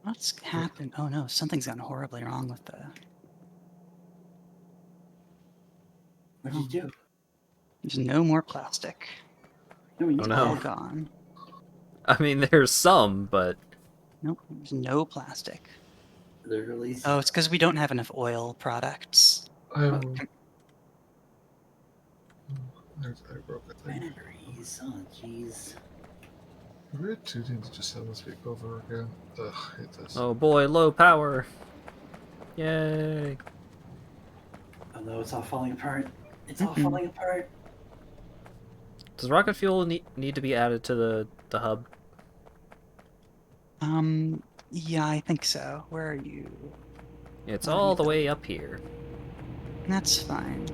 What's happened? Oh no, something's gone horribly wrong with the... What'd you do? There's no more plastic. No, you Oh, It's no. all gone. I mean, there's some, but Nope, there's no plastic. literally. Oh, it's because we don't have enough oil products. I broke a thing. Batteries. Oh, jeez. We had two things just have this week over again. Ugh, I hate this. oh boy, low power. Yay. Oh no, it's all falling apart. It's all falling apart. Does rocket fuel need to be added to the hub? Yeah, I think so. Where are you? It's Where are all you? the way up here. That's fine.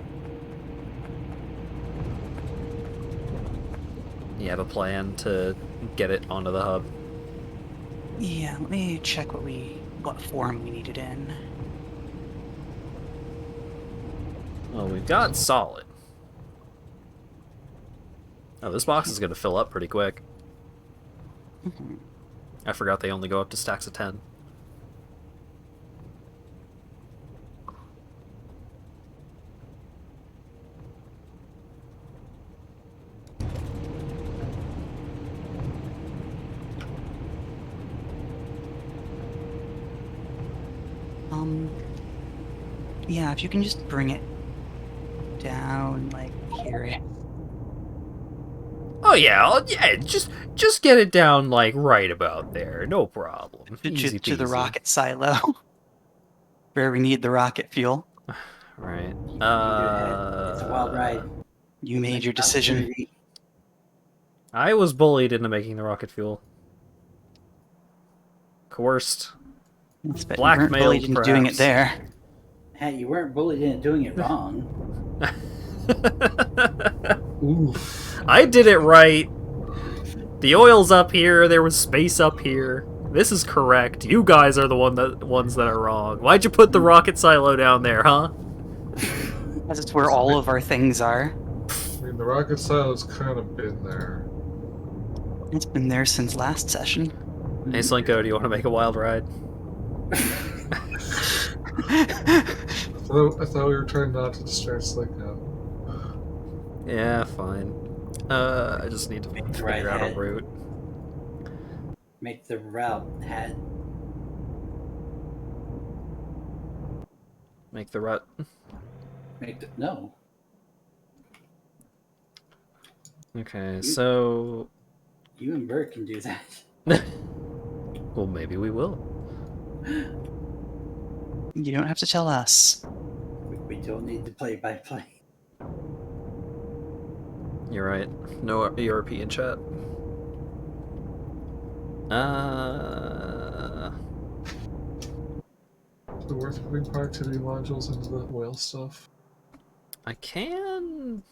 You have a plan to get it onto the hub? Yeah, let me check what form we need it in. Well, we've got solid. Oh, this box is going to fill up pretty quick. I forgot they only go up to stacks of 10. Yeah, if you can just bring it down, like, here. Oh yeah, yeah, just get it down like right about there. No problem. Easy To the peasy. rocket silo. Where we need the rocket fuel. Right. It's a wild ride. You made your decision. Opportunity. I was bullied into making the rocket fuel. Coerced. It's but Blackmailed, you weren't bullied into doing it perhaps. there. Hey, you weren't bullied into doing it wrong. Oof. I did it right. The oil's up here. There was space up here. This is correct. You guys are the ones that are wrong. Why'd you put the rocket silo down there, huh? Because it's where all of our things are. I mean, the rocket silo's kind of been there. It's been there since last session. Hey, Slinko, do you want to make a wild ride? I thought we were trying not to distract Slinko. Yeah, fine. I just need to Make the figure right out a hat. route. Make the route hat. Make the rut. Make the no. Okay, so... You and Bert can do that. Well, maybe we will. You don't have to tell us. We don't need to play by play. You're right. No European chat. Is it worth putting productivity modules into the whale stuff? I can...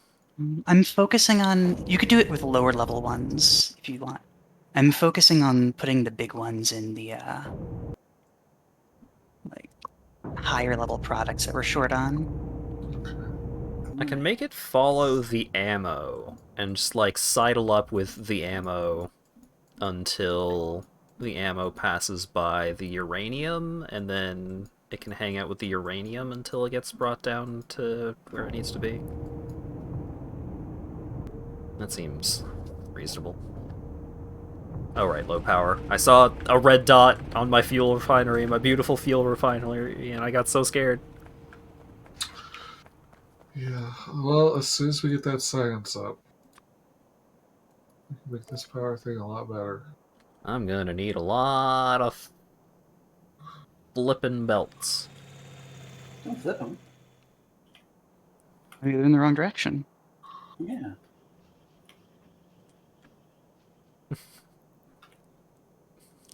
I'm focusing on. You could do it with lower level ones if you want. I'm focusing on putting the big ones in the like higher level products that we're short on. I can make it follow the ammo and just like sidle up with the ammo until the ammo passes by the uranium, and then it can hang out with the uranium until it gets brought down to where it needs to be. That seems reasonable. Oh right, low power. I saw a red dot on my fuel refinery, my beautiful fuel refinery, and I got so scared. Yeah, well, as soon as we get that science up, we can make this power thing a lot better. I'm gonna need a lot of flippin' belts. Don't flip them. Maybe they're in the wrong direction. Yeah.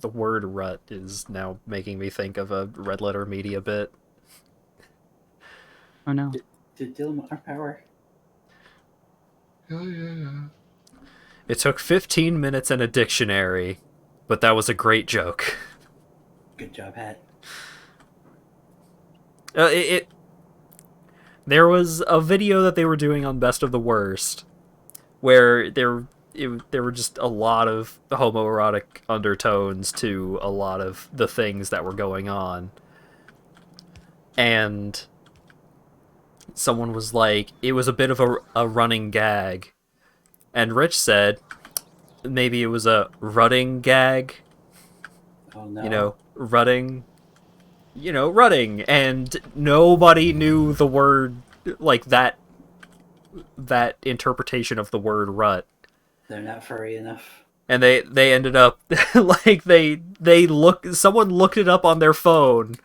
The word rut is now making me think of a Red Letter Media bit. Oh no. Did Dilmar power? Yeah. It took 15 minutes and a dictionary, but that was a great joke. Good job, hat. There was a video that they were doing on Best of the Worst, where there were just a lot of homoerotic undertones to a lot of the things that were going on. And someone was like, it was a bit of a running gag. And Rich said, maybe it was a rutting gag. Oh no. You know, rutting. And nobody knew the word, like, that interpretation of the word rut. They're not furry enough. And they ended up, like, someone looked it up on their phone,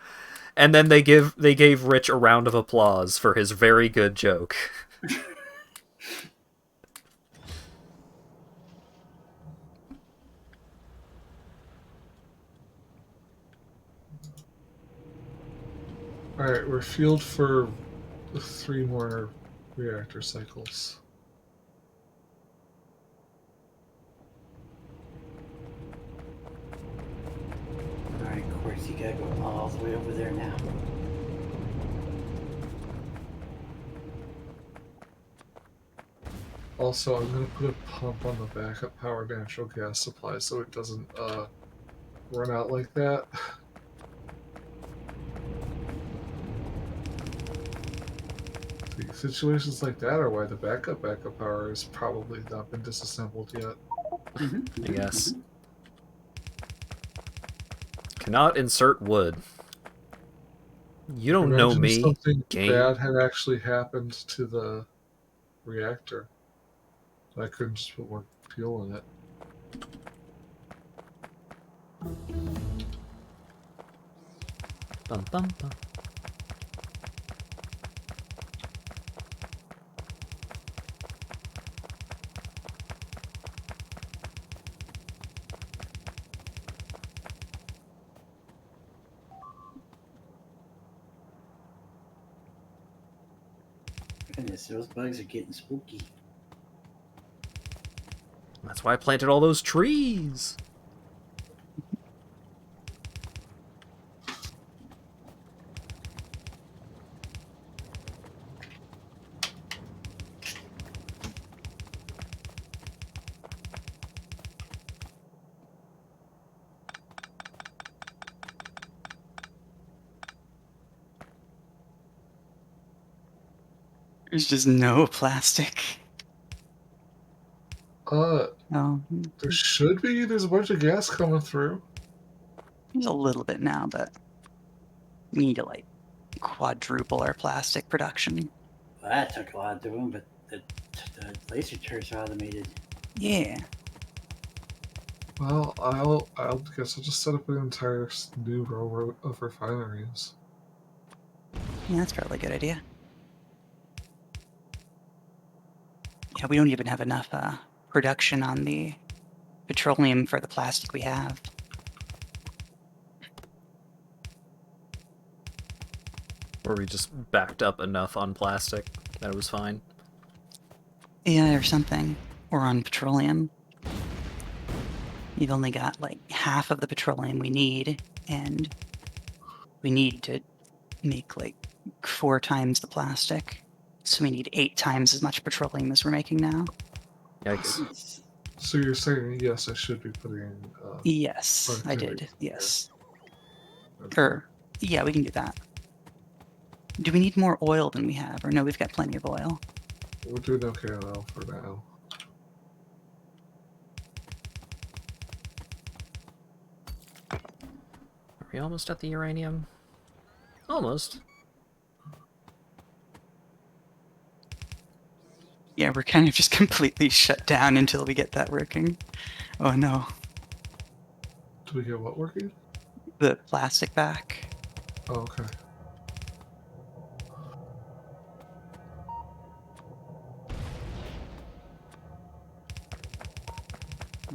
and then they gave Rich a round of applause for his very good joke. Alright, we're fueled for 3 more reactor cycles. Alright, of course you gotta go all the way over there now. Also, I'm going to put a pump on the backup power natural gas supply so it doesn't run out like that. See, situations like that are why the backup power has probably not been disassembled yet. I guess. Cannot insert wood. You don't know Imagine me, something game. bad had actually happened to the reactor. I couldn't just put more fuel in it. Bum, bum, bum. Goodness, those bugs are getting spooky. That's why I planted all those trees. There's just no plastic. No, There should be. There's a bunch of gas coming through. there's a little bit now, but we need to like quadruple our plastic production. Well, that took a lot doing, but the laser turrets are automated. Yeah. Well, I'll guess I'll just set up an entire new row of refineries. Yeah, that's probably a good idea. Yeah, we don't even have enough production on the petroleum for the plastic we have. Or we just backed up enough on plastic that it was fine. Yeah, or something. Or on petroleum. You've only got like half of the petroleum we need, and we need to make like 4 times the plastic. So we need 8 times as much petroleum as we're making now. Yikes. So you're saying yes, I should be putting. Yes, I productivity did. here. Yes. Okay. Or, yeah, we can do that. Do we need more oil than we have? Or no, we've got plenty of oil. We're doing okay though for now. Are we almost at the uranium? Almost. Yeah, we're kind of just completely shut down until we get that working. Oh no. Do we get what working? The plastic back. Oh, okay.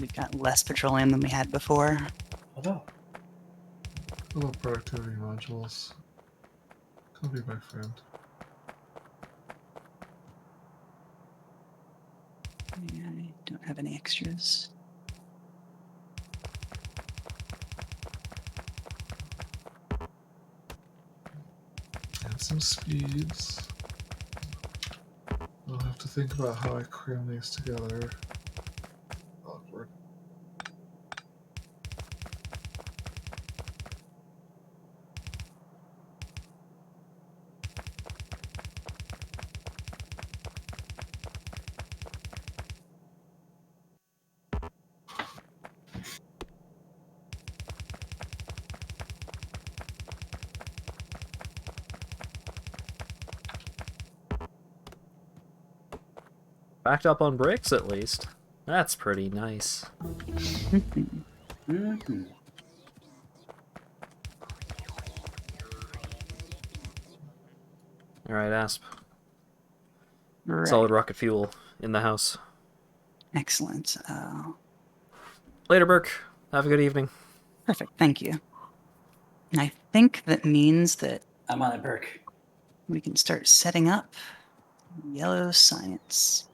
We've got less petroleum than we had before. Although, Hello, productivity modules. Come be my friend. Yeah, I don't have any extras. And some speeds. I'll have to think about how I cram these together. Awkward. Backed up on bricks, at least. That's pretty nice. mm-hmm. Alright, Asp. Right. Solid rocket fuel in the house. Excellent. Later, Burke. Have a good evening. Perfect. Thank you. And I think that means that I'm on it, Burke. we can start setting up yellow science.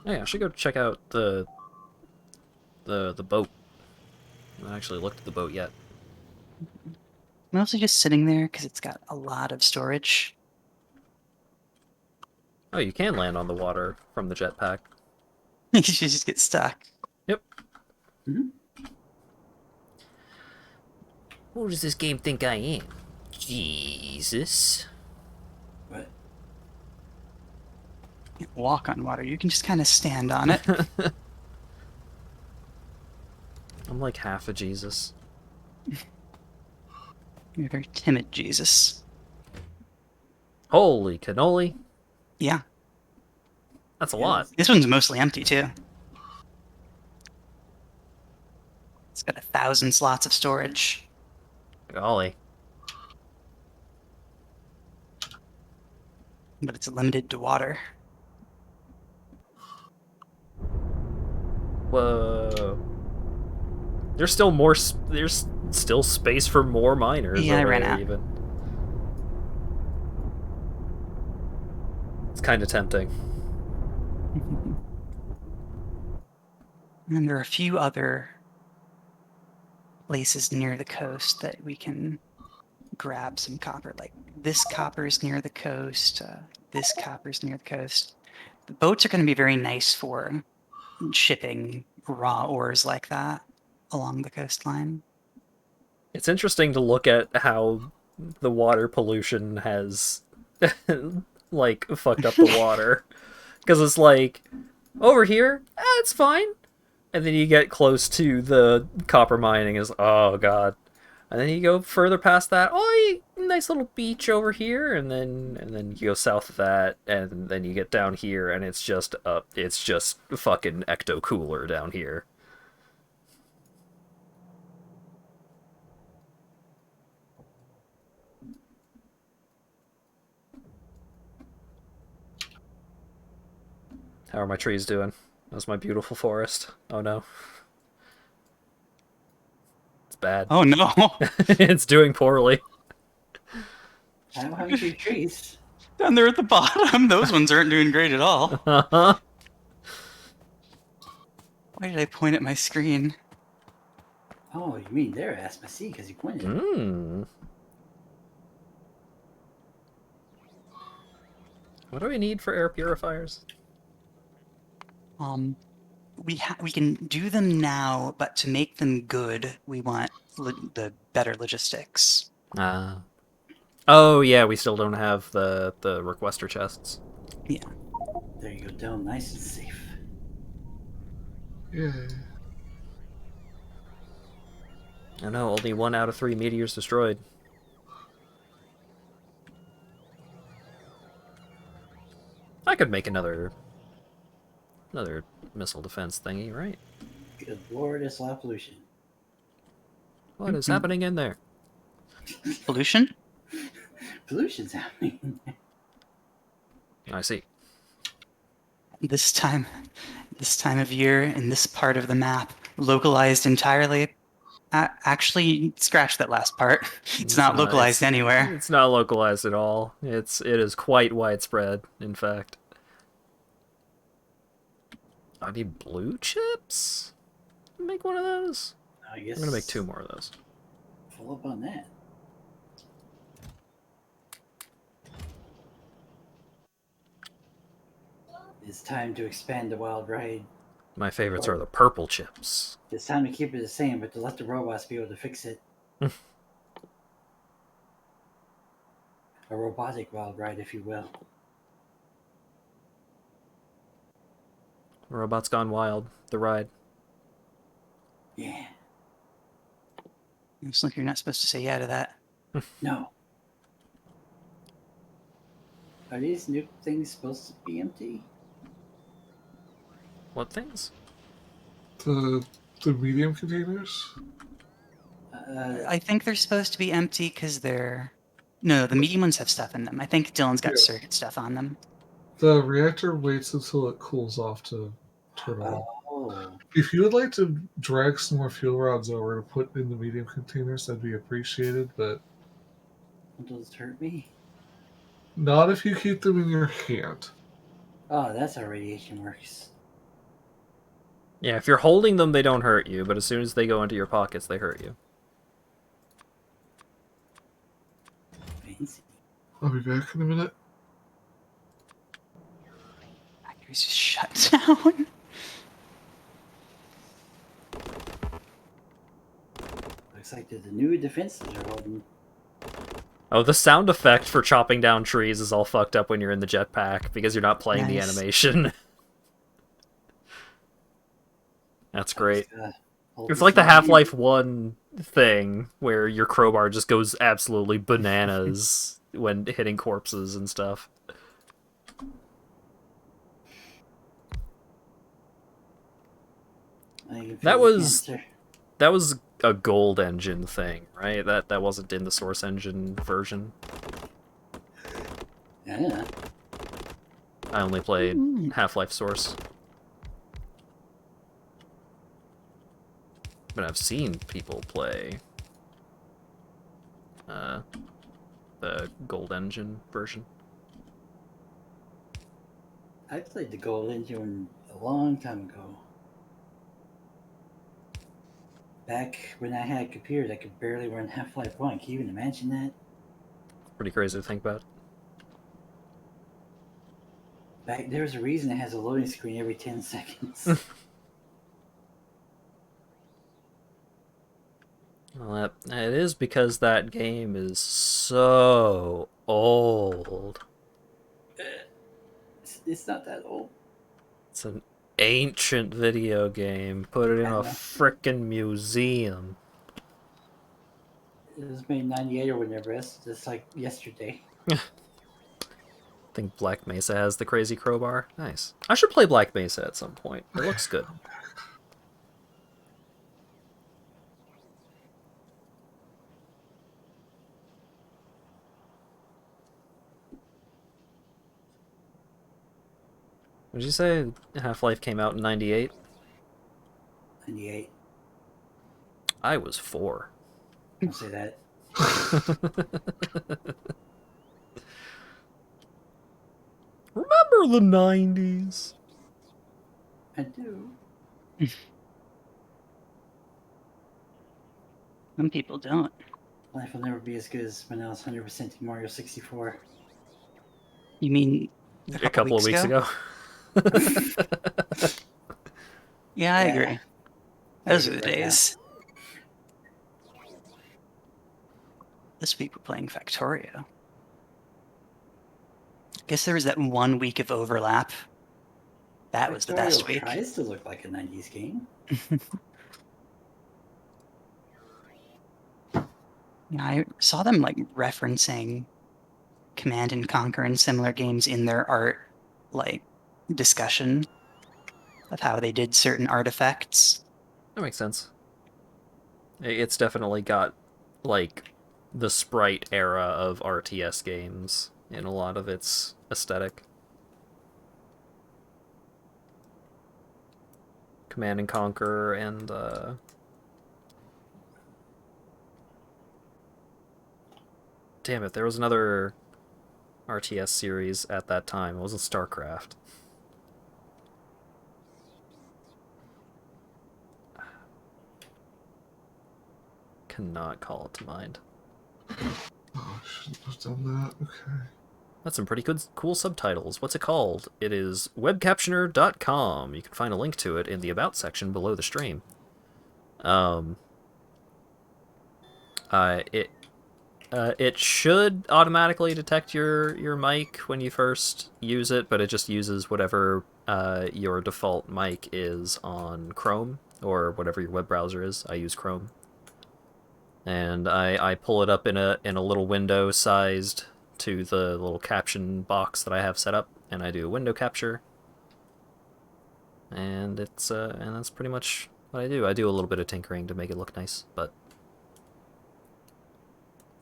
Oh, yeah, I should go check out the boat. I haven't actually looked at the boat yet. Mostly just sitting there because it's got a lot of storage. Oh, you can land on the water from the jetpack. You should just get stuck. Yep. Mhm. Who does this game think I am? Jesus. What? You can't walk on water. You can just kind of stand on it. I'm like half a Jesus. You're a very timid Jesus. Holy cannoli. Yeah. That's a lot. This one's mostly empty, too. It's got 1,000 slots of storage. Golly. But it's limited to water. Whoa. There's still more. There's still space for more miners. Yeah, I over ran there out. Even. It's kind of tempting. And there are a few other places near the coast that we can grab some copper. Like this copper is near the coast. This copper is near the coast. The boats are going to be very nice for shipping raw ores like that along the coastline. It's interesting to look at how the water pollution has like fucked up the water, because it's like over here, it's fine, and then you get close to the copper mining, is oh god, and then you go further past that, oh, nice little beach over here, and then you go south of that, and then you get down here, and it's just fucking ecto cooler down here. How are my trees doing? How's my beautiful forest? Oh no. It's bad. Oh no! It's doing poorly. I don't have any trees. Down there at the bottom, those ones aren't doing great at all. Why did I point at my screen? Oh, you mean there, ass? I see, because you pointed. Hmm. What do we need for air purifiers? We can do them now, but to make them good, we want the better logistics. Oh yeah, we still don't have the requester chests. Yeah. There you go, down nice and safe. Yeah. I know, only 1 out of 3 meteors destroyed. I could make another missile defense thingy, right? Good lord, it's a lot of pollution. What is happening in there? Pollution? Pollution's happening. I see. This time of year in this part of the map, localized entirely. Actually, scratch that last part. It's not localized anywhere. It's not localized at all. It is quite widespread, in fact. I need blue chips? Make one of those? I guess I'm gonna make 2 more of those. Full up on that. It's time to expand the wild ride. My favorites are the purple chips. It's time to keep it the same, but to let the robots be able to fix it. A robotic wild ride, if you will. Robots Gone Wild, the ride. Yeah. Looks like you're not supposed to say yeah to that. No. Are these nuke things supposed to be empty? What things? The medium containers? I think they're supposed to be empty because they're... No, the medium ones have stuff in them. I think Dylan's got circuit stuff on them. The reactor waits until it cools off to turn on. Oh. If you would like to drag some more fuel rods over to put in the medium containers, that'd be appreciated, but Does it hurt me? not if you keep them in your hand. Oh, that's how radiation works. Yeah, if you're holding them, they don't hurt you, but as soon as they go into your pockets, they hurt you. Fancy. I'll be back in a minute. Factory's just shut down. Looks like the new defenses are holding. Oh, the sound effect for chopping down trees is all fucked up when you're in the jetpack, because you're not playing the Nice. animation. That's great. Hold It's this like the in Half-Life 1 thing, where your crowbar just goes absolutely bananas when hitting corpses and stuff. That was a gold engine thing, right? That wasn't in the Source Engine version. Yeah. I only played Half-Life Source. But I've seen people play the Gold Engine version. I played the Gold Engine a long time ago. Back when I had computers, I could barely run Half-Life 1. Can you even imagine that? Pretty crazy to think about. Back there's a reason it has a loading screen every 10 seconds. Well, it is because that game is so old. It's not that old. It's an ancient video game. Put it in I a know. frickin' museum. It was made in 98 or whenever. It's just like yesterday. I think Black Mesa has the crazy crowbar. Nice. I should play Black Mesa at some point. It looks good. What did you say? Half-Life came out in 98? 98. I was 4. Don't say that. Remember the 90s? I do. Some people don't. Life will never be as good as when I was 100% in Mario 64. You mean A couple of weeks ago. Yeah, I Yeah. agree. Those were the Right now. days. This week we're playing Factorio. Guess there was that 1 week of overlap. That was the best Factorio week. tries to look like a 90s game. Yeah, I saw them like referencing Command and Conquer and similar games in their art, like discussion of how they did certain artifacts. That makes sense. It's definitely got, like, the sprite era of RTS games in a lot of its aesthetic. Command and Conquer and, damn it, there was another RTS series at that time. It wasn't StarCraft. Cannot call it to mind. Oh, I shouldn't have done that. Okay. That's some pretty good, cool subtitles. What's it called? It is webcaptioner.com. You can find a link to it in the About section below the stream. It should automatically detect your mic when you first use it, but it just uses whatever your default mic is on Chrome or whatever your web browser is. I use Chrome, and I pull it up in a little window sized to the little caption box that I have set up, and I do a window capture, and and that's pretty much what I do. I do a little bit of tinkering to make it look nice, but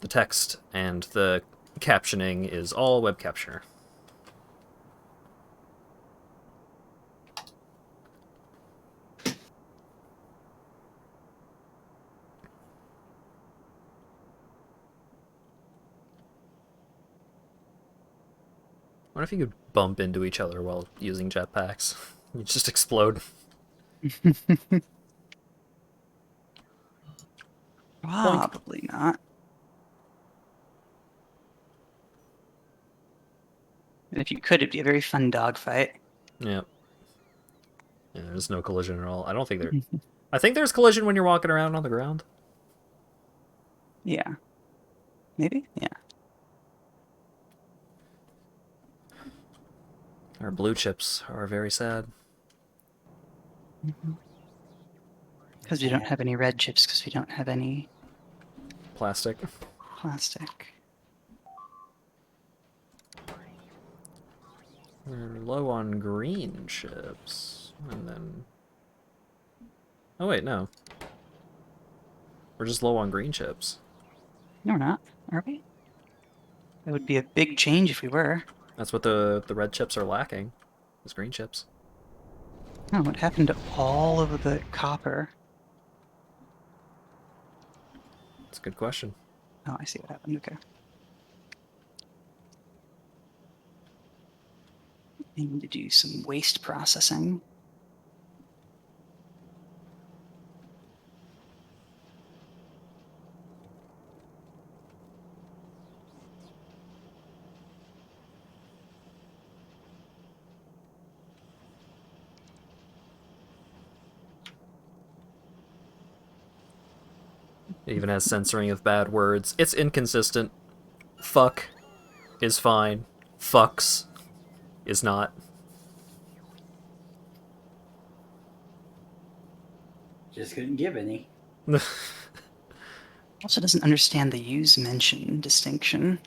the text and the captioning is all web captioner. What if you could bump into each other while using jetpacks? You just explode. Probably not. And if you could, it'd be a very fun dogfight. Yeah. Yeah, there's no collision at all. I don't think there... I think there's collision when you're walking around on the ground. Yeah. Maybe? Yeah. Our blue chips are very sad. Because we don't have any red chips, because we don't have any Plastic. plastic. We're low on green chips. And then... Oh wait, no. We're just low on green chips. No, we're not, are we? That would be a big change if we were. That's what the red chips are lacking. Is green chips. Oh, what happened to all of the copper? It's a good question. Oh, I see what happened. Okay. I need to do some waste processing. It even has censoring of bad words. It's inconsistent. Fuck is fine. Fucks is not. Just couldn't give any. Also doesn't understand the use mention distinction.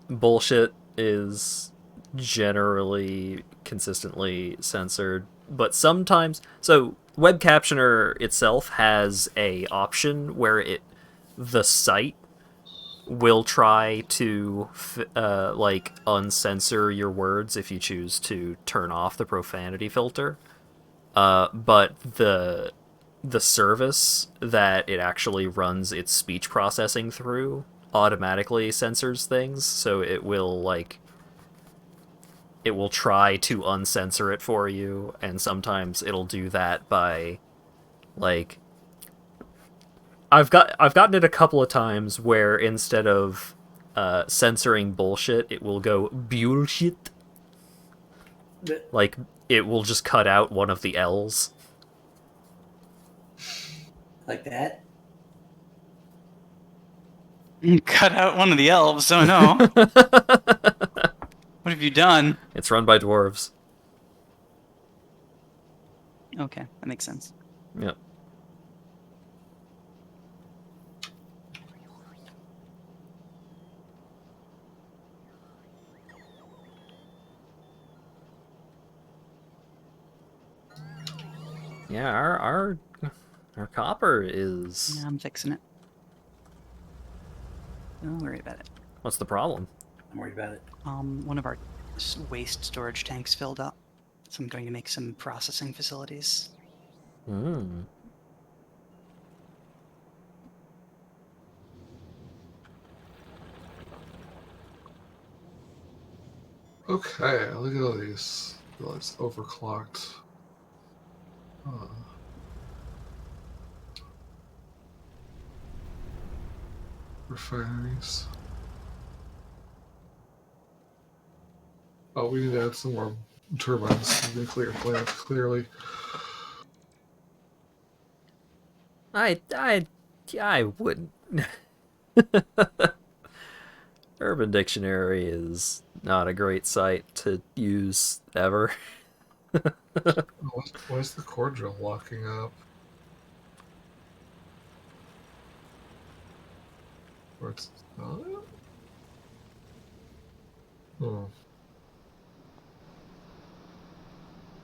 Bullshit is generally consistently censored, but sometimes. So Web Captioner itself has a option where the site will try to like uncensor your words if you choose to turn off the profanity filter. But the service that it actually runs its speech processing through automatically censors things, so it will try to uncensor it for you, and sometimes it'll do that by like I've gotten it a couple of times where instead of censoring bullshit, it will go bullshit. But Like it will just cut out one of the L's. like that. Cut out one of the elves, oh no. What have you done? It's run by dwarves. Okay, that makes sense. Yep. Yeah, our copper is... Yeah, I'm fixing it. Don't worry about it. What's the problem? I'm worried about it. One of our waste storage tanks filled up, so I'm going to make some processing facilities. Hmm. Okay, look at all these. Oh, it's overclocked. Huh. Refineries. Oh, we need to add some more turbines to the nuclear plant, clearly. I wouldn't. Urban Dictionary is not a great site to use ever. Why is the core drill locking up? Or it's not? Oh.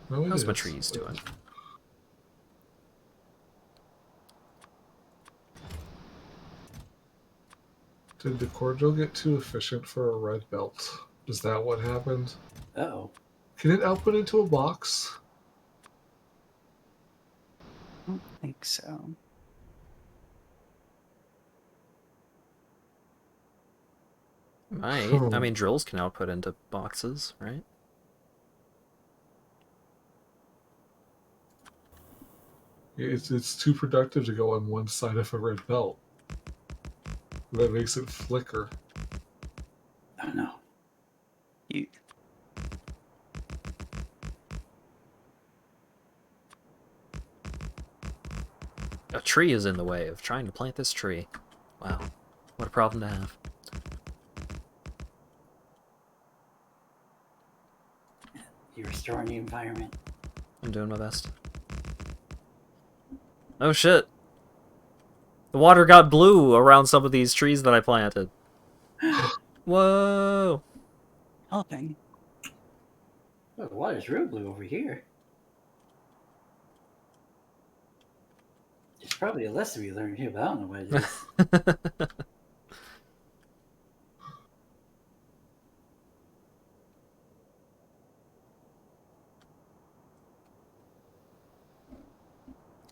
No, it How's my is. trees doing? Did the core drill get too efficient for a red belt? Is that what happened? Uh-oh. Can it output into a box? I don't think so. Might. I mean, drills can output into boxes, right? It's too productive to go on one side of a red belt. That makes it flicker. Oh no. You, A tree is in the way of trying to plant this tree. Wow. What a problem to have. You're restoring the environment. I'm doing my best. Oh shit! The water got blue around some of these trees that I planted. Whoa! helping. Oh, the water's real blue over here. There's probably a lesson we learned here, but I don't know what it is.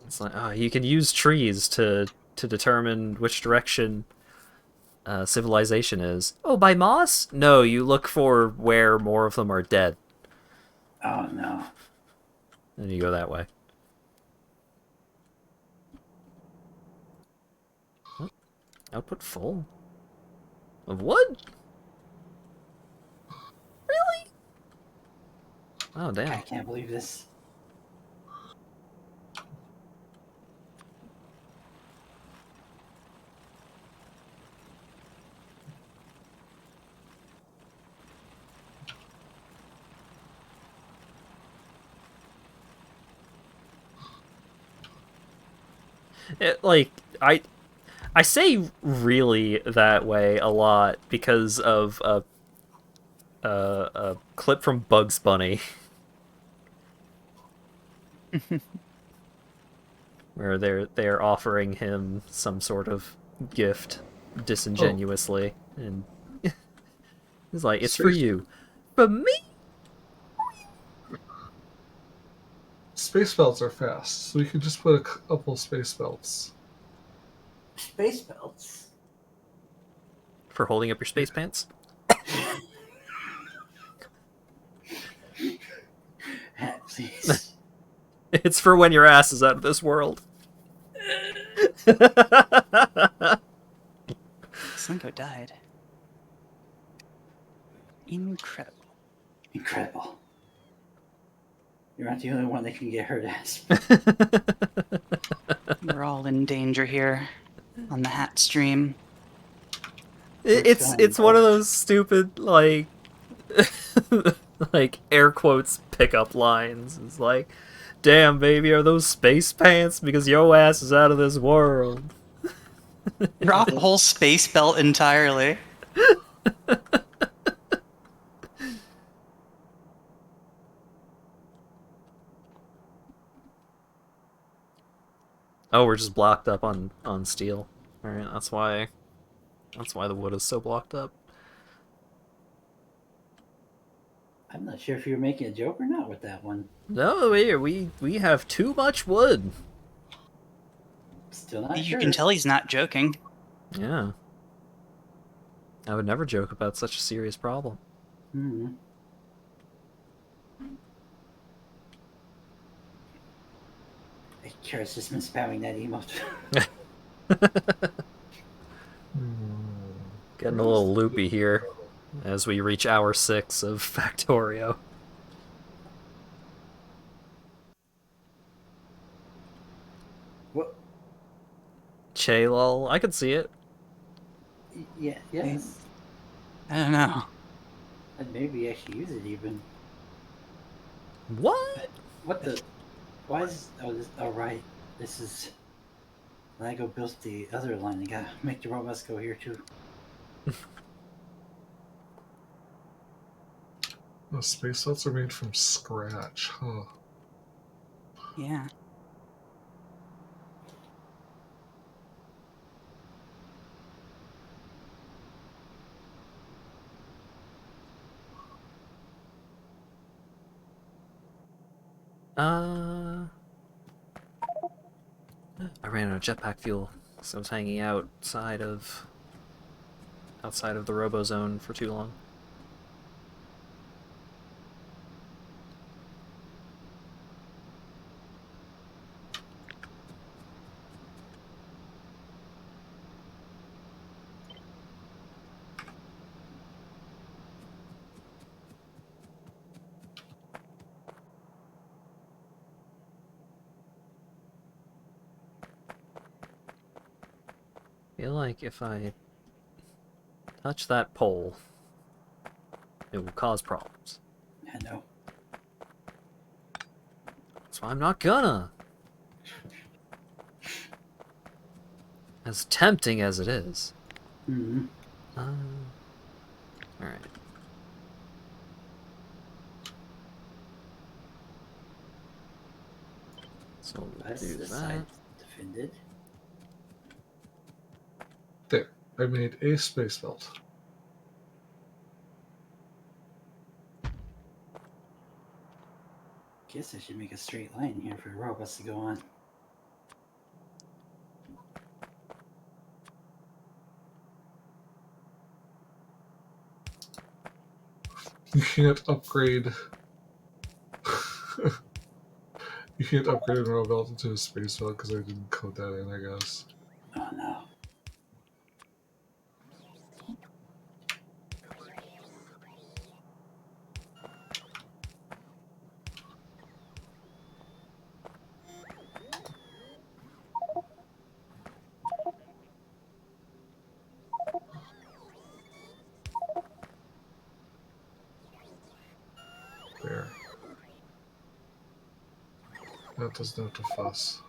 It's like, you can use trees to determine which direction civilization is. Oh, by moss? No, you look for where more of them are dead. Oh no. And you go that way. What? Output full? Of wood? Really? Oh, damn. I can't believe this. Like, I say really that way a lot because of a clip from Bugs Bunny where they're offering him some sort of gift disingenuously, and he's like, "It's for Space, you, for me." space belts are fast, so we could just put a couple space belts. Space belts. For holding up your space pants. Please. It's for when your ass is out of this world. Slinko died. Incredible. Incredible. You're not the only one that can get hurt ass. We're all in danger here on the hat stream. It's one of those stupid, like, like air quotes pickup lines. It's like, "Damn, baby, are those space pants? Because your ass is out of this world." You're off the whole space belt entirely. Oh, we're just blocked up on steel. All right, that's why the wood is so blocked up. I'm not sure if you're making a joke or not with that one. No, we have too much wood. Still not You sure. can tell he's not joking. Yeah. I would never joke about such a serious problem. Mm-hmm. Kara's just been spamming that emote. Getting a little loopy here as we reach hour 6 of Factorio. What? Che lol, I could see it. Yeah, yes. I don't know. And maybe actually use it even. What? What the? Why is oh right. This is Lego built the other line. They gotta make the robots go here too. The space belts are made from scratch, huh? Yeah. I ran out of jetpack fuel, so I was hanging outside of the robo zone for too long. I feel like if I touch that pole, it will cause problems. I know. That's why I'm not gonna. As tempting as it is. Mm-hmm. Alright. So we'll That's do the that. side defended. There, I made a space belt. Guess I should make a straight line here for the robots to go on. You can't upgrade. You can't upgrade a robot belt into a space belt because I didn't code that in, I guess. Oh no. There. That does not to fuss.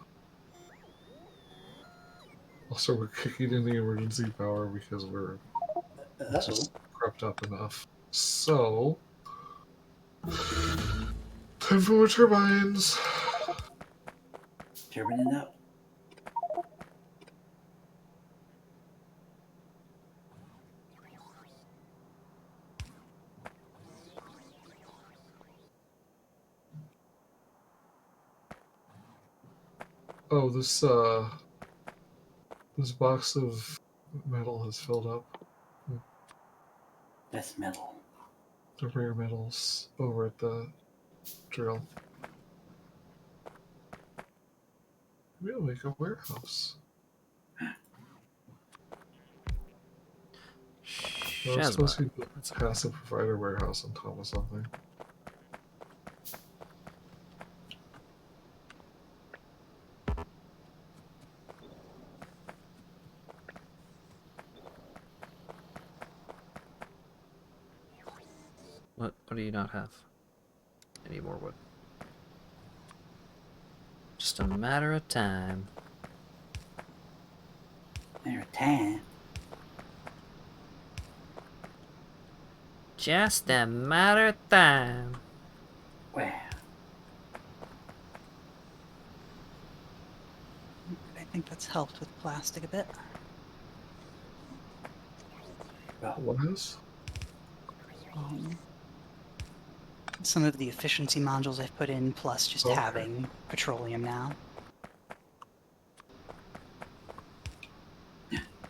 Also, we're kicking in the emergency power because we're Uh-oh. just crept up enough. So, time for more turbines. Turbine it up. Oh, this box of metal has filled up. That's metal. The rare metals over at the drill. We'll make a warehouse. Well, it's supposed to be a passive provider warehouse on top of something. What do you not have? I need more wood. Just a matter of time. Matter of time. Just a matter of time. Wow. I think that's helped with plastic a bit. Well, What is? Some of the efficiency modules I've put in, plus just Okay. having petroleum now.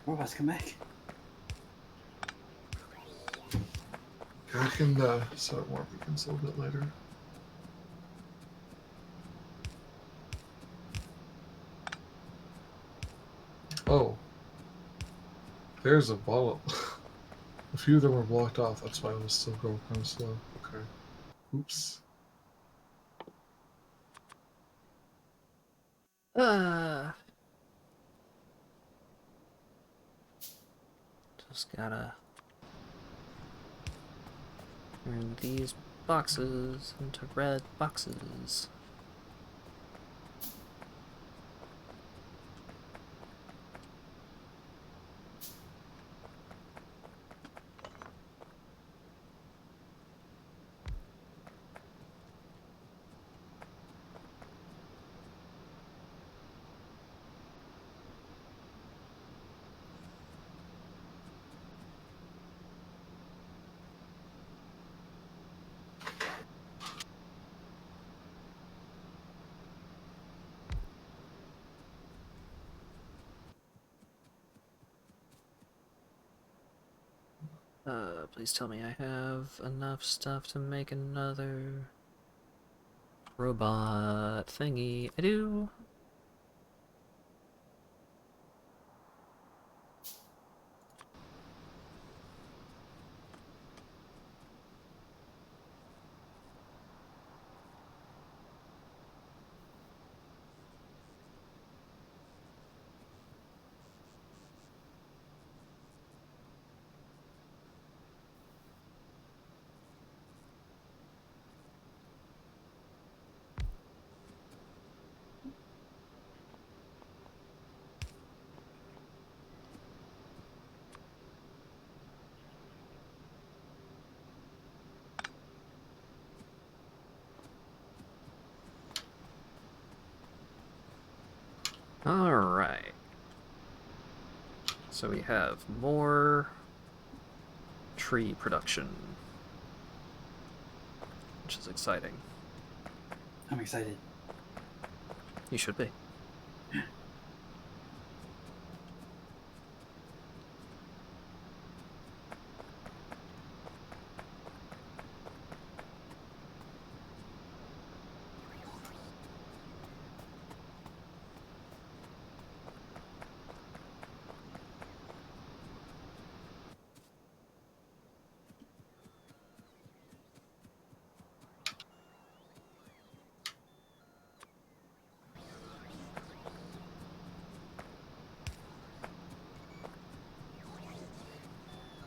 robots come back. I can start more beacons a little bit later. Oh. There's a bottle. A few of them were blocked off, that's why it was still going kind of slow. Okay. Oops. Just gotta turn these boxes into red boxes. Please tell me I have enough stuff to make another robot thingy. I do. Alright. So we have more tree production, which is exciting. I'm excited. You should be.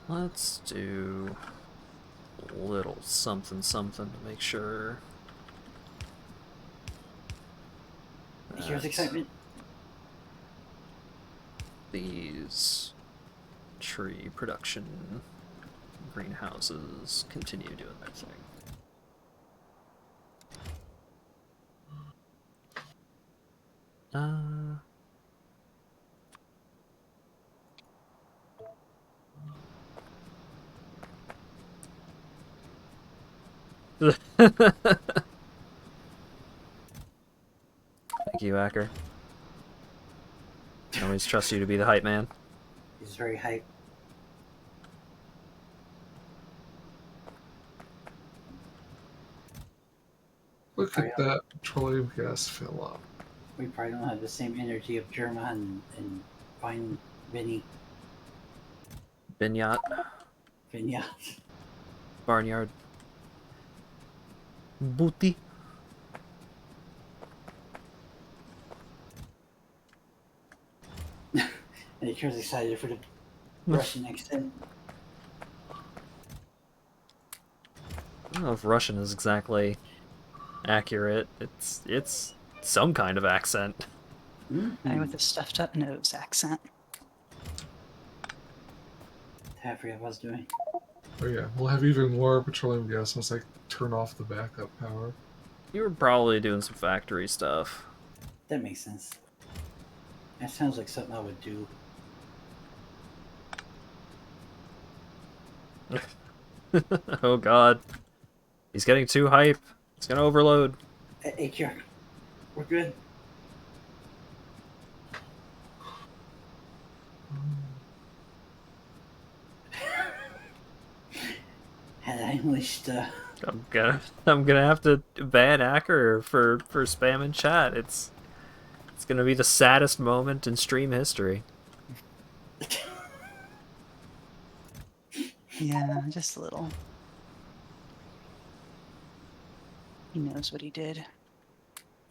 Let's do a little something something to make sure. Here's excitement. these tree production greenhouses continue doing their thing. Thank you, Acker. I always trust you to be the hype man. He's very hype. Look at that petroleum gas fill up. We probably don't have the same energy of Germa and Vine Vinny Binyat, Vinyat. barnyard, booty. And he turns excited for the Russian accent. I don't know if Russian is exactly accurate. It's some kind of accent. Guy with a stuffed up nose accent. Halfrey was doing. Oh yeah, we'll have even more petroleum gas once I turn off the backup power. You were probably doing some factory stuff. That makes sense. That sounds like something I would do. Oh god. He's getting too hype. It's gonna overload. Hey, Chuck, we're good. Had I unleashed I'm gonna have to ban Acker for spamming chat. It's gonna be the saddest moment in stream history. Yeah, just a little. He knows what he did.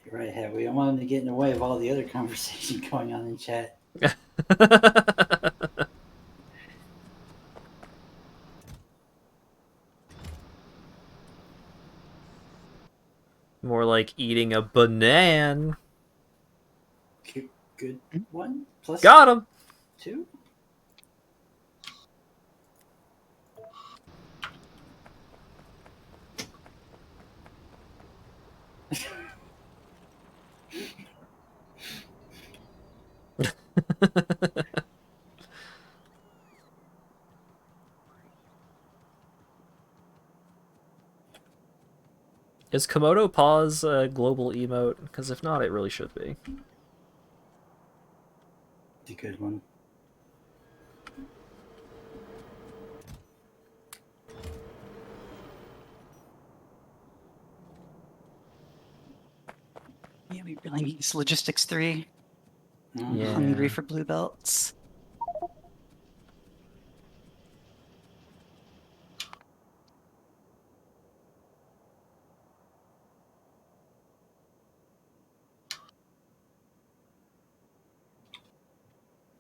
You're right, Hat. We don't want him to get in the way of all the other conversation going on in chat. More like eating a banana. Good one plus Got him. 2. Is Komodo Paws a global emote? Because if not, it really should be. It's a good one. Yeah, we really need this logistics 3. Yeah. Hungry for blue belts.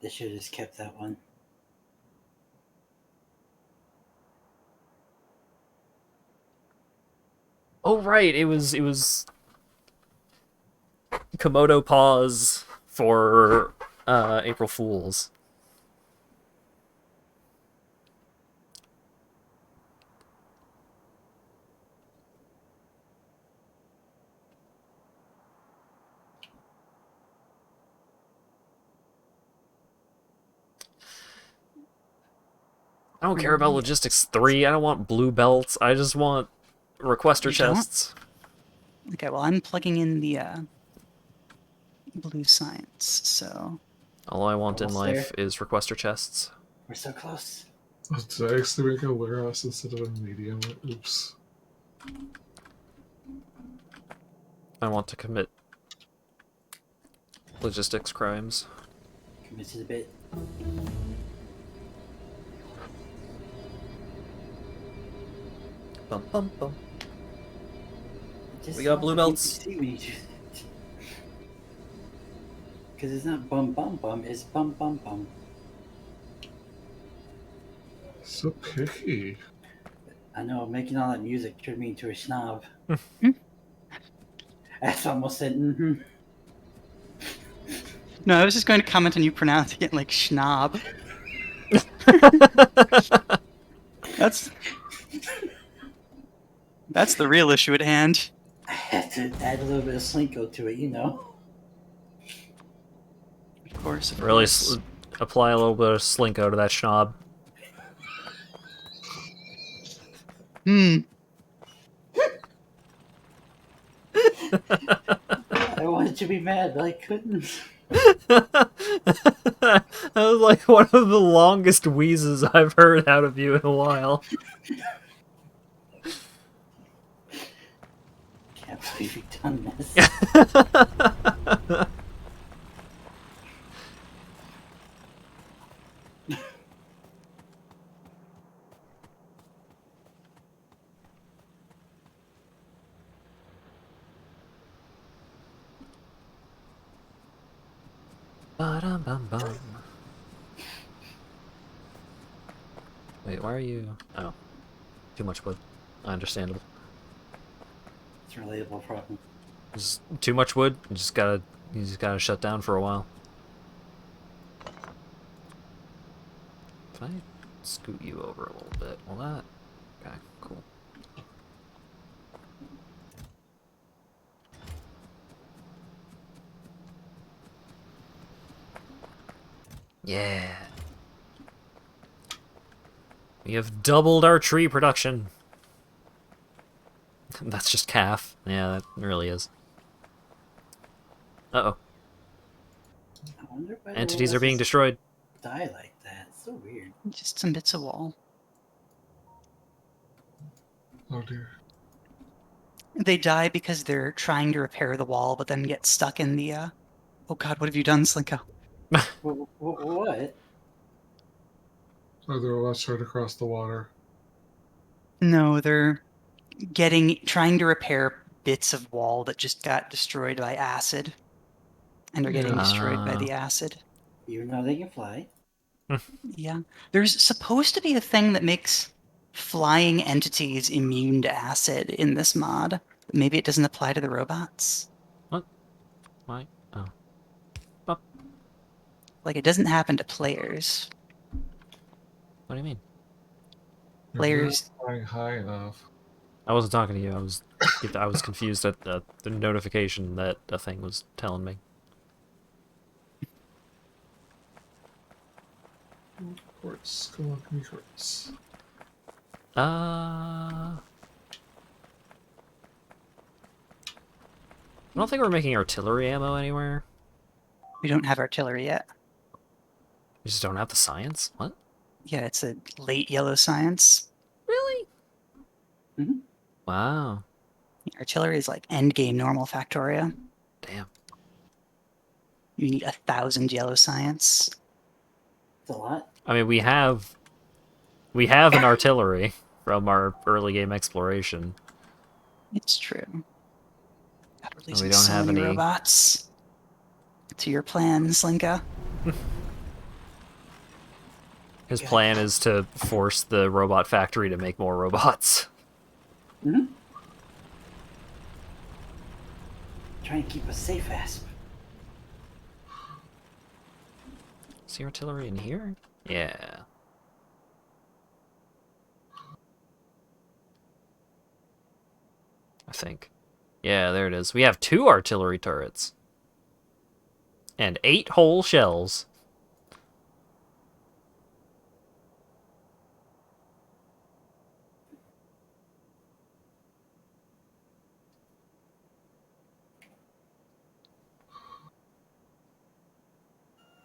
They should have just kept that one. Oh right, it was Komodo Paws for April Fools. I don't care about logistics 3. I don't want blue belts. I just want requester You don't? chests. Okay, well, I'm plugging in the blue science, so All I want in Almost life is requester chests. We're so close. Oh, did I actually make a warehouse instead of a medium? Oops. I want to commit logistics crimes. Commit to the bit. Bum bum bum. Just We got blue belts. Because it's not bum bum bum, it's bum bum bum. So picky. I know, making all that music turned me into a snob. That's almost said, mm-hmm. No, I was just going to comment on you pronouncing it like schnob. That's the real issue at hand. I had to add a little bit of Slinko to it, you know. Of course, of Really course. apply a little bit of Slinko to that schnob. Hmm. I wanted to be mad, but I couldn't. That was like one of the longest wheezes I've heard out of you in a while. Can't believe you've done this. Ba-dum-bum-bum. Wait, why are you... Oh. Too much wood. Understandable. It's a relatable problem. Just too much wood, you just gotta shut down for a while. If I scoot you over a little bit, will that... Okay, cool. Yeah. We have doubled our tree production. That's just calf. Yeah, that really is. Uh-oh. I wonder why Entities are being destroyed. die like that. It's so weird. Just some bits of wall. Oh dear. They die because they're trying to repair the wall, but then get stuck in the, Oh god, what have you done, Slinko? What? Are the robots trying to cross the water? No, they're trying to repair bits of wall that just got destroyed by acid. And are getting Yeah. destroyed by the acid. Even though they can fly. Yeah. There's supposed to be a thing that makes flying entities immune to acid in this mod. Maybe it doesn't apply to the robots. What? Why? Oh. Like, it doesn't happen to players. What do you mean? Players... You're not flying high enough. I wasn't talking to you. I was confused at the notification that a thing was telling me. Quartz, come on, give me quartz. I don't think we're making artillery ammo anywhere. We don't have artillery yet. We just don't have the science? What? Yeah, it's a late yellow science. Really? Mhm. Wow. Artillery is like endgame normal Factorio. Damn. You need 1,000 yellow science. It's a lot. I mean, we have an artillery from our early game exploration. It's true. God, we're losing don't so have many any- robots. To your plan, Slinko. His Good. plan is to force the robot factory to make more robots. Mm-hmm. Trying to keep us safe, Asp. See artillery in here? Yeah. I think. Yeah, there it is. We have 2 artillery turrets. And 8 whole shells.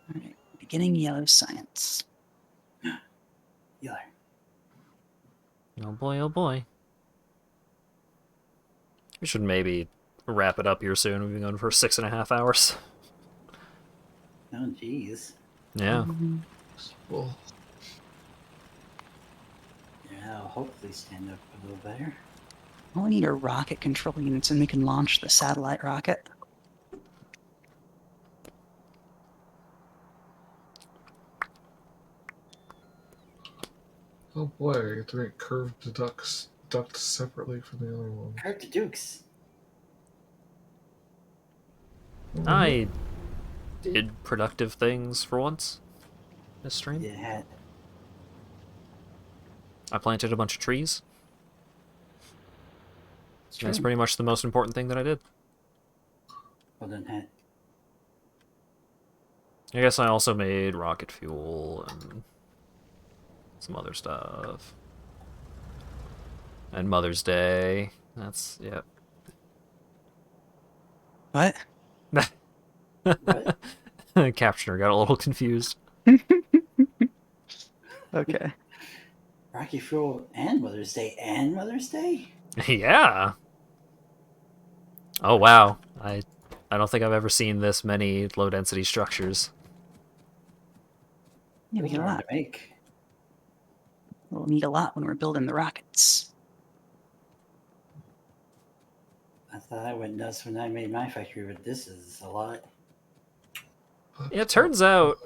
All right, beginning yellow science. Yellow. Oh boy, oh boy. We should maybe wrap it up here soon. We've been going for 6.5 hours. Oh, jeez. Yeah. Well, Yeah, I'll hopefully stand up a little better. Well, we need our rocket control units and we can launch the satellite rocket. oh boy, I get to make curved ducts separately from the other one. Hurt the Dukes. I did productive things for once this stream. You had I planted a bunch of trees. it's That's true. pretty much the most important thing that I did. Well done, Hat. I guess I also made rocket fuel and some other stuff. And Mother's Day. That's, yeah. What? What? Captioner got a little confused. Okay. Rocky Fuel and Mother's Day and Mother's Day? Yeah. Oh wow. I don't think I've ever seen this many low density structures. Yeah, we Those get are a hard lot. to make. We'll need a lot when we're building the rockets. I thought I went nuts when I made my factory, but this is a lot. Yeah, it turns out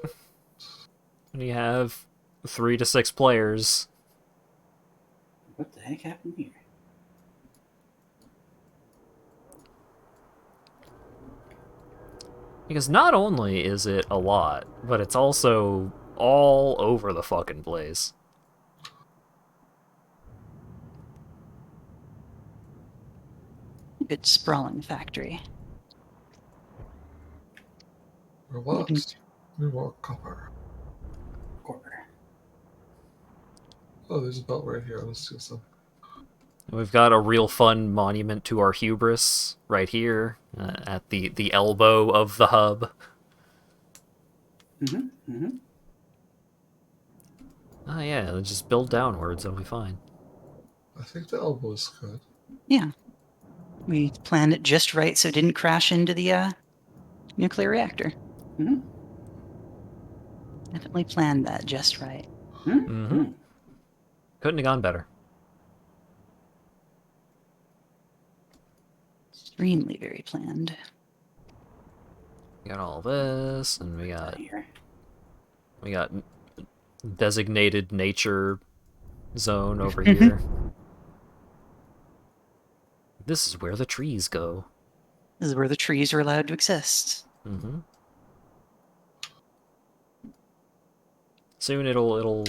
when you have 3 to 6 players, What the heck happened here? because not only is it a lot, but it's also all over the fucking place. Good sprawling factory. Robots. We want copper. Corker. Oh, there's a belt right here. Let's do some. We've got a real fun monument to our hubris right here at the elbow of the hub. Mm-hmm. Mm-hmm. Oh yeah, let's just build downwards, it'll be fine. I think the elbow is good. Yeah. We planned it just right so it didn't crash into the nuclear reactor. Mm-hmm. Definitely planned that just right. Mm-hmm. Couldn't have gone better. Extremely very planned. We got all this, and we Here. got designated nature zone over here. This is where the trees go. This is where the trees are allowed to exist. Mm-hmm. Soon it'll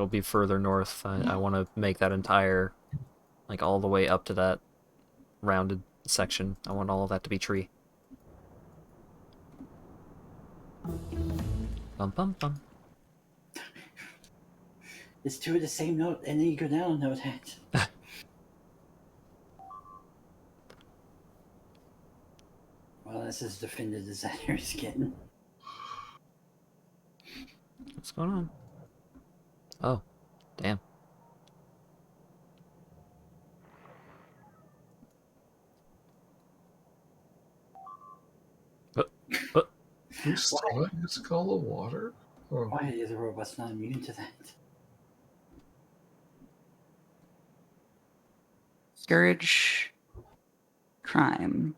be further north. I want to make that entire, like all the way up to that rounded section. I want all of that to be tree. Bum bum bum. It's two of the same note, and then you go down a note, Hat. Well, that's as definitive as that is getting. What's going on? Oh, damn. You saw it? It's called the water? Oh, Why is the robot's not immune to that? Scourge. Crime.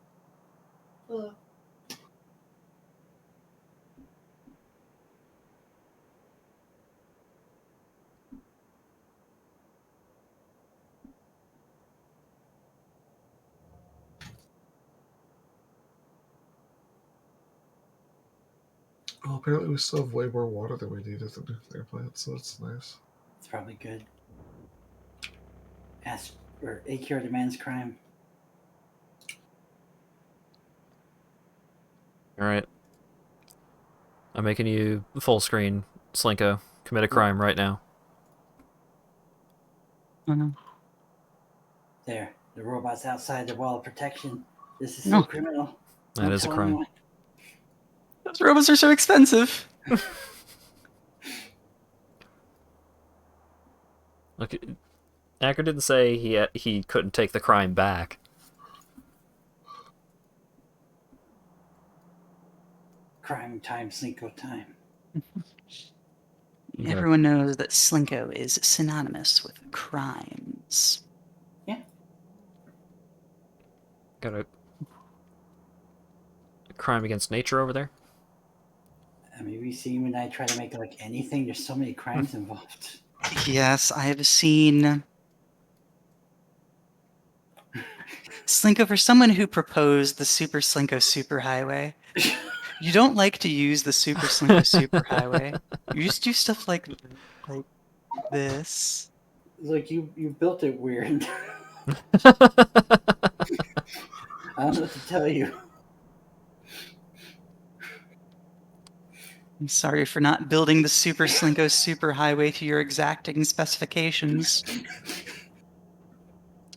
well, apparently we still have way more water than we need at the nuclear plant, so that's nice. It's probably good. AQR demands crime. Alright. I'm making you full screen, Slinko. Commit a crime right now. Oh no. There, the robot's outside the wall of protection. This is so No. criminal. That Don't is a tell crime. anyone. Those robots are so expensive. Look, Acker didn't say he couldn't take the crime back. Crime time, Slinko time. Yeah. Everyone knows that Slinko is synonymous with crimes. Got a crime against nature over there. I mean, we see when I try to make like anything, there's so many crimes involved. Yes, I have seen Slinko, for someone who proposed the Super Slinko Superhighway, You don't like to use the Super Slinko Superhighway. You just do stuff like this. Look, you built it weird. I don't know what to tell you. I'm sorry for not building the Super Slinko Superhighway to your exacting specifications.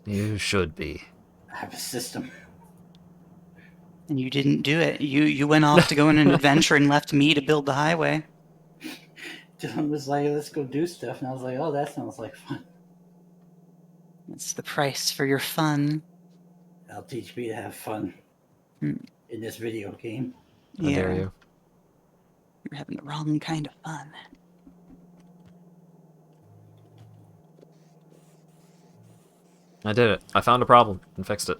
You should be. I have a system. And you didn't do it. You went off to go on an adventure and left me to build the highway. Dylan was like, let's go do stuff. And I was like, oh, that sounds like fun. It's the price for your fun. That'll teach me to have fun Hmm. in this video game. How dare you? You're having the wrong kind of fun. I did it. I found a problem and fixed it.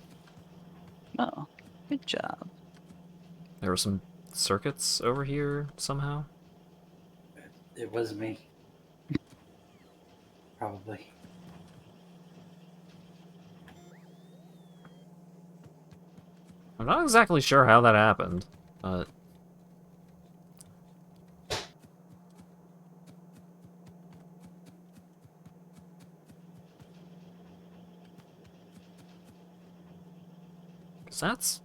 Oh, good job. There were some circuits over here somehow. It was me. Probably. I'm not exactly sure how that happened, but... Because that's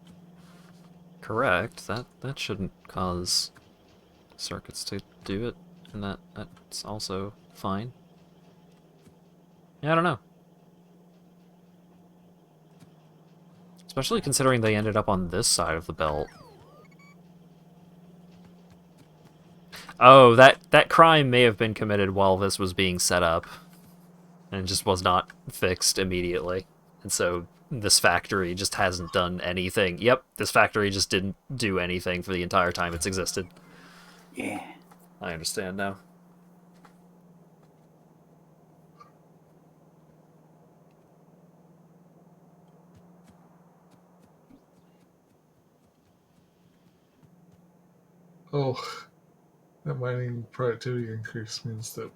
correct. That shouldn't cause circuits to do it, and that's also fine. Yeah, I don't know. Especially considering they ended up on this side of the belt. Oh, that crime may have been committed while this was being set up. And just was not fixed immediately. And so this factory just hasn't done anything. Yep, this factory just didn't do anything for the entire time it's existed. Yeah. I understand now. Oh, that mining productivity increase means that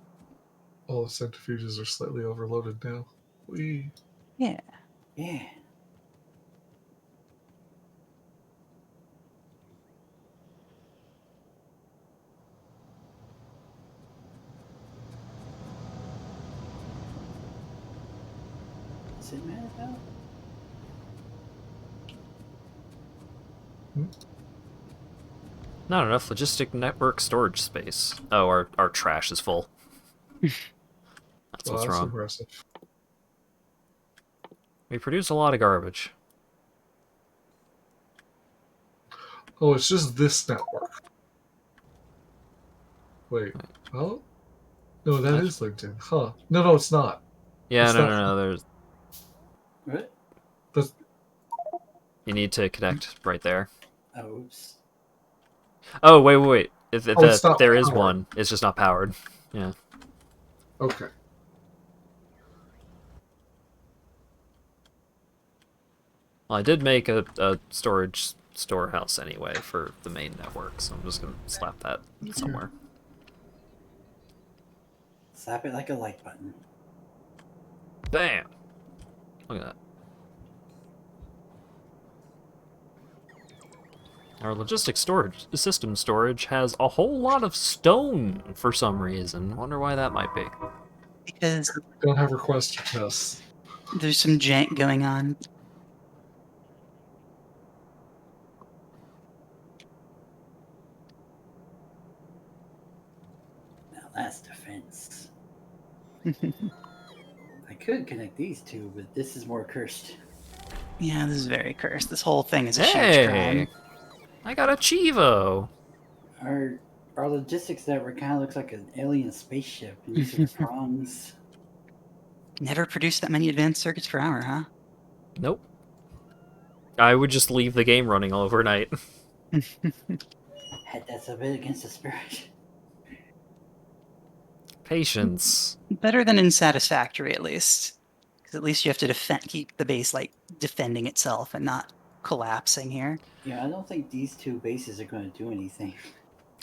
all the centrifuges are slightly overloaded now. Whee. Yeah. Yeah. Does it matter though? Not enough logistic network storage space. Oh, our trash is full. That's Well, what's that's wrong. impressive. We produce a lot of garbage. Oh, it's just this network. Wait. Oh? No, that That's- is LinkedIn. Huh. No, it's not. Yeah, It's no, not- no, there's... What? That's, You need to connect right there. Oh, oops. Oh, wait. If Oh, it's not there is powered. one. It's just not powered. Yeah. okay. Well, I did make a storage storehouse anyway for the main network, so I'm just gonna slap that somewhere. Slap it like a like button. Bam! Look at that. Our logistic storage system storage has a whole lot of stone for some reason. Wonder why that might be. Because Don't have request tests. there's some jank going on. Now that's defense. I could connect these two, but this is more cursed. Yeah, this is very cursed. This whole thing is a huge Hey! crime. I got a Chivo! Our logistics network kind of looks like an alien spaceship. And these are the prongs. Never produced that many advanced circuits per hour, huh? Nope. I would just leave the game running overnight. That's a bit against the spirit. Patience. Better than in Satisfactory, at least. Because at least you have to keep the base like defending itself and not collapsing here. Yeah, I don't think these two bases are going to do anything.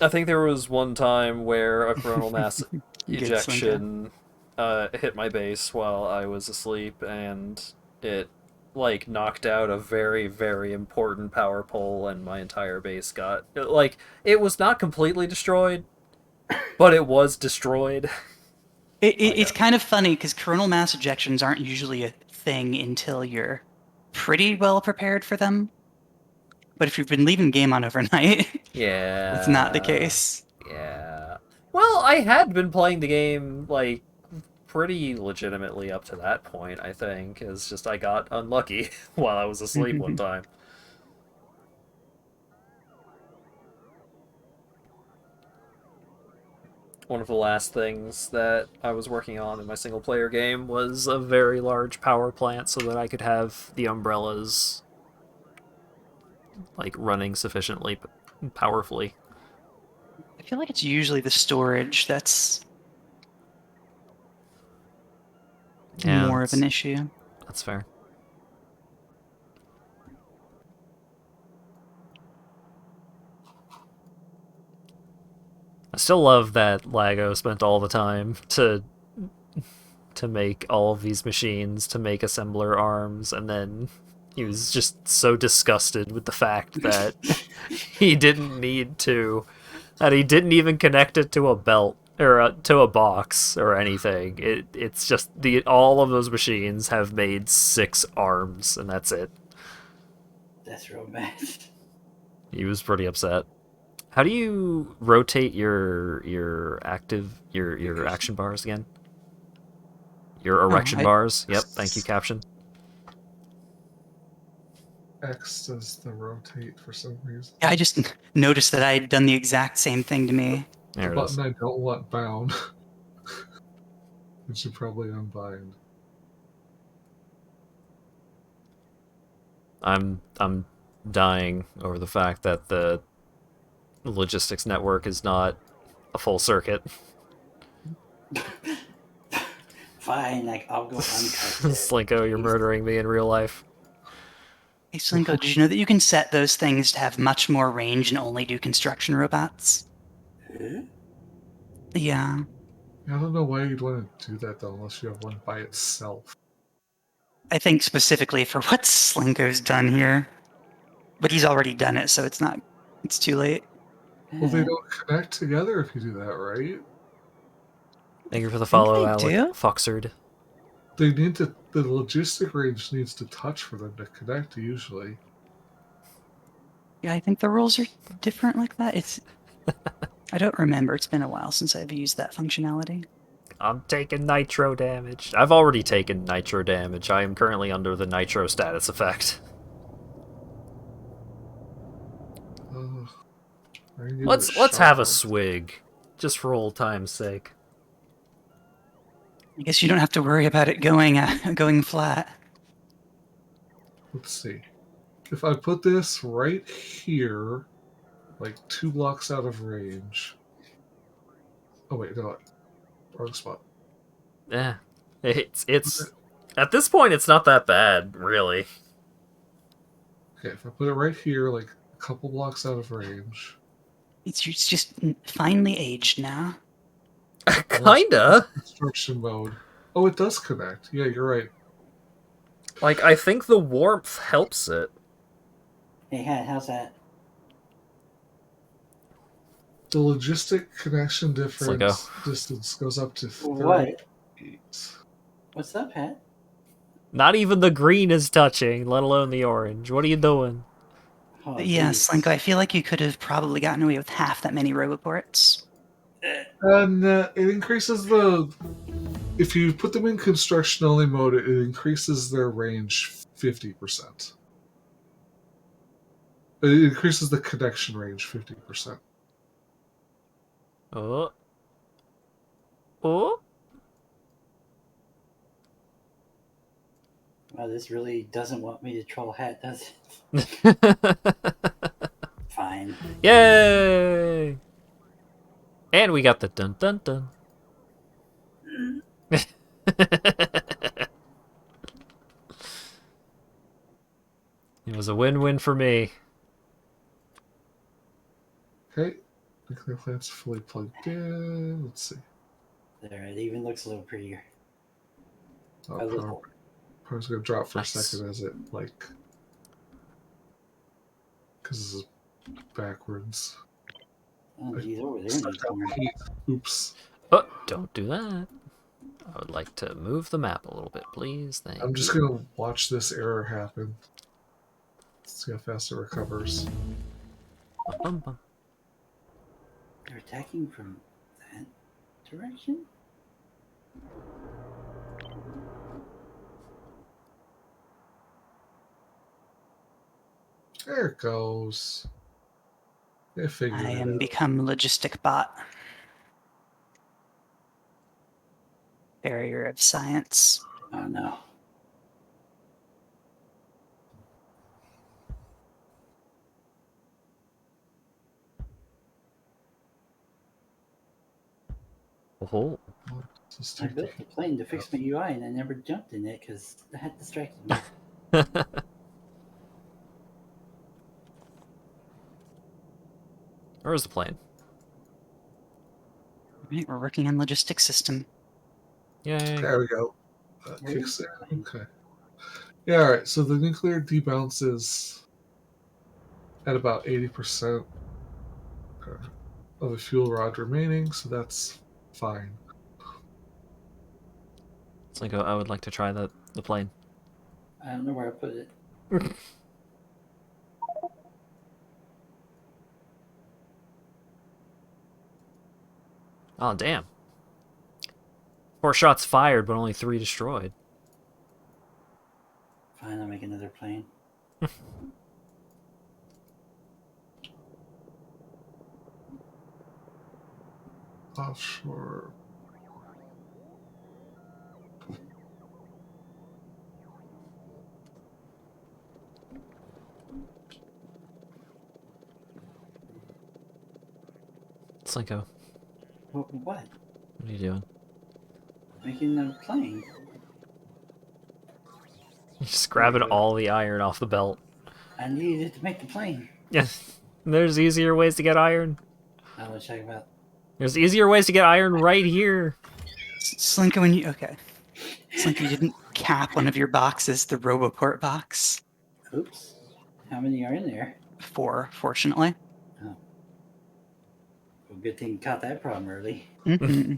I think there was one time where a coronal mass Good, ejection hit my base while I was asleep, and it like knocked out a very, very important power pole, and my entire base got like it was not completely destroyed, but it was destroyed. It's kind of funny because coronal mass ejections aren't usually a thing until you're pretty well prepared for them. But if you've been leaving the game on overnight, Yeah. it's not the case. Yeah. Well, I had been playing the game like pretty legitimately up to that point, I think. It's just I got unlucky while I was asleep one time. One of the last things that I was working on in my single player game was a very large power plant so that I could have the umbrellas like running sufficiently powerfully. I feel like it's usually the storage that's Yeah, more of an issue. That's fair. I still love that Lago spent all the time to make all of these machines, to make assembler arms, and then he was just so disgusted with the fact that he didn't need to, that he didn't even connect it to a belt or to a box or anything. It's just all of those machines have made 6 arms, and that's it. That's real bad. He was pretty upset. How do you rotate your action bars again? Your erection bars? Yep, thank you, caption. X does the rotate for some reason. Yeah, I just noticed that I had done the exact same thing to me. There The it is. button I don't want bound. It should probably unbind. I'm dying over the fact that the logistics network is not a full circuit. Fine, like I'll go uncut. it. Slinko, you're murdering me in real life. Hey, Slinko, did you know that you can set those things to have much more range and only do construction robots? Huh? Yeah. I don't know why you'd want to do that though, unless you have one by itself. I think specifically for what Slinko's done here. But he's already done it, so it's too late. Well, they don't connect together if you do that, right? Thank you for the think follow, they Alec do. Foxard. They need to. The logistic range needs to touch for them to connect. Usually, Yeah, I think the rules are different like that. I don't remember. It's been a while since I've used that functionality. I'm taking nitro damage. I've already taken nitro damage. I am currently under the nitro status effect. Let's have a swig, just for old time's sake. I guess you don't have to worry about it going flat. Let's see. If I put this right here, like 2 blocks out of range. Oh wait, no, wrong spot. Yeah, it's at this point it's not that bad, really. Okay, if I put it right here, like a couple blocks out of range. It's just finely aged now. Kinda. Construction mode. Oh, it does connect. Yeah, you're right. Like, I think the warmth helps it. Hey, Hat, how's that? The logistic connection difference Slinko. distance goes up to 30 What? feet. What's up, Hat? Not even the green is touching, let alone the orange. What are you doing? Oh, But yeah, geez. Slinko, I feel like you could have probably gotten away with half that many roboports. And it increases the. If you put them in construction only mode, it increases their range 50%. It increases the connection range 50%. Oh. Oh. Wow, this really doesn't want me to troll Hat, does it? Fine. Yay! And we got the dun dun dun. It was a win-win for me. Okay. Nuclear plant's fully plugged in. Let's see. There, it even looks a little prettier. Oh, A little. I was going to drop for Nice. a second as it, like... Because this is backwards. Oh, geez, over there Sucked needs out more. the heat. Oops. Oh, don't do that. I would like to move the map a little bit, please. Thank I'm just you. going to watch this error happen. See how fast it recovers. Bum, bum. They're attacking from that direction? There it goes. They figured I it am out. become logistic bot. Barrier of science. Oh no. Oh, Just I take the built the heat plane to out. fix my UI and I never jumped in it because that distracted me. where's the plane? Right, we're working on logistics system. Yay. There we go. Where Kicks is it. the plane? Okay. Yeah, alright. So the nuclear debounces at about 80% of the fuel rod remaining, so that's fine. Slinko, I would like to try the plane. I don't know where I put it. Oh, damn. 4 shots fired, but only 3 destroyed. Fine, I'll make another plane. Offshore. Slinko, What? what are you doing? Making a plane? You're just grabbing all the iron off the belt. I needed it to make the plane. Yes. There's easier ways to get iron. I was talking about. There's easier ways to get iron right here. Slinko, when you okay. Slinko, you didn't cap one of your boxes, the Roboport box. Oops. How many are in there? 4, fortunately. Oh. Well, good thing you caught that problem early. Mm-hmm.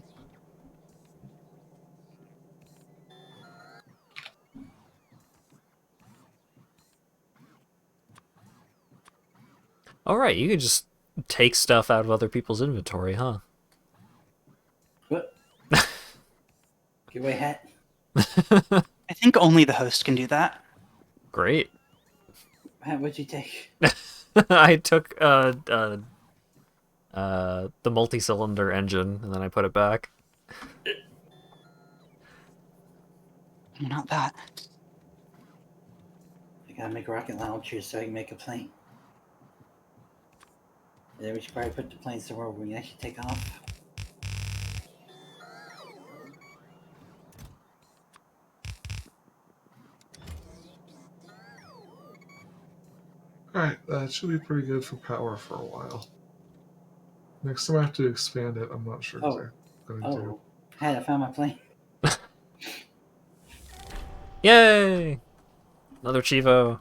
Alright, you can just take stuff out of other people's inventory, huh? What? Get away, hat. I think only the host can do that. Great. Hat, what'd you take? I took the multi-cylinder engine and then I put it back. Not that. I gotta make rocket launchers so I can make a plane. And then we should probably put the plane somewhere where we can actually take off. Alright, that should be pretty good for power for a while. Next time I have to expand it, I'm not sure what I'm going to do. Hat, I found my plane. Yay! Another Chivo.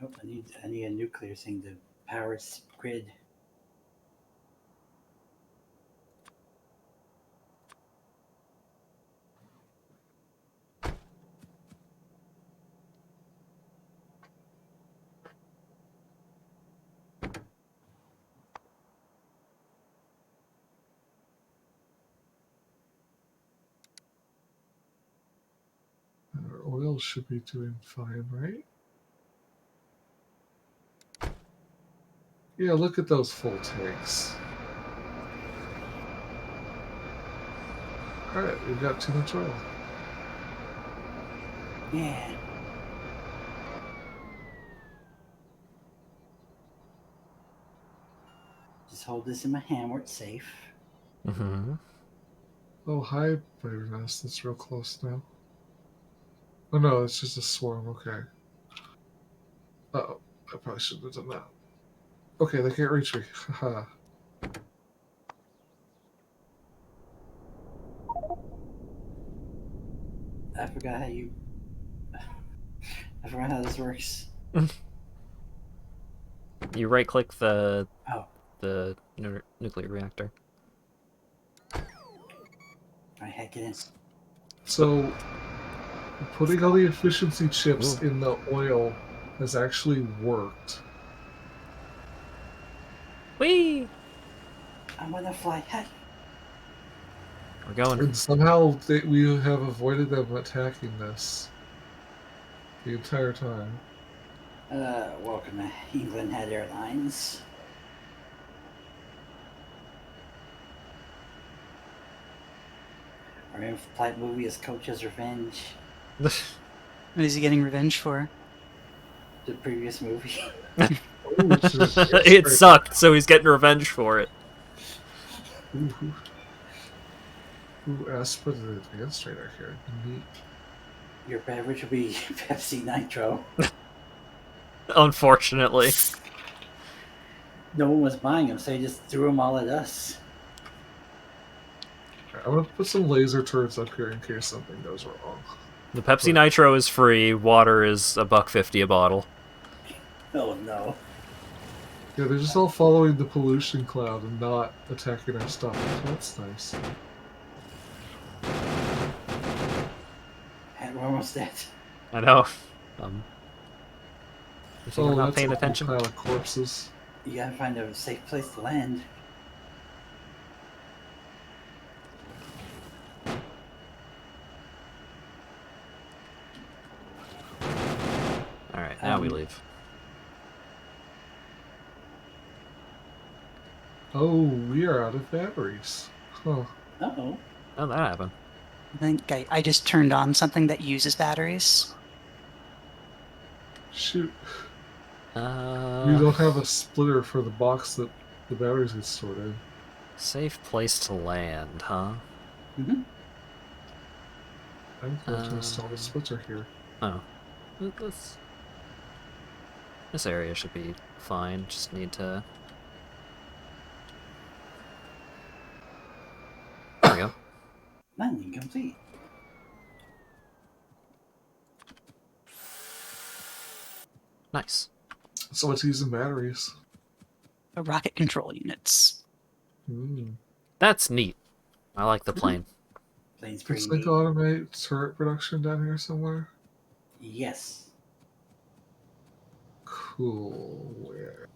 Oh, I need a nuclear thing to power its grid. Our oil should be doing fine, right? Yeah, look at those full tanks. Alright, we've got too much oil. Yeah. Just hold this in my hand where it's safe. Mm-hmm. Oh, hi, Brave Nest. That's real close now. Oh no, it's just a swarm. Okay. Uh-oh. I probably shouldn't have done that. Okay, they can't reach me. Haha. I forgot how you. I forgot how this works. You right-click the Oh, nuclear reactor. I hack it in. So, putting all the efficiency chips Ooh. in the oil has actually worked. Whee! I'm gonna fly high. We're going. And somehow we have avoided them attacking this the entire time. Welcome to England Head Airlines. Our in-flight movie is Coach's Revenge. What is he getting revenge for? The previous movie. Oh, shit. It sucked, so he's getting revenge for it. Who asked for the advanced radar here? Neat. Your beverage will be Pepsi Nitro. Unfortunately. No one was buying them, so they just threw them all at us. I'm gonna put some laser turrets up here in case something goes wrong. The Pepsi Nitro is free. Water is $1.50 a bottle. Oh no. Yeah, they're just all following the pollution cloud and not attacking our stuff. That's nice. We're almost dead. I know. You think Oh, I'm not that's paying a attention? whole pile of corpses. You gotta find a safe place to land. Alright, now we leave. Oh, we are out of batteries. Huh. Uh-oh. How'd that happen? I think I just turned on something that uses batteries. Shoot. You Uh, don't have a splitter for the box that the batteries get stored in. safe place to land, huh? Mm-hmm. I'm going to install the splitter here. Oh. This area should be fine. Just need to... There we go. Landing complete. Nice. So it's using batteries. Rocket control units. That's neat. I like the plane. Plane's Looks pretty like neat. automate turret production down here somewhere. Yes. Cool. Where?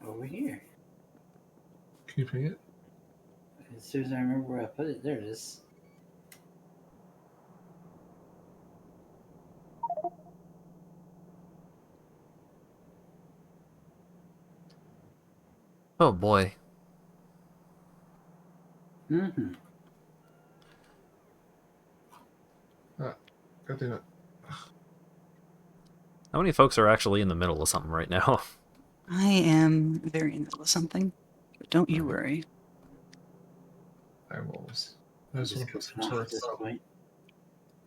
Over here. Can you ping it? As soon as I remember where I put it, there it is. Oh boy. Mm-hmm. God damn it. How many folks are actually in the middle of something right now? I am very in the middle of something, but don't you worry. I'm almost. I just want to put some Off at turrets this up. point.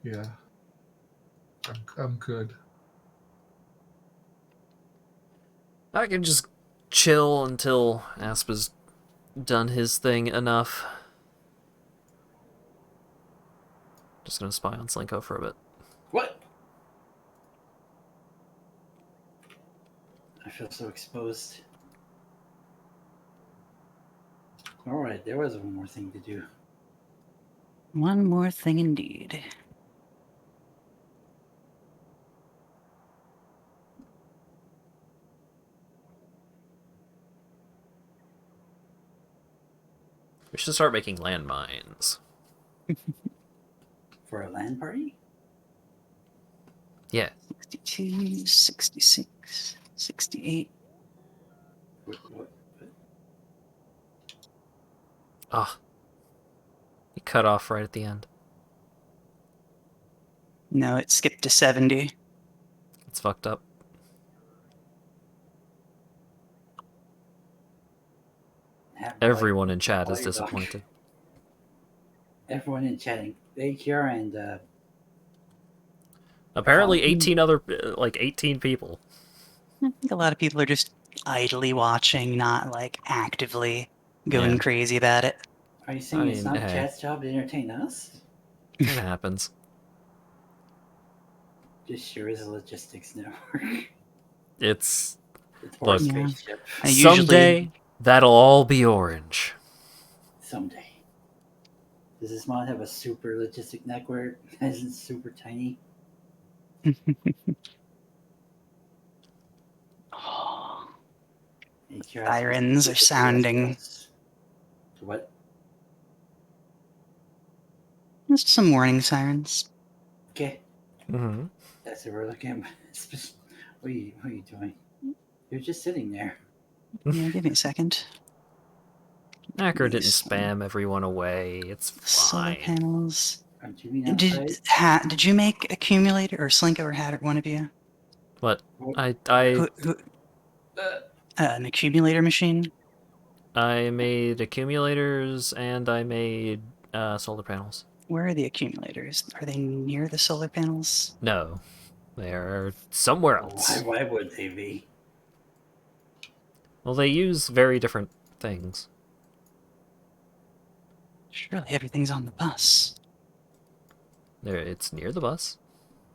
Yeah. I'm good. I can just chill until Aspa's done his thing enough. Just gonna spy on Slinko for a bit. What? I feel so exposed. Alright, there was one more thing to do. One more thing indeed. We should start making landmines. For a land party? Yeah. 62, 66, 68. What? Ah. He cut off right at the end. No, it skipped to 70. It's fucked up. Everyone in chat is disappointed. Everyone in chatting. AQR and Apparently 18 other, like 18 people. I think a lot of people are just idly watching, not like actively going Yeah. crazy about it. Are you saying it's mean, not hey. chat's job to entertain us? It happens. Just sure is a logistics network. It's It's more Look. Yeah. spaceship. I usually someday that'll all be orange. Someday. Does this mod have a super logistic network? Isn't super tiny? HRS Sirens are sounding. What? Just some warning sirens. Okay. Mm-hmm. That's what we're looking at. What are you doing? You're just sitting there. Yeah, give me a second. Hacker didn't These spam everyone away. It's solar fine. panels. Aren't you being outside? Did you make accumulator or Slinko or Hat, one of you? What? What? I An accumulator machine? made accumulators and I made solar panels. Where are the accumulators? Are they near the solar panels? No, they're somewhere Why, else. why would they be? Well, they use very different things. Surely everything's on the bus. It's near the bus.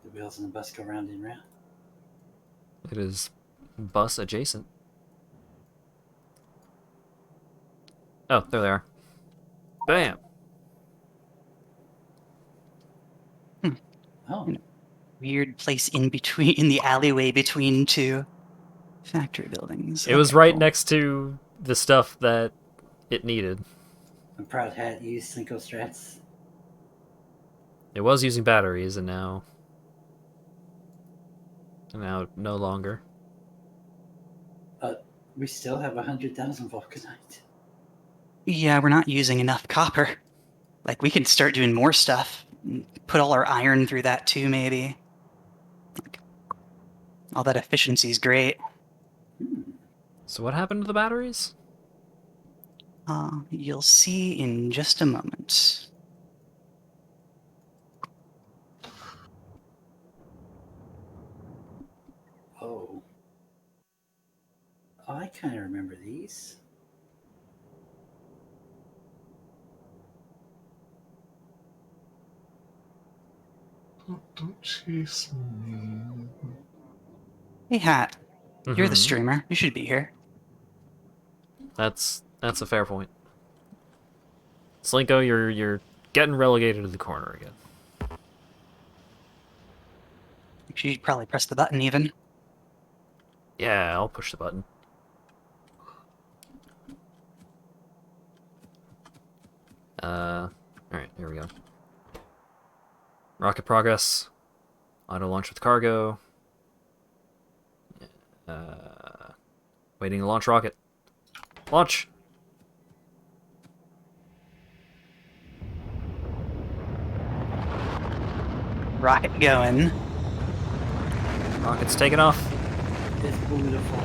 The wheels on the bus go round and round. It is bus adjacent. Oh, there they are. Bam! Oh, Weird place in between, in the alleyway between two factory buildings. It was Okay, right cool. next to the stuff that it needed. I'm proud Hat used Slinko strats. It was using batteries, and now no longer. We still have 100,000 vulcanite. Yeah, we're not using enough copper. Like, we can start doing more stuff. Put all our iron through that too, maybe. Like, all that efficiency is great. So what happened to the batteries? You'll see in just a moment. Oh. Oh, I kind of remember these. Don't chase me. Hey, Hat, you're the Mhm. streamer. You should be here. That's a fair point. Slinko, you're getting relegated to the corner again. You should probably press the button even. Yeah, I'll push the button. Alright, here we go. Rocket progress. Auto launch with cargo. Waiting to launch rocket. Launch! Rocket going. Rocket's taking off. It's beautiful.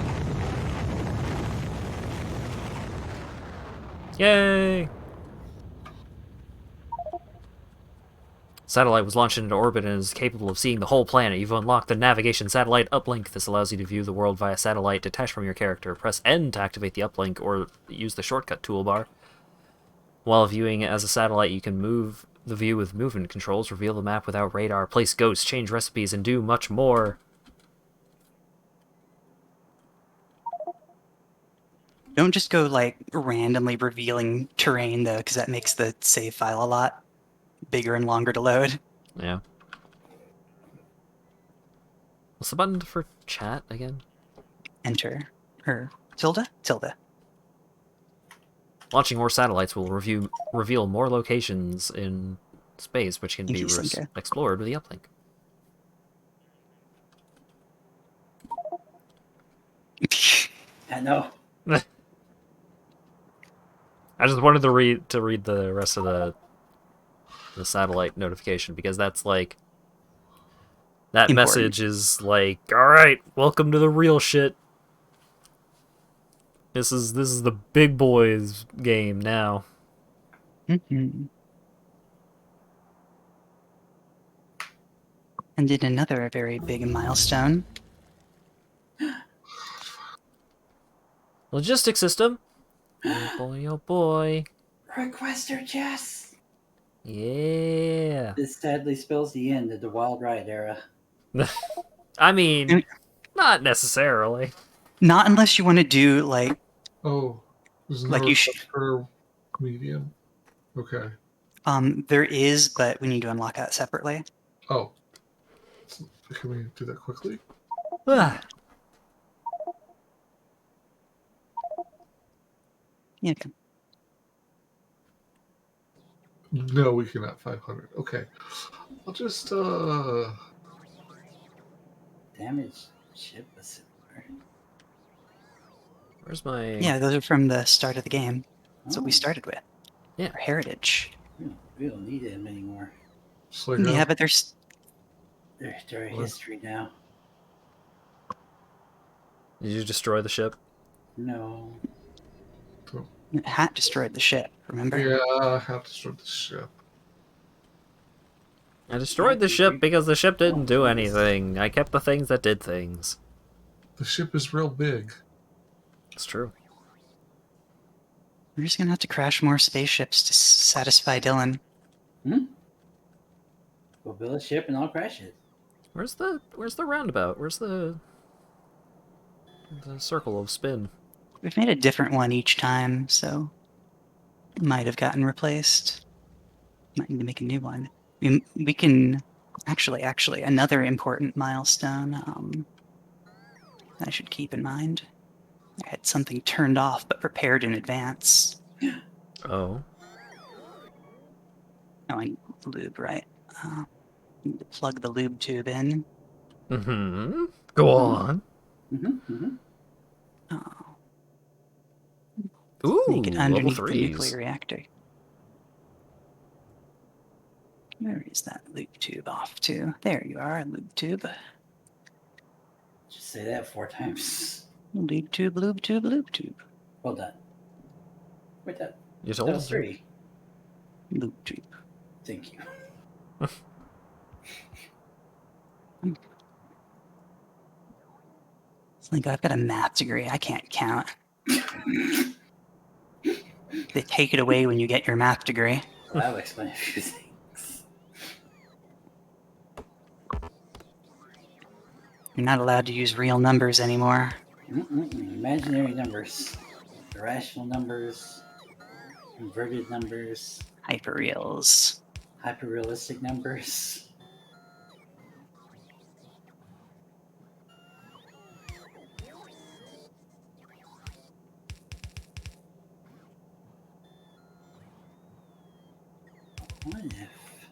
Yay! Satellite was launched into orbit and is capable of seeing the whole planet. You've unlocked the navigation satellite uplink. This allows you to view the world via satellite detached from your character. Press N to activate the uplink or use the shortcut toolbar. While viewing as a satellite, you can move the view with movement controls, reveal the map without radar, place ghosts, change recipes, and do much more. Don't just go, like, randomly revealing terrain, though, because that makes the save file a lot bigger and longer to load. Yeah. What's the button for chat again? Enter. Or tilde? Tilde. Launching more satellites will reveal more locations in space, which can Thank be you, Slinko. explored with the uplink. I know. I just wanted to read the rest of the satellite notification because that's like that Important. message is like, all right, welcome to the real shit. This is the big boys game now. Mm-hmm. And in another very big milestone, Logistics system. Oh boy, oh boy. Requester Jess! Yeah. This sadly spells the end of the Wild Ride era. I mean, not necessarily. Not unless you want to do like Oh, there's no like you request for medium. Okay. there is, but we need to unlock that separately. Oh. Can we do that quickly? Ah, Yeah. Okay. No, we cannot. 500. Okay. I'll just Damaged ship assembler. where's my... Yeah, those are from the start of the game. That's what we Oh, started with. Yeah. Our heritage. we don't need them anymore. Slinko. Yeah, but there's They're What? history now. Did you destroy the ship? No. Hat destroyed the ship. Remember? Yeah, I have to start the ship. I destroyed the ship because the ship didn't do anything. I kept the things that did things. The ship is real big. It's true. We're just gonna have to crash more spaceships to satisfy Dylan. Hmm? We'll build a ship and I'll crash it. Where's the roundabout? Where's the circle of spin? We've made a different one each time, so it might have gotten replaced. Might need to make a new one. We can actually another important milestone I should keep in mind. I had something turned off but prepared in advance. Oh. Oh, I need lube, right? Need to plug the lube tube in. Mm-hmm. Go on. Oh, Ooh, make it level underneath the 3s. nuclear reactor. Where is that lube tube off to? There you are, lube tube. Just say that 4 times. Lube tube, lube tube, lube tube. Well done. Wait, that You that told was us. 3. Lube tube. Thank you. It's like I've got a math degree. I can't count. They take it away when you get your math degree. Well, that'll explain a few things. You're not allowed to use real numbers anymore. Imaginary numbers. Irrational numbers. Inverted numbers. Hyperreals. Hyperrealistic numbers. What if?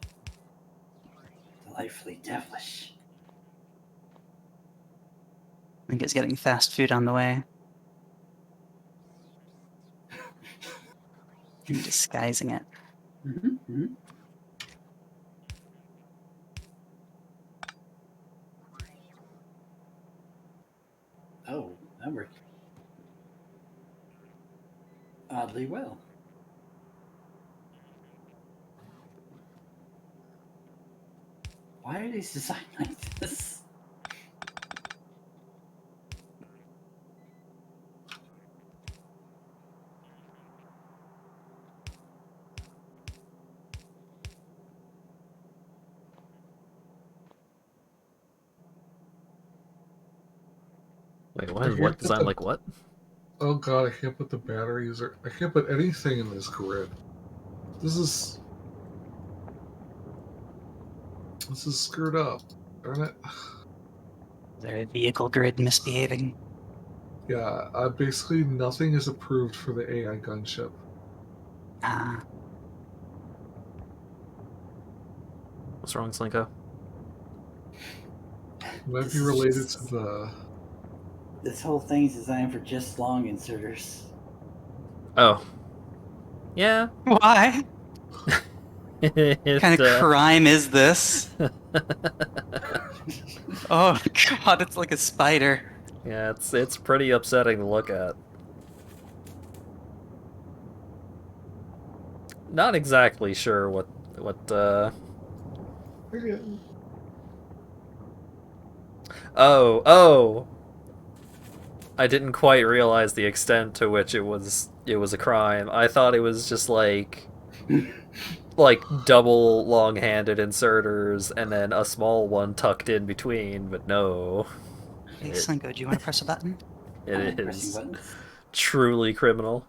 Delightfully devilish. I think it's getting fast food on the way. I'm disguising it. Oh, that worked oddly well. Why are these designed like this? Wait, I what? can't What put design the- like what? Oh god, I can't put the batteries or I can't put anything in this grid. This is screwed up. Darn it. Is there a vehicle grid misbehaving? Yeah, basically nothing is approved for the AI gunship. Ah, What's wrong, Slinko? Might be related to the This whole thing's designed for just long inserters. Oh. Yeah. why? What It, kind of crime is this? Oh god, it's like a spider. yeah, it's pretty upsetting to look at. Not exactly sure what Oh. I didn't quite realize the extent to which it was a crime. I thought it was just like double long-handed inserters and then a small one tucked in between, but no. Hey, It- Slinko, do you want to press a button? I'm It pressing is buttons. truly criminal.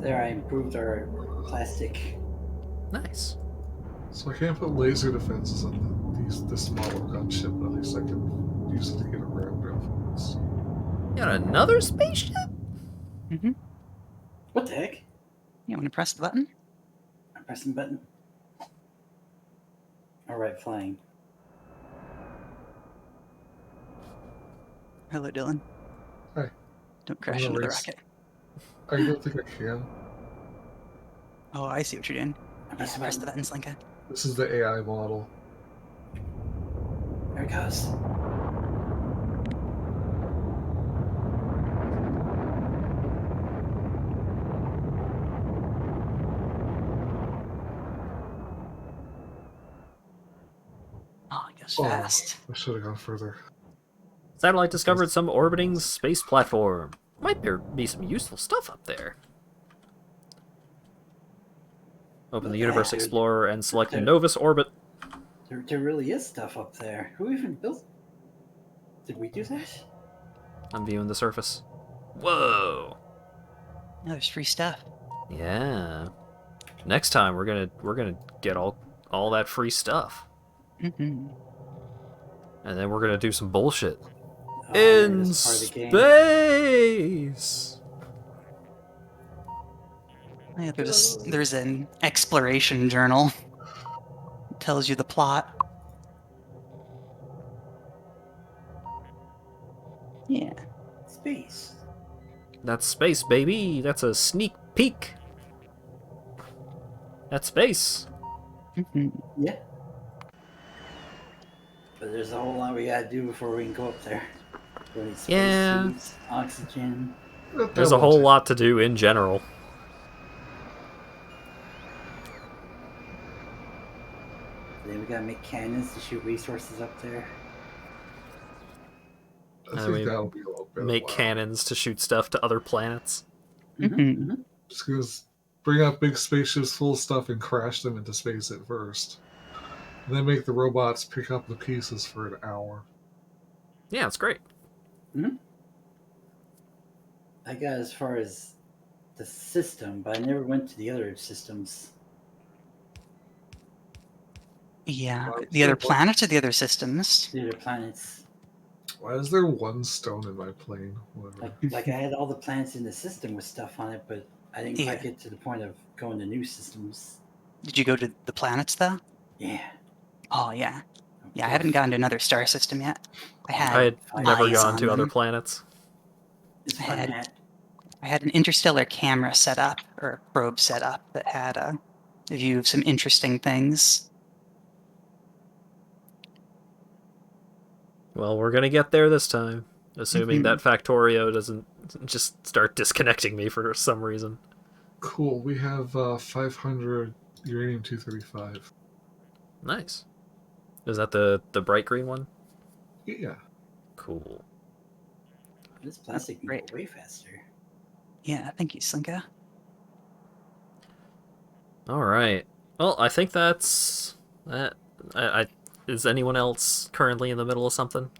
There, I improved our plastic. Nice. So I can't put laser defenses on this model gunship, but at least I can use it to get around real fast. You got another spaceship? Mm-hmm. What the heck? You want to press the button? I'm pressing button. Alright, flying. Hello, Dylan. Hi. Don't crash gonna into the race. rocket. I don't think I can. Oh, I see what you're doing. I'm Press pressing the button. button, Slinko. This is the AI model. There it goes. Oh, it goes Oh. fast. I should have gone further. Satellite discovered some orbiting space platform. Might there be some useful stuff up there. Open the Universe Yeah, dude. Explorer and select There- Novus Orbit. There really is stuff up there. Who even built? Did we do that? I'm viewing the surface. Whoa. Oh, there's free stuff. Yeah. Next time we're gonna get all that free stuff, Mm-hmm. and then we're gonna do some bullshit Oh, there it in is, part of the game. space. Yeah, there's an exploration journal. It tells you the plot. Yeah. Space. That's space, baby. That's a sneak peek. That's space. Mm-hmm. Yeah. But there's a whole lot we gotta do before we can go up there. We need space Yeah. suits, oxygen. There's a whole lot to do in general. Then we gotta make cannons to shoot resources up there. I we think that'll be a little bit. Make of a while. cannons to shoot stuff to other planets. Mm-hmm. Just gonna bring out big spaceships full of stuff and crash them into space at first. And then make the robots pick up the pieces for an hour. Yeah, it's great. I got as far as the system, but I never went to the other systems. Yeah. Well, The other so- planets or the other systems? The other planets. Why is there one stone in my plane? Whatever. Like I had all the planets in the system with stuff on it, but I didn't Yeah. quite get to the point of going to new systems. Did you go to the planets, though? Yeah. Oh, yeah. Yeah, I haven't gotten to another star system yet. I had, I had never eyes gone on to other them. planets. It's I fun, had- Matt. I had an interstellar camera set up, or a probe set up, that had a view of some interesting things. Well, we're gonna get there this time, assuming Mhm. that Factorio doesn't just start disconnecting me for some reason. Cool. We have 500 uranium-235. Nice. Is that the bright green one? Yeah. Cool. This plastic can Great. go way faster. Yeah, thank you, Slinko. All right. Well, I think that's that. Is anyone else currently in the middle of something?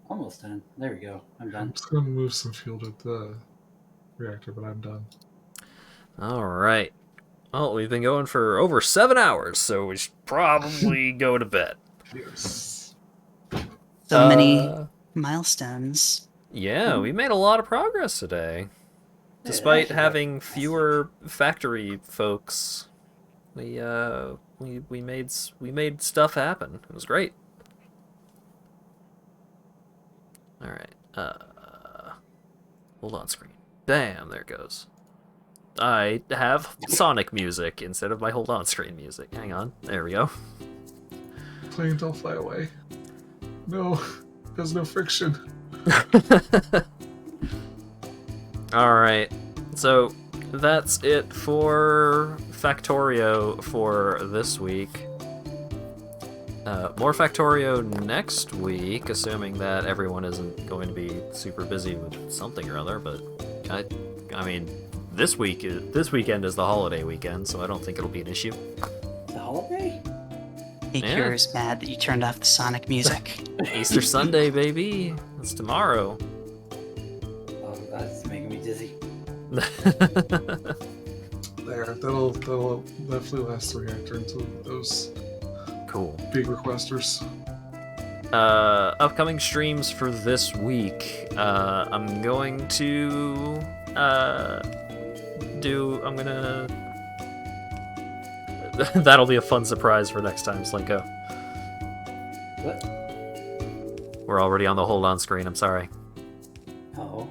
Almost done. There we go. I'm I'm done. just gonna move some fuel to the reactor, but I'm done. All right. Well, we've been going for over 7 hours, so we should probably go to bed. Yes. So many Uh, milestones. Yeah, we made a lot of progress today. Yeah, Despite actually, having that's fewer factory folks, we made stuff happen. It was great. All right. Hold on screen. Damn, there it goes. I have Sonic music instead of my hold on screen music. Hang on. There we go. Plane, don't fly away. No, there's no friction. Alright, so that's it for Factorio for this week. More Factorio next week, assuming that everyone isn't going to be super busy with something or other. But I mean, this weekend is the holiday weekend, so I don't think it'll be an issue. The holiday? Hey, Yeah. Kira's mad that you turned off the Sonic music. Easter Sunday, baby. It's tomorrow. Oh, that's making me dizzy. There, that'll definitely last the reactor until those Cool. big requesters. Upcoming streams for this week. I'm going to that'll be a fun surprise for next time, Slinko. What? We're already on the hold on screen, I'm sorry. Oh.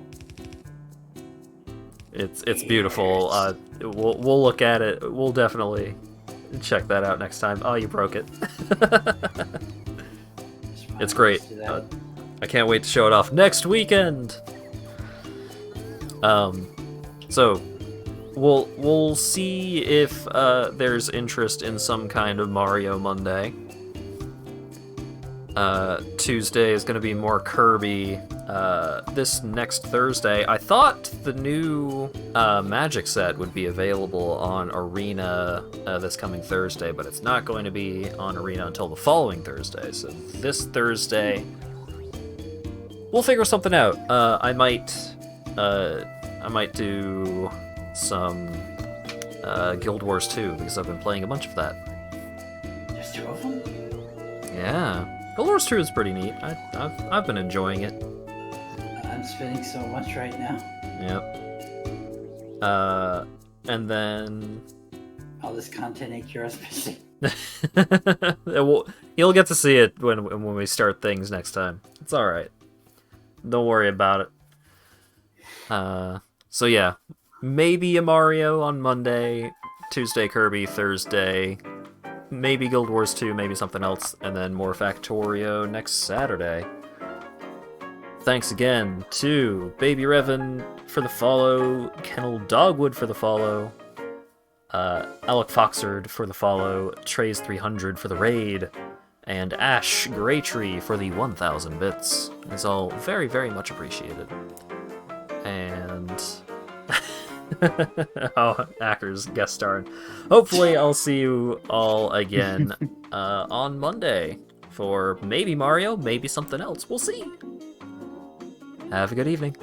It's beautiful. We'll look at it. We'll definitely check that out next time. Oh, you broke it. It's great. I can't wait to show it off next weekend. So we'll see if there's interest in some kind of Mario Monday. Tuesday is going to be more Kirby. This next Thursday, I thought the new Magic set would be available on Arena this coming Thursday, but it's not going to be on Arena until the following Thursday. So this Thursday, we'll figure something out. I might do some Guild Wars 2 because I've been playing a bunch of that. There's 2 of them? Yeah. Guild Wars 2 is pretty neat. I've been enjoying it. I'm spending so much right now. Yep. And then All this content ain't yours, missing. You'll get to see it when we start things next time. It's all right. Don't worry about it. So yeah, maybe a Mario on Monday, Tuesday Kirby, Thursday, maybe Guild Wars 2, maybe something else, and then more Factorio next Saturday. Thanks again to Baby Revan for the follow, Kennel Dogwood for the follow, Alec Foxard for the follow, Trays300 for the raid, and Ash Greytree for the 1,000 bits. It's all very, very much appreciated. And oh, Acker's guest starring. Hopefully I'll see you all again on Monday for maybe Mario, maybe something else. We'll see. Have a good evening.